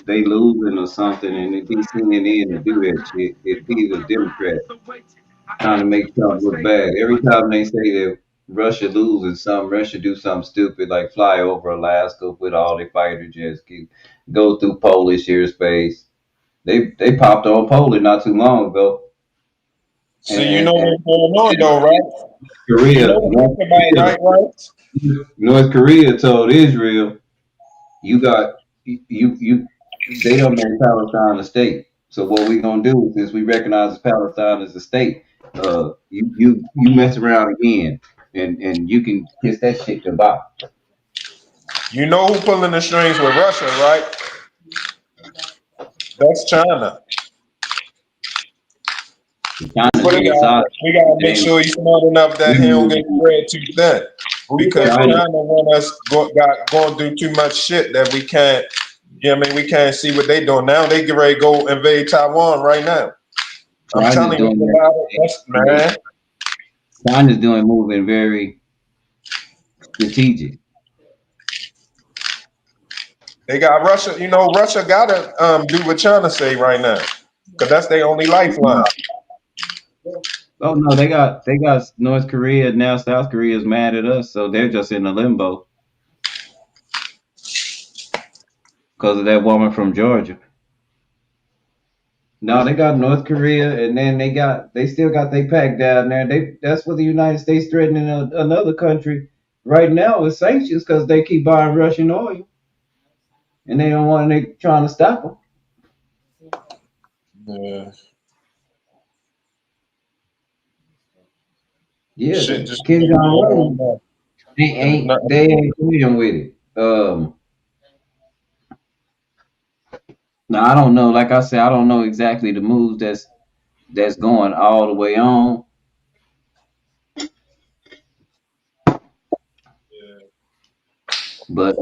they losing or something and it be CNN to do that shit, it be the Democrats trying to make Trump look bad. Every time they say that Russia loses something, Russia do something stupid like fly over Alaska with all their fighter jets, go through Polish airspace. They popped on Poland not too long ago, See, you know and what's going on though, right? You know Korea, what happened by night, right? North Korea told Israel, "You got you. They don't make Palestine a state. So what we gonna do since we recognize Palestine as a state? You mess around again, and you can kiss that shit goodbye." You know who pulling the strings with Russia, right? That's China. China's But being solid. we gotta make They sure he's smart enough that he don't get spread too thin. Who you Because think China pulled? China want us going through too much shit that we can't. Yeah, I mean we can't see what they doing now. They get ready to go invade Taiwan right now. I'm China's telling you doing about it. That's that. man. China's doing moving very strategic. They got Russia. You know, Russia gotta do what China say right now, because that's their only lifeline. Oh no, they got North Korea now. South Korea is mad at us, so they're just in a limbo because of that woman from Georgia. No, they got North Korea, and then they still got their pack down there. That's what the United States threatening another country right now with sanctions because they keep buying Russian oil, and they don't want they trying to stop them. Yeah, Yeah, shit just Kim crazy Jong right Un, now. they ain't playing with it. Now I don't know. Like I said, I don't know exactly the moves that's going all the way on. But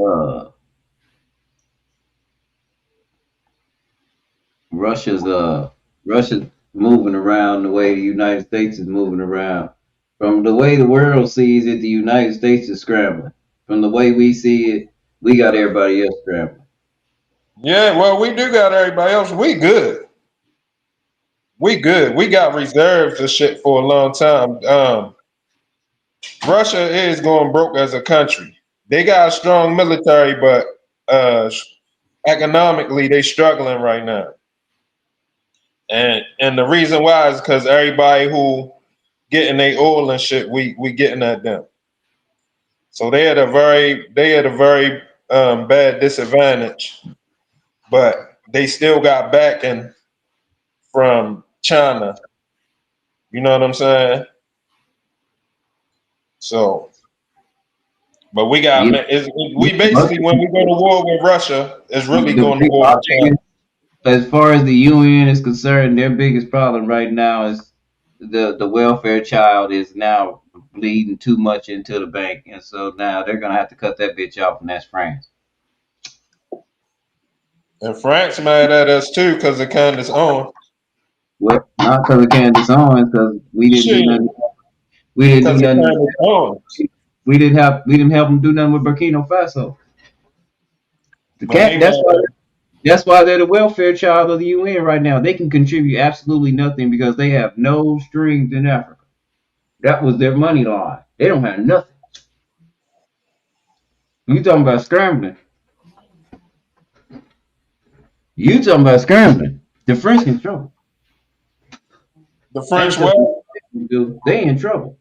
Russia's moving around the way the United States is moving around. From the way the world sees it, the United States is scrambling. From the way we see it, we got everybody else scrambling. Yeah, well, we do got everybody else. We good. We good. We got reserves of shit for a long time. Russia is going broke as a country. They got a strong military, but economically they struggling right now. And the reason why is because everybody who getting their oil and shit, we getting at them. So they had a very bad disadvantage, but they still got backing from China. You know what I'm saying? So, but we got Yeah, we basically when we go to war with Russia, is really going to war our with China. biggest, as far as the UN is concerned, their biggest problem right now is the welfare child is now bleeding too much into the bank, and so now they're gonna have to cut that bitch off, and that's France. And France mad at us too because of Candace Owens. Well, not because of Candace Owens, because we didn't do Shit, nothing. We didn't do because of nothing. Candace Owens. We didn't help them do nothing with Burkina Faso. The But cat. they mad. That's why they're the welfare child of the UN right now. They can contribute absolutely nothing because they have no strings in Africa. That was their money line. They don't have nothing. You talking about scrambling? You talking about scrambling? The French in trouble. The Ain't French because well, they in trouble. Ain't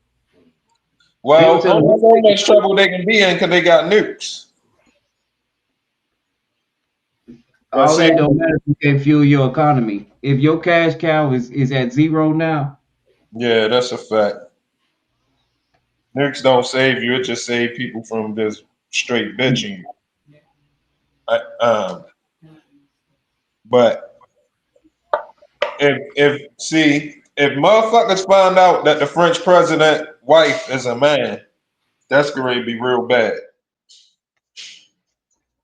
well, gonna tell only them. so much trouble they can be in because they got nukes. But All see, that don't matter if you can't fuel your economy. If your cash cow is at zero now, yeah, that's a fact. Nukes don't save you; it just save people from just straight bitching you. I, but if motherfuckers find out that the French president wife is a man, that's going to be real bad.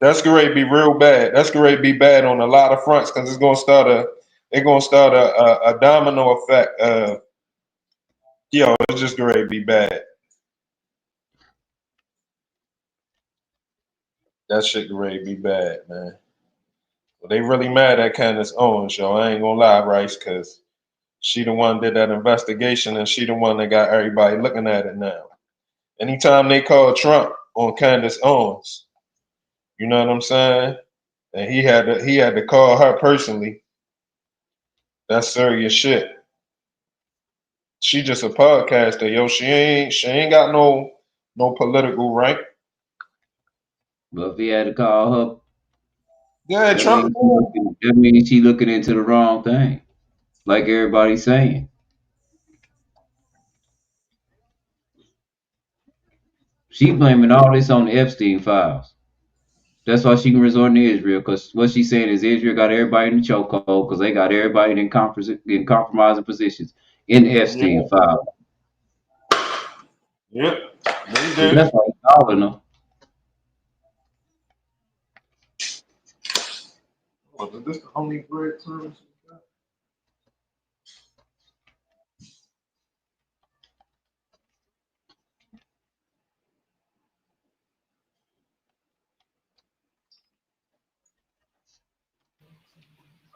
That's going to be real bad. That's going to be bad on a lot of fronts because it's going to start a domino effect. It's just going to be bad. That shit going to be bad, man. But they really mad at Candace Owens, yo. I ain't gonna lie, Rice, because she the one did that investigation and she the one that got everybody looking at it now. Anytime they call Trump on Candace Owens, you know what I'm saying? And he had to call her personally. That's serious shit. She just a podcaster, yo. She ain't got no political rank. but if he had to call her, Yeah, that Trump. means she looking into the wrong thing. Like everybody's saying, she blaming all this on the Epstein files. That's why she can resort to Israel, because what she's saying is Israel got everybody in the chokehold because they got everybody in compromising positions in the Epstein Yeah, file. yep, they So do. that's why he's calling them. Was this the only breadcrumbs?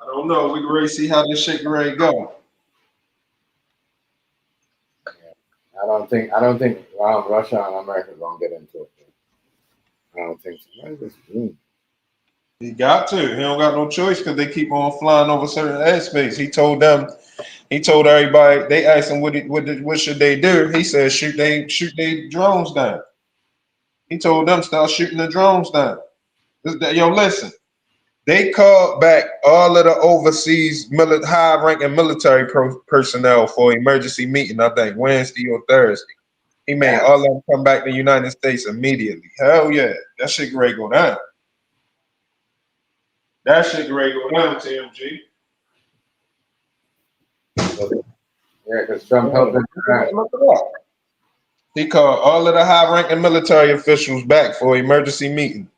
I don't know. We can ready to see how this shit can ready go. I don't think Russia and America gonna get into it. I don't think so. What is this green? He got to. He don't got no choice because they keep on flying over certain airspace. He told everybody. They asked him what should they do. He said shoot they drones down. He told them start shooting the drones down. Yo, listen. They called back all of the overseas high-ranking military personnel for emergency meeting. I think Wednesday or Thursday. He made all of them come back to the United States immediately. Hell yeah, that shit ready to go down. That shit ready to go down, TMG. Yeah, because Trump helped them. Look it up. He called all of the high-ranking military officials back for emergency meeting.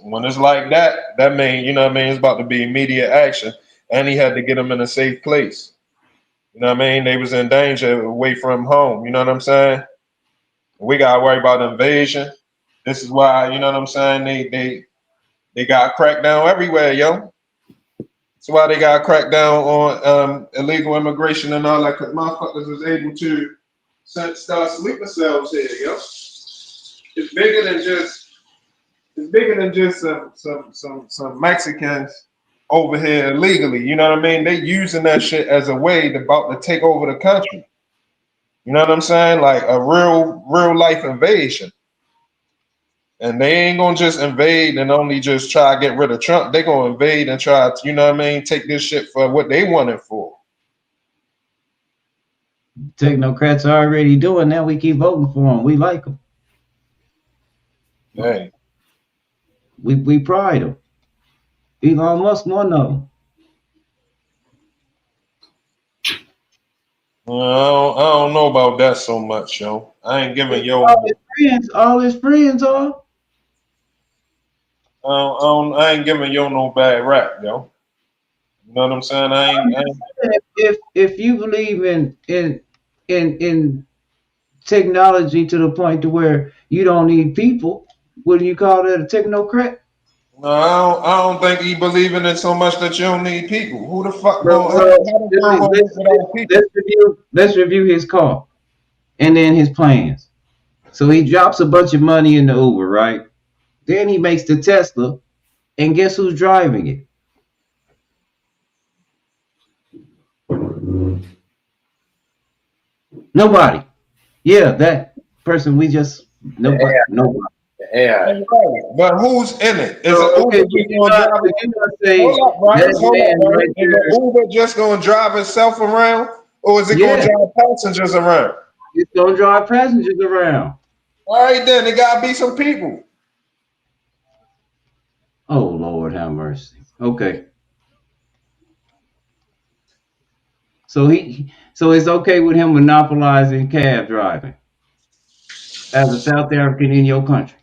when it's like that, that mean, you know what I mean, it's about to be immediate action. And he had to get them in a safe place. You know what I mean? They was in danger away from home. You know what I'm saying? We gotta worry about invasion. This is why, you know what I'm saying? They got cracked down everywhere, yo. That's why they got cracked down on illegal immigration and all that, because motherfuckers was able to start sleeping cells here, yo. It's bigger than just some Mexicans over here illegally. You know what I mean? They using that shit as a way to about to take over the country. You know what I'm saying? Like a real life invasion. And they ain't gonna just invade and only just try to get rid of Trump. They gonna invade and try to, you know what I mean, take this shit for what they want it for. Technocrats are already doing that. We keep voting for them. We like them. Hey. We pride them. Elon Musk, one of them. I don't know about that so much, yo. I ain't giving yo. All his friends are. I ain't giving yo no bad rap, yo. You know what I'm saying? I ain't. If you believe in technology to the point to where you don't need people, wouldn't you call that a technocrat? No, I don't think he believing in so much that you don't need people. Who the fuck Bro, how the world gonna work without people? Let's review his car and then his plans. So he drops a bunch of money in the Uber, right? Then he makes the Tesla, and guess who's driving it? Nobody. Yeah, that person we just nobody. Yeah. But who's in it? Is So, it Uber okay, just gonna drive Is the Uber just gonna drive itself around, or is it gonna drive passengers around? It's gonna drive passengers around. All right, then it gotta be some people. Oh Lord, have mercy. Okay. So it's okay with him monopolizing cab driving as a South African in your country.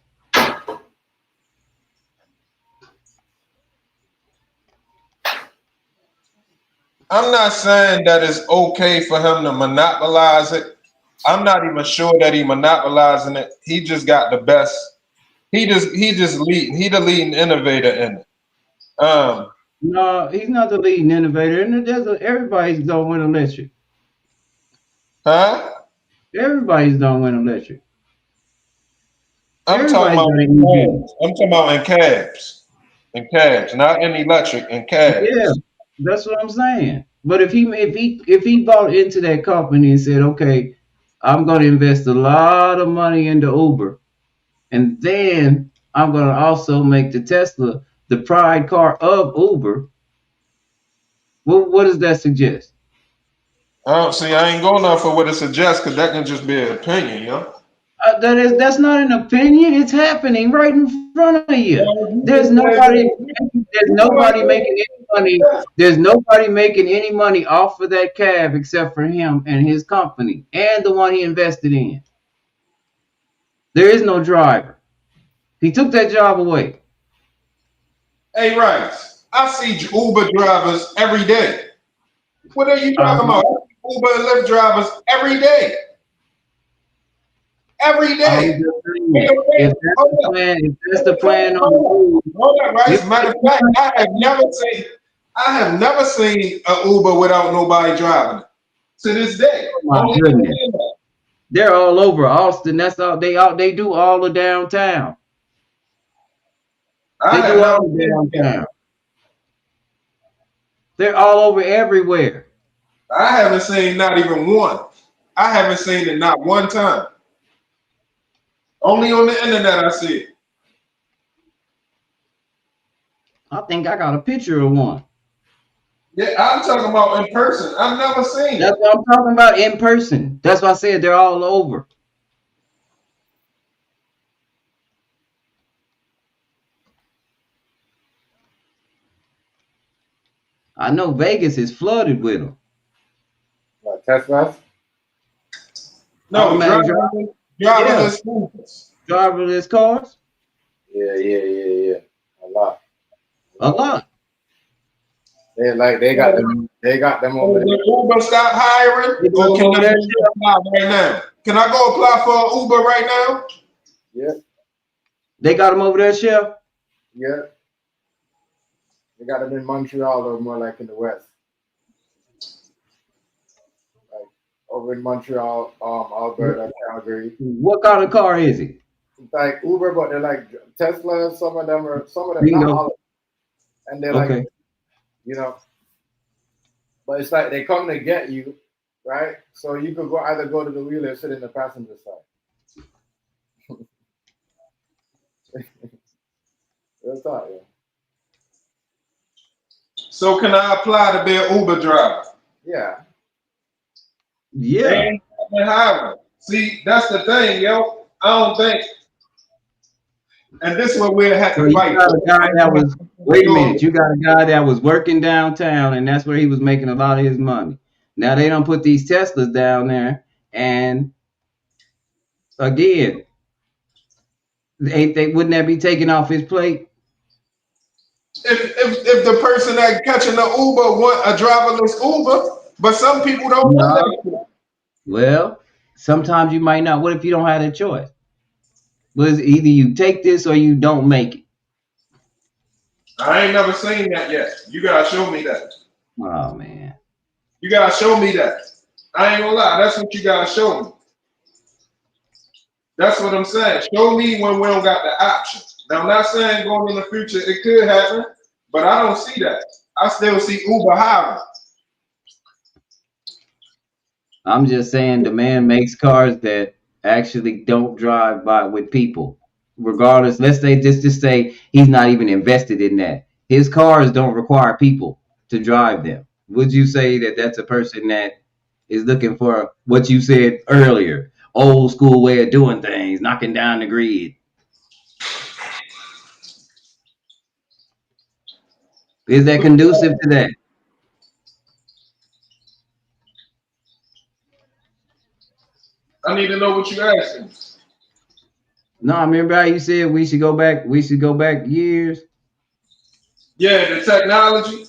I'm not saying that it's okay for him to monopolize it. I'm not even sure that he monopolizing it. He just got the best. He just leading. He the leading innovator in it. No, he's not the leading innovator, and everybody's don't win electric. Huh? Everybody's don't win electric. I'm talking about in cabs. In cabs, not in electric, in cabs. Yeah, that's what I'm saying. But if he bought into that company and said, okay, I'm going to invest a lot of money into Uber, and then I'm going to also make the Tesla the pride car of Uber. What does that suggest? I ain't going off for what it suggests, because that can just be an opinion, yo. That's not an opinion. It's happening right in front of you. There's nobody making any money. There's nobody making any money off of that cab except for him and his company and the one he invested in. There is no driver. He took that job away. Hey, Rice, I see Uber drivers every day. What are you talking about? Uber and Lyft drivers every day. Every day. If that's the plan on the move. Hold on, Rice. Matter of fact, I have never seen an Uber without nobody driving it. To this day. Oh my goodness. They're all over Austin. That's all they do all the downtown. They do all the downtown. They're all over everywhere. I haven't seen not even one. I haven't seen it not one time. Only on the internet I see it. I think I got a picture of one. Yeah, I'm talking about in person. I've never seen it. That's what I'm talking about in person. That's why I said they're all over. I know Vegas is flooded with them. What, Teslas? No, driverless cars. Driverless cars? Yeah. lot. A lot. They got them over there. Did Uber stop hiring? They got Or them can over I there, go apply right now? Can I go apply for an Uber right now? Yeah, They got them over there, Chef. yeah. They got them in Montreal or more like in the West. Like over in Montreal, Alberta, Calgary. What kind of car is it? It's like Uber, but they're like Tesla. Some of them, not Bingo. all of them. And they're like, Okay. you know, but it's like they come to get you, right? So you could either go to the wheel or sit in the passenger side. Real talk, yeah. So can I apply to be an Uber driver? Yeah. Yeah. They ain't been hiring. See, that's the thing, yo. I don't think, and this is what we'll have So to you fight got for. a guy that was wait a minute. You got a guy that was working downtown, and that's where he was making a lot of his money. Now they don't put these Teslas down there, and again, ain't they? Wouldn't that be taken off his plate? If the person that catching the Uber want a driverless Uber, but some people don't want No. that. Well, sometimes you might not. What if you don't have a choice? Well, it's either you take this or you don't make it. I ain't never seen that yet. You gotta show me that. Oh man. You gotta show me that. I ain't gonna lie. That's what you gotta show me. That's what I'm saying. Show me when we don't got the option. Now I'm not saying going in the future it could happen, but I don't see that. I still see Uber hiring. I'm just saying the man makes cars that actually don't drive by with people. Regardless, let's say just say he's not even invested in that. His cars don't require people to drive them. Would you say that that's a person that is looking for what you said earlier, old school way of doing things, knocking down the grid? Is that conducive to that? I need to know what you asking. No, I remember how you said we should go back. We should go back years. Yeah, the technology.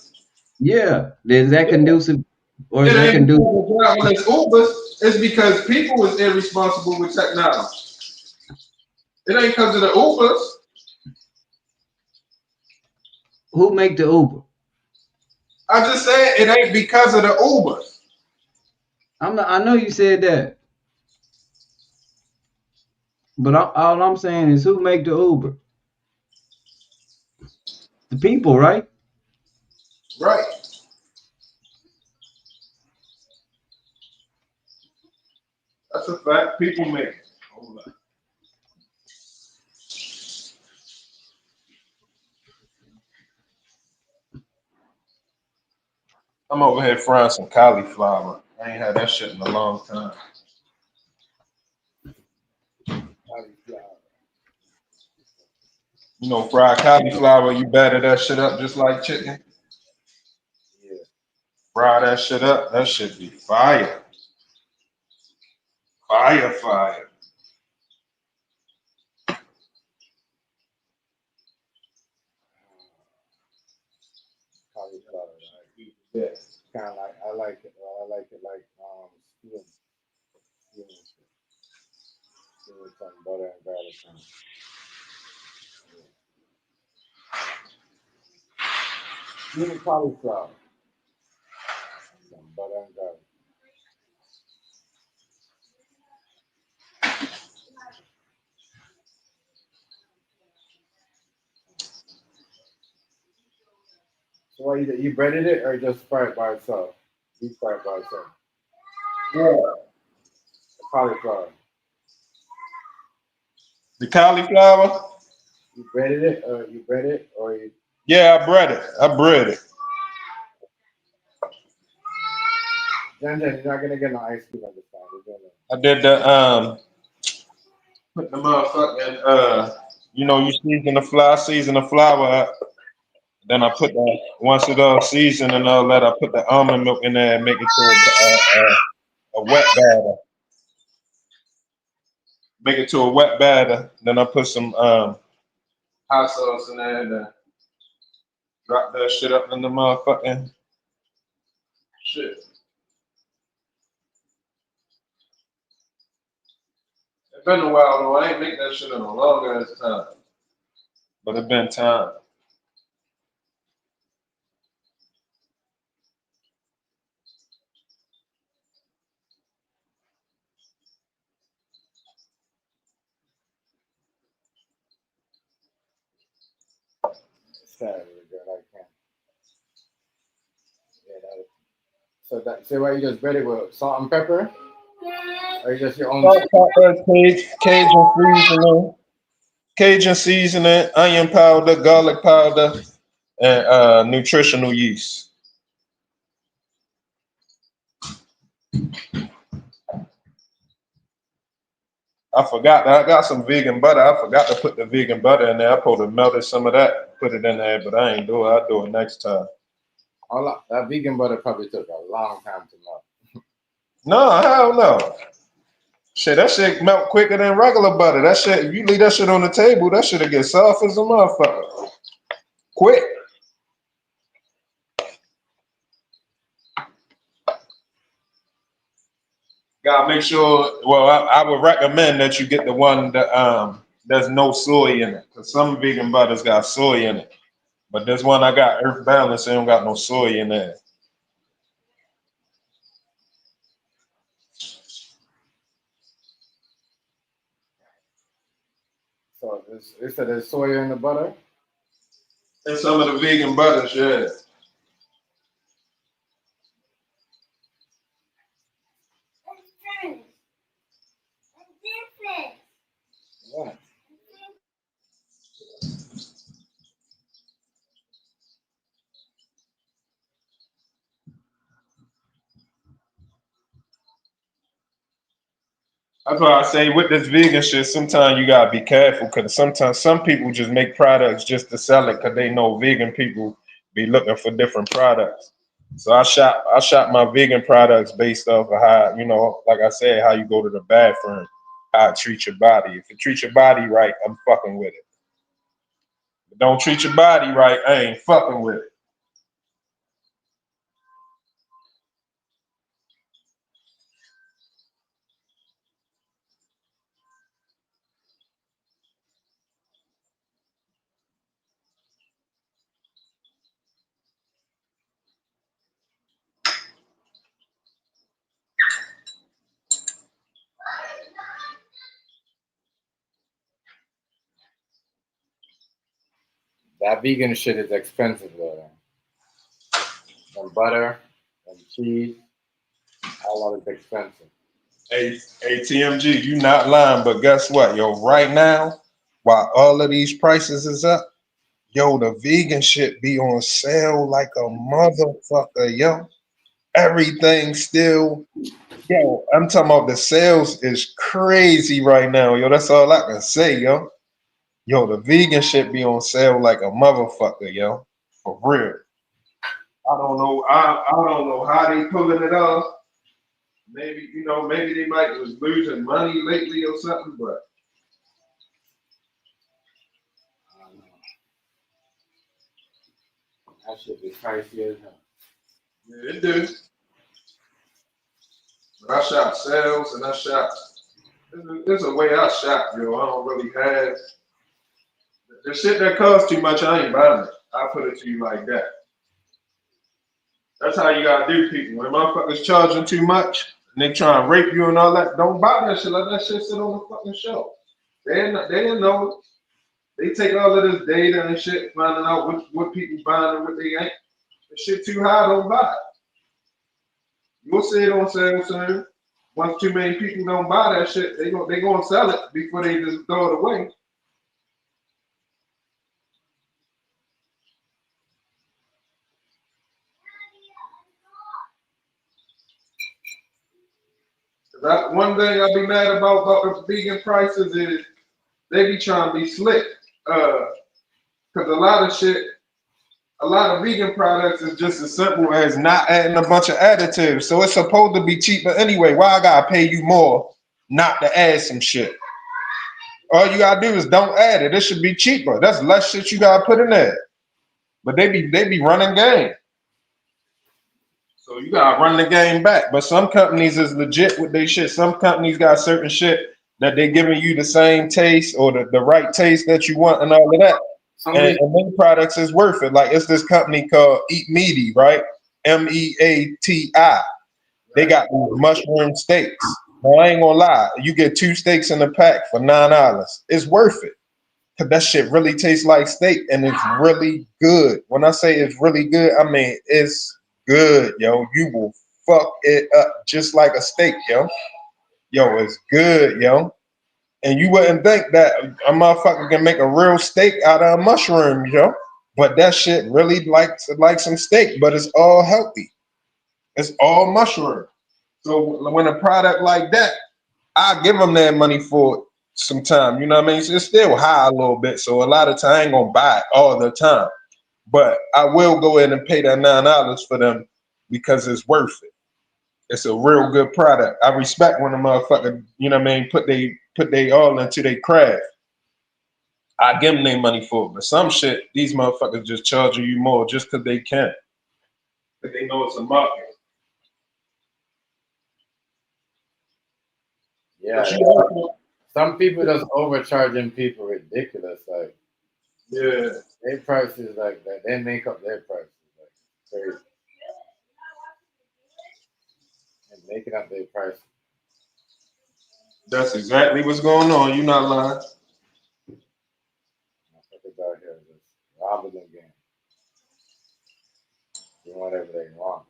Yeah, is that conducive, or is It that ain't conducive? because of driverless Ubers. It's because people is irresponsible with technology. It ain't because of the Ubers. Who make the Uber? I just said it ain't because of the Ubers. I'm not. I know you said that, but all I'm saying is who make the Uber? The people, right? Right. That's a fact. People make it. Hold on. I'm over here frying some cauliflower. I ain't had that shit in a long time. You know, fried cauliflower, you batter that shit up just like chicken. Yeah. Fry that shit up. That shit be fire. Fire, fire. Cauliflower, right? Yeah. Kind of like I like it. I like it like steamed with some butter and garlic. Steamed cauliflower, some butter and garlic. So what you breaded it or just fry it by itself? Deep fry it by itself. Yeah. Cauliflower. The cauliflower? You breaded it or you Yeah, I bread it. I bread it. Jen, you're not gonna get no ice cream at this time. You're gonna I did the put the motherfucking you know, you season the flour up. Then I put the once it all seasoned and all that, I put the almond milk in there and make it to a wet batter. Make it to a wet batter. Then I put some hot sauce in there. Drop that shit up in the motherfucking shit. It's been a while though. I ain't make that shit in a long ass time. But it's been time. Saturday, girl, I can't. Yeah, that, so that say why you just bread it with salt and pepper? Or you just your own Salt, pepper, Cajun seasoning, onion powder, garlic powder, and nutritional yeast. I forgot that I got some vegan butter. I forgot to put the vegan butter in there. I supposed to melted some of that, put it in there, but I ain't do it. I'll do it next time. that vegan butter probably took a long time to melt. No, hell no. Shit, that shit melt quicker than regular butter. That shit, if you leave that shit on the table, that shit'll get soft as a motherfucker. Quick. Gotta make sure. Well, I would recommend that you get the one that there's no soy in it, cause some vegan butters got soy in it. But this one I got Earth Balance, it don't got no soy in there. So they said there's soya in the butter. And some of the vegan butters, yeah. Yeah. That's why I say with this vegan shit, sometimes you gotta be careful because sometimes some people just make products just to sell it because they know vegan people be looking for different products. So I shop my vegan products based off of how, like I said, how you go to the bathroom, how it treats your body. If it treats your body right, I'm fucking with it. If it don't treat your body right, I ain't fucking with it. That vegan shit is expensive though. And butter and cheese, all of it's expensive. Hey, TMG, you not lying, but guess what, yo? Right now, while all of these prices is up, yo, the vegan shit be on sale like a motherfucker, yo. Everything still, yo, I'm talking about the sales is crazy right now, yo. That's all I can say, yo. Yo, the vegan shit be on sale like a motherfucker, yo. For real. I don't know. I don't know how they pulling it off. Maybe, maybe they might was losing money lately or something, but That shit be pricey as hell. yeah, it do. But I shop sales and I shop. There's a way I shop, yo. I don't really have the shit that costs too much. I ain't buying it. I put it to you like that. That's how you gotta do people. When motherfuckers charging too much and they try and rape you and all that, don't buy that shit. Let that shit sit on the fucking shelf. They didn't know. They take all of this data and shit, finding out what people buying and what they ain't. If shit too high, don't buy it. You'll see it on sale soon. Once too many people don't buy that shit, they gonna sell it before they just throw it away. That one thing I be mad about the vegan prices is they be trying to be slick. Cause a lot of vegan products is just as simple as not adding a bunch of additives. So it's supposed to be cheaper anyway. Why I gotta pay you more not to add some shit? All you gotta do is don't add it. It should be cheaper. That's less shit you gotta put in there. but they be running game. So you gotta run the game back. But some companies is legit with their shit. Some companies got certain shit that they giving you the same taste or the right taste that you want and all of that. And many products is worth it. Like it's this company called Eat Meaty, right? MEATI. They got these mushroom steaks. Now, I ain't gonna lie, you get 2 steaks in a pack for $9. It's worth it. Cause that shit really tastes like steak and it's really good. When I say it's really good, I mean it's good, yo. You will fuck it up just like a steak, yo. Yo, it's good, yo. And you wouldn't think that a motherfucker can make a real steak out of a mushroom, yo. But that shit really like some steak, but it's all healthy. It's all mushroom. So when a product like that, I give them their money for it sometime. You know what I mean? It's still high a little bit, so a lot of time I ain't gonna buy it all the time. But I will go ahead and pay that $9 for them because it's worth it. It's a real good product. I respect when a motherfucker, you know what I mean, put they all into their craft. I give them their money for it. But some shit, these motherfuckers just charging you more just because they can. Because they know it's a market. Yeah. Some people just overcharging people ridiculous. Like, yeah, their prices like that. They make up their prices like crazy. And making up their prices. That's exactly what's going on. You're not lying. Motherfuckers out here just robbing the game. Doing whatever they want.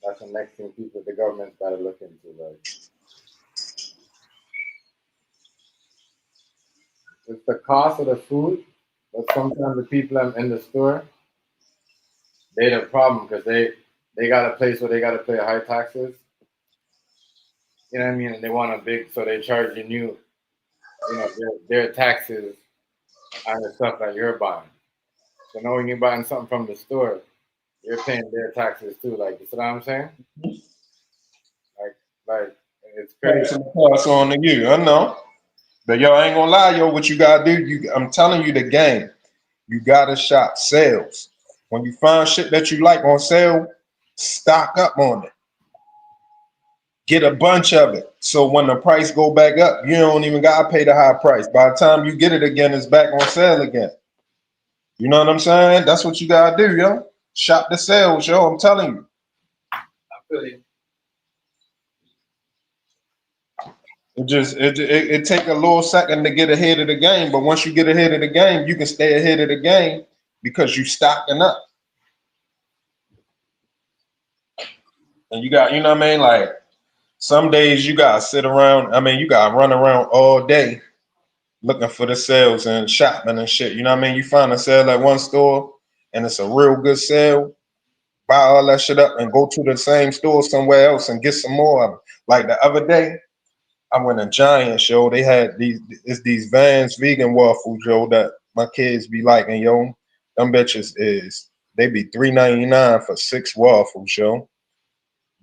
That's the next thing the government's got to look into. Like, it's the cost of the food, but sometimes the people in the store, they the problem because they got a place where they got to pay high taxes. You know what I mean? And they want a big, so they charging you, their taxes on the stuff that you're buying. So now when you're buying something from the store, you're paying their taxes too. Like, you see what I'm saying? Like it's crazy. Some plus on to you, I know. But yo, I ain't gonna lie, yo. What you gotta do? I'm telling you the game. You gotta shop sales. When you find shit that you like on sale, stock up on it. Get a bunch of it. So when the price go back up, you don't even gotta pay the high price. By the time you get it again, it's back on sale again. You know what I'm saying? That's what you gotta do, yo. Shop the sales, yo. I'm telling you. I feel you. It take a little second to get ahead of the game, but once you get ahead of the game, you can stay ahead of the game because you stocking up. And you got, you know what I mean? Like some days you gotta sit around, you gotta run around all day looking for the sales and shopping and shit. You know what I mean? You find a sale at one store and it's a real good sale, buy all that shit up and go to the same store somewhere else and get some more of it. Like the other day, I went to Giant show. They had these Vans vegan waffles, yo, that my kids be liking, yo. Them bitches they be $3.99 for 6 waffles, yo.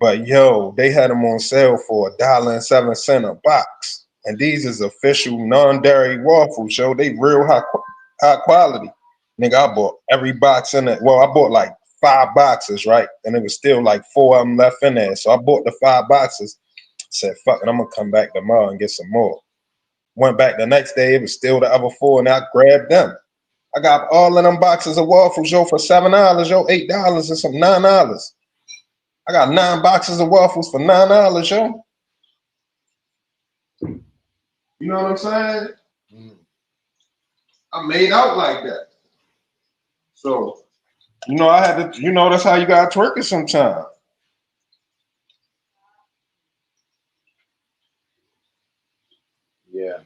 But yo, they had them on sale for $1.07 a box. And these is official non-dairy waffles, yo. They real high quality. Nigga, I bought every box in it. Well, I bought like 5 boxes, right? And it was still like 4 of them left in there. So I bought the 5 boxes. Said, fuck it, I'm gonna come back tomorrow and get some more. Went back the next day, it was still the other 4, and I grabbed them. I got all of them boxes of waffles, yo, for $7, yo, $8 and some $9. I got 9 boxes of waffles for $9, yo. You know what I'm saying? I made out like that. So, I had to, that's how you gotta twerk it sometimes. Yeah.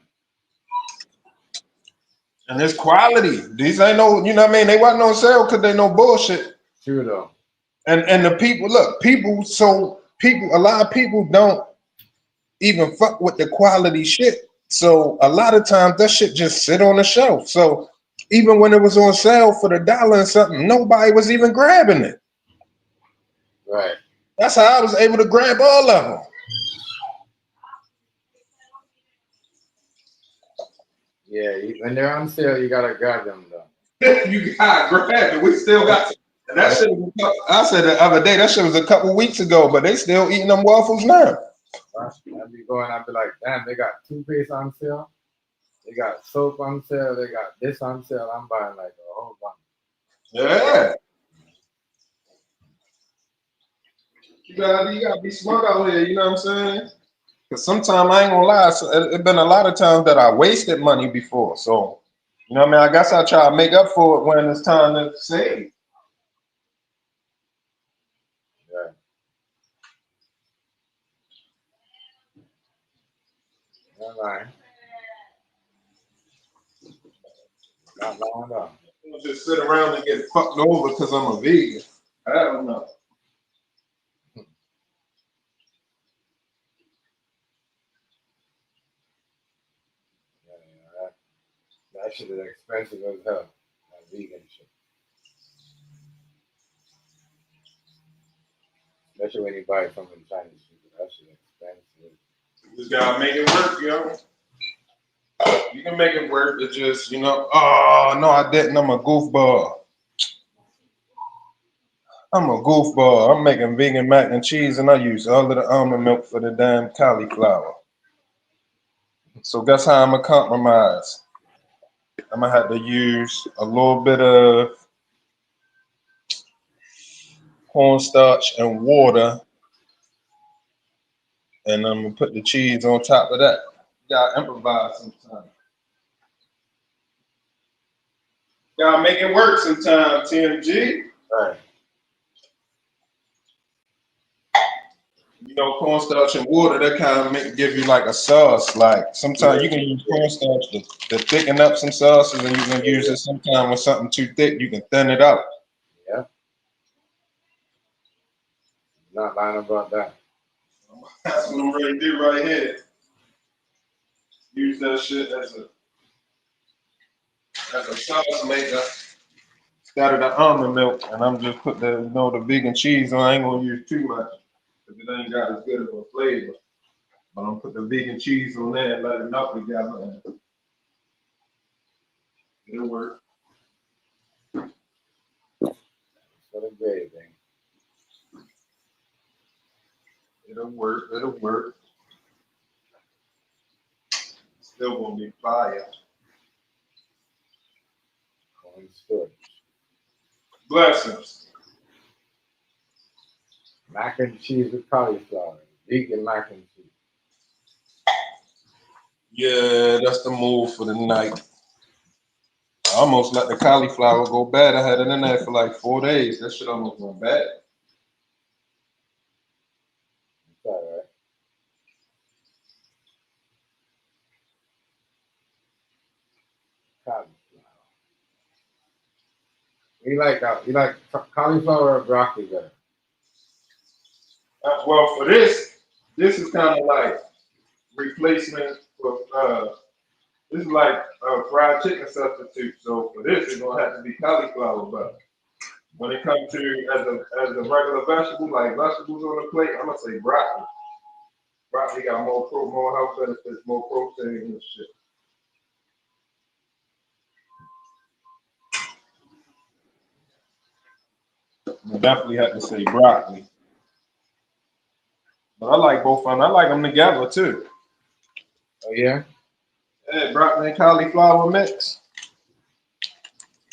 And it's quality. These ain't no, you know what I mean? They wasn't on sale because they no bullshit. True though. And the people, look, a lot of people don't even fuck with the quality shit. So a lot of times that shit just sit on the shelf. So even when it was on sale for $1 and something, nobody was even grabbing it. Right. That's how I was able to grab all of them. Yeah, when they're on sale, you gotta grab them though. it, you got grab it. We still got. And that shit was I said the other day, that shit was a couple weeks ago, but they still eating them waffles now. I'd be going, I'd be like, damn, they got toothpaste on sale. They got soap on sale. They got this on sale. I'm buying like a whole bunch. Yeah. You gotta be smart out here, you know what I'm saying? Because sometimes I ain't gonna lie, it's been a lot of times that I wasted money before. So, you know what I mean? I guess I try to make up for it when it's time to save. Yeah. Not lying. Not lying at all. I don't just sit around and get fucked over because I'm a vegan. I don't know. Yeah, that shit is expensive as hell. That vegan shit. Especially when you buy it from the Chinese people. That shit expensive. You just gotta make it work, yo. You can make it work. It's just, you know, oh no, I didn't. I'm a goofball. I'm making vegan mac and cheese, and I use all of the almond milk for the damn cauliflower. So guess how I'm gonna compromise? I'm gonna have to use a little bit of cornstarch and water, and I'm gonna put the cheese on top of that. You gotta improvise sometimes. Gotta make it work sometimes, TMG. Right. You know, cornstarch and water, that kind of give you like a sauce. Like sometimes you can use cornstarch to thicken up some sauces, and you can use it sometimes with something too thick, you can thin it out. Yeah. Not lying about that. That's what I'm ready to do right here. Use that shit as a sauce maker instead of the almond milk, and I'm just put the vegan cheese on. I ain't gonna use too much because it ain't got as good of a flavor. But I'm gonna put the vegan cheese on there and let it melt together, and it'll work. For the gravy. It'll work. It'll work. Still gonna be fire. Corn storage. Blessings. Mac and cheese with cauliflower. Vegan mac and cheese. Yeah, that's the move for the night. I almost let the cauliflower go bad. I had it in there for like 4 days. That shit almost went bad. It's all right. Cauliflower. You like cauliflower or broccoli better? Well, for this is kind of like replacement for this is like a fried chicken substitute. So for this, it's gonna have to be cauliflower. But when it comes to as a regular vegetable, like vegetables on the plate, I'm gonna say broccoli. Broccoli got more health benefits, more protein and shit. I definitely have to say broccoli. But I like both of them. I like them together too. Oh yeah? Yeah, broccoli and cauliflower mix.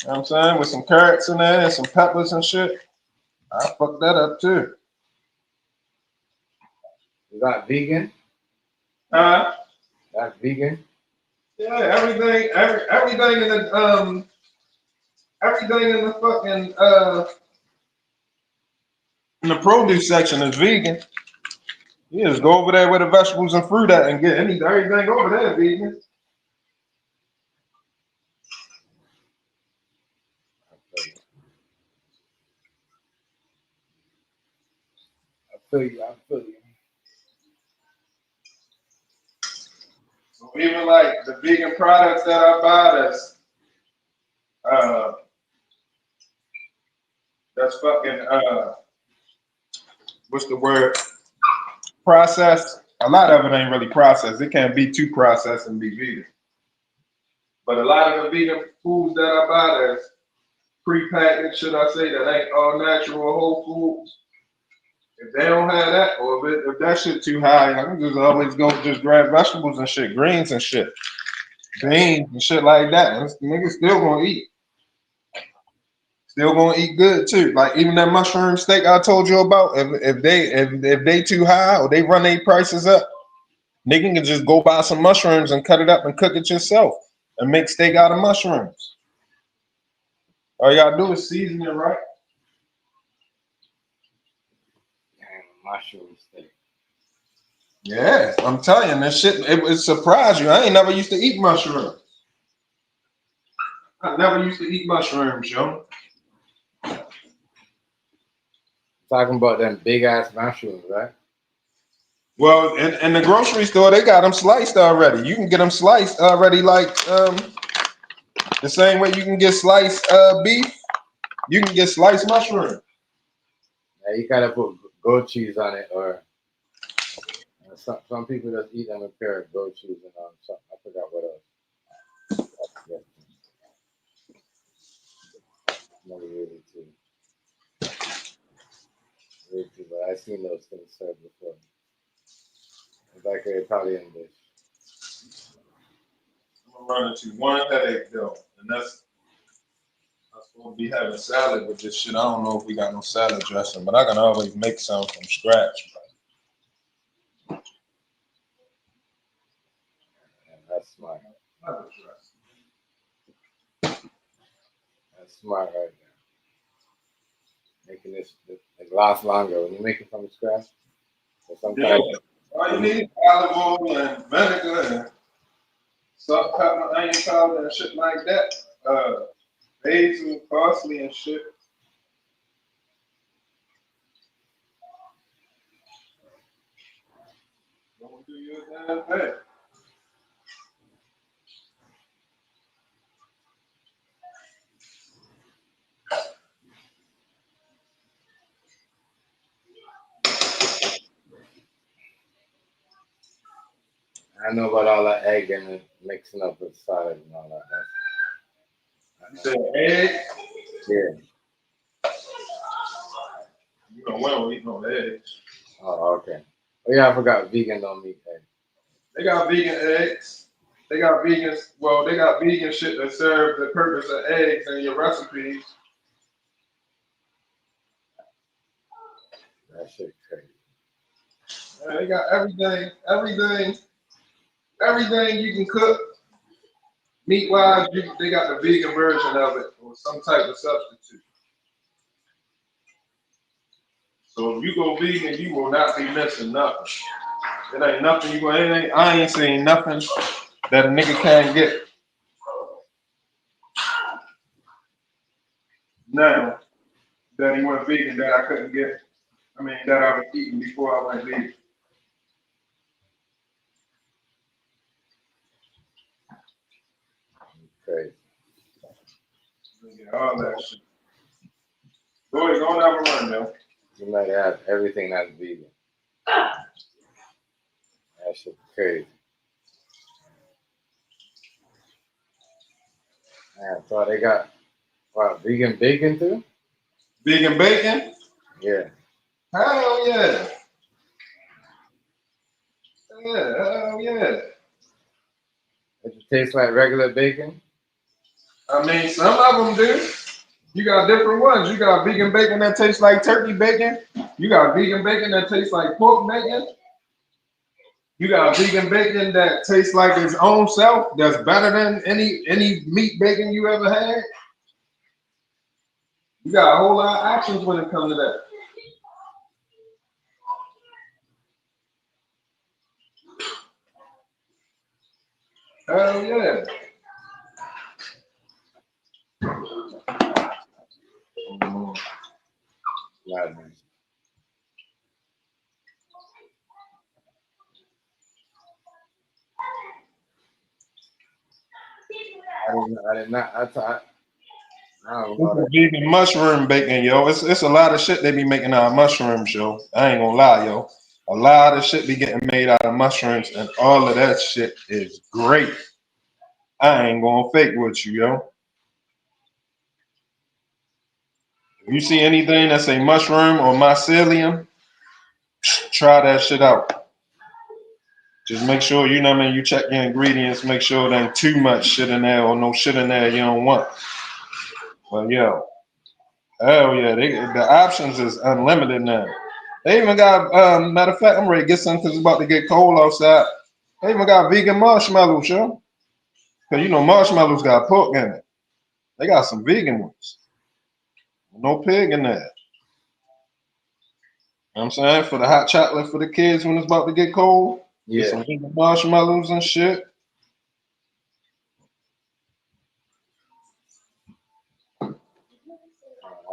You know what I'm saying? With some carrots in there and some peppers and shit. I fuck that up too. Is that vegan? That's vegan? Yeah, everything in the fucking in the produce section is vegan. You just go over there with the vegetables and fruit at and get everything over there vegan. I feel you. So even like the vegan products that I buy that's fucking what's the word? Processed. A lot of it ain't really processed. It can't be too processed and be vegan. But a lot of the vegan foods that I buy, prepackaged, should I say, that ain't all natural whole foods. If they don't have that, or if that shit too high, I can just always go just grab vegetables and shit, greens and shit, beans and shit like that. And niggas still gonna eat. Still gonna eat good too. Like even that mushroom steak I told you about, if they too high or they run their prices up, nigga can just go buy some mushrooms and cut it up and cook it yourself and make steak out of mushrooms. All you gotta do is season it right. Damn, mushroom steak. Yeah, I'm telling you, this shit, it surprised you. I ain't never used to eat mushrooms. I never used to eat mushrooms, yo. Talking about them big ass mushrooms, right? Well, in the grocery store, they got them sliced already. You can get them sliced already, like the same way you can get sliced beef. You can get sliced mushroom. Yeah, you gotta put goat cheese on it, or some people just eat them with pair of goat cheese and something. I forgot what else. Yeah. Never really too. But I've seen those things served before. It's like an Italian dish. I'm gonna run into one headache though, and that's I'm supposed to be having salad with this shit. I don't know if we got no salad dressing, but I can always make some from scratch. Yeah, that's smart. That's smart right there. Making this it last longer when you make it from scratch. Or sometimes All you need is olive oil and vinegar and salt, pepper, onion powder, and shit like that. Basil, parsley, and shit. Don't do your damn thing. I know about all that egg and mixing up with salad and all that. You said egg? Yeah. You know, we don't eat no eggs. Oh, okay. Oh yeah, I forgot vegan don't eat eggs. They got vegan eggs. They got vegans. Well, they got vegan shit that serve the purpose of eggs in your recipes. That shit crazy. They got everything you can cook. Meat wise, they got the vegan version of it or some type of substitute. So if you go vegan, you will not be missing nothing. It ain't nothing you ain't. I ain't seen nothing that a nigga can't get now that he went vegan that I couldn't get. I mean that I was eating before I went vegan. Crazy. Get all that shit. Go ahead, go and have a run, yo. You might have everything that's vegan. That shit crazy. Man, so they got vegan bacon too? Vegan bacon? Yeah. Hell yeah. Hell yeah. Does it taste like regular bacon? I mean, some of them do. You got different ones. You got vegan bacon that tastes like turkey bacon. You got vegan bacon that tastes like pork bacon. You got vegan bacon that tastes like its own self. That's better than any meat bacon you ever had. You got a whole lot of options when it comes to that. Hell yeah. Madness. I did not. I don't know that. Vegan mushroom bacon, yo. It's a lot of shit they be making out of mushrooms, yo. I ain't gonna lie, yo. A lot of shit be getting made out of mushrooms, and all of that shit is great. I ain't gonna fake with you, yo. You see anything that say mushroom or mycelium, try that shit out. Just make sure, you know what I mean, you check your ingredients, make sure there ain't too much shit in there or no shit in there you don't want. But yo, hell yeah, the options is unlimited now. They even got, matter of fact, I'm ready to get something because it's about to get cold outside. They even got vegan marshmallows, yo. Because you know marshmallows got pork in it. They got some vegan ones. No pig in there. You know what I'm saying? For the hot chocolate for the kids when it's about to get cold. Yeah. Get some vegan marshmallows and shit. I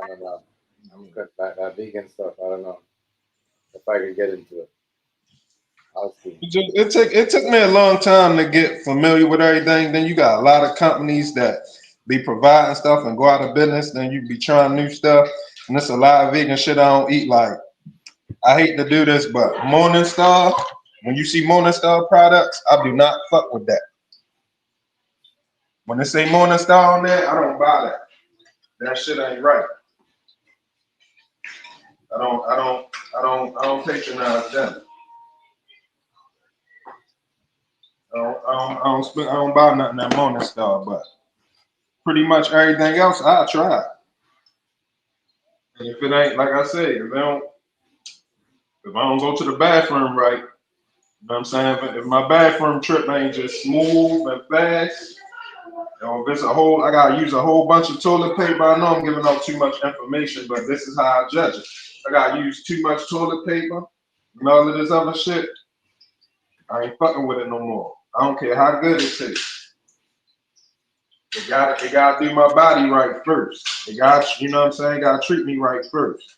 don't know. I'm good. That vegan stuff, I don't know if I could get into it. I'll see. It took me a long time to get familiar with everything. Then you got a lot of companies that be providing stuff and go out of business. Then you be trying new stuff. And there's a lot of vegan shit I don't eat. Like, I hate to do this, but Morningstar, when you see Morningstar products, I do not fuck with that. When they say Morningstar on there, I don't buy that. That shit ain't right. I don't patronize them. I don't buy nothing at Morningstar, but pretty much everything else I try. And if it ain't, like I say, if I don't go to the bathroom right, you know what I'm saying? If my bathroom trip ain't just smooth and fast, or if it's I gotta use a whole bunch of toilet paper. I know I'm giving out too much information, but this is how I judge it. I gotta use too much toilet paper and all of this other shit. I ain't fucking with it no more. I don't care how good it tastes. It gotta do my body right first. It got, you know what I'm saying? Gotta treat me right first.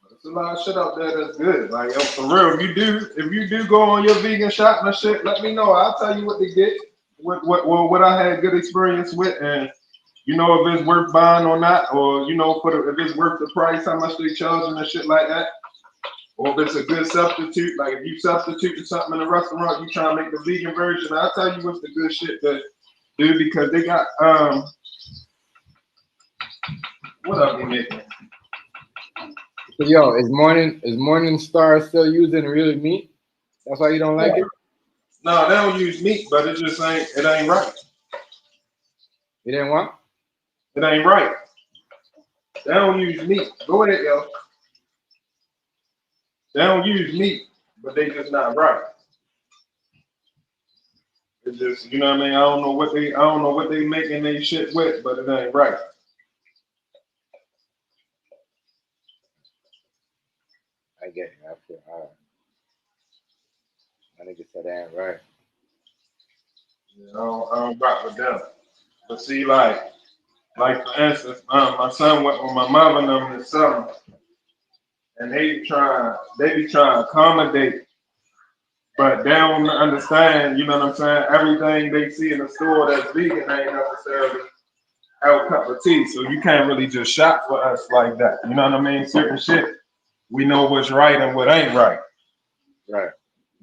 There's a lot of shit out there that's good. Like, yo, for real, if you do go on your vegan shopping and shit, let me know. I'll tell you what to get, what I had good experience with, and you know if it's worth buying or not, or you know if it's worth the price, how much they charging and shit like that, or if it's a good substitute. Like if you substitute something in a restaurant, you try to make the vegan version. I'll tell you what's the good shit to do because they got what are they making? So yo, is Morningstar still using real meat? That's why you don't like it? No, they don't use meat, but it ain't right. You didn't want? It ain't right. They don't use meat. Go ahead, yo. They don't use meat, but they just not right. It's just, you know what I mean? I don't know what they making they shit with, but it ain't right. I get it. I feel all right. I think it said that ain't right. I don't rock with them. But see, like for instance, my son went with my mom and them this summer, and they be trying to accommodate, but they don't understand, you know what I'm saying? Everything they see in the store that's vegan ain't necessarily our cup of tea. So you can't really just shop for us like that. You know what I mean? Certain shit, we know what's right and what ain't right. Right.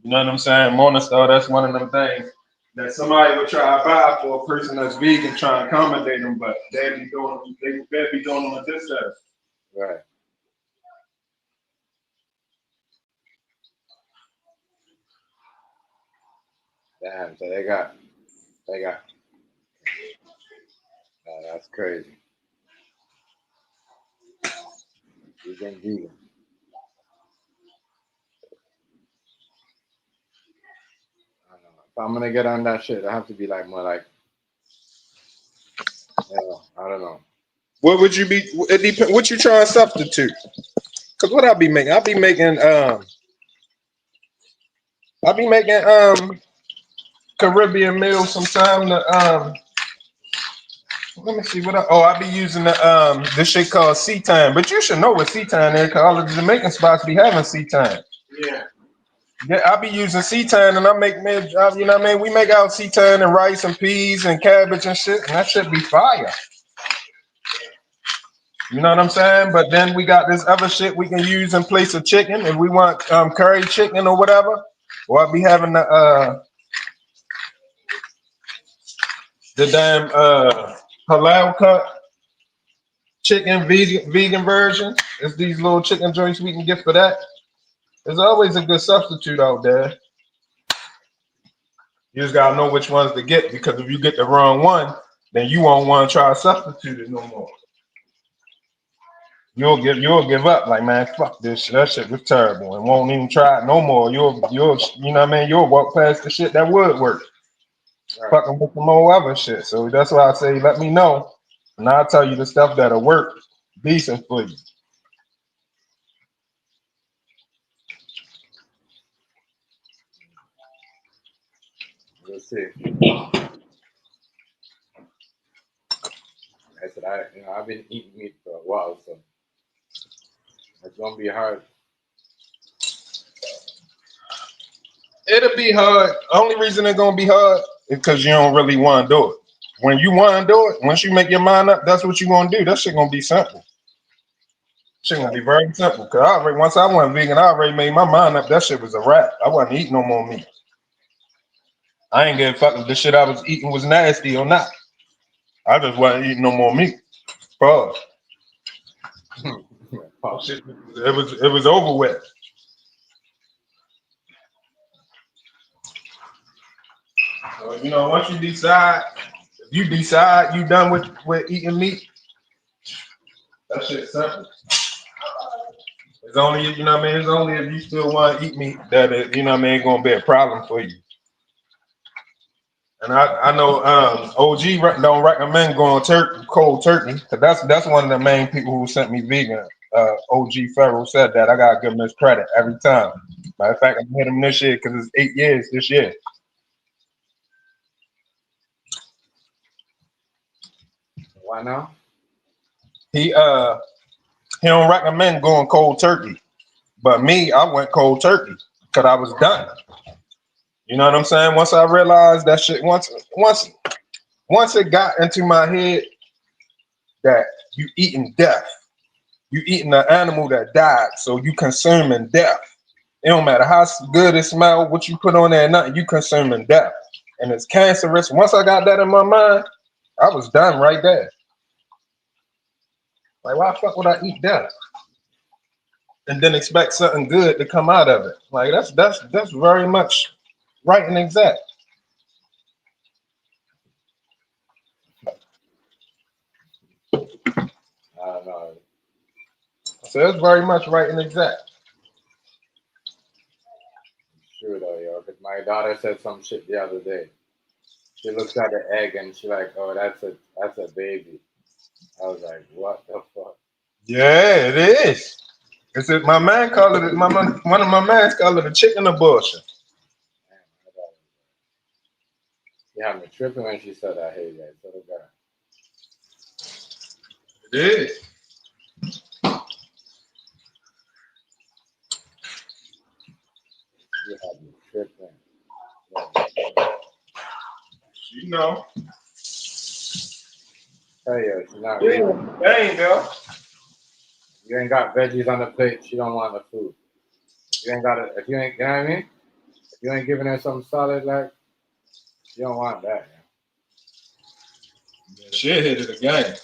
You know what I'm saying? Morningstar, that's one of them things that somebody would try to buy for a person that's vegan, try to accommodate them, but they be doing them a disservice. Right. Damn, so they got that's crazy. Vegan. I don't know. If I'm gonna get on that shit, I have to be like more like, I don't know. What would you be? It depends. What you trying to substitute? Cause what I be making? I'll be making Caribbean meals sometime. Let me see what I be using this shit called sea-time. But you should know what sea-time is, cause all of the Jamaican spots be having sea-time. Yeah. Yeah, I be using sea-time and I make you know what I mean? We make out sea-time and rice and peas and cabbage and shit, and that shit be fire. You know what I'm saying? But then we got this other shit we can use in place of chicken if we want curry chicken or whatever. Or I'll be having the damn halal cut chicken vegan version. It's these little chicken joints we can get for that. There's always a good substitute out there. You just gotta know which ones to get because if you get the wrong one, then you won't want to try to substitute it no more. You'll give up like, man, fuck this shit. That shit was terrible and won't even try it no more. You'll you know what I mean? You'll walk past the shit that would work. Right. Fucking with some more other shit. So that's why I say let me know. And I'll tell you the stuff that'll work decent for you. We'll see. I said I've been eating meat for a while, so it's gonna be hard. It'll be hard. Only reason it's gonna be hard is because you don't really want to do it. When you want to do it, once you make your mind up, that's what you're gonna do. That shit gonna be simple. Shit gonna be very simple. Cause once I went vegan, I already made my mind up. That shit was a wrap. I wasn't eating no more meat. I ain't giving fuck if the shit I was eating was nasty or not. I just wasn't eating no more meat. Pause. Shit, it was over with. So, you know, once you decide, if you decide you done with eating meat, that shit's simple. It's only, you know what I mean? It's only if you still want to eat meat that it, you know what I mean, gonna be a problem for you. And I know OG don't recommend going cold turkey because that's one of the main people who sent me vegan. OG Farrell said that. I gotta give him his credit every time. Matter of fact, I hit him this year because it's 8 years this year. Why now? He don't recommend going cold turkey, but me, I went cold turkey because I was done. You know what I'm saying? Once I realized that shit, once it got into my head that you eating death, you eating an animal that died, so you consuming death. It don't matter how good it smells, what you put on there, nothing. You consuming death, and it's cancerous. Once I got that in my mind, I was done right there. Like, why the fuck would I eat death and then expect something good to come out of it? Like, that's very much right and exact. I don't know. So it's very much right and exact. True though, yo. Because my daughter said some shit the other day. She looks at the egg and she like, oh, that's a baby. I was like, what the fuck? Yeah, it is. It's my man called it. One of my mans called it a chicken abortion. She had me tripping when she said that. Hey, guys, so the guy. It is. She had me tripping. You know. Hey, yo, she's not Yeah, reading. dang, though. You ain't got veggies on the plate. She don't want the food. If you ain't got it, if you ain't, you know what I mean? If you ain't giving her something solid, like, she don't want that. Yeah, she hit it again.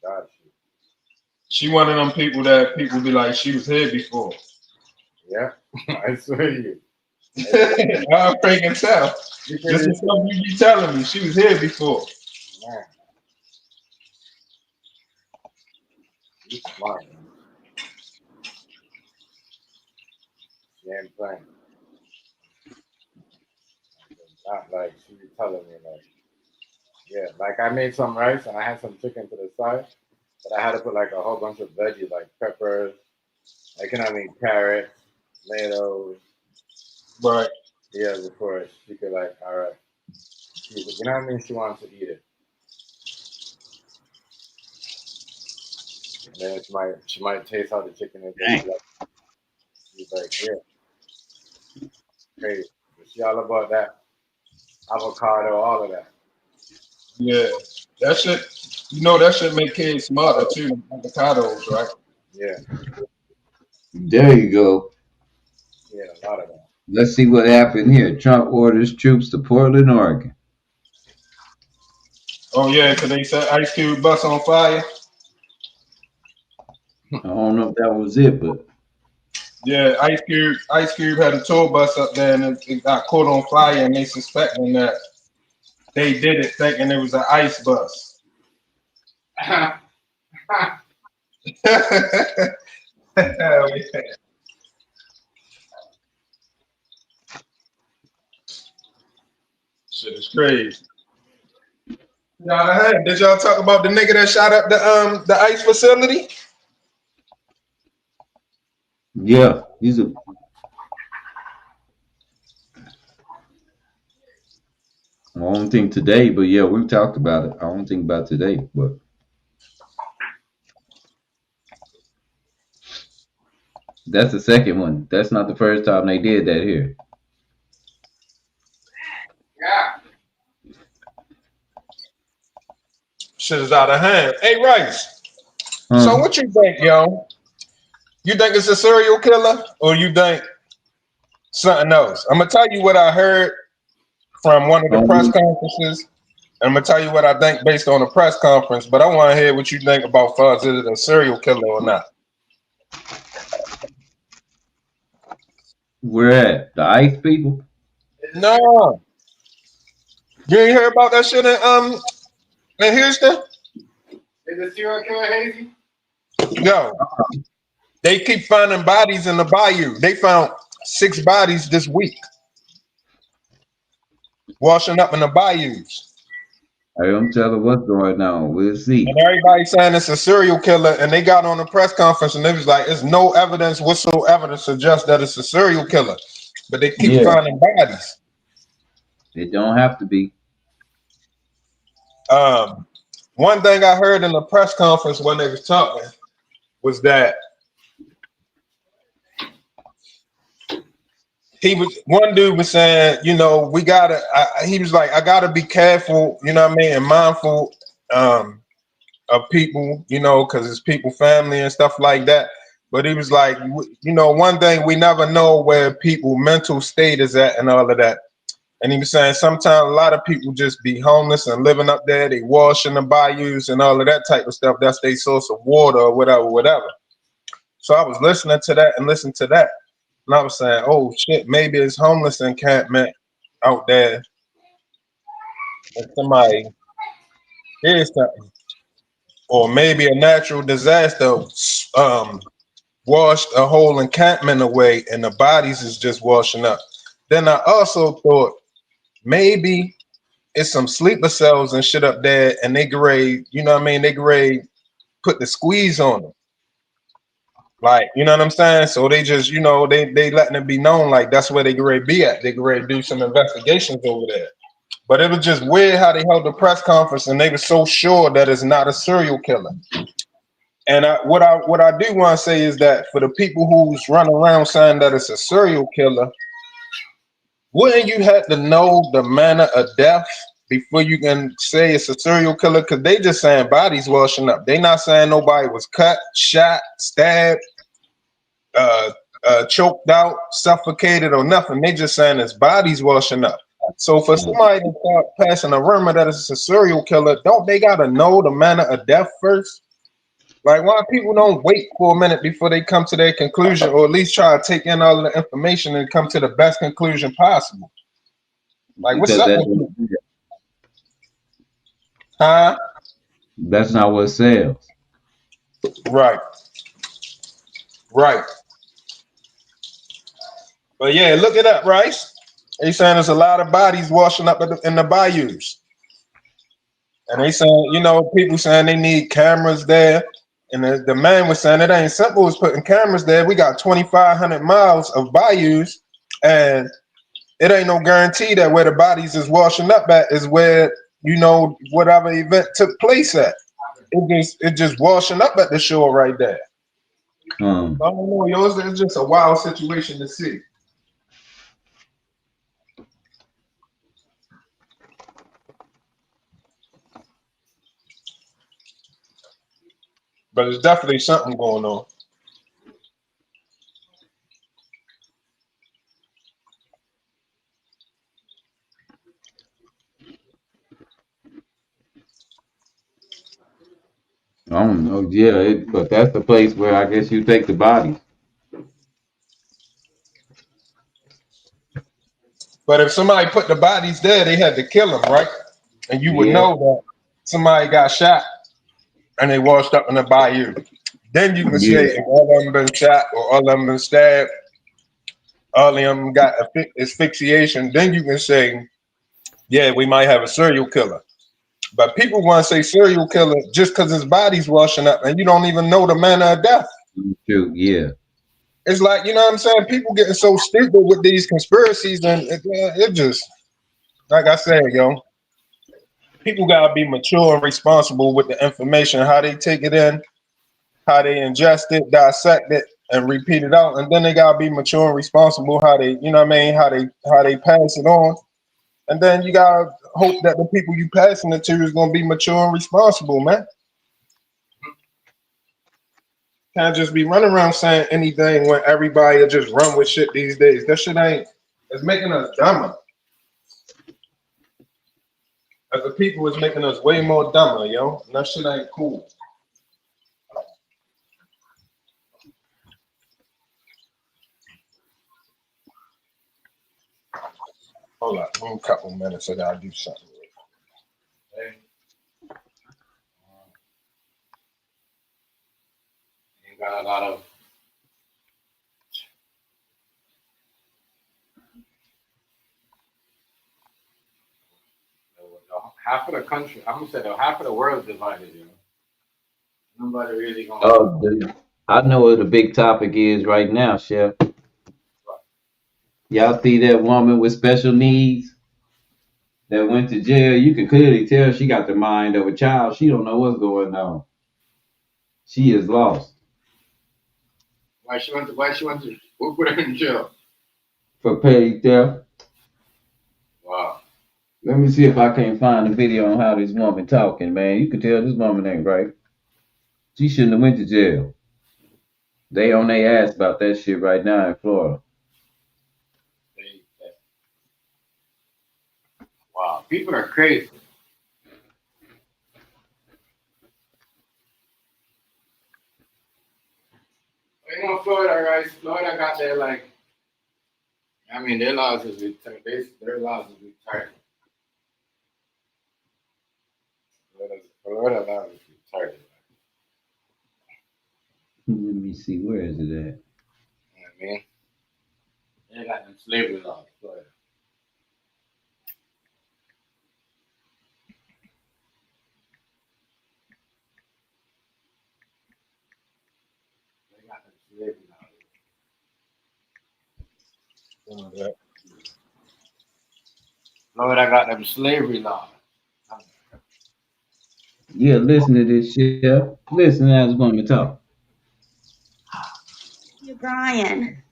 God, She one of them people that people be like, she was here before. yeah, I swear to you. I freaking tell. This is something you be telling me. She was here before. Man. You smart, man. She ain't playing. Not like she be telling me like, yeah, like I made some rice and I had some chicken to the side, but I had to put like a whole bunch of veggies like peppers, like you know what I mean, carrots, tomatoes. Right. Yeah, before she could like, all right, you know what I mean. She wants to eat it, and then she might taste how the chicken is. She's like, yeah, crazy. She all about that avocado, all of that. Yeah, that shit. You know that should make kids smarter too. Avocados, right? Yeah, There you go. yeah, a lot of that. Let's see what happened here. Trump orders troops to Portland, Oregon. Oh yeah, 'cause they set Ice Cube bus on fire. I don't know if that was it, but Yeah, Ice Cube had a tour bus up there, and it got caught on fire, and they suspecting that they did it, thinking it was an ice bus. Hell yeah. Shit is crazy. Hey, did y'all talk about the nigga that shot up the ice facility? yeah, he's a. I don't think today, but yeah, we talked about it. I don't think about today, but that's the second one. That's not the first time they did that here. Shit is out of hand. Hey, Rice. So Huh? what you think, yo? You think it's a serial killer, or you think something else? I'm gonna tell you what I heard from one of the press Um, conferences. I'm gonna tell you what I think based on the press conference, but I want to hear what you think about Fuzz. Is it a serial killer or not? where at? The ICE people? No, you ain't hear about that shit in Houston? Is the serial killer hazy? Yo, they keep finding bodies in the bayou. They found 6 bodies this week washing up in the bayous. I don't tell her what's going on. We'll And see. everybody saying it's a serial killer, and they got on the press conference and they was like, "There's no evidence whatsoever to suggest that it's a serial killer," but they keep Yeah, finding bodies. it don't have to be. Um, One thing I heard in the press conference when they was talking was that one dude was saying, we gotta. He was like, I gotta be careful, you know what I mean, and mindful um, of people, because it's people, family, and stuff like that. But he was like, one thing we never know where people mental state is at and all of that. And he was saying sometimes a lot of people just be homeless and living up there. They wash in the bayous and all of that type of stuff. That's their source of water or whatever, whatever. So I was listening to that and listening to that. And I was saying, oh shit, maybe it's homeless encampment out there and somebody did something. Or maybe a natural disaster washed a whole encampment away and the bodies is just washing up. Then I also thought maybe it's some sleeper cells and shit up there and they grade, they grade put the squeeze on them. Like, you know what I'm saying? So they just, they letting it be known like that's where they grade be at. They grade do some investigations over there. But it was just weird how they held the press conference and they were so sure that it's not a serial killer. And what I do want to say is that for the people who's running around saying that it's a serial killer, wouldn't you have to know the manner of death before you can say it's a serial killer? Because they just saying bodies washing up. They not saying nobody was cut, shot, stabbed, choked out, suffocated, or nothing. They just saying it's bodies washing up. So for somebody to start passing a rumor that it's a serial killer, don't they gotta know the manner of death first? Like, why people don't wait for a minute before they come to their conclusion, or at least try to take in all of the information and come to the best conclusion possible? Like, what's Because up that with you? Huh? that's not what sells. Right, right. But yeah, look it up, Rice. They saying there's a lot of bodies washing up in the bayous. And they saying, people saying they need cameras there. And the man was saying it ain't simple as putting cameras there. We got 2,500 miles of bayous, and it ain't no guarantee that where the bodies is washing up at is where, whatever event took place at. It just washing up at the shore right there. I don't know, yours is just a wild situation to see. But it's definitely something going on. I don't know. Yeah, but that's the place where I guess you take the bodies. But if somebody put the bodies there, they had to kill them, right? And you would Yeah. know that somebody got shot and they washed up in the bayou. Then you can say Yeah. if all of them been shot or all of them been stabbed, all of them got asphyxiation. Then you can say, yeah, we might have a serial killer. But people want to say serial killer just because his body's washing up and you don't even know the manner of death. True. Yeah. It's like, you know what I'm saying? People getting so stupid with these conspiracies and it just, like I said, yo, people got to be mature and responsible with the information, how they take it in, how they ingest it, dissect it, and repeat it out. And then they got to be mature and responsible how they, you know what I mean, how they pass it on. And then you got to hope that the people you passing it to is going to be mature and responsible, man. Can't just be running around saying anything when everybody will just run with shit these days. That shit ain't, it's making us dumber. As a people, it's making us way more dumber, yo. And that shit ain't cool. Hold up, in a couple minutes, I gotta do something. Hey. You got a lot of half of the country. I'm gonna say half of the world is divided. You know, nobody really gonna. Oh, I know what the big topic is right now, Chef. Y'all see that woman with special needs that went to jail? You can clearly tell she got the mind of a child. She don't know what's going on. She is lost. Why she went to? Who put her in jail? For petty theft. Wow. Let me see if I can't find a video on how this woman talking, man. You can tell this woman ain't right. She shouldn't have went to jail. They on their ass about that shit right now in Florida. Wow, people are crazy. You know, Florida, right? Florida got their like. I mean, their laws is retarded. Their laws is retarded. Florida laws is retarded. Let me see, where is it at? You know what I mean? They got them slavery laws, Florida. They got them slavery laws. Florida got them slavery laws. Yeah, listen to this shit. Listen to this woman talk. Brian.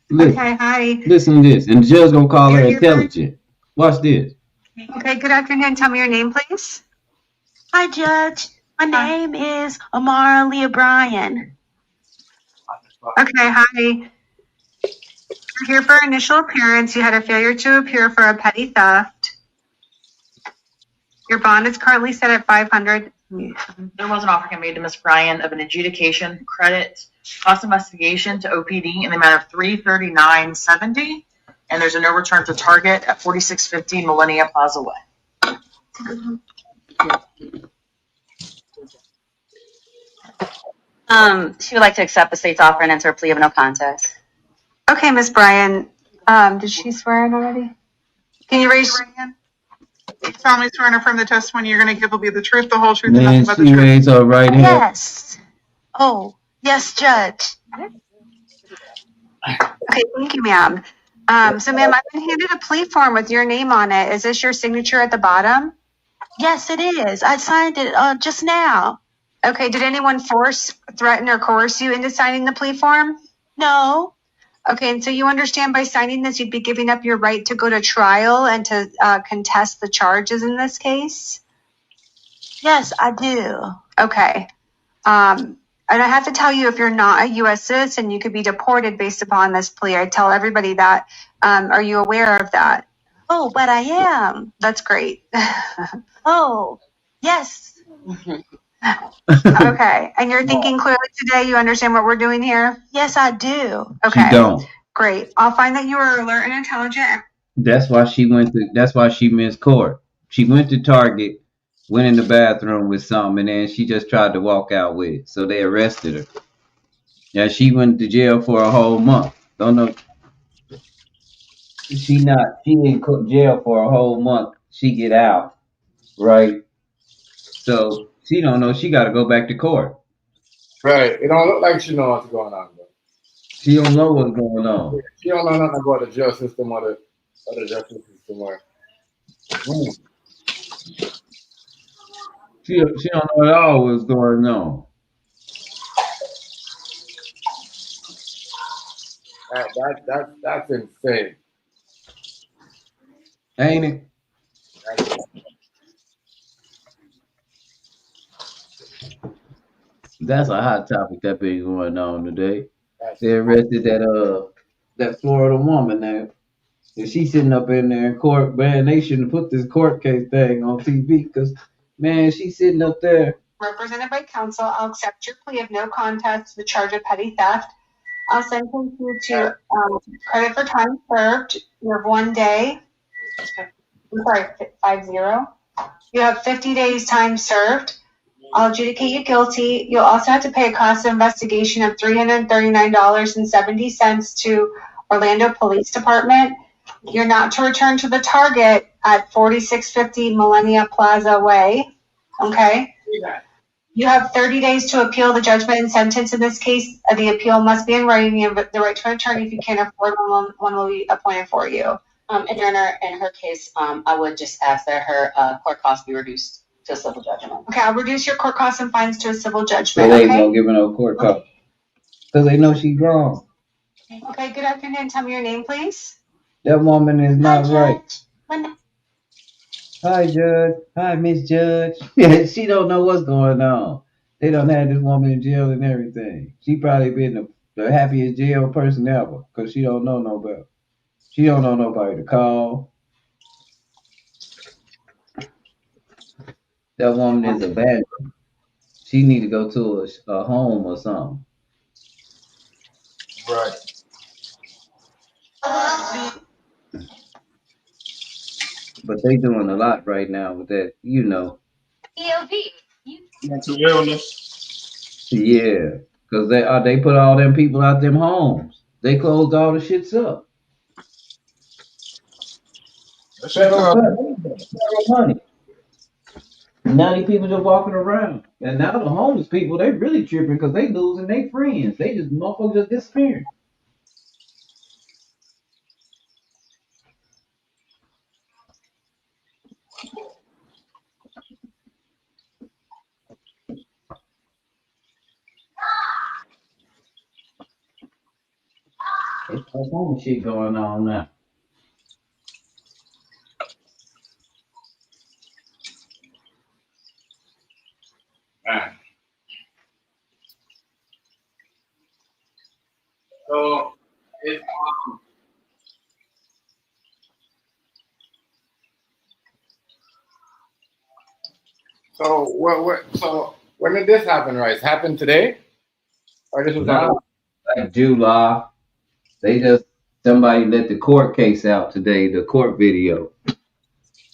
Listen, Okay, hi. listen to this. And the judge gonna call her You're here, intelligent. Watch this. Okay, good afternoon. Tell me your name, please. Hi, Judge. My name is Amara Leah Bryan. Okay, hi. You're here for initial appearance. You had a failure to appear for a petty theft. Your bond is currently set at $500. There was an offer made to Ms. Bryan of an adjudication credit cost investigation to OPD in the amount of $339.70, and there's a no return to target at 4615 Millennia Plaza Way. She would like to accept the state's offer and enter a plea of no contest. Okay, Ms. Bryan. Did she swear in already? Can you raise your hand? You solemnly swear and affirm the testimony you're going to give will be the truth, the whole truth, Man, and nothing but the she truth. raised her right hand. Yes. Oh, yes, Judge. Okay, thank you, ma'am. So, ma'am, I've been handed a plea form with your name on it. Is this your signature at the bottom? Yes, it is. I signed it just now. Okay, did anyone force, threaten, or coerce you into signing the plea form? No. Okay, and so you understand by signing this, you'd be giving up your right to go to trial and to contest the charges in this case? Yes, I do. Okay. And I have to tell you, if you're not a U.S. citizen, you could be deported based upon this plea. I tell everybody that. Are you aware of that? Oh, but I am. That's great. Oh, yes. Okay. And you're thinking clearly today. You understand what we're doing here? Yes, I do. Okay. She don't. Great. I'll find that you are alert and intelligent. That's why she went to. That's why she missed court. She went to Target, went in the bathroom with something, and then she just tried to walk out with it. So they arrested her. Yeah, she went to jail for a whole month. Don't know. She not. She in jail for a whole month. She get out, right? So she don't know. She got to go back to court. Right. It don't look like she know what's going on, bro. She don't know what's going on. She don't know nothing about the jail system or the justice system. She don't know at all what's going on. That's insane. Ain't it? That's a hot topic that been going on today. They arrested that Florida woman there. And she sitting up in there in court, man. They shouldn't put this court case thing on TV because, man, she's sitting up there. Represented by counsel, I'll accept your plea of no contest to the charge of petty theft. I'll sentence you to credit for time served. You have 1 day. I'm sorry, 50. You have 50 days time served. I'll adjudicate you guilty. You'll also have to pay a cost of investigation of $339.70 to Orlando Police Department. You're not to return to the target at 4650 Millennia Plaza Way. Okay? You have 30 days to appeal the judgment and sentence in this case. The appeal must be in writing. You have the right to an attorney. If you can't afford one will be appointed for you. And in her case, I would just ask that her court costs be reduced to a civil judgment. Okay, I'll reduce your court costs and fines to a civil So judgment. they Okay? don't give her no court call because they know she's wrong. Okay, good afternoon. Tell me your name, please. That woman is not right. When Hi, Judge. Hi, Miss Judge. Yeah, she don't know what's going on. They done had this woman in jail and everything. She probably been the happiest jail person ever because she don't know nobody. She don't know nobody to call. That woman is abandoned. She need to go to a home or something. Right. But they doing a lot right now with that, you know. Mental illness. Yeah, because they put all them people out them homes. They closed all the shits up. That shit cost Money. Now these people just walking around. And now the homeless people, they really tripping because they losing their friends. They just motherfuckers just disappearing. It's all homeless shit going on now. Man. So it's so so when did this happen, Rice? Happened today? Or this was Now, like July, somebody let the court case out today, the court video.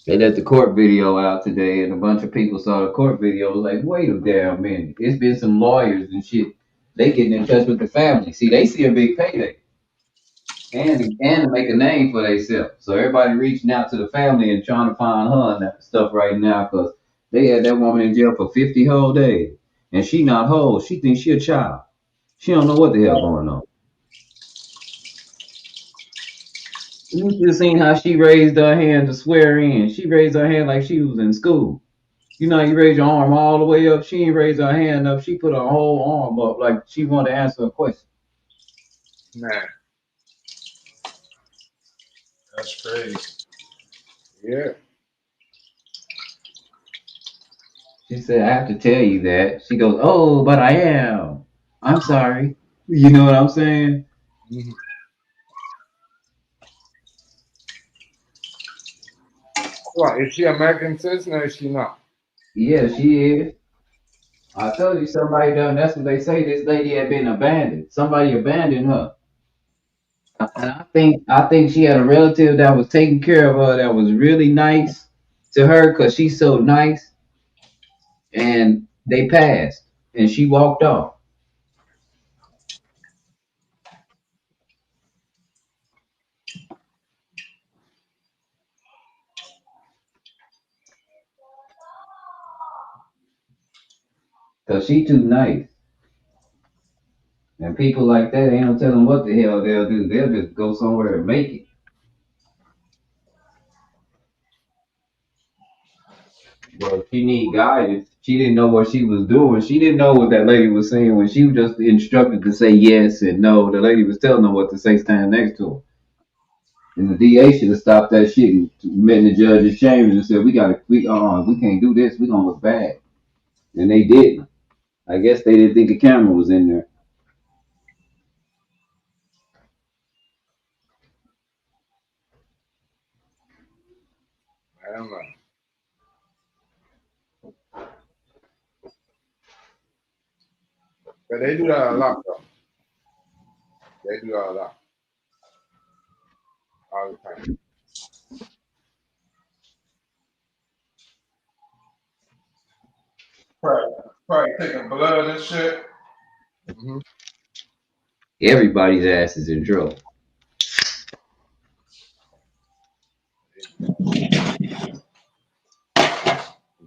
They let the court video out today, and a bunch of people saw the court video. Was like, wait a damn minute. It's been some lawyers and shit. They getting in touch with the family. See, they see a big payday, and to make a name for themselves. So everybody reaching out to the family and trying to find her and that stuff right now because they had that woman in jail for 50 whole days, and she not whole. She thinks she a child. She don't know what the hell going on. You should have seen how she raised her hand to swear in. She raised her hand like she was in school. You know, you raise your arm all the way up. She ain't raise her hand up. She put her whole arm up like she wanted to answer a question. Man. That's crazy. Yeah. She said, I have to tell you that. She goes, oh, but I am. I'm sorry. You know what I'm saying? Mhm. What, is she American citizen or is she not? Yeah, she is. I told you somebody done. That's what they say. This lady had been abandoned. Somebody abandoned her. And I think she had a relative that was taking care of her that was really nice to her because she's so nice. And they passed, and she walked off. Cause she too nice. And people like that, ain't no telling what the hell they'll do. They'll just go somewhere and make it. But she need guidance. She didn't know what she was doing. She didn't know what that lady was saying when she was just instructed to say yes and no. The lady was telling her what to say standing next to her. And the DA should have stopped that shit and met in the judge's chambers and said, we can't do this. We gonna look bad. And they didn't. I guess they didn't think a camera was in there. I don't know. But they do that a lot, though. They do that a lot. All the time. Probably taking blood and shit. Mm-hmm. Everybody's ass is in trouble.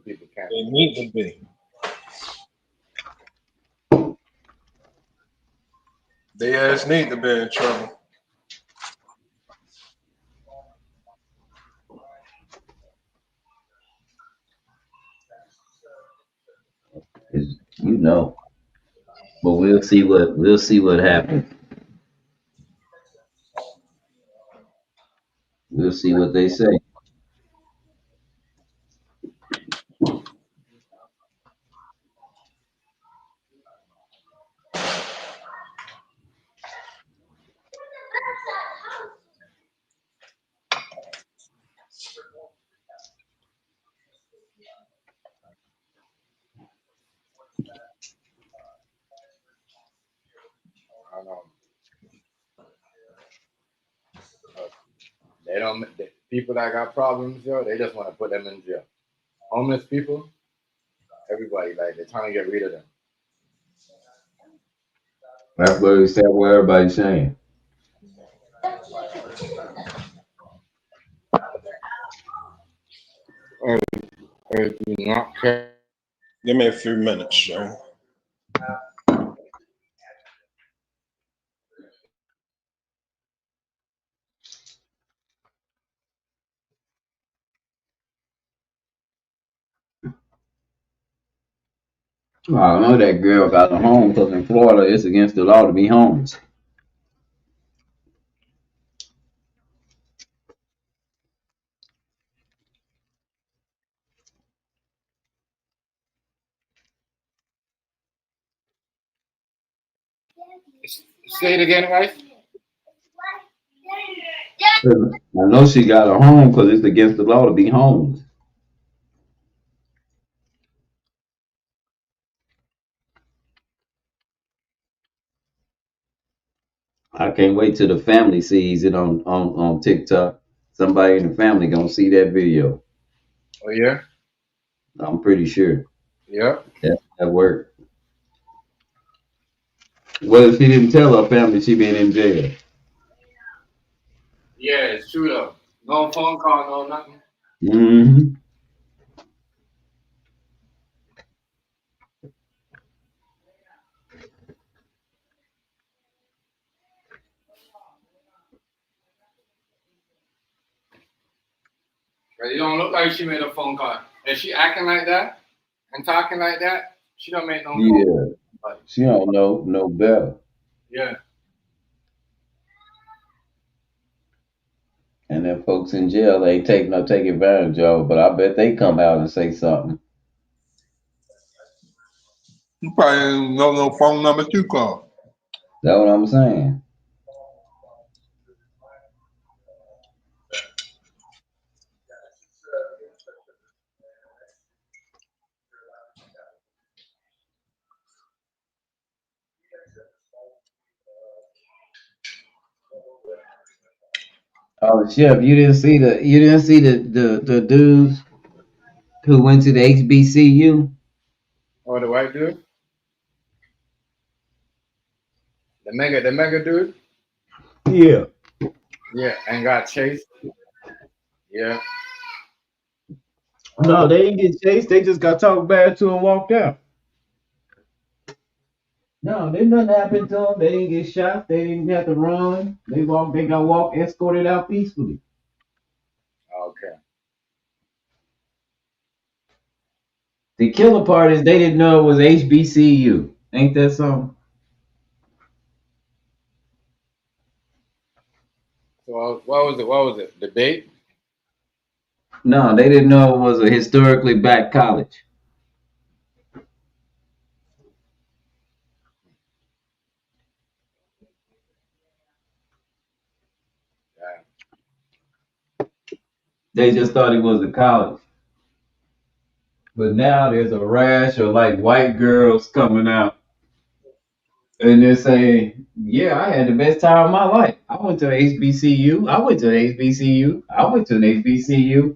People can't. They need to be. They ass need to be in trouble. You know. But we'll see what happens. We'll see what they say. I don't know. They don't. People that got problems, yo, they just want to put them in jail. Homeless people, everybody like they're trying to get rid of them. That's what everybody's saying. Or do not care. Give me a few minutes, yo. I know that girl got a home because in Florida it's against the law to be homeless. Say it again, wife. I know she got a home because it's against the law to be homeless. I can't wait till the family sees it on TikTok. Somebody in the family gonna see that video. Oh yeah, I'm pretty sure. yeah, That worked. What if she didn't tell her family she been in jail? yeah. It's true though. No phone call, no nothing. Mm-hmm. But it don't look like she made a phone call. If she acting like that and talking like that, she don't make no phone Yeah. call. She don't know no better. Yeah. And then folks in jail ain't taking advantage of it, but I bet they come out and say something. You probably don't know no phone number to call. That's what I'm saying. Oh, Chef, you didn't see the dudes who went to the HBCU? Oh, the white dude, the mega dude. Yeah. Yeah, and got chased. Yeah. No, they didn't get chased. They just got talked bad to and walked out. No, didn't nothing happen to them. They didn't get shot. They didn't have to run. They walked. They got walked, escorted out peacefully. Okay. The killer part is they didn't know it was HBCU. Ain't that something? So what was it? What was it? Debate? No, they didn't know it was a historically black college. Yeah. They just thought it was a college. But now there's a rash of like white girls coming out and they're saying, yeah, I had the best time of my life. I went to HBCU. I went to HBCU. I went to an HBCU.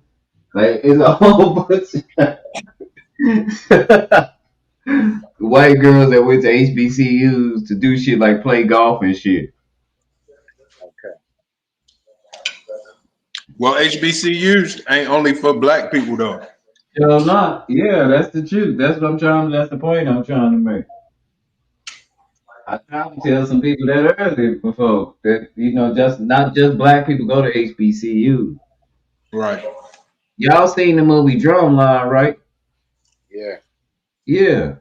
Like it's a whole bunch of white girls that went to HBCUs to do shit like play golf and shit. Okay. Well, HBCUs ain't only for black people though. Hell not. Yeah, that's the truth. That's the point I'm trying to make. I tried to tell some people that earlier before that, just not just black people go to HBCU. Right. Y'all seen the movie Drumline, right? Yeah. Yeah.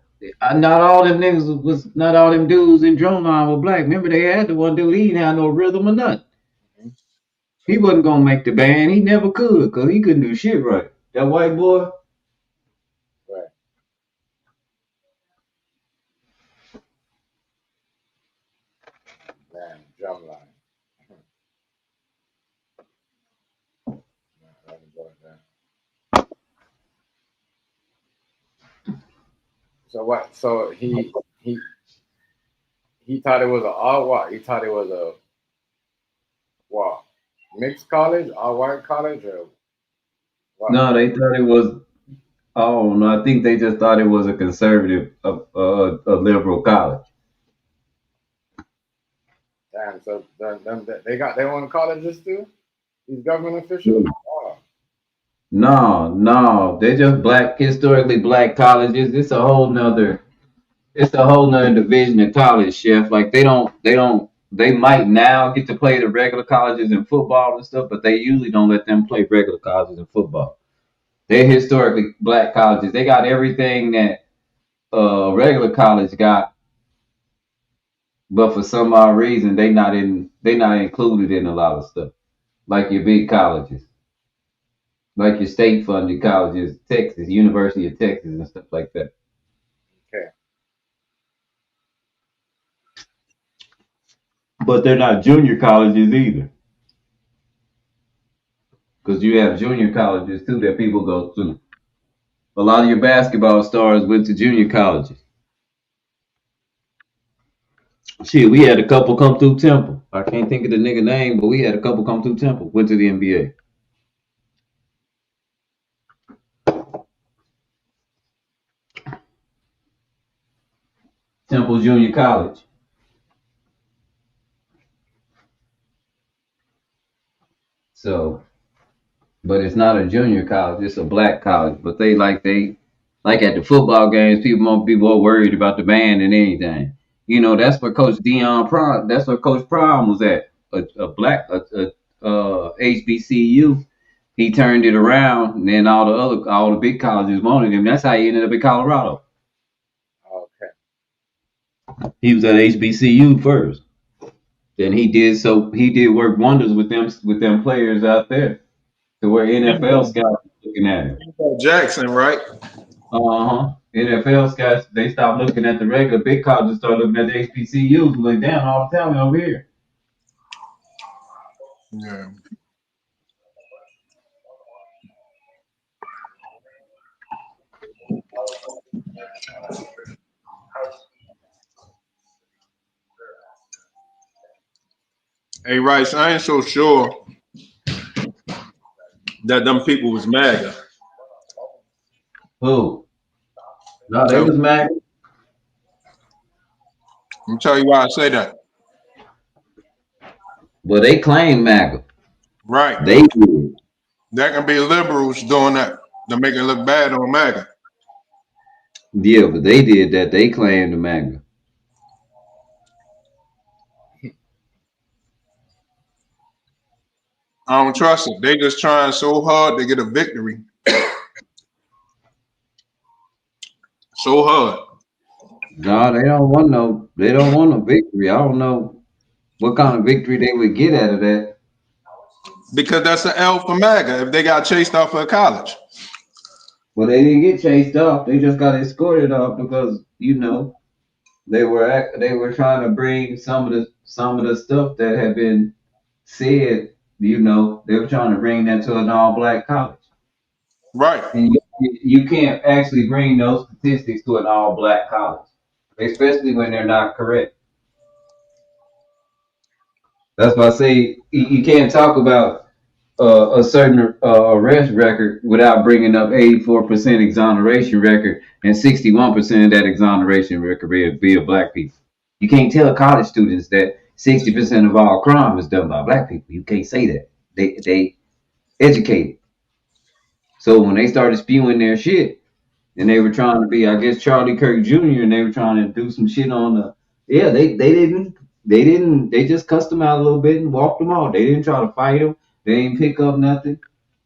Not all them niggas not all them dudes in Drumline were black. Remember they had the one dude, he didn't have no rhythm or nothing. Mm-hmm. He wasn't gonna make the band. He never could, cause he couldn't do shit right. That white boy. Right. Man, drumline. So what? So he thought it was an all what? He thought it was a what? Mixed college, all white college, or what? No, they thought it was. Oh no, I think they just thought it was a conservative, a liberal college. Damn. So they got their own colleges too. These government officials. Oh. No, they're just historically black colleges. It's a whole nother division of college, Chef. Like they might now get to play the regular colleges in football and stuff, but they usually don't let them play regular colleges in football. They're historically black colleges. They got everything that regular college got, but for some odd reason they not included in a lot of stuff. Like your big colleges. Like your state funded colleges, Texas, University of Texas and stuff like that. Okay. But they're not junior colleges either. Because you have junior colleges too that people go to. A lot of your basketball stars went to junior colleges. Shit, we had a couple come through Temple. I can't think of the nigga name, but we had a couple come through Temple. Went to the NBA. Temple Junior College. So, but it's not a junior college. It's a black college. But they like at the football games, people be more worried about the band than anything. That's where Coach Deion Prom. That's where Coach Prom was at. A HBCU. He turned it around, and then all the big colleges wanted him. That's how he ended up in Colorado. Okay. He was at HBCU first. Then he did work wonders with them players out there to where NFL scouts looking at him. Jackson, right? Uh-huh. NFL scouts, they stop looking at the regular big colleges, start looking at the HBCUs, and like, damn, all the talent over here. Yeah. Hey, Rice, I ain't so sure that them people was MAGA. Who? No, they So was mad. I'm tell you why I say that. Well, they claim MAGA. Right. They did. That can be liberals doing that to make it look bad on MAGA. Yeah, but they did that. They claimed the MAGA. I don't trust it. They just trying so hard to get a victory. So hard. No, they don't want no. They don't want no victory. I don't know what kind of victory they would get out of that. Because that's an L for MAGA if they got chased off of college. Well, they didn't get chased off. They just got escorted off because they were trying to bring some of the stuff that had been said. They were trying to bring that to an all-black college, Right. and you can't actually bring those statistics to an all-black college, especially when they're not correct. That's why I say you can't talk about a certain arrest record without bringing up 84% exoneration record and 61% of that exoneration record be of black people. You can't tell college students that 60% of all crime is done by black people. You can't say that. They educated. So when they started spewing their shit, and they were trying to be, I guess, Charlie Kirk Jr. and they were trying to do some shit on the, yeah, they just cussed them out a little bit and walked them off. They didn't try to fight them. They didn't pick up nothing.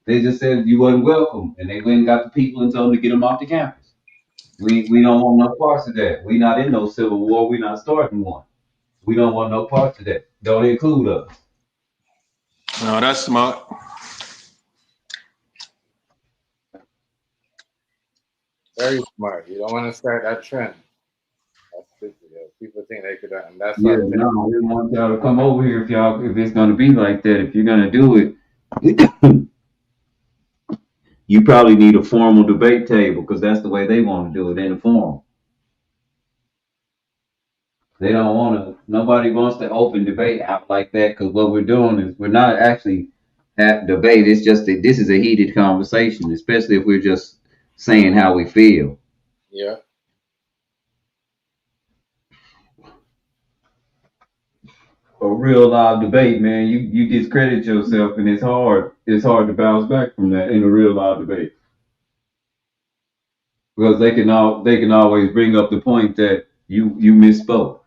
They just said you wasn't welcome, and they went and got the people and told them to get them off the campus. We don't want no parts of that. We not in no civil war. We not starting one. We don't want no parts of that. Don't include us. No, that's smart. Very smart. You don't want to start that trend. That's stupid. Yeah. People think they could, and that's Yeah, what I'm saying. no, we want y'all to come over here if it's gonna be like that. If you're gonna do it, you probably need a formal debate table because that's the way they want to do it in a forum. They don't want to. Nobody wants to open debate out like that because what we're doing is we're not actually at debate. It's just that this is a heated conversation, especially if we're just saying how we feel. Yeah. A real live debate, man. You discredit yourself, and it's hard. It's hard to bounce back from that in a real live debate because they can always bring up the point that you misspoke.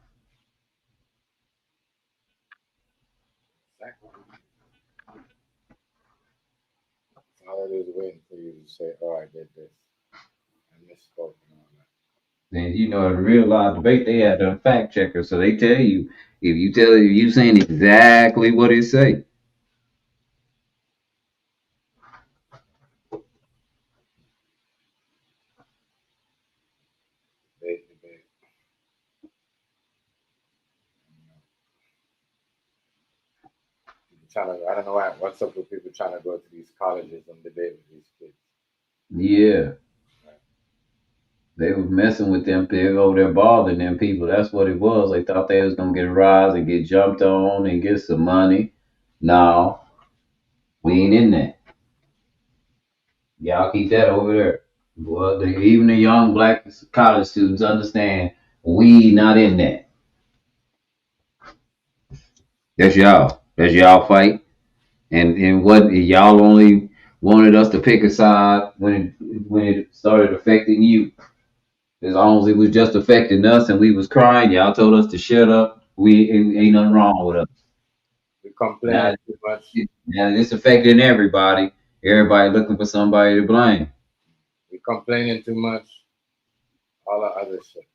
All it is waiting for you to say, "Oh, I did this. I misspoke." And all that. And in a real live debate, they had a fact checker, so they tell you if you saying exactly what it say. Debate. I don't know what's up with people trying to go to these colleges and debate with these kids. Yeah. They was messing with them. They were over there bothering them people. That's what it was. They thought they was gonna get a rise and get jumped on and get some money. No, we ain't in that. Y'all keep that over there. Well, even the young black college students understand we not in that. That's y'all. That's y'all fight. And what y'all only wanted us to pick a side when it started affecting you. As long as it was just affecting us and we was crying, y'all told us to shut up. We ain't nothing wrong with us. We complain too much. Now it's affecting everybody. Everybody looking for somebody to blame. We complaining too much. All the other shit.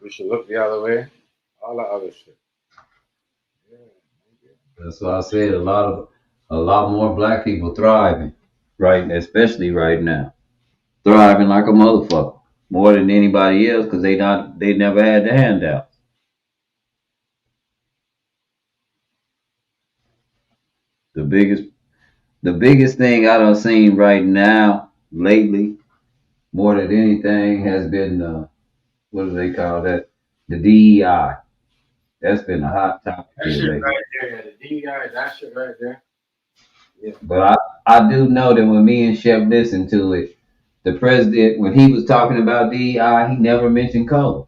We should look the other way. All the other shit. That's why I said a lot more black people thriving, right? Especially right now, thriving like a motherfucker. more than anybody else because they never had the handout. The biggest the biggest thing I done seen right now lately, more than anything, has been what do they call that? The DEI. That's been a hot topic That here shit lately. right there, yeah, the DEI, that shit right there. Yeah. But I do know that when me and Chef listened to it, the president, when he was talking about DEI, he never mentioned color.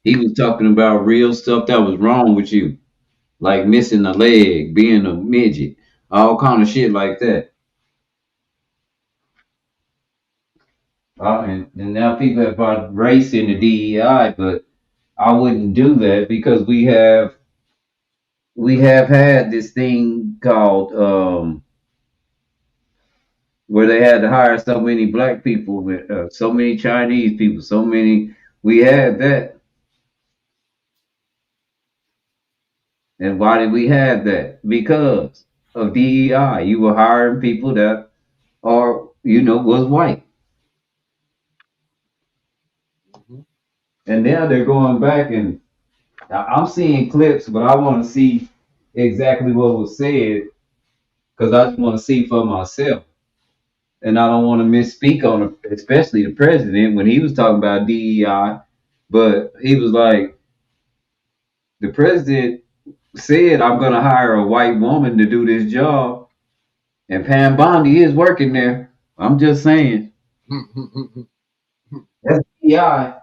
He was talking about real stuff that was wrong with you, like missing a leg, being a midget, all kind of shit like that. And now people have brought race into DEI, but I wouldn't do that because we have had this thing called where they had to hire so many black people, so many Chinese people, so many. We had that, and why did we have that? Because of DEI. You were hiring people that are, was white, and now they're going back and I'm seeing clips, but I want to see exactly what was said because I just want to see for myself. And I don't want to misspeak on it, especially the president when he was talking about DEI. But he was like, the president said, I'm going to hire a white woman to do this job. And Pam Bondi is working there. I'm just saying. That's DEI.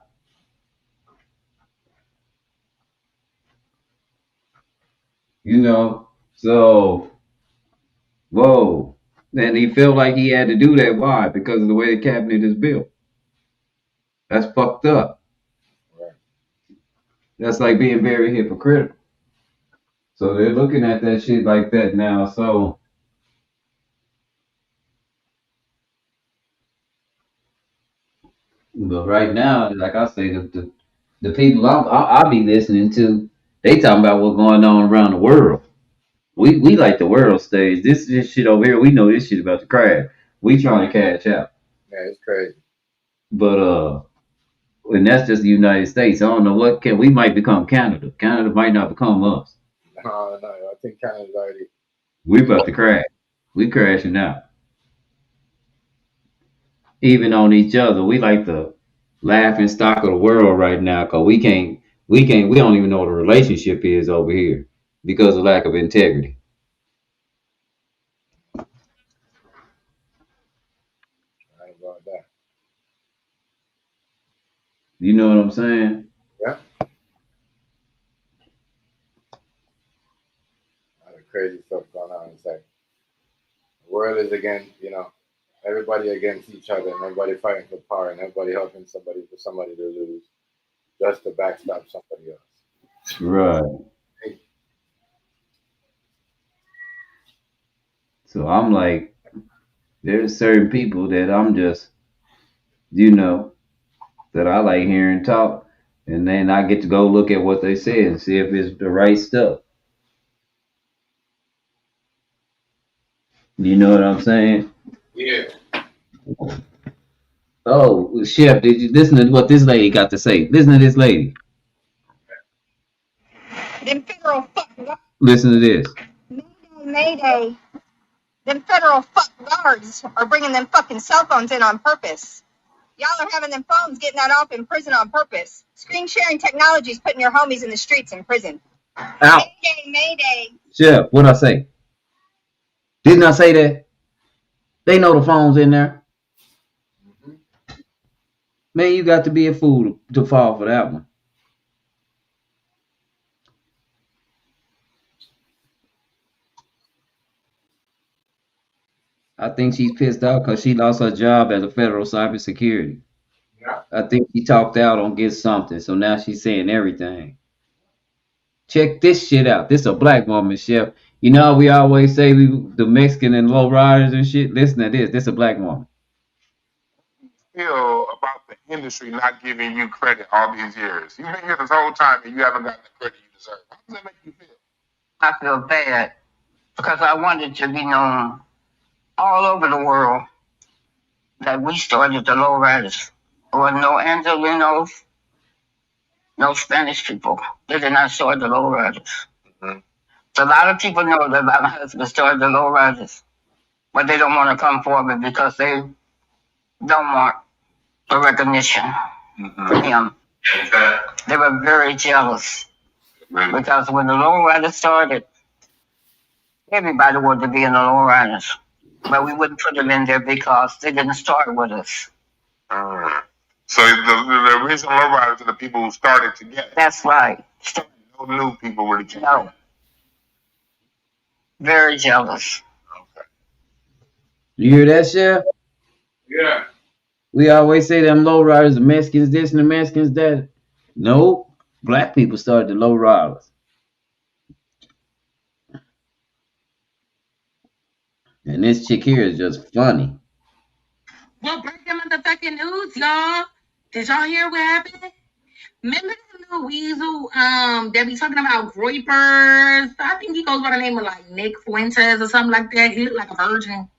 So, whoa. And he felt like he had to do that. Why? Because of the way the cabinet is built. That's fucked up. That's like being very hypocritical. So they're looking at that shit like that now. So, but right now, like I say, the people I be listening to, they talking about what's going on around the world. We like the world stage. This shit over here, we know this shit about to crash. We trying to cash out. Yeah, it's crazy. But and that's just the United States. I don't know what can we might become Canada. Canada might not become us. No, I think Canada's already. We about to crash. We crashing out. Even on each other. We like the laughing stock of the world right now because we don't even know what a relationship is over here because of lack of integrity. I ain't about that. You know what I'm saying? Yeah. A lot of crazy stuff going on. It's like the world is against, everybody against each other and everybody fighting for power and everybody helping somebody for somebody to lose just to backstab somebody else. Right. So I'm like, there's certain people that I'm just, that I like hearing talk, and then I get to go look at what they say and see if it's the right stuff. You know what I'm saying? Yeah. Oh, Chef, did you listen to what this lady got to say? Listen to this lady. Them federal fuck Listen to this. Mayday. Them federal fuck guards are bringing them fucking cell phones in on purpose. Y'all are having them phones getting that off in prison on purpose. Screen sharing technology is putting your homies in the streets in prison. Out. Mayday. Chef, what'd I say? Didn't I say that? They know the phone's in there. Man, you got to be a fool to fall for that one. I think she's pissed off because she lost her job as a federal cybersecurity. Yeah. I think she talked out on Get Something, so now she's saying everything. Check this shit out. This a black woman, Chef. You know how we always say the Mexican and low riders and shit? Listen to this. This a black woman. Feel about the industry not giving you credit all these years? You've been here this whole time and you haven't gotten the credit you deserve. How does that make you feel? I feel bad because I wanted to be known all over the world that we started the lowriders. There were no Angelinos, no Spanish people. They did not start the lowriders. So a lot of people know that my husband started the lowriders, but they don't want to come forward because they don't want the recognition from him. They were very jealous because when the lowriders started, everybody wanted to be in the lowriders, but we wouldn't put them in there because they didn't start with us. So the reason lowriders are the people who started together. That's right. No new people really came. No. Very jealous. You hear that, Chef? Yeah. We always say them low riders, the Mexicans this and the Mexicans that. No, black people started the low riders. And this chick here is just funny. Well, break the motherfucking news, y'all. Did y'all hear what happened? Remember that little weasel that be talking about groypers? I think he goes by the name of like Nick Fuentes or something like that. He looked like a virgin.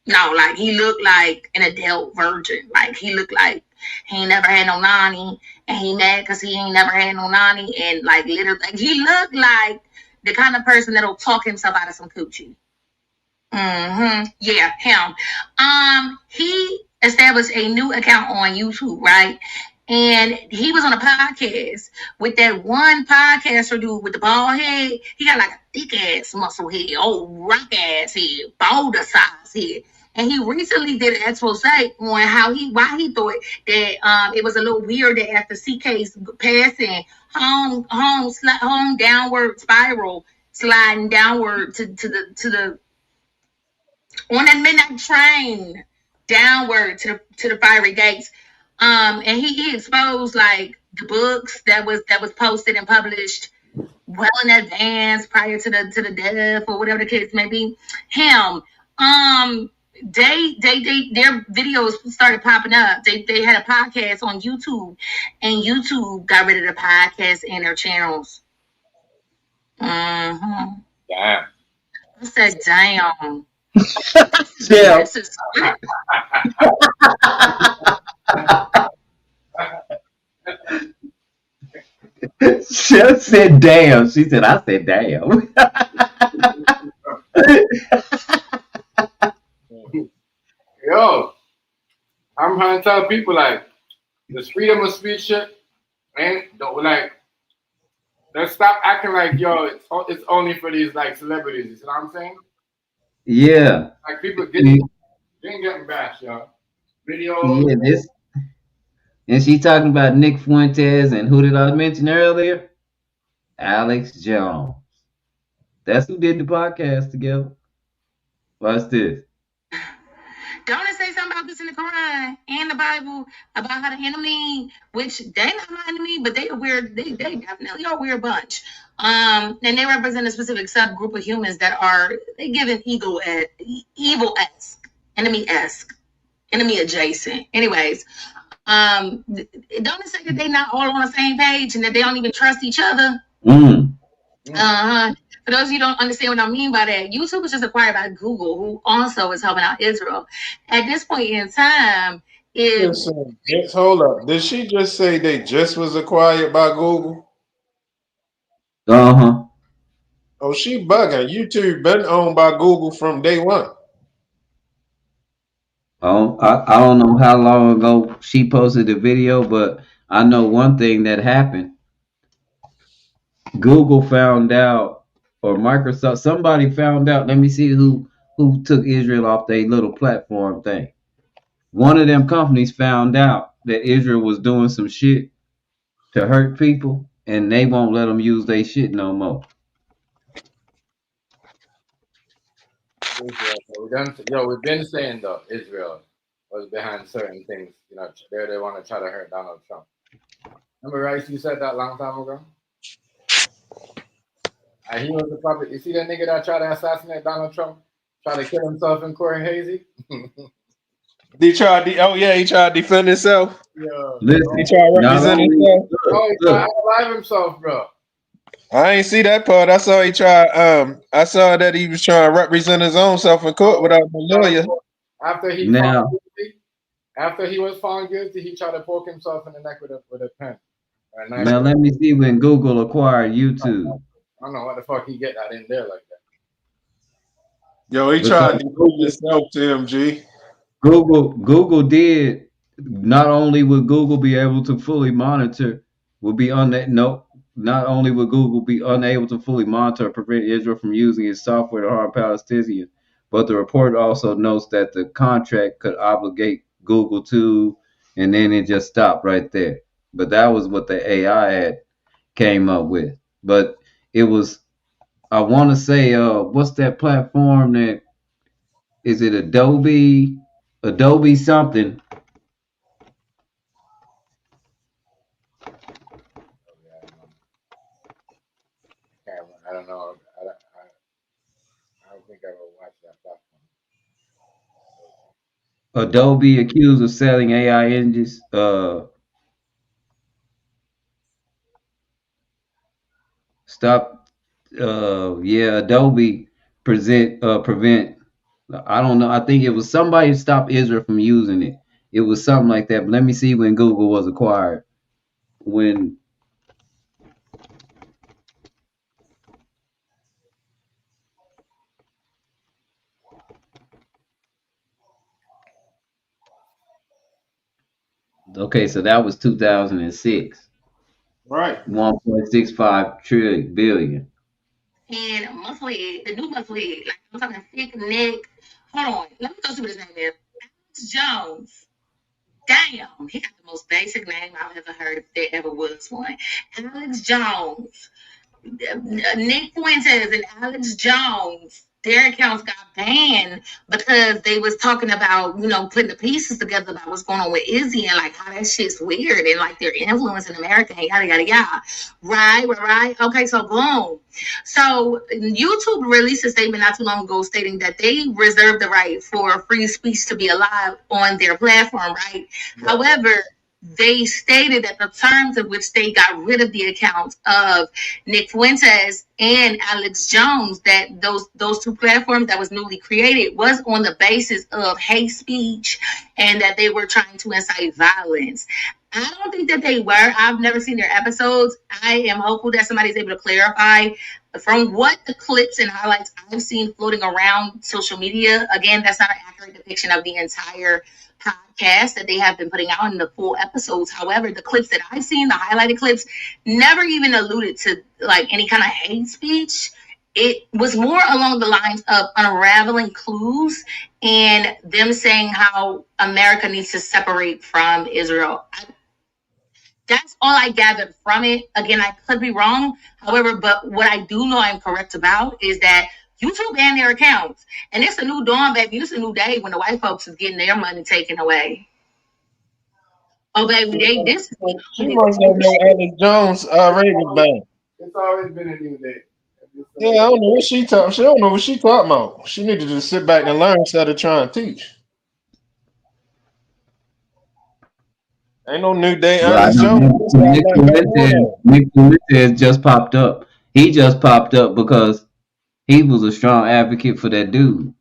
No, like he looked like an adult virgin. Like he looked like he ain't never had no nanny, and he mad because he ain't never had no nanny, and like literally, like he looked like the kind of person that'll talk himself out of some coochie. Yeah, him. He established a new account on YouTube, right? And he was on a podcast with that one podcaster dude with the bald head. He got like a thick ass muscle head, old rock ass head, boulder size head. And he recently did an expose on why he thought that it was a little weird that after CK's passing, home downward spiral, sliding downward to the on that midnight train downward to the fiery gates. And he exposed like the books that was posted and published well in advance prior to the death or whatever the case may be. Him. Their videos started popping up. They had a podcast on YouTube, and YouTube got rid of the podcast and their channels. Damn. I said, damn. Yeah. This is She said damn. She said, I said damn. Yo, I'm trying to tell people like this freedom of speech shit, and like let's stop acting like yo, it's only for these like celebrities. You see what I'm saying? Yeah. Like people getting bashed, yo. Videos. Yeah, this. And she talking about Nick Fuentes and who did I mention earlier? Alex Jones. That's who did the podcast together. Watch this. Don't it say something about this in the Quran and the Bible about how the enemy, which they not my enemy, but they are weird. They definitely are a weird bunch. And they represent a specific subgroup of humans that are they given evil-esque, enemy-esque, enemy adjacent. Anyways, don't it say that they not all on the same page and that they don't even trust each other? For those of you who don't understand what I mean by that, YouTube was just acquired by Google, who also is helping out Israel. At this point in time, hold up. Did she just say they just was acquired by Google? Uh-huh. Oh, she bugging. YouTube been owned by Google from day one. Oh, I don't know how long ago she posted the video, but I know one thing that happened. Google found out, or Microsoft, somebody found out. Let me see who took Israel off their little platform thing. One of them companies found out that Israel was doing some shit to hurt people, and they won't let them use their shit no more. We've been saying though, Israel was behind certain things. You know, they want to try to hurt Donald Trump. Remember, Rice, you said that a long time ago? And he was the puppet. You see that nigga that tried to assassinate Donald Trump? Tried to kill himself in Corey Hazy? He tried to defend himself. Yeah. He tried to represent himself. Oh, he tried to alive himself, bro. I ain't see that part. I saw he tried. I saw that he was trying to represent his own self in court without a lawyer. After he After he was found guilty, he tried to poke himself in the neck with a pen. A nice Now let me see when Google acquired YouTube. I don't know what the fuck he get that in there like that. Yo, he Because tried to prove himself to him, G. Google did not only would Google be able to fully monitor, would be on that no, not only would Google be unable to fully monitor or prevent Israel from using its software to harm Palestinians, but the report also notes that the contract could obligate Google to, and then it just stopped right there. But that was what the AI had came up with. But it was, I want to say, what's that platform that is it Adobe something? I don't know. I don't think I ever watched that platform. Adobe accused of selling AI engines. Stop. Yeah, Adobe prevent. I don't know. I think it was somebody to stop Israel from using it. It was something like that. But let me see when Google was acquired. When okay, so that was 2006. Right. 1.65 trillion billion. And monthly, the new monthly, like I'm talking thick neck. Hold on, let me go see what his name is. Alex Jones. Damn, he got the most basic name I've ever heard if there ever was one. Alex Jones. Nick Fuentes and Alex Jones, their accounts got banned because they was talking about, putting the pieces together about what's going on with Izzy and like how that shit's weird and like their influence in America and yada yada yada. Right. Okay, so boom. So YouTube released a statement not too long ago stating that they reserve the right for free speech to be alive on their platform, right? However, they stated that the terms of which they got rid of the accounts of Nick Fuentes and Alex Jones, that those two platforms that was newly created was on the basis of hate speech and that they were trying to incite violence. I don't think that they were. I've never seen their episodes. I am hopeful that somebody's able to clarify. From what the clips and highlights I've seen floating around social media, again, that's not an accurate depiction of the entire podcast that they have been putting out in the full episodes. However, the clips that I've seen, the highlighted clips, never even alluded to like any kind of hate speech. It was more along the lines of unraveling clues and them saying how America needs to separate from Israel. That's all I gathered from it. Again, I could be wrong. However, but what I do know I'm correct about is that YouTube banned their accounts. And it's a new dawn, baby. It's a new day when the white folks is getting their money taken away. Oh, baby, this is She must not know Alex Jones already banned. It's always been a new day. Yeah, I don't know what she talking. She don't know what she talking about. She need to just sit back and learn instead of trying to teach. Ain't no new day, Well, I Alex Jones. know Nick Fuentes just popped up. He just popped up because he was a strong advocate for that dude.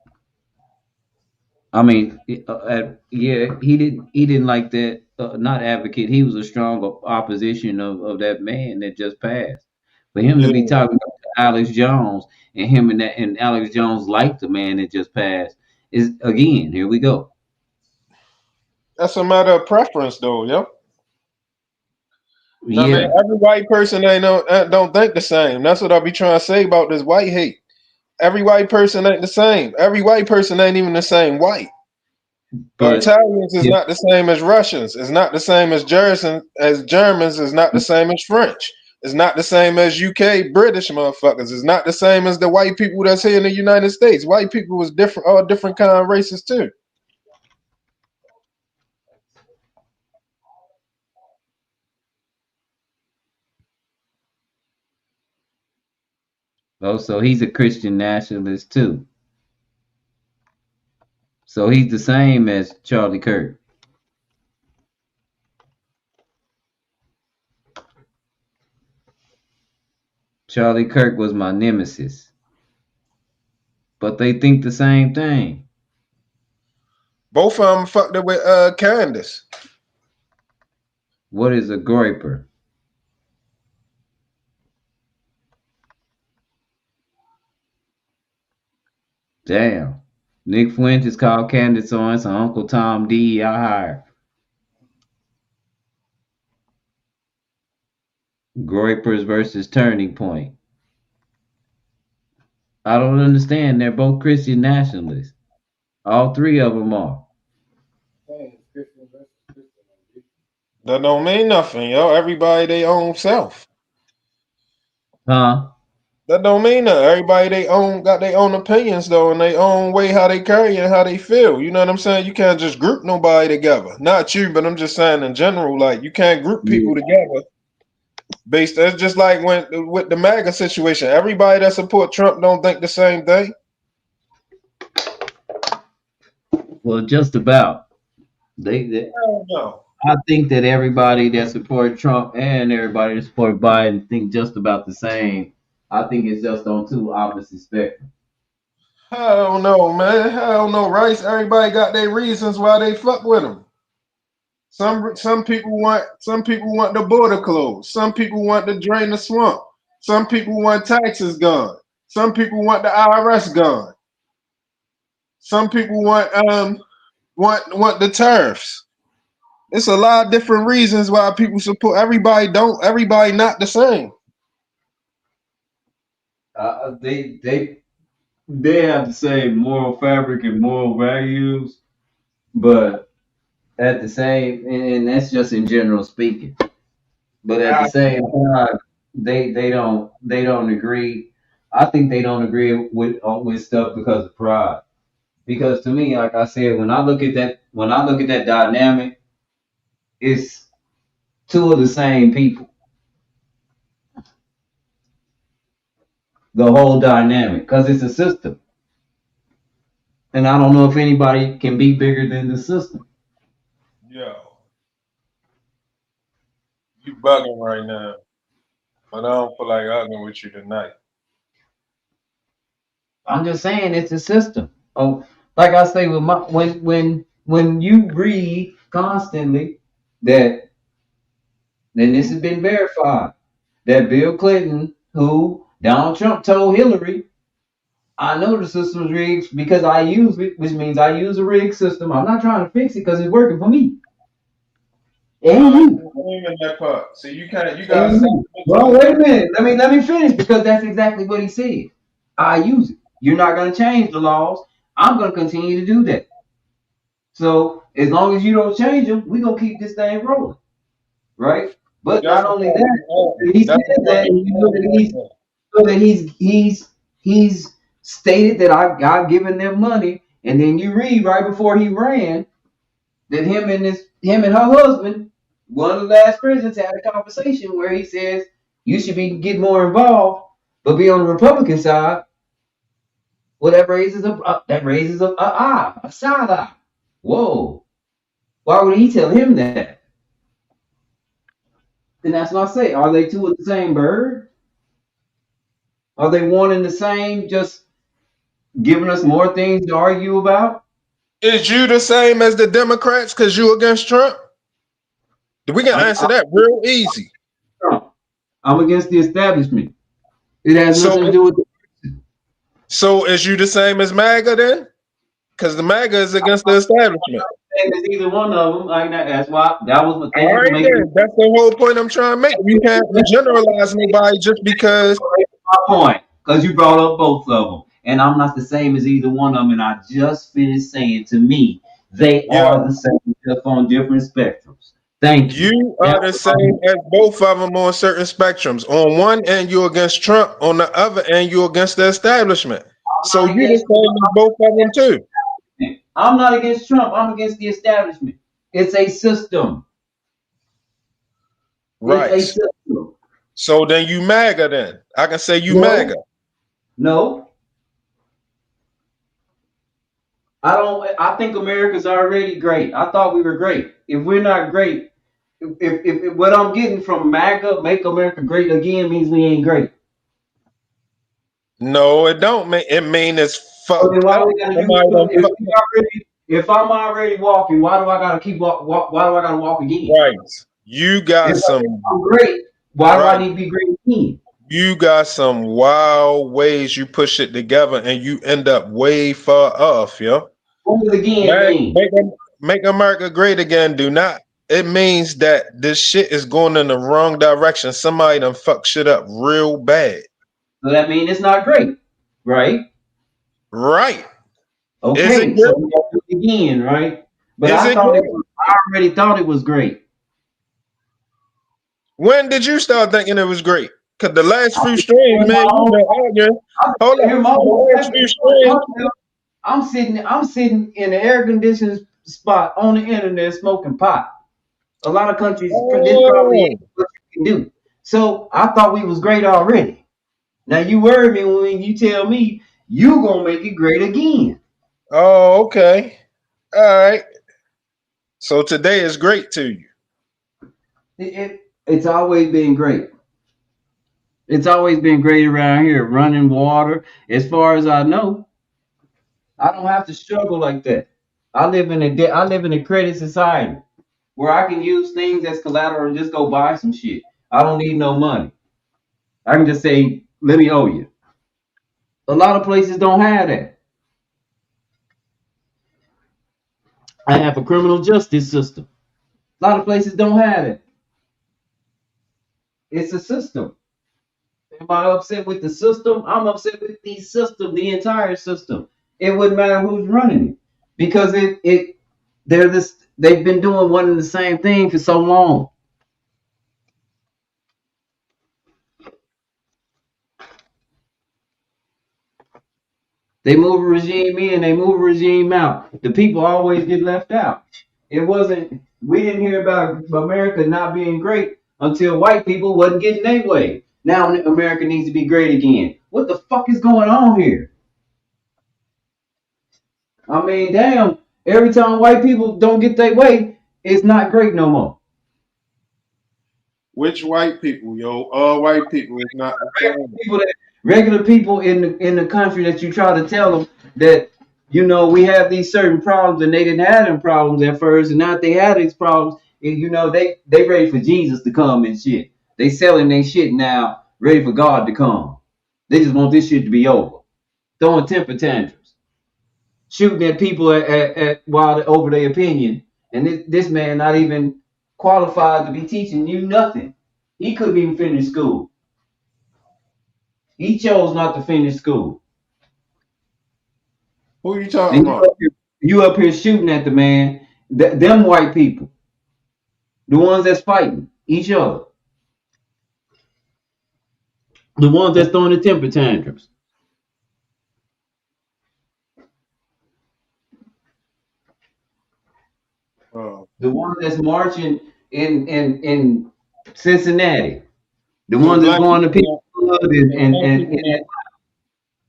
I mean, yeah, he didn't like that. Not advocate. He was a strong opposition of that man that just passed. For him to be talking about Alex Jones and him and Alex Jones liked the man that just passed is again. Here we go. That's a matter of preference, though, yo. I mean, Yeah, every white person don't think the same. That's what I be trying to say about this white hate. Every white person ain't the same. Every white person ain't even the same white. but Italians is not the same as Russians. It's not the same as Germans. It's not the same as French. It's not the same as UK British motherfuckers. It's not the same as the white people that's here in the United States. White people was different, all different kind of races too. oh, so he's a Christian nationalist too. So he's the same as Charlie Kirk. Charlie Kirk was my nemesis. But they think the same thing. Both of them fucked it with Candace. What is a groiper? Damn. Nick Fuentes called Candace on some Uncle Tom D. I hired. Groipers versus Turning Point. I don't understand. They're both Christian nationalists. All three of them are. That don't mean nothing, yo. Everybody they own self. Huh? That don't mean that. Everybody they own got their own opinions though, and their own way how they carry and how they feel. You know what I'm saying? You can't just group nobody together. Not you, but I'm just saying in general. Like you can't group people together based. It's just like when with the MAGA situation. Everybody that support Trump don't think the same thing. Well, just about. They I don't know. I think that everybody that supported Trump and everybody that supported Biden think just about the same. I think it's just on two opposite spectrums. I don't know, man. I don't know, Rice. Everybody got their reasons why they fuck with him. Some people want the border closed. Some people want to drain the swamp. Some people want taxes gone. Some people want the IRS gone. Some people want the tariffs. It's a lot of different reasons why people support. Everybody not the same. They have the same moral fabric and moral values, but at the same, and that's just in general speaking. But at the same time, they don't agree. I think they don't agree with stuff because of pride. Because to me, like I said, when I look at that dynamic, it's two of the same people. The whole dynamic, because it's a system, and I don't know if anybody can be bigger than the system. Yo, you bugging right now, but I don't feel like arguing with you tonight. I'm just saying it's a system. Oh, like I say, with my when you read constantly that, and this has been verified, that Bill Clinton, who Donald Trump told Hillary, I know the system's rigged because I use it, which means I use a rigged system. I'm not trying to fix it because it's working for me. And you. In that part. So you can't. You And guys. you. Well, wait a minute. Let me finish because that's exactly what he said. I use it. You're not going to change the laws. I'm going to continue to do that. So as long as you don't change them, we're going to keep this thing rolling. Right? But not only that, he said that, and you know that he's stated that I've given them money, and then you read right before he ran that him and her husband, one of the last presidents, had a conversation where he says you should be get more involved, but be on the Republican side. Well, that raises a side eye. Whoa! Why would he tell him that? Then that's what I say. Are they two of the same bird? Are they one and the same? Just giving us more things to argue about? Is you the same as the Democrats because you against Trump? We can answer that real easy. I'm against the establishment. It has nothing to do with. So is you the same as MAGA then? Because the MAGA is against the establishment. It's either one of them. Like that's why that was my thing. All right, then. That's the whole point I'm trying to make. You can't generalize nobody just because. My point, because you brought up both of them, and I'm not the same as either one of them. And I just finished saying, to me, they are the same, just on different spectrums. Thank you. You are the same as both of them on certain spectrums. On one end, you're against Trump. On the other end, you're against the establishment. So you're the same as both of them too. I'm not against Trump. I'm against the establishment. It's a system. Right. It's a system. So then you MAGA then. I can say you MAGA. No. I think America's already great. I thought we were great. If we're not great, if what I'm getting from MAGA, make America great again, means we ain't great. No, it don't mean it mean it's fucked up. If I'm already walking, why do I gotta keep why do I gotta walk again? Right. You got If some I'm great, why do I right. need to be great again? You got some wild ways you push it together and you end up way far off, yo. What does again Make, mean? make, make America great again. Do not. It means that this shit is going in the wrong direction. Somebody done fuck shit up real bad. So that means it's not great, right? Right. Is it Okay, so great? we gotta do it again, right? But Is it great? I already thought it was great. When did you start thinking it was great? Because the last few I'm streams, man, you've been arguing. Hold up. The last few streams. I'm sitting in an air conditioned spot on the internet smoking pot. A lot of countries, this probably Oh, ain't what you can do. So I thought we was great already. Now you worry me when you tell me you gonna make it great again. oh, okay. All right. So today is great to you. It's always been great. It's always been great around here. Running water, as far as I know, I don't have to struggle like that. I live in a credit society where I can use things as collateral and just go buy some shit. I don't need no money. I can just say, let me owe you. A lot of places don't have that. I have a criminal justice system. A lot of places don't have it. It's a system. Am I upset with the system? I'm upset with the system, the entire system. It wouldn't matter who's running it because they've been doing one and the same thing for so long. They move a regime in, they move a regime out. The people always get left out. We didn't hear about America not being great until white people wasn't getting their way. Now America needs to be great again. What the fuck is going on here? I mean, damn, every time white people don't get their way, it's not great no more. Which white people, yo? All white people is not the same. Regular people in the country that you try to tell them that we have these certain problems and they didn't have them problems at first and now they have these problems and they ready for Jesus to come and shit. They selling their shit now, ready for God to come. They just want this shit to be over. Throwing temper tantrums, shooting at people at while over their opinion, and this man not even qualified to be teaching you nothing. He couldn't even finish school. He chose not to finish school. Who are you talking about? You up here shooting at the man, them white people, the ones that's fighting each other, the ones that's throwing the temper tantrums, the ones that's marching in Cincinnati, the So ones that's black going to people, people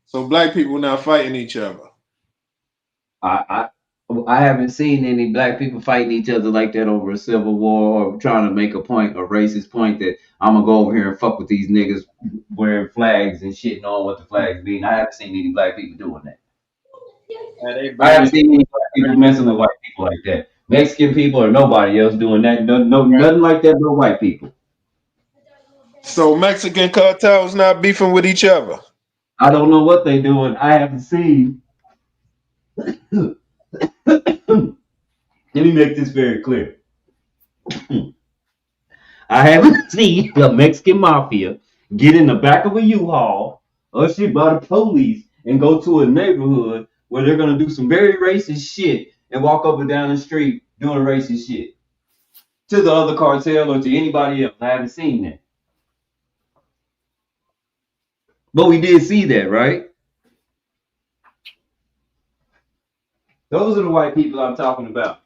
so black people not fighting each other. I haven't seen any black people fighting each other like that over a civil war or trying to make a point, a racist point that I'm gonna go over here and fuck with these niggas wearing flags and shit, knowing what the flags mean. I haven't seen any black people doing that. I haven't seen any black people messing with white people like that. Mexican people or nobody else doing that. No, nothing like that. No white people. So Mexican cartels not beefing with each other. I don't know what they doing. I haven't seen. Let me make this very clear. I haven't seen the Mexican mafia get in the back of a U-Haul, ushered by the police, and go to a neighborhood where they're gonna do some very racist shit and walk up and down the street doing racist shit to the other cartel or to anybody else. I haven't seen that. But we did see that, right? Those are the white people I'm talking about.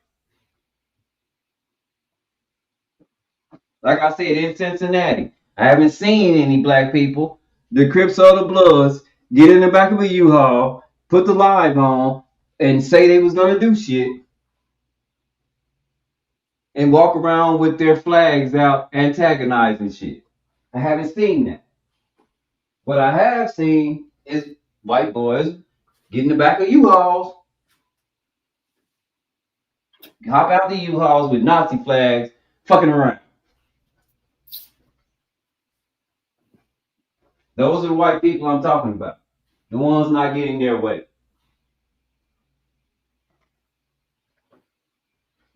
Like I said, in Cincinnati, I haven't seen any black people, the Crips or the Bloods, get in the back of a U-Haul, put the live on, and say they was gonna do shit, and walk around with their flags out antagonizing shit. I haven't seen that. What I have seen is white boys get in the back of U-Hauls hop out the U-Hauls with Nazi flags, fucking around. Those are the white people I'm talking about. The ones not getting their way.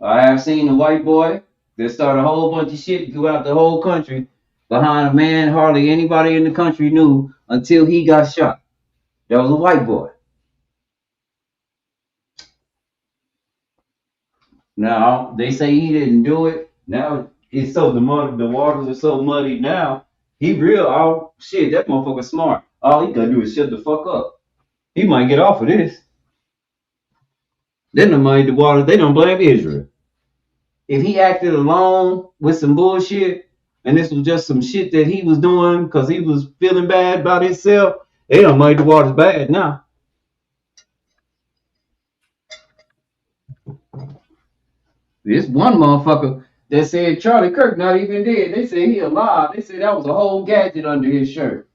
I have seen a white boy that started a whole bunch of shit throughout the whole country behind a man hardly anybody in the country knew until he got shot. That was a white boy. Now they say he didn't do it. Now it's so the waters are so muddy now. He real oh shit, that motherfucker smart. All he gotta do is shut the fuck up. He might get off of this. Then the money the waters they don't blame Israel. If he acted alone with some bullshit and this was just some shit that he was doing because he was feeling bad about himself, they don't make the waters bad now. This one motherfucker that said Charlie Kirk not even dead. They said he alive. They said that was a whole gadget under his shirt.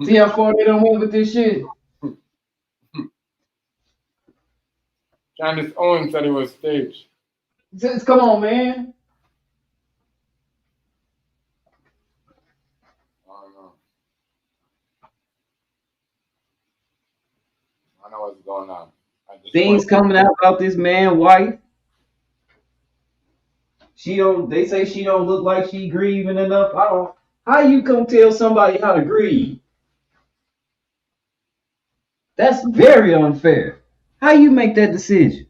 See how far they done went with this shit? Candace Owens said it was staged. Just come on, man. I don't know. I know what's going on. Things coming out about this man wife. She don't. They say she don't look like she grieving enough. I don't. How you come tell somebody how to grieve? That's very unfair. How you make that decision?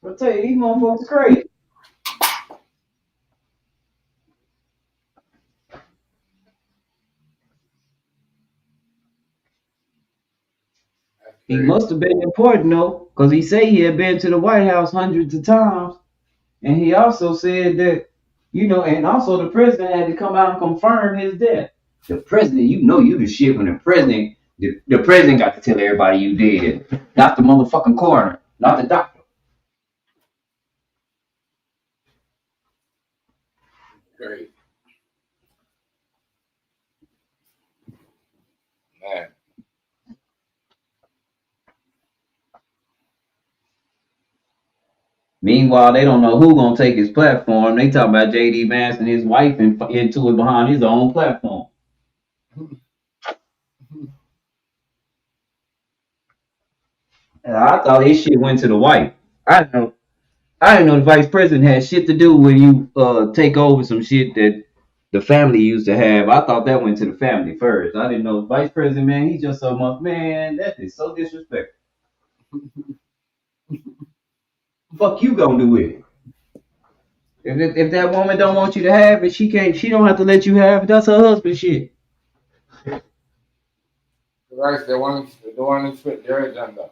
I'll tell you, these motherfuckers crazy. He must have been important though, because he said he had been to the White House hundreds of times. And he also said that, and also the president had to come out and confirm his death. The president, you the shit when the president got to tell everybody you did. Not the motherfucking coroner, not the doctor. Great. Man. Meanwhile, they don't know who gonna take his platform. They talking about J.D. Vance and his wife into it behind his own platform. And I thought his shit went to the wife. I didn't know the vice president had shit to do when you take over some shit that the family used to have. I thought that went to the family first. I didn't know the vice president, man, he's just so much, man, that is so disrespectful. Fuck you gonna do with it? If that woman don't want you to have it, she don't have to let you have it. That's her husband shit. Right, they want to split their agenda.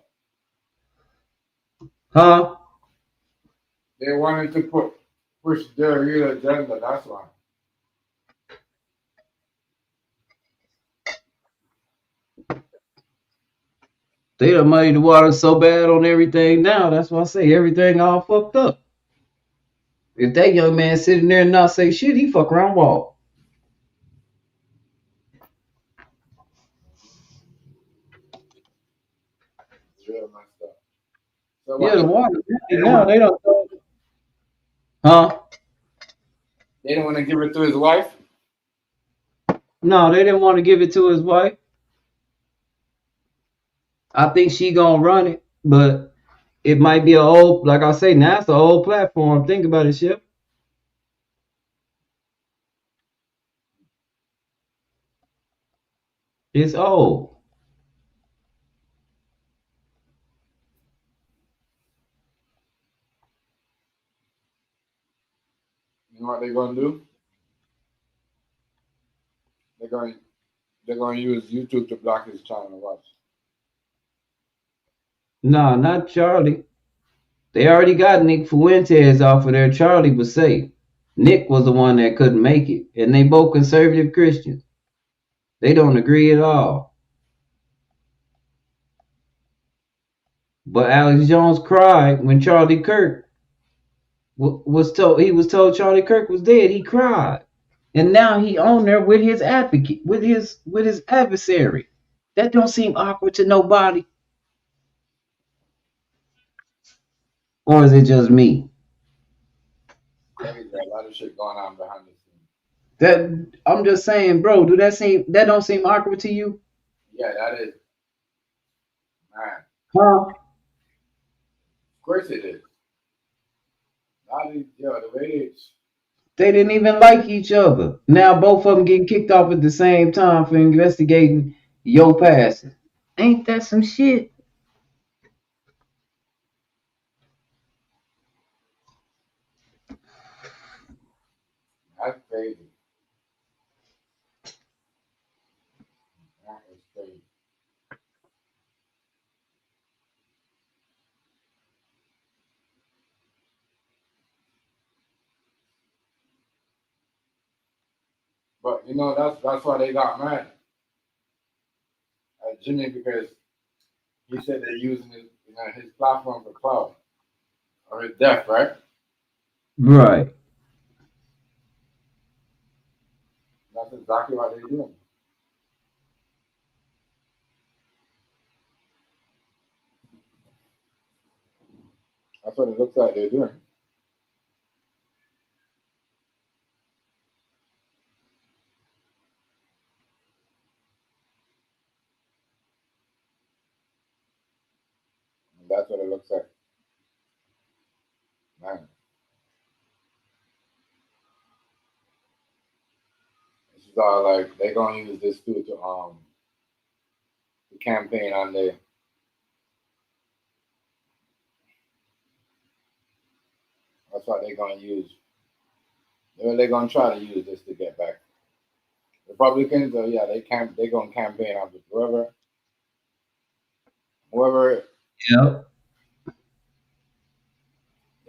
Huh? They wanted to push their real agenda, that's why. They done made the water so bad on everything now. That's why I say everything all fucked up. If that young man sitting there and not say shit, he fuck around walk. It's real messed up. So Yeah, the water. Now they don't. Huh? They didn't want to give it to his wife? No, they didn't want to give it to his wife. I think she gonna run it, but it might be like I say, now it's an old platform. Think about it, Ship. It's old. You know what they're gonna do? They're gonna use YouTube to block his channel. Watch. No, not Charlie. They already got Nick Fuentes off of there. Charlie was safe. Nick was the one that couldn't make it, and they both conservative Christians. They don't agree at all. But Alex Jones cried when Charlie Kirk was told Charlie Kirk was dead. He cried. and now he on there with his advocate, with his adversary. That don't seem awkward to nobody, or is it just me? There's a lot of shit going on behind the scenes. That I'm just saying, bro. That don't seem awkward to you? Yeah, that is, man. Huh? Of course it is. The way it's. They didn't even like each other. Now both of them getting kicked off at the same time for investigating your passing. Ain't that some shit? That's crazy. That is crazy. But that's why they got mad at Jimmy, because he said they're using his platform for clout or his death, right? Right. That's exactly what they're doing. That's what it looks like they're doing. And that's what it looks like. Man. This is all like they're gonna use this too to campaign on the. That's what they're gonna use. They're gonna try to use this to get back. Republicans, yeah, they're gonna campaign on whoever. Yep.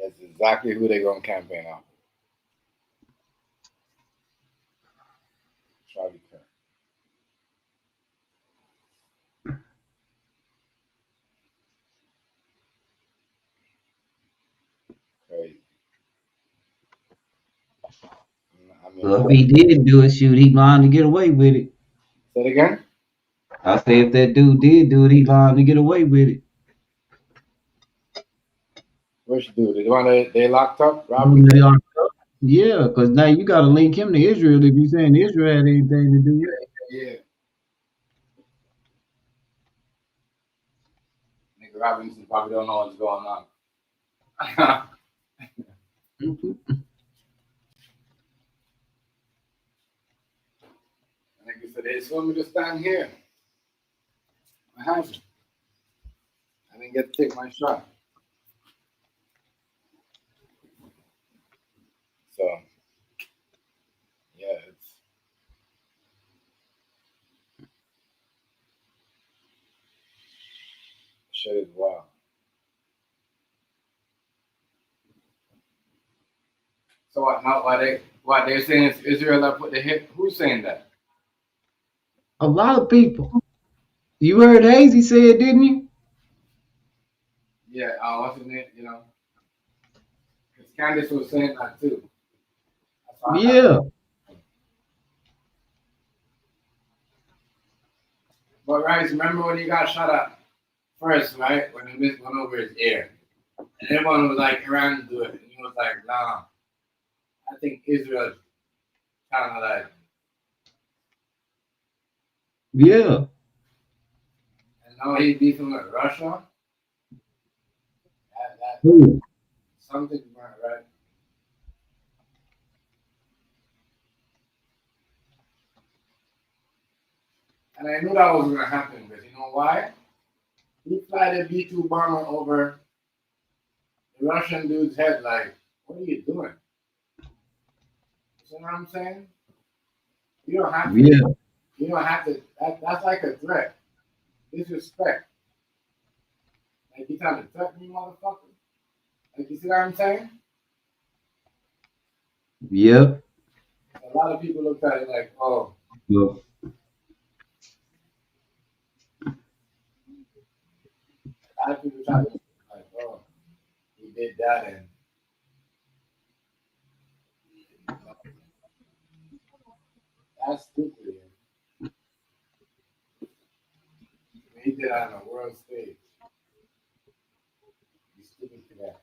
That's exactly who they're gonna campaign on. Charlie Kirk. Crazy. I mean, Well, if he did do it, shoot, he lying to get away with it. say it again. I say if that dude did do it, he lying to get away with it. Which dude? The one that they locked up? Robin? Yeah, because now you got to link him to Israel if you saying Israel had anything to do with it. Yeah. Nigga Robinson probably don't know what's going on. Nigga said, they told me to stand here. I haven't. I didn't get to take my shot. So, yeah, it's. Shit is wild. So what? Now, why they're saying it's Israel that put the hit? Who's saying that? A lot of people. You heard Hazy say it, didn't you? Yeah. What's his name? Because Candace was saying that too. Yeah. But Rice, remember when he got shot at first, right? When he went over his ear, and everyone was like, Iran do it, and he was like, nah. I think Israel kind of like. Yeah. And now he's beefing with Russia. Who? Something went right. And I knew that was going to happen, but you know why? He fly the B-2 bomber over the Russian dude's head like, what are you doing? You know what I'm saying? You don't have to. Yeah. You don't have to. That's like a threat. Disrespect. Like, you trying to threaten me, motherfucker? Like, you see what I'm saying? Yep. A lot of people look at it like, oh. Well, A lot of people try to like, oh, he did that, and That's stupid. He did that on a world stage. He's stupid for that.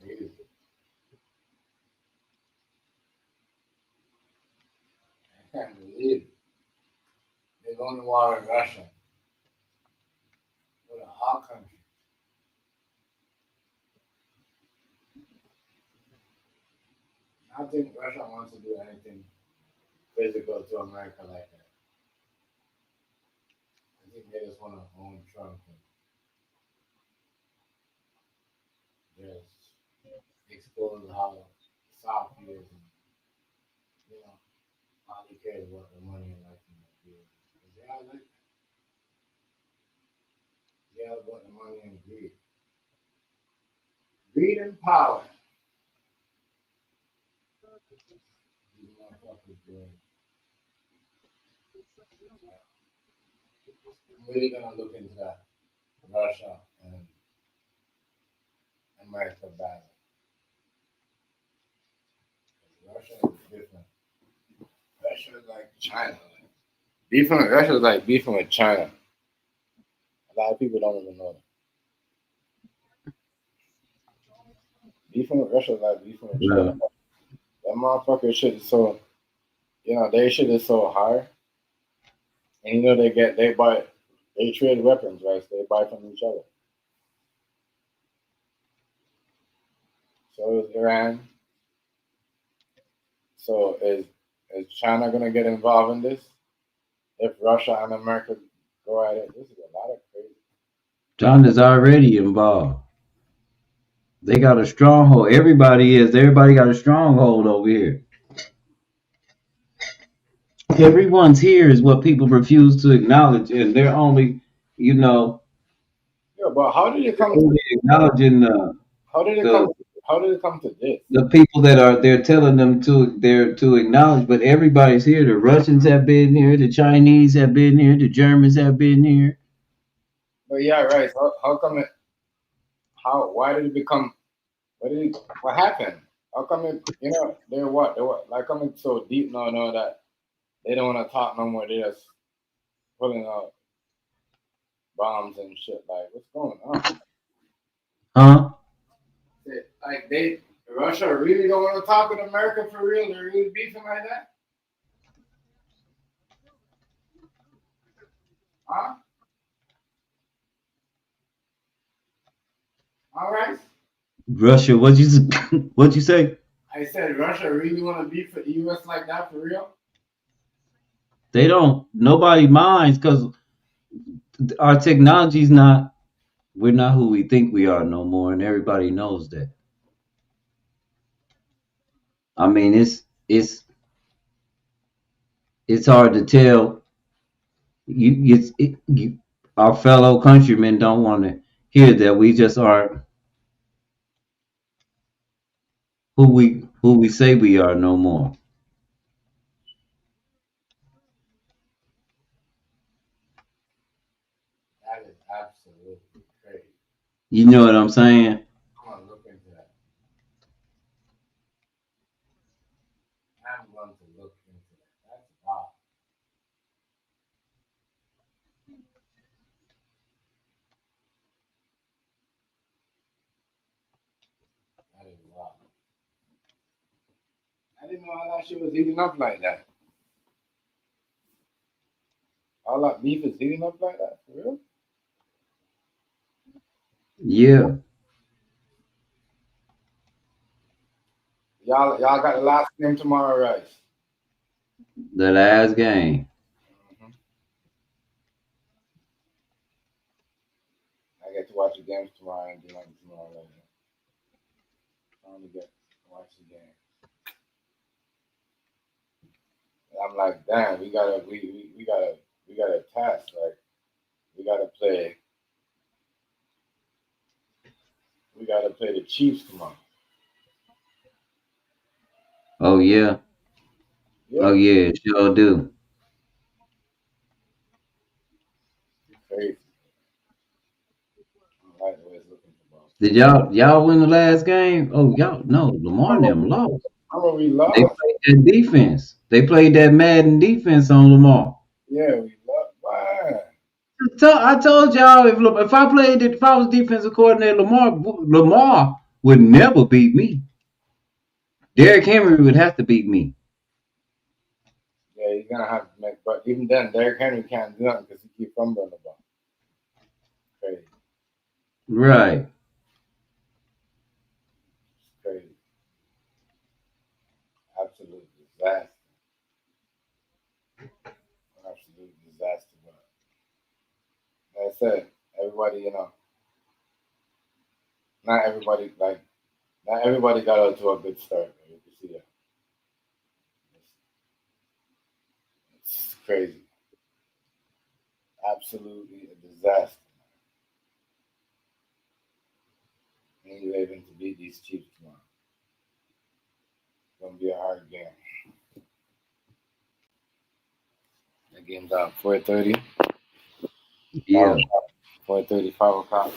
He is. I can't believe it. They're going to war with Russia. With a hot country. I don't think Russia wants to do anything physical to America like that. I think they just want to own Trump and just expose how soft he is and, you know, all he cares about the money and like they all like that. They all about the money and greed. Greed and power. These motherfuckers doing. I'm really gonna look into that Russia and America battle. Russia is different. Russia is like China. Beefing with Russia is like beefing with China. A lot of people don't even know that. Beefing with Russia is like beefing with China. That motherfucker shit is so, their shit is so hard. And they trade weapons, right? So they buy from each other. So is Iran. So is China gonna get involved in this? If Russia and America go at it, this is a lot of crazy. China's already involved. They got a stronghold. Everybody got a stronghold over here. Everyone's here is what people refuse to acknowledge, and they're only, Yeah, but how did it come to acknowledging how did it come to this? the people that they're telling them to acknowledge, but everybody's here. The Russians have been here, the Chinese have been here, the Germans have been here. But yeah, right. So how come it? Why did it become? What happened? How come it? They're what? Like coming so deep now that they don't want to talk no more. They're just pulling out bombs and shit. Like, what's going on? Huh? Like Russia really don't want to talk with America for real? They're really beefing like that? Huh? All right. Russia, what'd you say? I said Russia really want to beef with the U.S. like that for real? They don't. Nobody minds because our technology's not. We're not who we think we are no more, and everybody knows that. I mean, it's hard to tell. Our fellow countrymen don't want to hear that we just aren't who we say we are no more. That is absolutely crazy. You know what I'm saying? I'm gonna look into that. I'm going to look into that. That's wild. That is wild. I didn't know all that shit was heating up like that. All that beef is heating up like that, for real? Yeah. Y'all got the last game tomorrow, right? The last game. I get to watch the games tomorrow and do nothing tomorrow. Right now. I only get to watch the game. And I'm like, damn, we got a task. Like, we gotta play the Chiefs tomorrow. Oh yeah. Yeah. Oh yeah. Sure do. Crazy. I like the way it's looking for Did y'all win the last game? Oh, y'all no, Lamar and them lost. We lost. They played that defense. They played that Madden defense on Lamar. Yeah, we lost. Why? I told y'all if I was defensive coordinator, Lamar would never beat me. Derrick Henry would have to beat me. Yeah, he's gonna have to make. But even then, Derrick Henry can't do nothing because he keeps fumbling the ball. Crazy. Right. Crazy. Absolute disaster. Absolute disaster. But like I said, everybody, not everybody got out to a good start. You can see that. It's crazy. Absolutely a disaster. And you're able to beat these Chiefs tomorrow. It's gonna be a hard game. That game's out 4:30. Yeah. 4:30, 5 o'clock.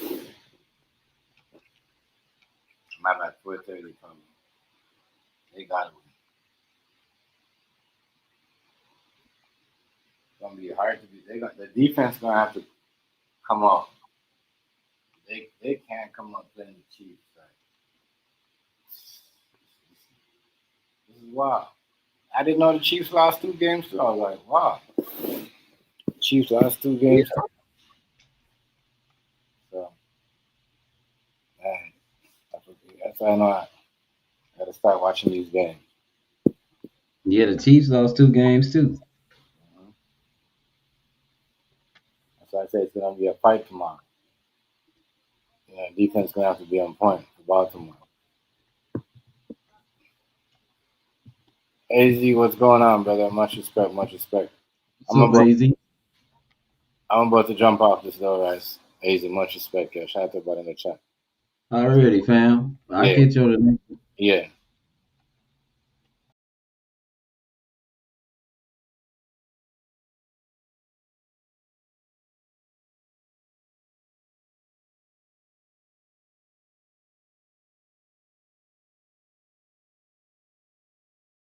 My bad, 4:30 probably. They got it. It's gonna be hard to be. The defense gonna have to come up. They can't come up playing the Chiefs. Right? This is wild. I didn't know the Chiefs lost 2 games too. I was like, wow. The Chiefs lost 2 games. Yeah. So, man, that's why I know I gotta start watching these games. Yeah, the Chiefs lost 2 games too. Mm-hmm. That's why I say it's gonna be a fight tomorrow. Defense gonna have to be on point for Baltimore. AZ, what's going on, brother? Much respect, much respect. What's up, AZ? I'm about to jump off this though, guys. AZ, much respect. Yeah, shout out to everybody in the chat. Already, fam. I'll catch you on the next one. Yeah.